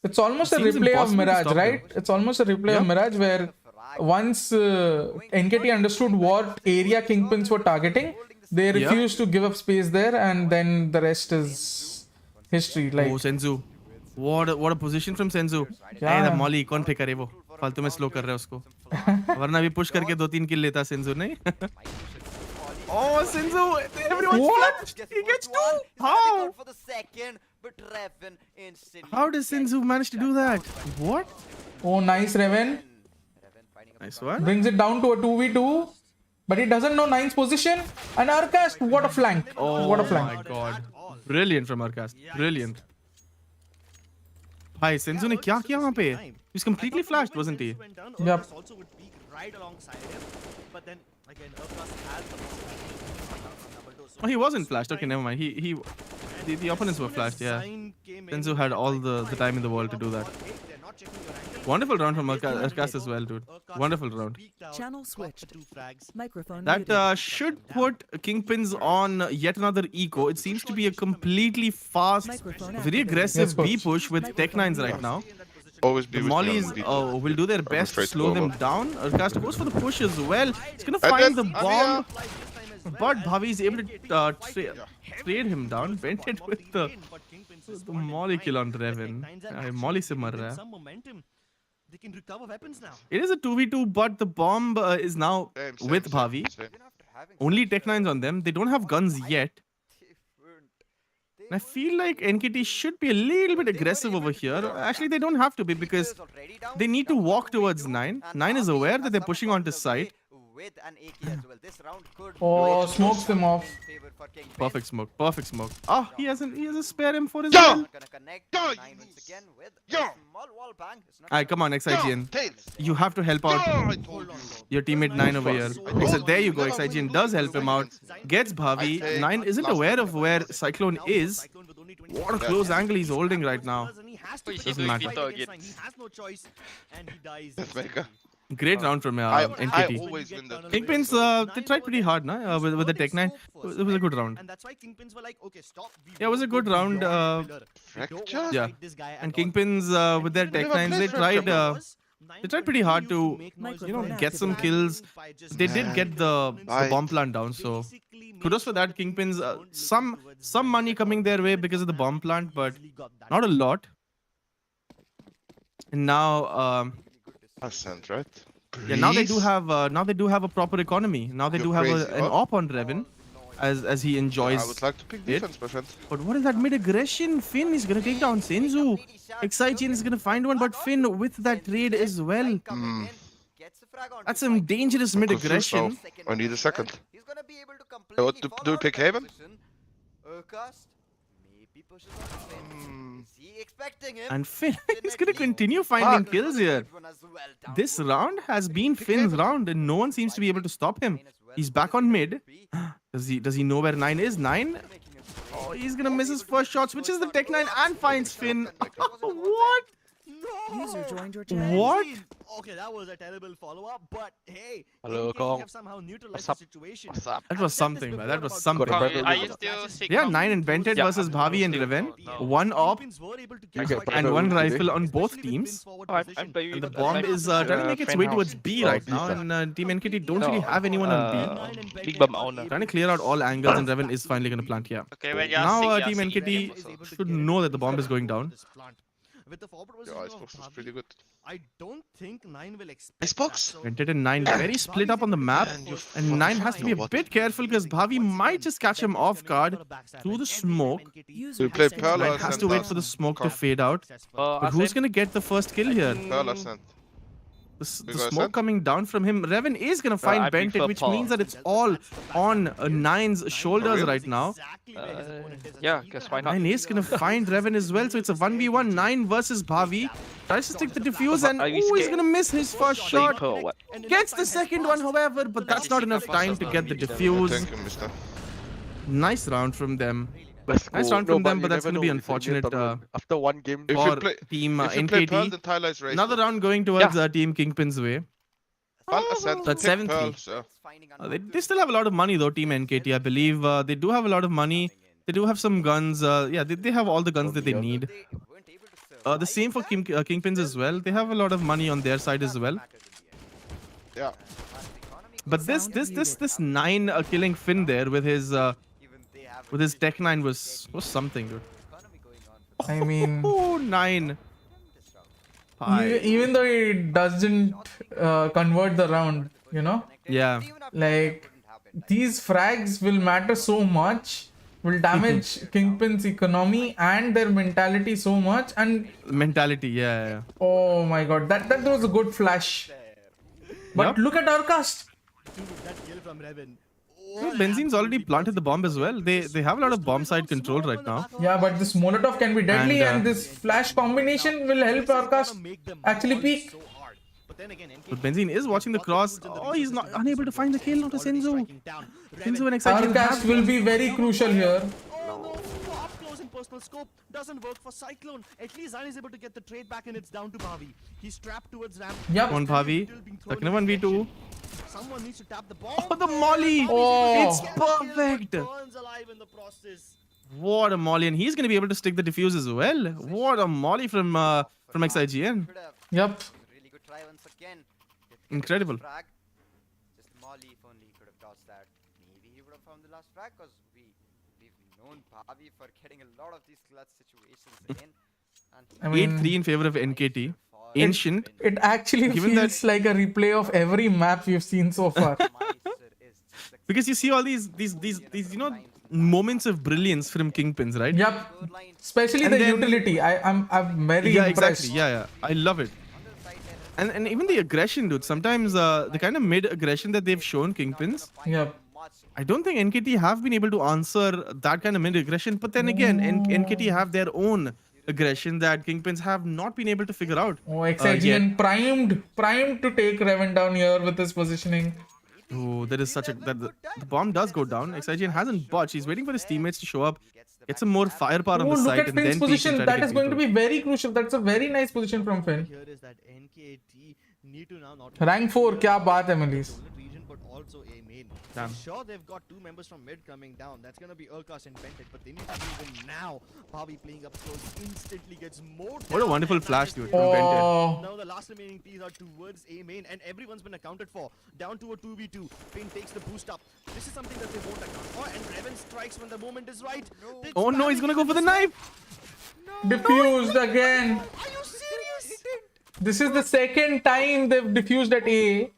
It's almost a Seems replay of impossible to Mirage, stop right? them. It's almost a replay Yeah. of Mirage where once NKT understood what area Kingpins were targeting, they Yeah. refused to give up space there, and then the rest is history. Like, oh Senzu, what a position from Senzu. Yeah. Hey, the Molly, कौन फेंका रे वो? फालतू में slow कर रहा है उसको. वरना भी push करके 2-3 kill लेता Senzu नहीं? Oh Senzu, everyone's What? flashed. He gets 2. How? For the second, but Revan instantly How does gets Senzu manage to do that? What? oh, nice Revan. Revan finding a Nice one. Brings it down to a 2v2. But he doesn't know Nine's position. And Arcast, what a flank. Oh What a flank. my god. Brilliant from Arcast. Brilliant. Hi, Senzu ने क्या किया वहाँ पे? He was completely flashed, wasn't he? Yep. Also would peek right alongside him, but then again, Urcast has the possibility. Oh, he wasn't flashed. Okay, never mind. The opponents were flashed. Yeah. Senzu had all the time in the world to do that. Wonderful round from Arcast as well, dude. Wonderful round. Channel switched. Microphone That muted. should put Kingpins on yet another eco. It seems to be a completely fast, very aggressive Yes, B coach. push with Tech 9s right now. Always be The with me on Mollies the will do their best to afraid to slow go them over. down. Arcast goes for the push as well. He's gonna And find the then bomb. But Bhavi is able to trade him down. Bent it with the molly kill on Revan. Molly se mar raha hai. They can recover weapons now. It is a 2v2, but the bomb is now with Bhavi. Only Tech 9s on them. They don't have guns yet. And I feel like NKT should be a little bit aggressive over here. Actually, they don't have to be because they need to walk towards 9. 9 is aware that they're pushing onto site. With an AK as well. This round could Oh, smokes them off. Perfect smoke. Perfect smoke. Oh, he has a spare M4 as Yo! well. Gonna connect 9 once again with a small wall bang. It's not Alright, come on, XIGN. You have to help out your teammate 9 over here. So there you go. XIGN does help him out. Gets Bhavi. 9 isn't aware of where Cyclone is. What a close angle he's holding right now. Doesn't matter. He has no choice and he dies. Great round from I NKT. always win the Kingpins, they tried pretty hard, na? With the Tech 9. It was a good round. And that's why Kingpins were like, okay, stop. Yeah, it was a good round. Fracture? Yeah. And Kingpins, with their Tech 9s, they tried pretty hard to, get some kills. They did get the bomb plant down, so kudos for that. Kingpins, some money coming their way because of the bomb plant, but not a lot. And now, Ascent, right? yeah, now they do have a proper economy. Now they You're do have crazy. an op on Revan, as he enjoys. I would like to pick defense, my friend. But what is that mid aggression? Finn is gonna take down Senzu. XIGN is gonna find one, but Finn with that trade as well. That's some dangerous mid Confused now. aggression. I need a second. He's gonna be able to completely What do we pick Haven? Urcast maybe pushes on his Finn. Is he expecting him? And Finn is gonna continue finding kills here. This round has been Finn's round, and no one seems to be able to stop him. He's back on mid. Does he know where 9 is? 9? Oh, he's gonna miss his first shot, switches the Tech 9 and finds Finn. What? User joined your channel. What? Okay, that was a terrible follow-up, but hey, Hello, NKT Kong. have somehow neutralized What's the up? situation. What's up? That was something, man. That was something. Are you still Yeah, 9 invented versus Bhavi and Reven. One op and one rifle on both teams. I'm playing And the bomb is trying to make its way towards B right now, and Team NKT don't really have anyone on B. Big Bomb owner. Trying to clear out all angles, and Reven is finally going to plant here. Okay, when you're Now sick, Team you're sick. NKT should know that the bomb is going down. With the forward Yeah, position Icebox of is Bhavi, pretty good. I don't think 9 will expect Icebox? that, so- Vented and 9 very split up on the map, and 9 has to be a bit careful because Bhavi might just catch him off guard through the smoke. User We play has entered Pearl your or Nine has Ascent to wait last? for the smoke to Come. fade out. But who's going to get the first kill here? Pearl Ascent. The You smoke guys said? coming down from him. Reven is going to find I Bented, prefer which Paul. means that it's all on 9's shoulders right now. Yeah, guess why not? 9 is going to find Reven as well, so it's a 1v1. 9 versus Bhavi. Tries to stick the defuse, and Are you he's scared? going to miss his first shot. Sleeper or what? Gets the second one, however, but that's not enough time to get the defuse. Thank you, mister. Nice round from them. Let's Nice go. round No, from but them, you but that's never going to be know if it's a unfortunate real tournament. After one game, If for you play, Team if you play Pearl, NKT. then Tyler's race. Another round going towards Team Kingpin's way. Pearl Ascent. That's pick 7-3. Pearl, so. They still have a lot of money though, Team NKT. I believe they do have a lot of money. They do have some guns. Yeah, they have all the guns that they need. The same for Kingpins as well. They have a lot of money on their side as well. Yeah. But this 9 killing Finn there with his Tech 9 was something, dude. I mean, Oh, 9. even though it doesn't convert the round, Yeah. like these frags will matter so much, will damage Kingpin's economy and their mentality so much. And Mentality, yeah. oh my god, that was a good flash. But Yep. look at our cast. That kill from Reven. Well, Benzine's already planted the bomb as well. They have a lot of bomb side control right now. Yeah, but this Molotov can be deadly, And, and this flash combination will help our cast actually peak. But Benzine is watching the cross. Oh, he's not unable to find the kill onto Senzu. Senzu and Our XIGN cast will be very crucial here. Up close and personal scope doesn't work for Cyclone. At least Zan is able to get the trade back, and it's down to Bhavi. He's trapped towards ramp. Yep. on Bhavi. Stuck in a 1v2. Someone needs to tap the bomb. Oh, the molly! Oh. It's perfect! Burns alive in the process. What a molly, and he's going to be able to stick the defuse as well. What a molly from XIGN. Yep. Really good try once again. Incredible. Frag. Just Molly if only he could have dodged that. Maybe he would from the last frag, because we've known Bobby for getting a lot of these clutch situations in. And I mean, 8-3 in favor of NKT. Ancient. it actually Given feels like a replay of every map we've seen so far. Because you see all these moments of brilliance from Kingpins, right? Yep. Especially And the then- utility. I'm very Yeah, impressed. exactly. Yeah. I love it. And even the aggression, dude. Sometimes the kind of mid aggression that they've shown Kingpins, Yep. I don't think NKT have been able to answer that kind of mid aggression. But then again, NKT have their own aggression that Kingpins have not been able to figure out. Oh, XIGN primed to take Revan down here with his positioning. Oh, that is such a the bomb does go down. XIGN hasn't botched. He's waiting for his teammates to show up, get some more firepower on Oh, the look site, at and then Finn's peek and position. try to That get is going to people. be very crucial. That's a very nice position from Finn. Here is that NKT need to now not Rank 4, kya baat hai, Melis. region, but also a main. Damn. Sure, they've got two members from mid coming down. That's gonna be Urkas and Bentet, but they need to move in now. Bobby playing up close instantly gets more. What a down wonderful and flash, that is dude, from Bentet. Oh, Now the last remaining P's are towards A main, and everyone's been accounted for. Down to a 2v2. Finn takes the boost up. This is something that they won't account for, and Revan strikes when the moment is right. It's Oh no, he's gonna go for the knife. diffused again. Are you serious? This is the second time they've diffused at A.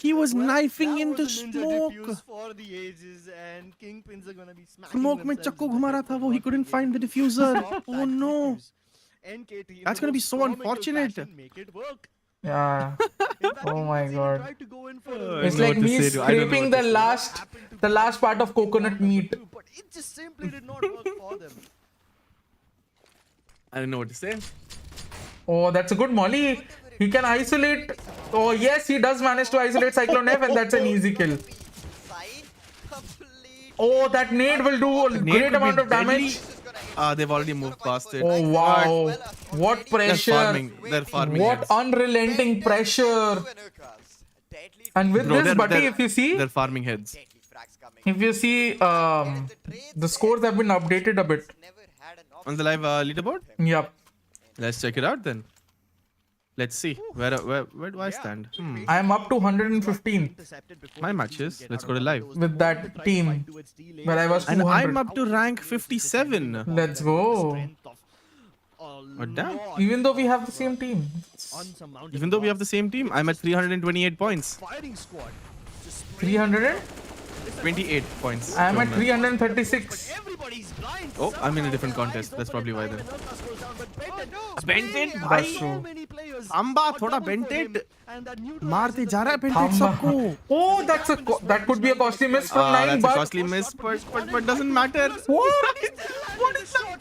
He was knifing That into was a ninja smoke. diffuse for the ages, and Kingpins are gonna be smacking Smoke mein themselves chakku in the ghuma head raha tha for wo, he not couldn't being find the able to diffuser. stop Oh that no. diffuse. NKT in That's the gonna be most so comical unfortunate. fashion, make it work. Yeah. In fact, Oh my Kingpins even God. tried to go in for I It's know like what to me say, dude. I don't know scraping what the to last part of coconut meat. But it just simply did not work for them. I don't know what to say. Oh, that's a good molly. He can isolate. Oh, yes, he does manage to isolate Cyclone F, and that's an easy kill. Oh, that nade will do a Nade great could be amount of deadly. damage. They've already moved past it. Oh, wow. What They're pressure. farming. They're farming. What heads. unrelenting pressure. And with Bro, this, they're- buddy, they're- if you see, They're farming heads. the scores have been updated a bit. On the live leaderboard? Yep. Let's check it out then. Let's see. Where do I stand? I am up to 115 Intercepted before My they matches. even Let's get go to out of live. those. with that team where I was And 200. I'm up to rank 57. Let's go. Strength of a But damn. lot Even though we have the same team. unsurmounted Even though we have the odds. same team, I'm at 328 points. Firing squad. Just 300? 28 points. I am from, at 336. everybody's blind. Oh, I'm in a Somehow different their contest. eyes That's open probably in why time then. and Urkas goes down, but Bentet- Bentet, There bhai. are so many players. Amba, A thoda double for Bentet. him, and that neutralizes Marte the ja raha hai threat. Bentet sabko. Oh, that could be a costly miss from 9, That's a but costly miss, but doesn't matter. what? What is that?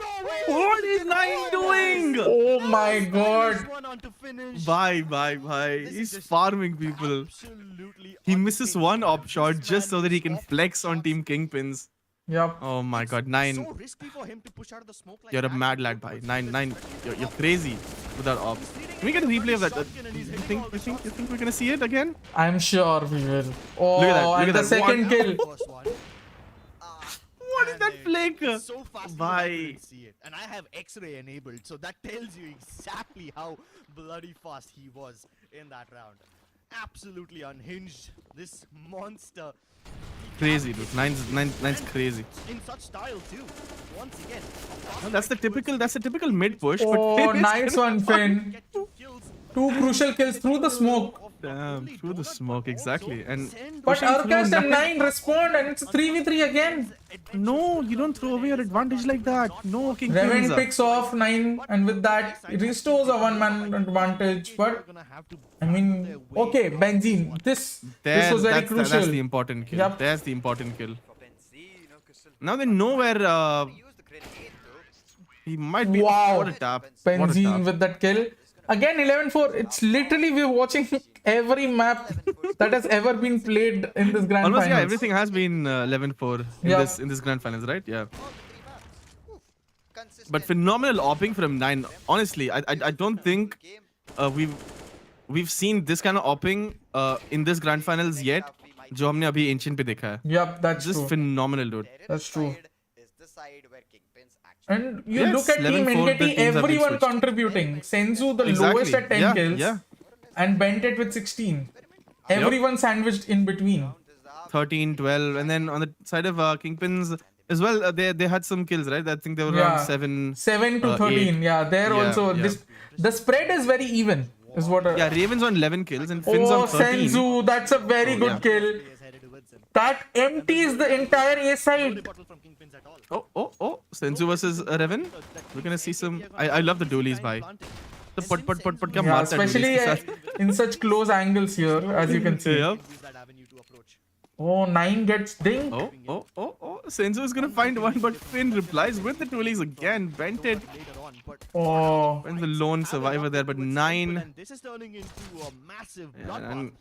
No way. What is Nine doing? Oh my god. One on to finish. Bye. This is He's just farming people. Absolutely He misses unfair. one op shot This just so man that he is can off flex on shots. Team Kingpins. Yep. Oh my god, So Nine. risky for him to push out of the smoke like You're a that. mad lad, bhai. Nine. You're crazy with that op. Can we get a replay of that? You think we're gonna see it again? I'm sure we will. Oh, Look at that, look and at the that. second kill. First one. What is that flick? So fast Bye. you couldn't see it. And I have X-ray enabled, so that tells you exactly how bloody fast he was in that round. Absolutely unhinged. This monster. Crazy, dude. Nine's crazy. In such style too. Once again. No, that's the typical mid push. Oh, but nice one, Finn. Get 2 kills. 2 crucial kills through the smoke. Damn, through the smoke, exactly. And But pushing through Urkas and Nine- 9 respond, and it's 3v3 again. No, you don't throw away your advantage like that. No, King Revan Kings. picks off 9, and with that, it restores a 1-man advantage. But, I mean, okay, Benzene. This was very crucial. That's the important kill. Yep. That's the important kill. Now they know where he might be. Wow. What a tap. What a Benzene tap. with that kill. Again, 11-4. It's literally we're watching every map that has ever been played in this grand Almost, finals. yeah, everything has been 11-4 in Yeah. this grand finals, right? Yeah. But phenomenal opping from Nine. Honestly, I don't think we've seen this kind of opping in this grand finals yet. जो हमने अभी Ancient पे देखा है. Yep, that's Just true. phenomenal, dude. That's true. Is the side where Kingpins actually And you Yes, look at Team 11-4, the NKT, teams have been everyone switched. contributing. Senzu, the Exactly. lowest at 10 Yeah, kills. yeah. And Bentet with 16. Everyone sandwiched in between. 13, 12, and then on the side of Kingpins as well, they had some kills, right? I think they were Yeah. around 7. 7 to 13. 8. Yeah, there Yeah, also. yeah. The spread is very even. Is what. Yeah, Raven's on 11 kills and Finn's Oh, on 13. Senzu, that's a very good kill. That empties the entire A side. Oh, Senzu versus Raven. We're gonna see some. I love the dualies by. The put kya Yeah, maarta hai especially dualies ke saath. in such close angles here, as you can see. Yep. Oh, 9 gets dinged. Oh. Senzu is gonna find one, but Finn replies with the dualies again. Bent it. Oh, And the lone survivor there, but 9. And this is turning into a massive Yeah, bloodbath. and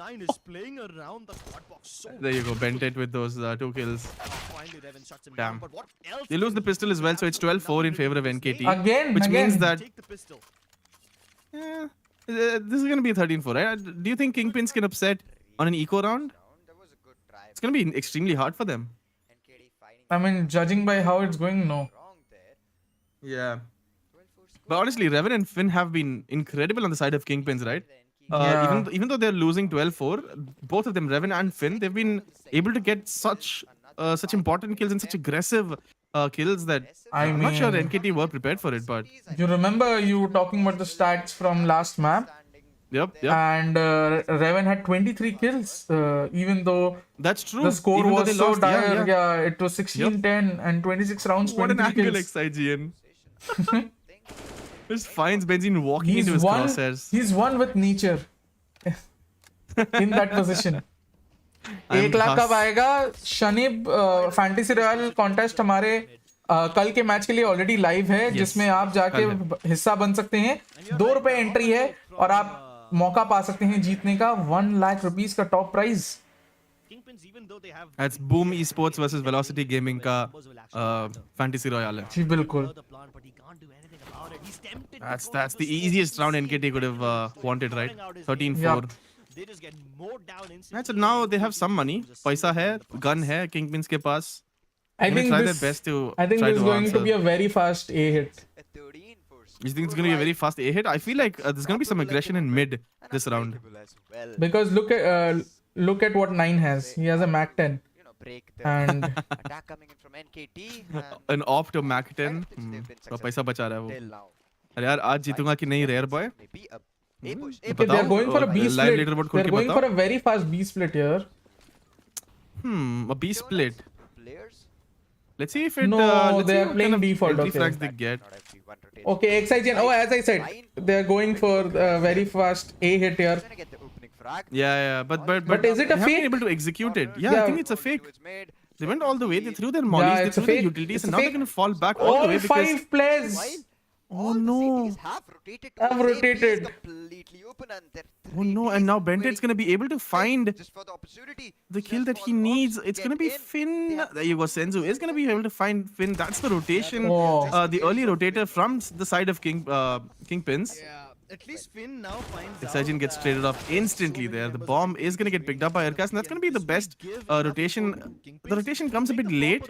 9 is playing around the quad box so there you go. Bent it with those 2 kills. finally Revan shuts him Damn. down. But what else? They lose the pistol as well, so it's 12-4 in favor of NKT. Again, Which means again. that Take the pistol. this is gonna be a 13-4, right? Do you think Kingpins can upset on an eco round? That was a good try. It's gonna be extremely hard for them. NKT fighting I mean, judging by how it's going, no. wrong there. Yeah. But honestly, Revan and Finn have been incredible on the side of Kingpins, right? Yeah. Even though they're losing 12-4, both of them, Revan and Finn, they've been able to get such important kills and such aggressive kills that I I'm not sure mean- NKT were prepared for it, but You remember you talking about the stats from last map? yep. And Revan had 23 kills, even though That's true. the score Even though was they so lost, dire. Yeah, it was 16-10 and 26 rounds, What an 23 angle, kills. XIGN. Just finds Benzine walking He's into his one. crosshairs. He's one with nature in that position. I'm 1 lakh कब Haas. आएगा? शनिब fantasy royal contest हमारे कल के match के लिए already live है, जिसमें आप जाके हिस्सा बन सकते हैं. ₹2 एंट्री है और आप मौका पा सकते हैं जीतने का 1 लाख रुपीस का top prize. Kingpins, even though they have That's Boom Esports versus Velocity Gaming का Fantasy Royale है. जी बिल्कुल. the plan, but he can't do anything about it. He's tempted. to That's go the for easiest safety. round NKT could have wanted, right? 13-4. Yup. They just get mowed down instantly. Right, so now they have some money. Paisa hai, gun hai, Kingpins ke paas. I Gonna think try this. their best to I think try this is to going to answer. be a very fast A hit. A 13 for You think it's going to be a very fast A hit? I feel like there's going to be some aggression in mid this round. as well. Because look at what 9 has. He has a Mac 10 You know, break the and attack coming in from NKT. And An off to Mac 10. which they've been तो successful पैसा बचा रहा है वो. till now. अरे यार आज जीतूंगा कि नहीं rare boy? Maybe a push. A okay, push. they are going for a B live split. leaderboard They खोल are के going बताओ. for a very fast B split here. A B split. Players. Let's see if it. No, let's they see are what playing kind of default, entry okay. flags they get. Not everyone rotates. Okay, XIGN. Oh, as I said, they are going for a very fast A hit here. Gonna get the opening frag. Yeah, but But is it a they haven't been fake? able to execute it. Yeah, Yeah. I think it's a fake. It's made. They went all the way. They threw their mollies. They it's a threw their fake. utilities, It's and a now they're fake. gonna fall back all the All way because. 5 players. While Oh all the no! CTs have rotated. Have towards A, B is rotated. completely open and they're Oh no! And now Bented's gonna be able to find just for the opportunity. the kill just that for he the needs. option to It's gonna get be in. Finn. have- There you go. Senzu is gonna be able to find Finn. That's the rotation. Oh. The early rotator from the side of Kingpins. Yeah, at least Finn now finds Excision out gets that traded off instantly there. The bomb is gonna get picked up by Urkas, and that's gonna be the best rotation. The rotation comes a bit late.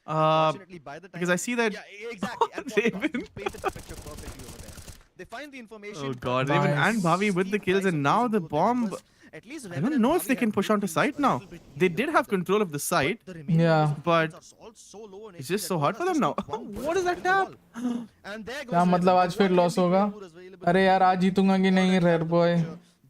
Because I see that. Yeah, exactly. And Raven. you painted the picture perfectly over there. They find the information. Oh from god, the Raven Nice. and Bhavi with the kills, and now the bomb. At least I Raven don't and know if Bhavi they can have push onto moved site things now. a little bit They easier did for have them. control of the site. The remaining Yeah. But players are all so low in it's HP just that so hard for them Urkas now. just bomb What is that tap? And there goes क्या Raven. मतलब आज फिर One loss MVP होगा? who was available अरे यार आज जीतूंगा कि नहीं rare boy.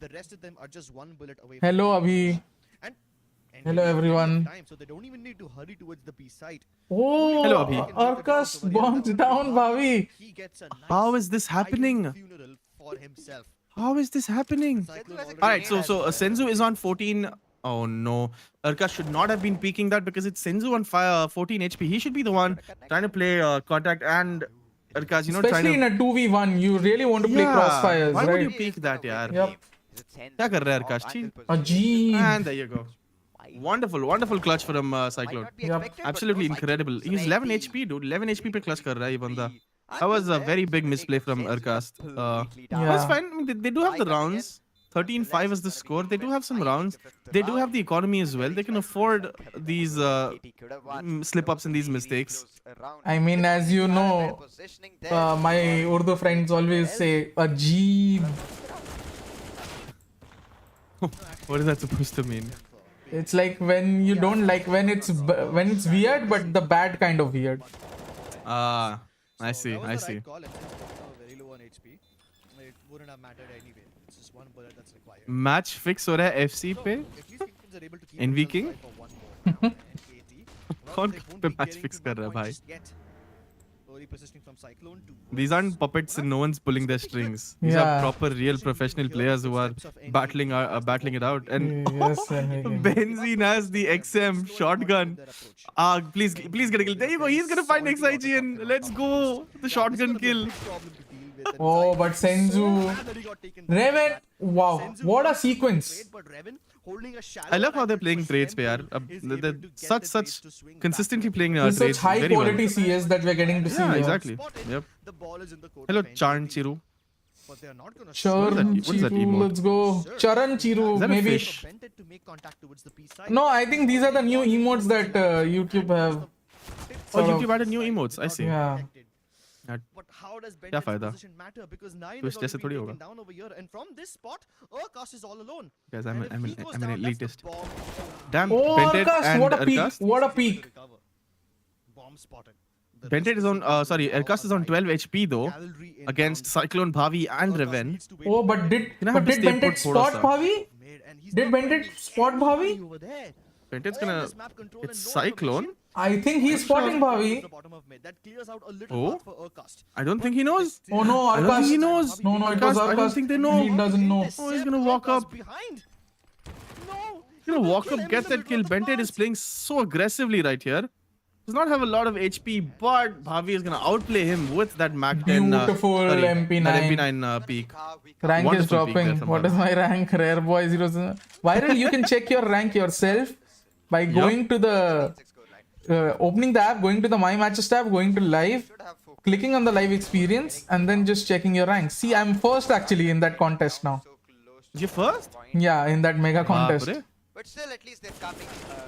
The rest of them are just one bullet away. Hello Abhi. And Hello, everyone. Time, so they don't even need to hurry towards the B site. Oh, Hello, Abhi. Urkas bombs down Bhavi. He gets a nice How is this happening? silent funeral for himself. How is this happening? Cyclone already Alright, so has- Senzu is on 14. Oh no. Urkas should not have been peeking that because it's Senzu on fire, 14 HP. He should be the one trying to play contact and Urkas, Especially in trying a 2v1, you really want to to. play crossfires, Why would right? you peek that, yaar? Yep. क्या कर रहा है Urkas? Chill. Ajeeb. And there you go. Wonderful clutch from Cyclone. Yep. Absolutely incredible. He's 11 HP, dude. 11 HP पे clutch कर रहा है ये बंदा. That was a very big misplay from Urkas. That's Yeah. fine. I mean, they do have the rounds. 13-5 is the score. They do have some rounds. They do have the economy as well. They can afford these slip-ups and these mistakes. I mean, as you know, my Urdu friends always say, Ajeeb. What is that supposed to mean? It's like when you don't like when it's weird, but the bad kind of weird. Ah, I So see, that was I the see. right call, and since they were very low on HP, it wouldn't have mattered anyway. It's just one bullet that's required. Match fix हो रहा है FC So, पे. at least Kingpins are able to keep NV themselves King? alive for one more round. NKT, well, कौन they won't पे be match getting fix to कर one रहा है point भाई? just yet. Early positioning from Cyclone to These aren't puppets and no one's pulling their strings. These Yeah. are proper, real professional players who are battling it out. And Yes, NV King. Benzene has the XM shotgun. Please get a kill. There you go. He's gonna find XIG and let's go. The shotgun kill. Oh, but Senzu, Reven, wow, what a sequence! I love how they're playing trades, yaar. They're such consistently playing It's trades such high very well. quality CS that we're getting to see Yeah, here. exactly. Yep. The ball is in the court Hello, of NKT, Charn Chiru. but they're not gonna Charan What is that Chiru, emote? let's go. Charan Chiru, Is that a maybe. fish? Bented to make contact towards the P side. No, I think these are the new emotes that YouTube have. Oh, sort of- YouTube added new emotes. I see. Yeah. But how does क्या Bentet's फायदा? position matter? Because 9 Twist is जैसे already थोड़ी been होगा. taken down over here, and from this spot, Urkas is all alone. Guys, And I'm if an he goes I'm an down, that's the elitist. bomb. Damn, Oh, Bented Arcast, and what a peak! Ercast. What a peak! Recover. Bomb spotted. The Bented is on, sorry, Ercast is on 12 HP though, cavalry in against round Cyclone, Bhavi and Urkas Reven. needs to wait Oh, for but Bentet. did Gonna have to stay Bentet put thoda spot sa. Bhavi? Made, and he's Did not Bentet finding spot anybody Bhavi? over there. Bented's All gonna, this map control it's and no Cyclone. information. I think he's spotting The Bhavi. bottom of mid. That clears out a little Oh? path for Urkast. I don't think he knows. Oh no, I don't think he Arcast. knows. No, no, it was Arcast, I don't Arcast. think they know. He doesn't know. Oh, he's gonna walk Urkast up. behind. No. He's gonna walk up, get that kill. Bented is playing so aggressively right here. Does not have a lot of HP, but Bhavi is gonna outplay him with that Mac 10. Beautiful sorry, MP9. That MP9 peak. Rank is Wonderful peak there dropping. from What Bhavi. is my rank? Rare boy 0. Viral, you can check your rank yourself by going to the opening the app, going to the My Matches tab, going to live, clicking on the live experience, and then just checking your rank. See, I'm first actually in that contest now. You first? Yeah, in that mega contest. Baapre. But still, at least they're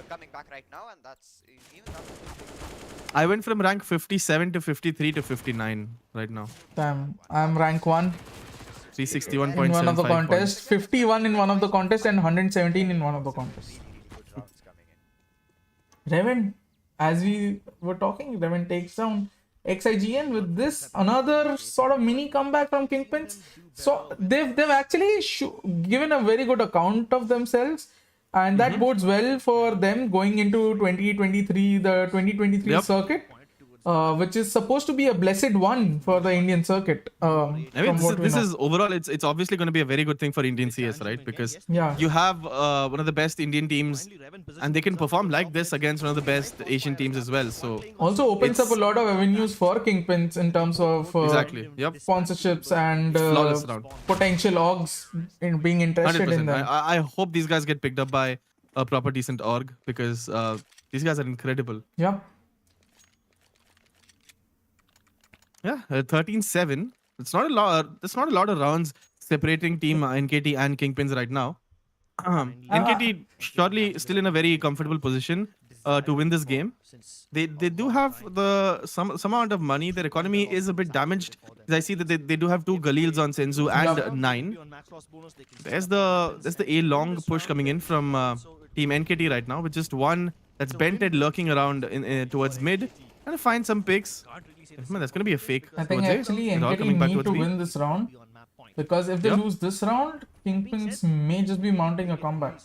coming back right now, and that's even that's I went from rank 57 to 53 to 59 right now. Damn, I'm rank 1 361.75 in one of the points. contests, 51 in one of the contests, and 117 in one of the contests. rounds coming in. Reven, as we were talking, Reven takes down XIGN with this another sort of mini comeback from Kingpins. So they've actually given a very good account of themselves, and that bodes well for them going into 2023, the 2023 Yep. circuit, which is supposed to be a blessed one for the Indian circuit. I mean, from what we this know. is overall, it's obviously going to be a very good thing for Indian CS, right? Because Yeah. you have one of the best Indian teams, and they can perform like this against one of the best Asian teams as well. So Also opens up a lot of avenues for Kingpins in terms of exactly, yep, sponsorships and flawless round. potential orgs in being interested in 100%. them. I hope these guys get picked up by a proper decent org because these guys are incredible. Yep. Yeah, 13-7. It's not a lot. There's not a lot of rounds separating team NKT and Kingpins right now. NKT surely still in a very comfortable position to win this game. They do have some amount of money. Their economy is a bit damaged. I see that they do have 2 Galils on Senzu and 9. There's the A long push coming in from team NKT right now with just one that's Bented lurking around towards mid. Trying to find some picks. Man, that's gonna be a fake. I think towards A. actually They're all NKT coming back need to towards B. win this round, because if they Yep. lose this round, Kingpins may just be mounting a comeback.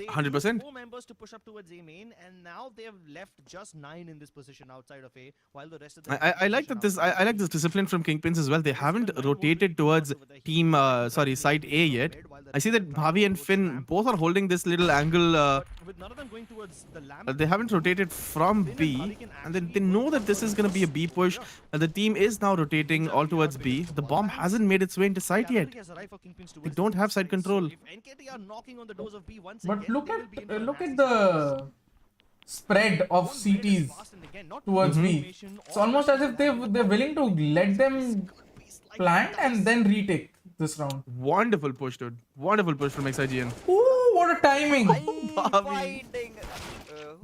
100%. 4 members to push up towards A main, and now they have left just 9 in this position outside of A, while the rest of the I like that I like this discipline from Kingpins as well. They haven't rotated towards team site A yet. I see that Bhavi and Finn both are holding this little angle. with none of them going towards the lamp. They haven't rotated from B, and then they know that this is gonna be a B push. And the team is now rotating all towards B. The bomb hasn't made its way into site yet. They don't have side control. If NKT are knocking on the doors of B once But again, look they will be in for a at nasty the spread of CTs fast and again, not towards B. information It's or almost as if they're willing to let them plant and then retake this round. Wonderful push, dude. Wonderful push from XIGN. Ooh, what a timing! Finding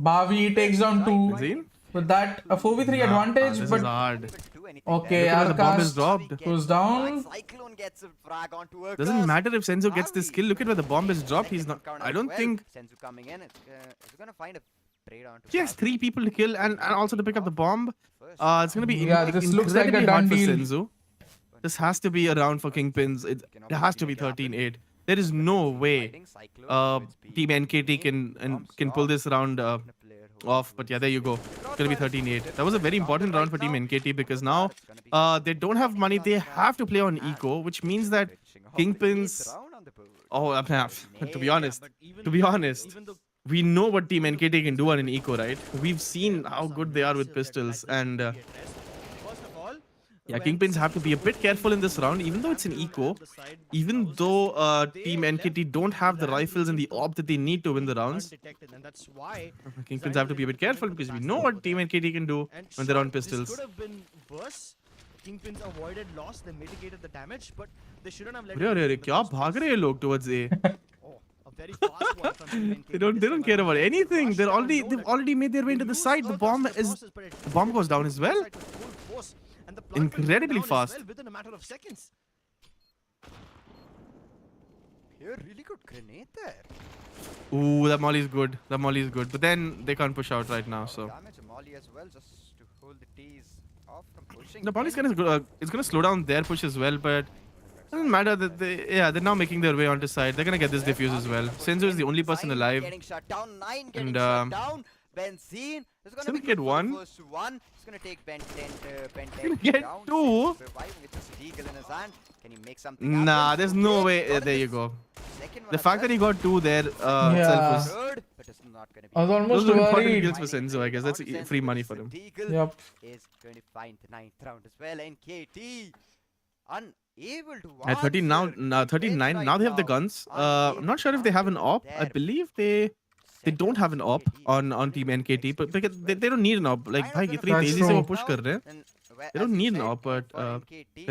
Bhavi takes down 2. Zine? with that a 4v3 advantage, this but is hard. Do anything okay, Look at the bomb is Arcast dropped. goes down. Cyclone gets a frag onto a Doesn't matter if Senzu gets this kill. Look at where the bomb is dropped. He's not. I don't think Senzu coming in. It's gonna find a trade onto. he has 3 people to kill and also to pick up the bomb. It's gonna be Yeah, this looks like a incredibly done hard for deal. Senzu. This has to be a round for Kingpins. It has to be 13-8. There is no way Team NKT can pull this round off. But yeah, there you go. It's gonna be 13-8. That was a very important round for Team NKT because now they don't have money. They have to play on eco, which means that Kingpins. Oh, to be honest, we know what Team NKT can do on an eco, right? We've seen how good they are with pistols, and yeah, Kingpins have to be a bit careful in this round, even though it's an eco. Even though Team NKT don't have the rifles and the AWP that they need to win the rounds, Kingpins have to be a bit careful because we know what Team NKT can do when they're on pistols. This could have been worse. Kingpins avoided loss, they mitigated the damage, but they shouldn't have let अरे क्या भाग रहे हैं लोग towards A? a very fast one from Team NKT. They don't care about anything. They've already made their way into the side. The bomb goes down as well. Incredibly fast. Within a matter of seconds. Here, really good grenade there. Ooh, that molly is good. But then they can't push out right now, so. Damage Molly as well, just to hold the T's off from pushing. The molly's it's gonna slow down their push as well, but doesn't matter that they're now making their way onto side. They're gonna get this defuse as well. Senzu is the only person alive. Getting shut down, 9 getting And, shut down. Benzine is gonna be get good for one. the first one. He's gonna take Ben 10 gonna get down. two. Surviving with his deagle in his hand. Can he make something happen? Nah, there's no way. There you go. The fact that he got 2 there itself was. Third, but it's not gonna be. I was Those almost were important worried. kills for Senzu, I guess. That's free money for him. Deagle Yep. is going to find the 9th round as well. NKT unable to. At 13 now, 39. Now they have the guns. I'm not sure if they have an AWP. I believe they don't have an AWP on Team NKT, but because they don't need an AWP. Like, bhai, kitni That's tezi se wo true. push kar rahe hain. They don't need an AWP, but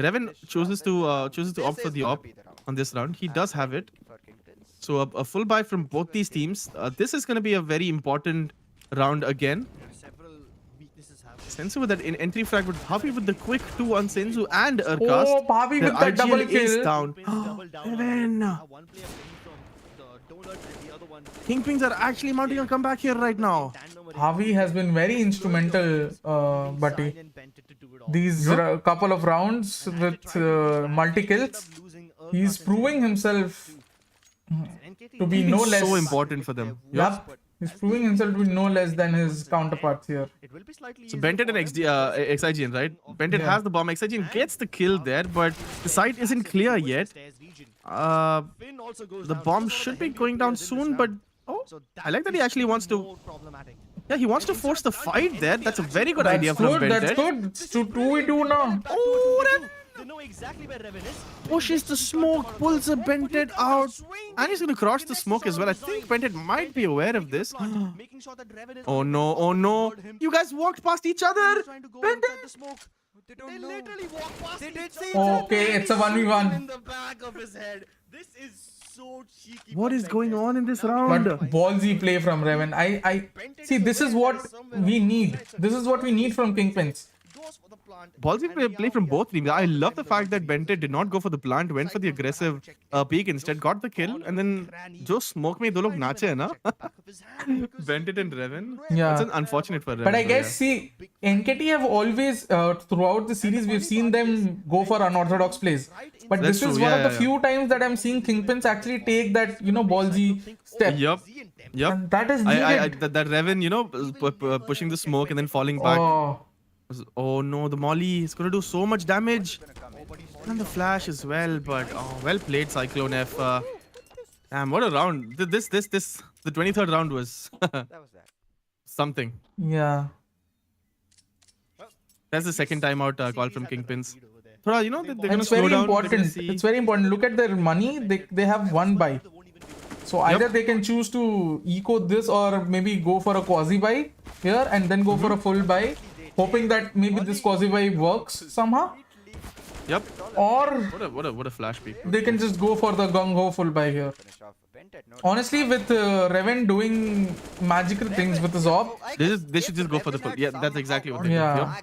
Revan chooses to opt for the AWP on this round. He does have it. So a full buy from both these teams. This is going to be a very important round again. Several weaknesses have. Senzu with that entry frag, but Bhavi with the quick 2 on Senzu and Urcast. Oh, Bhavi Their with that double RGL is kill. down. Double down. Revan. One player from the donut and the other one. Kingpins are actually mounting a comeback here right now. Javi has been very instrumental, Buddy. These couple of rounds with multi-kills, he's proving himself to be no less. So important for them. Yep. He's proving himself to be no less than his counterparts here. So Bented and XIGN, right? Bented has the bomb. XIGN gets the kill there, but the site isn't clear yet. The bomb should be going down soon, but I like that he actually wants to. Yeah, he wants to force the fight there. That's a very good idea from Bented. That's good. It's 2v2 now. Oh, They know exactly where Revan is. pushes the smoke, pulls a Bented out, and he's going to cross the smoke as well. I think Bented might be aware of this. Making sure that Revan is Oh no. You guys walked past each other. trying to go Bented. inside the smoke. They literally walk past They each did other. see Okay, it's a 1v1. In the back of his head. This is so cheeky. What from is going Bented. on in this But round? ballsy play from Revan. I see. This is what we need. This is what we need from Kingpins. Goes for the plant. Ballsy play from both teams. I love the fact that Bented did not go for the plant, went for the aggressive peek instead, got the kill, and then jo smoke mein do log nache hai na. Bented and Revan. Yeah. It's unfortunate for Revan. But I guess, see, NKT have always, throughout the series, we've seen them go for unorthodox plays. But That's this is true, one yeah, of the few times that I'm seeing Kingpins actually take that, ballsy step. Yup. And that is needed. That Revan, pushing the smoke and then falling back. Oh no, the molly is going to do so much damage. And the flash as well, but well played, Cyclone F. Damn, what a round. The 23rd round was That was that. something. Yeah. That's the second timeout call from Kingpins. Thora, they're And going to it's slow very down. important. It's very important. Look at their money. They have one buy. So either they can choose to eco this or maybe go for a quasi buy here and then go for a full buy, hoping that maybe this quasi buy works somehow. Yep. Or What a flash peek. they can just go for the gung ho full buy here. Finish off Honestly, with Reven doing magical things with his op, They should just go for the pull. Yeah, that's exactly what they did. yeah,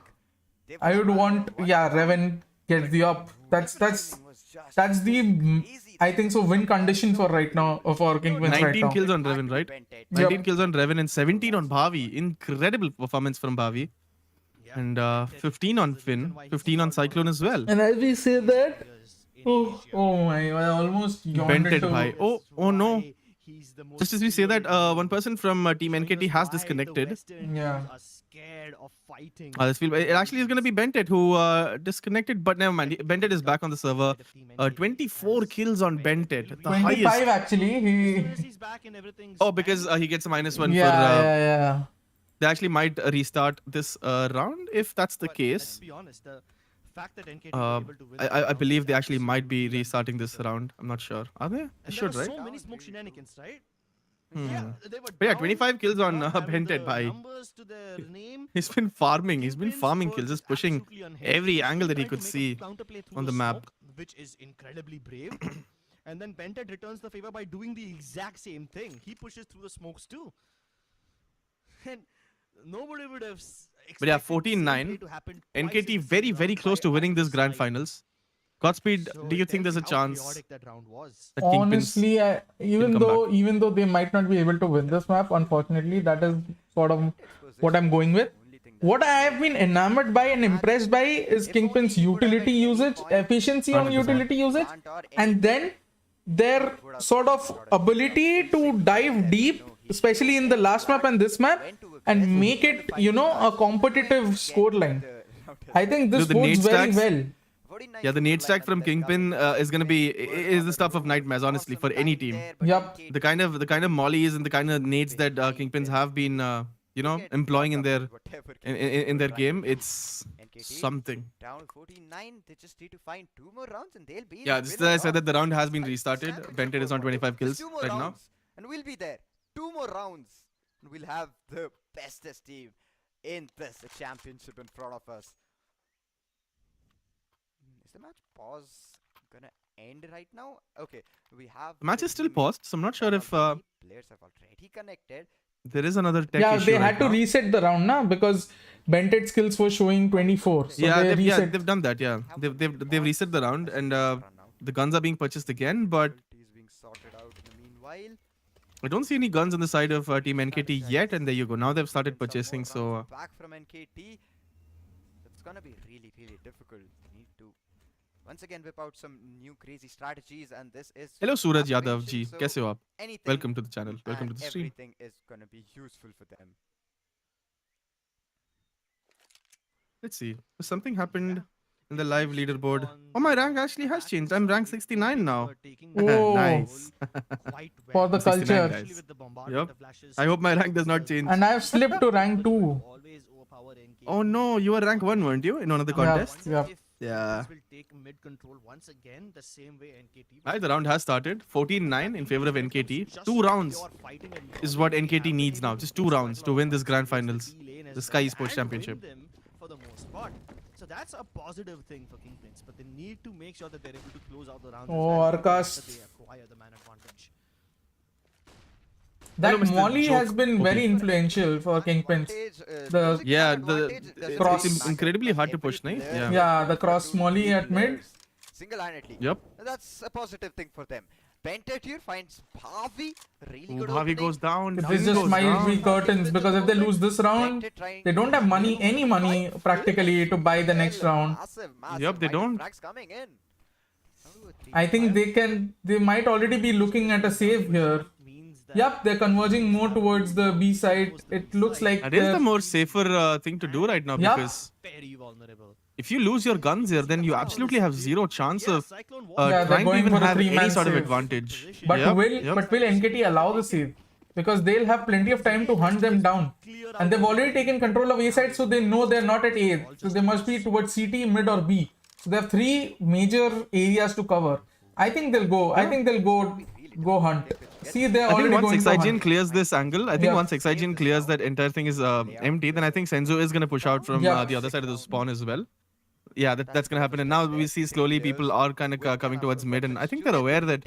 I would want Reven gets the op. That's the I think so win condition for right now for Kingpins right 19 now. kills on Reven, right? 19 kills on Reven and 17 on Bhavi. Incredible performance from Bhavi. And 15 on Finn, 15 on Cyclone as well. And as we say that, oh my, I almost yawned Bented into. bhai. Oh no. Just as we say that, one person from Team NKT has disconnected. Yeah. Scared of fighting. It actually is going to be Bentet who disconnected, but never mind. Bentet is back on the server. 24 kills on Bentet. The 25 highest. actually. He's back and everything's Oh, because he gets a -1 Yeah, for. yeah. They actually might restart this round if that's the But case. let's be honest, the fact that NKT were able to win that I round believe they was actually might be absolutely restarting this massive. round. I'm not sure. Are they? They And should, there right? were so many smoke shenanigans, right? Hmm. Yeah, they were But yeah, down, 25 kills not on having Bentet the by. numbers to their name. He's been farming. He's been Kingpins farming were kills, just just pushing absolutely unhinged. every Still angle that he trying to could make a see counterplay through on the map. smoke, which is incredibly brave. And then Bentet returns the favor by doing the exact same thing. He pushes through the smokes too. And nobody would have But yeah, expected the same 14-9. play to happen twice NKT in the very, same very round close by to winning this either grand side. finals. Godspeed, So do you it think tells there's a you how chance chaotic that round was. that Kingpins Honestly, even come though they might not be able to win this map, unfortunately, that is sort of what I'm going with. What I have been enamored by and impressed by is Kingpin's utility usage, efficiency on 100%. utility usage, and then their sort of ability to dive deep, especially in the last map and this map, and make it, a competitive scoreline. I think this Do the bodes nade very stacks? well. Yeah, the nade stack from Kingpin is the stuff of nightmares, honestly, for any team. Yup. The kind of mollies and the kind of nades that Kingpins have been, employing in their game, it's something. Down 14-9, they just need to find 2 more rounds and they'll be. Yeah, just as I said that the round has been restarted. Bentet is on 25 kills Just 2 more right now. rounds, and we'll be there. 2 more rounds, and we'll have the bestest team in this championship in front of us. Is the match pause gonna end right now? Okay, we have. The match is still paused, so I'm not sure if players have already connected. there is another tech Yeah, issue they right had to now. reset the round now because Bented skills were showing 24. So they reset. they've done that. Yeah, they've reset the round and the guns are being purchased again, but Is being sorted out in the meanwhile. I don't see any guns on the side of Team NKT yet. And there you go. Now they've started purchasing. So Back from NKT. It's gonna be really, really difficult. Need to once again whip out some new crazy strategies, and this is. hello Suraj as Yadav mentioned, ji, so kaise ho aap? anything Welcome to the channel. Welcome to and the stream. Everything is gonna be useful for them. Let's see. Something happened in the live leaderboard. Oh, my rank actually has changed. I'm rank 69 now. Oh. Nice. For the 69 culture. guys. Yep. I hope my rank does not change. And I've slipped to rank 2. Oh no, you were rank 1, weren't you, in one of the contests? Yeah. Yeah. Will take mid control once again the same way NKT. Right, the round has started. 14-9 in favor of NKT. 2 rounds is what NKT needs now. Just 2 rounds to win this grand finals. The Skyesports Championship. For the most part. So that's a positive thing for Kingpins, but they need to make sure that they're able to close out the rounds. Oh, as well, Arkas. so they acquire the man advantage. That Hello, Mr. Molly has Joke. been very Okay. influential for Kingpins. The Yeah, cross- it's incredibly hard to push, right? Yeah, the cross Molly at mid. Single-handedly. Yep. That's a positive thing for them. Bentet here finds Bhavi. Really Ooh, good Bhavi opening. goes down. This Finn just goes might down. be curtains because if they lose this round, Bentet trying they don't have money, any money practically to buy the next round. Massive Yep, they fight don't. frags coming in. I think they might already be looking at a save here. Yep, they're converging more towards the B side. It looks like That is they're- the more safer thing to do right now Yep. because Very vulnerable. if you lose your guns here, then you absolutely have zero chance of Cyclone Yeah, they're trying to going even for a have any three-man sort of save. advantage. But Yep, will yep. NKT allow the save? Because they'll have plenty of time to hunt them down. And they've already taken control of A side, so they know they're not at A. So they must be towards CT, mid or B. So they have 3 major areas to cover. I think they'll go. I think they'll go hunt. See, they're I think already once going to Exigene hunt. clears this angle, I think Yeah. once Exigene clears that entire thing is empty, then I think Senzo is going to push out from Yeah. the other side of the spawn as well. Yeah, that's going to happen. And now we see slowly people are kind of coming towards mid, and I think they're aware that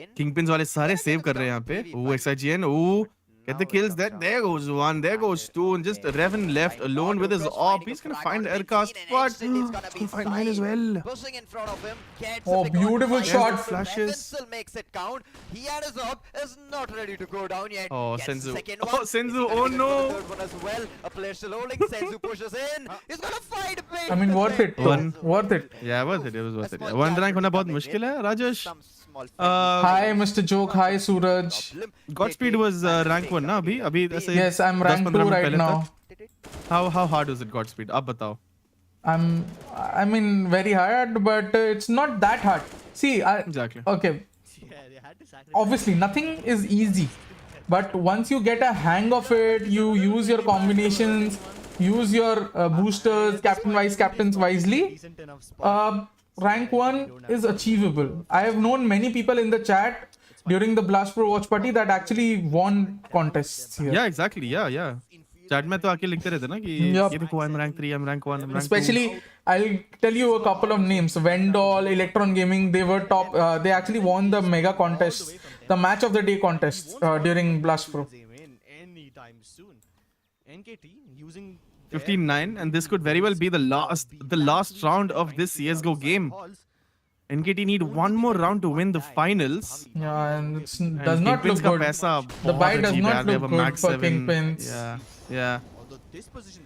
in. Kingpins वाले सारे save कर रहे हैं यहाँ पे. Ooh, XIGN. Ooh. Get the kills. There goes one. There goes two. And just Revan left alone with his AWP. He's gonna find Aircast. What? He's gonna find mine as well. Pushing in front of him. Gets Oh, a pick on beautiful Fine. shot. Flashes. Still makes it count. He had his AWP. Is not ready to go down yet. Oh, Gets the Senzu. second Oh, one. Senzu. He's gonna Oh, get no. the third one as well. A player still holding. Senzu pushes in. He's gonna fight big. I mean, worth it. Though. One. Worth it. Yeah, worth it. It was worth it. Yeah. One rank होना बहुत मुश्किल है, Rajesh. Some small Hi, Mr. Joke. Hi, Suraj. Godspeed was rank 1 ना अभी अभी ऐसे Yes, I'm 10-15 rank 2 minute right पहले now. तक. How hard was it Godspeed? आप बताओ. I mean, very hard, but it's not that hard. See, Exactly. okay. Obviously, nothing is easy, but once you get a hang of it, you use your combinations, use your boosters, captains wisely. Rank 1 is achievable. I have known many people in the chat during the Blast Pro watch party that actually won contests here. Yeah, exactly. Yeah. Chat में तो आके लिखते रहते ना कि Yup. ये देखो I'm rank 3, I'm rank 1, I'm rank 2. Especially, I'll tell you a couple of names. Vendol, Electron Gaming, they were top. They actually won the mega contest, the match of the day contest during Blast Pro. Anytime soon. NKT using 15-9, and this could very well be the last round of this CSGO game. NKT need one more round to win the finals. Yeah, and it And does not Kingpins look का good. पैसा The buy बहुत does अजीब है. not They have look a good max for 7. Kingpins. Yeah.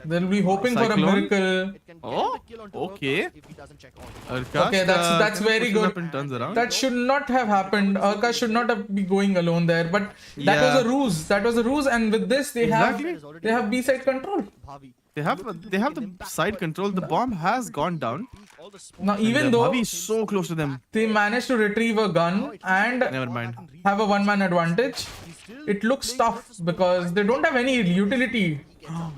They'll be hoping for a Cyclone? miracle. Oh, okay. Arkash, Okay, that's very pushes good. up and turns around. That should not have happened. Arka should not have been going alone there. But that was a ruse. That was a ruse. And with this, they have B-side control. They have the side control. The bomb has gone down. Now, even though Bobby is so close to them. they managed to retrieve a gun and Never mind. have a one-man advantage, it looks tough because they don't have any utility. Oh,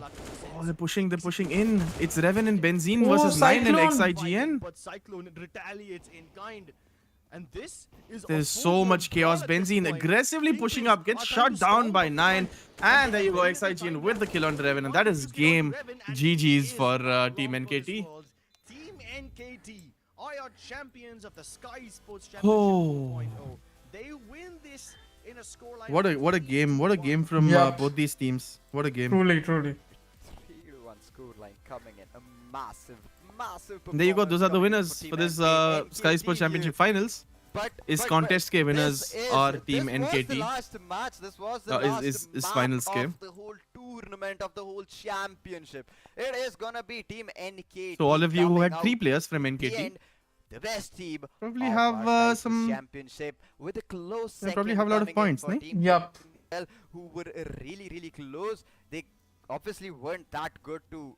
they're pushing in. It's Revan and Benzene Oh, versus 9 and Cyclone. XIGN. But Cyclone retaliates in kind. And this is There's so much chaos. Benzene aggressively pushing up, gets shut down by 9. And there you go, XIGN with the kill on Revan. And that is game GG's for Team NKT. Team NKT are your champions of the Skyesports Championship Oh. 2.0. They win this in a scoreline. What a game from Yeah. both these teams. What a game. Truly. 3-1 scoreline coming in. A massive There you go. Those are the winners performance for from this Team NKT Skyesports here. Championship finals. But Is contest के winners are Team this NKT. was the last match. This was the last is match finals of game. the whole tournament, of the whole championship. It is gonna be Team NKT. So all of you who coming had out 3 players from the NKT, end, the best team probably of have, our Skyesports some- championship with a close They second probably have a lot of coming in points, for nahi? Team Yup. KPL, who were really close. They obviously weren't that good to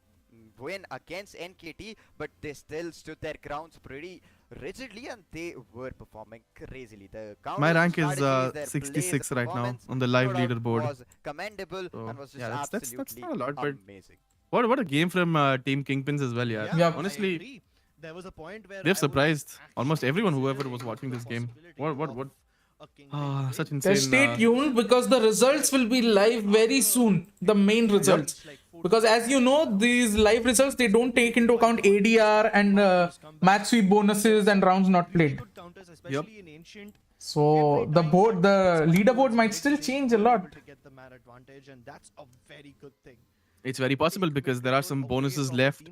win against NKT, but they still stood their grounds pretty rigidly and they were performing crazily. The My rank is strategies, their 66 plays, right now performance, on the live no doubt leaderboard. was commendable So, and was just yeah, that's absolutely not a lot, but amazing. what a game from Team Kingpins as well, yeah. Yeah. Honestly, There was a point where they've I was surprised almost actually everyone, thinking whoever there was is watching a this game. possibility What of a Kingpin such win. insane. Stay tuned because the results will be live very soon. The main results. Because as you know, these live results, they don't take into account ADR and match sweep bonuses and rounds not played. Good counters, especially in ancient. So the leaderboard might still change a lot. To get the man advantage, and that's a very good thing. It's very possible because there are some bonuses left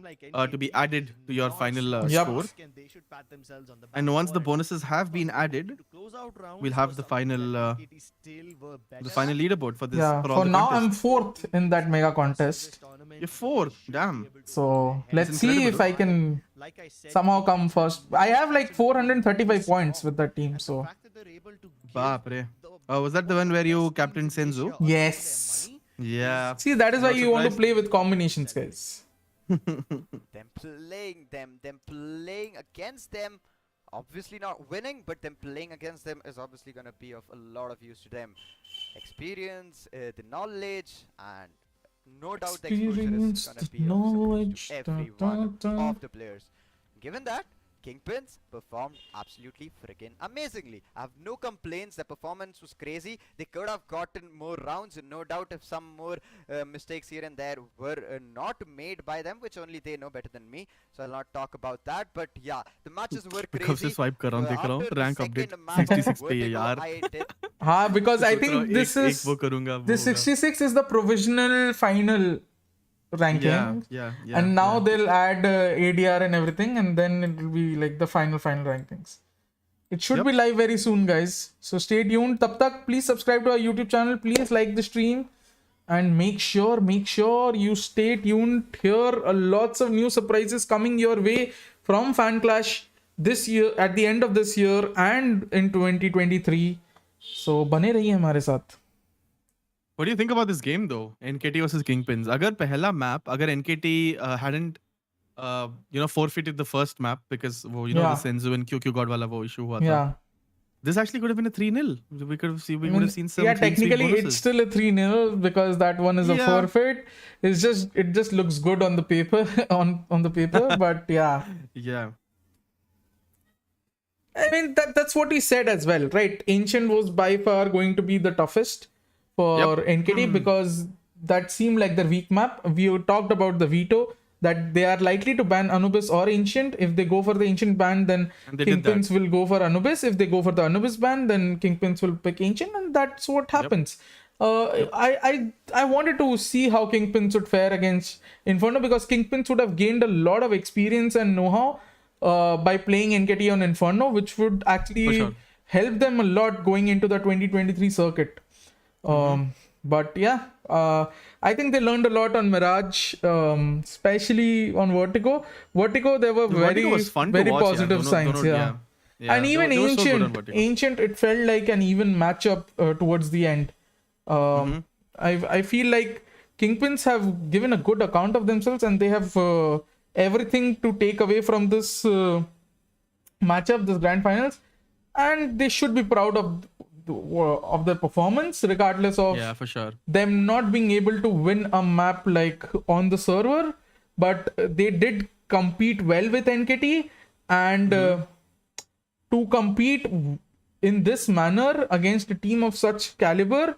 to be added to your final Yup. score. They should pat themselves on the back And once the for it. bonuses have been added, To close out rounds we'll have was the something final, that NKT still were better the final at. leaderboard for this. Yeah, for all for the now I'm contests. 4th in that mega contest. You're 4th, damn. So let's see incredible. if I can Like I said, somehow come first. I have like 435 points with that team, so the fact that they're able to give Baapre. the Was that the one where you captained Senzu? yes. Yeah. See, that is why Not you want to surprised. play with combinations, guys. Them playing against them, obviously not winning, but them playing against them is obviously going to be of a lot of use to them. Experience, the knowledge, and no doubt the exposure is Experience, going to the be of support knowledge, to every da, one da, da. of the players. Given that, Kingpins performed absolutely freaking amazingly. I have no complaints. The performance was crazy. They could have gotten more rounds, no doubt, if some more mistakes here and there were not made by them, which only they know better than me. So I'll not talk about that. But yeah, the matches were कब से crazy. swipe कर रहा हूँ देख रहा हूँ After the rank update second match of 66 पे है Vertigo, यार I did हाँ, because I सोच रहा हूँ, think this एक is वो करूँगा वो this होगा। 66 is the provisional final ranking, yeah, and now yeah. they'll add ADR and everything, and then it will be like the final rankings. It should Yep. be live very soon, guys. So stay tuned. Tab tak, please subscribe to our YouTube channel. Please like the stream, and make sure you stay tuned. Here are lots of new surprises coming your way from FanClash this year, at the end of this year and in 2023. So बने रहिए हमारे साथ. What do you think about this game though? NKT versus Kingpins. अगर पहला map, अगर NKT hadn't forfeited the first map because वो the Yeah. Senzu and QQ God वाला वो issue हुआ था. Yeah. This actually could have been a 3-0. We would have seen some yeah, clean sweep technically bonuses. it's still a 3-0 because that one is a Yeah. forfeit. It just looks good on the paper on the paper, but yeah. Yeah. I mean that's what he said as well, right? Ancient was by far going to be the toughest for NKT because that seemed like the weak map. We talked about the veto that they are likely to ban Anubis or Ancient. If they go for the Ancient ban, then And they did Kingpins will go for Anubis. If they go for the Anubis ban, then Kingpins will pick Ancient, and that's what happens. I wanted to see how Kingpins would fare against Inferno because Kingpins would have gained a lot of experience and know-how by playing NKT on Inferno, which would actually sure. help them a lot going into the 2023 circuit. But yeah, I think they learned a lot on Mirage, especially on Vertigo. Vertigo, there were Vertigo was fun to watch, positive signs. Yeah. And even they were so good on Ancient, Vertigo. Ancient, it felt like an even matchup towards the end. I feel like Kingpins have given a good account of themselves, and they have everything to take away from this matchup, this grand finals, and they should be proud of their performance, regardless of Yeah, for sure. them not being able to win a map like on the server, but they did compete well with NKT, and to compete in this manner against a team of such caliber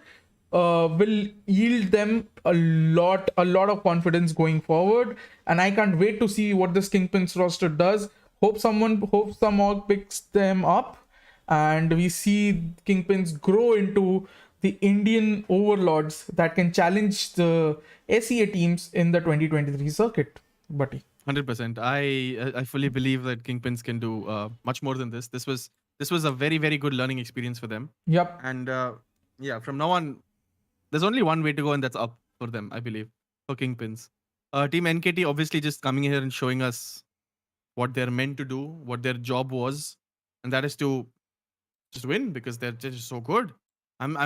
will yield them a lot of confidence going forward, and I can't wait to see what this Kingpins roster does. Hope some org picks them up and we see Kingpins grow into the Indian overlords that can challenge the SEA teams in the 2023 circuit. Buddy. 100%. I fully believe that Kingpins can do much more than this. This was a very, very good learning experience for them. Yep. And yeah, from now on, there's only one way to go, and that's up for them, I believe, for Kingpins. Team NKT obviously just coming here and showing us what they're meant to do, what their job was, and that is to just win because they're just so good. I'm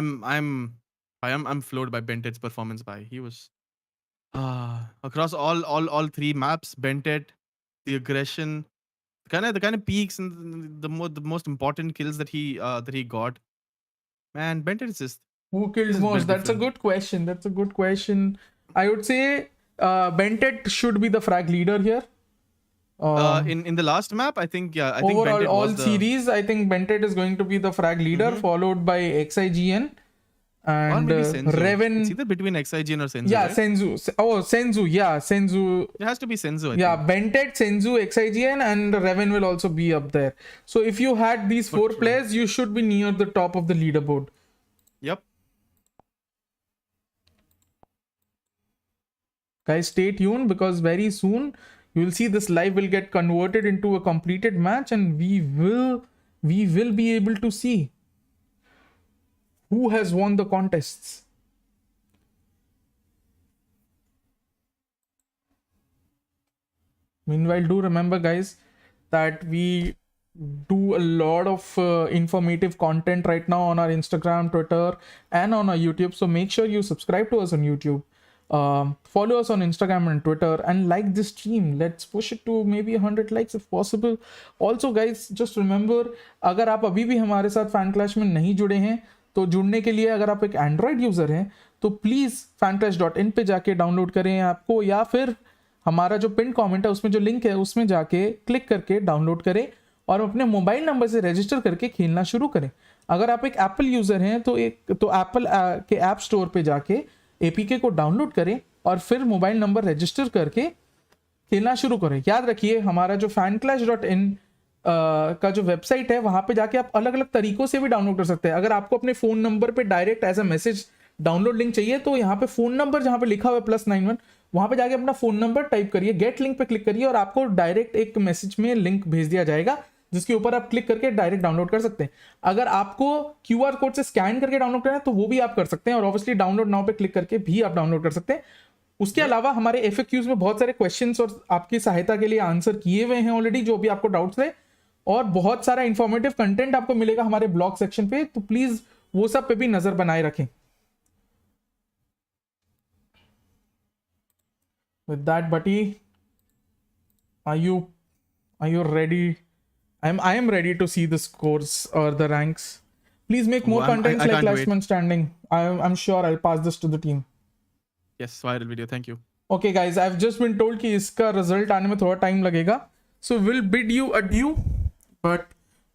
floored by Bentet's performance. He was across all three maps. Bentet, the aggression, the kind of peaks and the most important kills that he got. Man, Bentet is just. Who killed most? That's a good question. I would say Bentet should be the frag leader here. In the last map, I think I think overall Bentet all was series, I think Bentet is going to be the frag leader, followed by XIGN and Reven. It's either between XIGN or Senzu. Yeah, right? Senzu. Oh, Senzu. Yeah, Senzu. It has to be Senzu. I Yeah, think. Bentet, Senzu, XIGN, and Reven will also be up there. So if you had these four players, you should be near the top of the leaderboard. Yep. Guys, stay tuned because very soon you will see this live will get converted into a completed match, and we will be able to see who has won the contests. Meanwhile, do remember, guys, that we do a lot of informative content right now on our Instagram, Twitter, and on our YouTube. So make sure you subscribe to us on YouTube. Follow us on Instagram and Twitter, and like this stream. Let's push it to maybe 100 likes if possible. Also guys, just remember, अगर आप अभी भी हमारे साथ FanClash में नहीं जुड़े हैं, तो जुड़ने के लिए अगर आप एक एंड्रॉयड यूजर हैं तो प्लीज fanclash.in पे जाके डाउनलोड करें आपको, या फिर हमारा जो पिन कमेंट है उसमें जो लिंक है उसमें जाके क्लिक करके डाउनलोड करें और अपने मोबाइल नंबर से रजिस्टर करके खेलना शुरू करें। अगर आप एक एप्पल यूज़र हैं तो एप्पल के ऐप स्टोर पे जाके APK को डाउनलोड करें और फिर मोबाइल नंबर रजिस्टर करके खेलना शुरू करें। याद रखिए हमारा जो fanclash.in का जो वेबसाइट है वहाँ पे जाके आप अलग अलग तरीकों से भी डाउनलोड कर सकते हैं। अगर आपको अपने फ़ोन नंबर पे direct as a message download link चाहिए तो यहाँ पे फ़ोन नंबर जहाँ पे लिखा हुआ है +91 वहाँ पे जाके अपना फ़ोन नंबर टाइप करिए, गेट लिंक पे क्लिक करिए और आपको डायरेक्ट एक मैसेज में लिंक भेज दिया जाएगा जिसके ऊपर आप क्लिक करके डायरेक्ट डाउनलोड कर सकते हैं। अगर आपको QR कोड से स्कैन करके डाउनलोड करना है तो वो भी आप कर सकते हैं और ऑब्वियसली डाउनलोड नाउ पे क्लिक करके भी आप डाउनलोड कर सकते हैं। उसके अलावा हमारे FAQs में बहुत सारे क्वेश्चंस और आपकी सहायता के लिए आंसर किए हुए हैं ऑलरेडी, जो भी आपको डाउट्स है, और बहुत सारा इंफॉर्मेटिव कंटेंट आपको मिलेगा हमारे ब्लॉग सेक्शन पे, तो प्लीज वो सब पे भी नजर बनाए रखें। With that, buddy, are you ready? I am ready to see the scores or the ranks. Please make more contents I like can't last wait. man standing. I'm sure I'll pass this to the team. Yes, viral video. Thank you. Okay, guys, I've just been told कि इसका result आने में थोड़ा time लगेगा, so we'll bid you adieu. But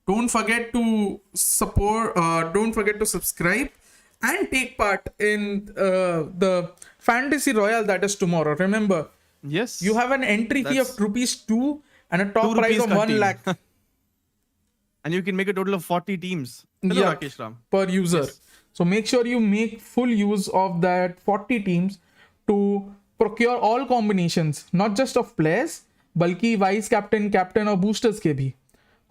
don't forget to support. Don't forget to subscribe and take part in the Fantasy Royale that is tomorrow. Remember, Yes. you have an entry fee of That's ₹2 and a top 2 prize rupees of ka 1 team. lakh And you can make a total of 40 teams. Hello, Yeah, Rakesh Ram. per user. Yes. So make sure you make full use of that 40 teams to procure all combinations, not just of players, बल्कि vice captain, captain और boosters के भी।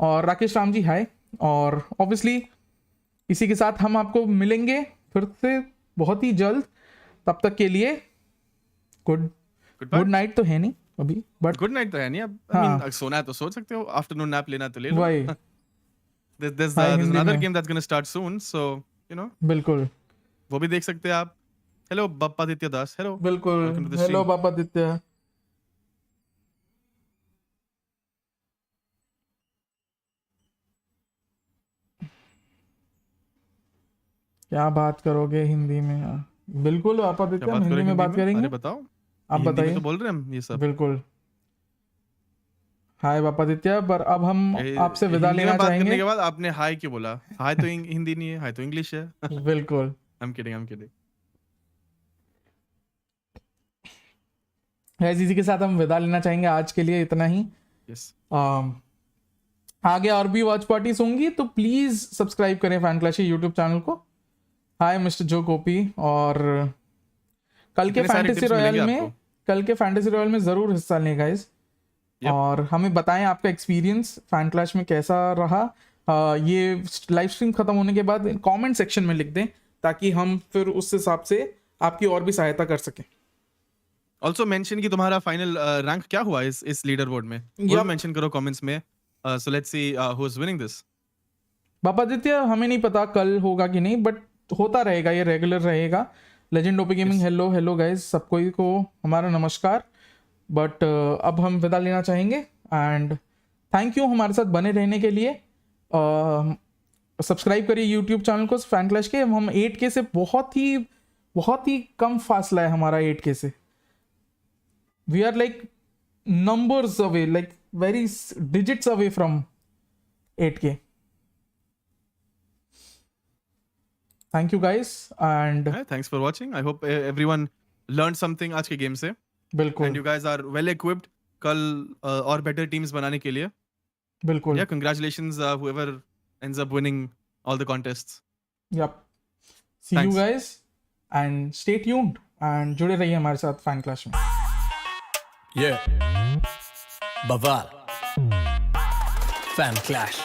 और राकेश राम जी हाय, और obviously इसी के साथ हम आपको मिलेंगे फिर से बहुत ही जल्द। तब तक के लिए गुड नाइट तो है नहीं अभी, बट गुड नाइट तो है नहीं अब। हाँ। I mean, सोना है तो सो सकते हो, आफ्टरनून नैप लेना है तो ले लो। वही There's हाँ, there's हिंदी another में। game that's going to start soon, so you know, बिल्कुल वो भी देख सकते हैं आप। हेलो बप्पादित्य दास, हेलो। बिल्कुल। Welcome to the hello stream. बाबा दित्य। क्या बात करोगे हिंदी में यार? बिल्कुल आप क्या आदित्य, बात हम हिंदी करेंगे में बात करेंगे। अरे बताओ। आप हिंदी में बताइए। तो बोल रहे हैं हम ये सब। बिल्कुल। हाय बापादित्य, पर अब हम आपसे विदा हिंदी लेना में बात करने चाहेंगे। के बाद आपने हाय क्यों बोला? हाय तो हिंदी नहीं है, हाय तो इंग्लिश है। बिल्कुल। I'm kidding. गाइस इसी के साथ हम विदा लेना चाहेंगे, आज के लिए इतना ही। Yes. आगे और भी वॉच पार्टीज होंगी तो प्लीज सब्सक्राइब करें फैनक्लैश के यूट्यूब चैनल को। हाय मिस्टर जो गोपी, और कल के इतने सारे फैंटेसी tips रॉयल मिलेंगे में आपको। कल के फैंटेसी रॉयल में जरूर हिस्सा लें गाइस। Yep. और हमें बताएं आपका एक्सपीरियंस फैनक्लैश में कैसा रहा। ये लाइव स्ट्रीम खत्म होने के बाद कमेंट सेक्शन में लिख दें ताकि हम फिर उस हिसाब से आपकी और भी सहायता कर सकें। Also mention कि तुम्हारा फाइनल रैंक क्या हुआ इस लीडर बोर्ड में। वो Yup. मेंशन करो कमेंट्स में। So let's see who is winning this. बापादित्य हमें नहीं पता कल होगा कि नहीं, बट होता रहेगा, ये रेगुलर रहेगा। Legend OP gaming hello guys, सबको को हमारा नमस्कार। बट अब हम विदा लेना चाहेंगे एंड थैंक यू हमारे साथ बने रहने के लिए। सब्सक्राइब करिए यूट्यूब चैनल को फैनक्लैश के। हम 8K से बहुत ही कम फासला है हमारा 8K से। We are like numbers away, like very digits away from 8K. Thank you guys and Thanks for watching. I hope everyone learned something आज के गेम से। बिल्कुल And you guys are well equipped कल और better teams बनाने के लिए। बिल्कुल। Yeah, congratulations whoever ends up winning all the contests. Yep. See Thanks. you guys and stay tuned and जुड़े रहिए हमारे साथ फैनक्लैश में। Yeah. Baval. FanClash.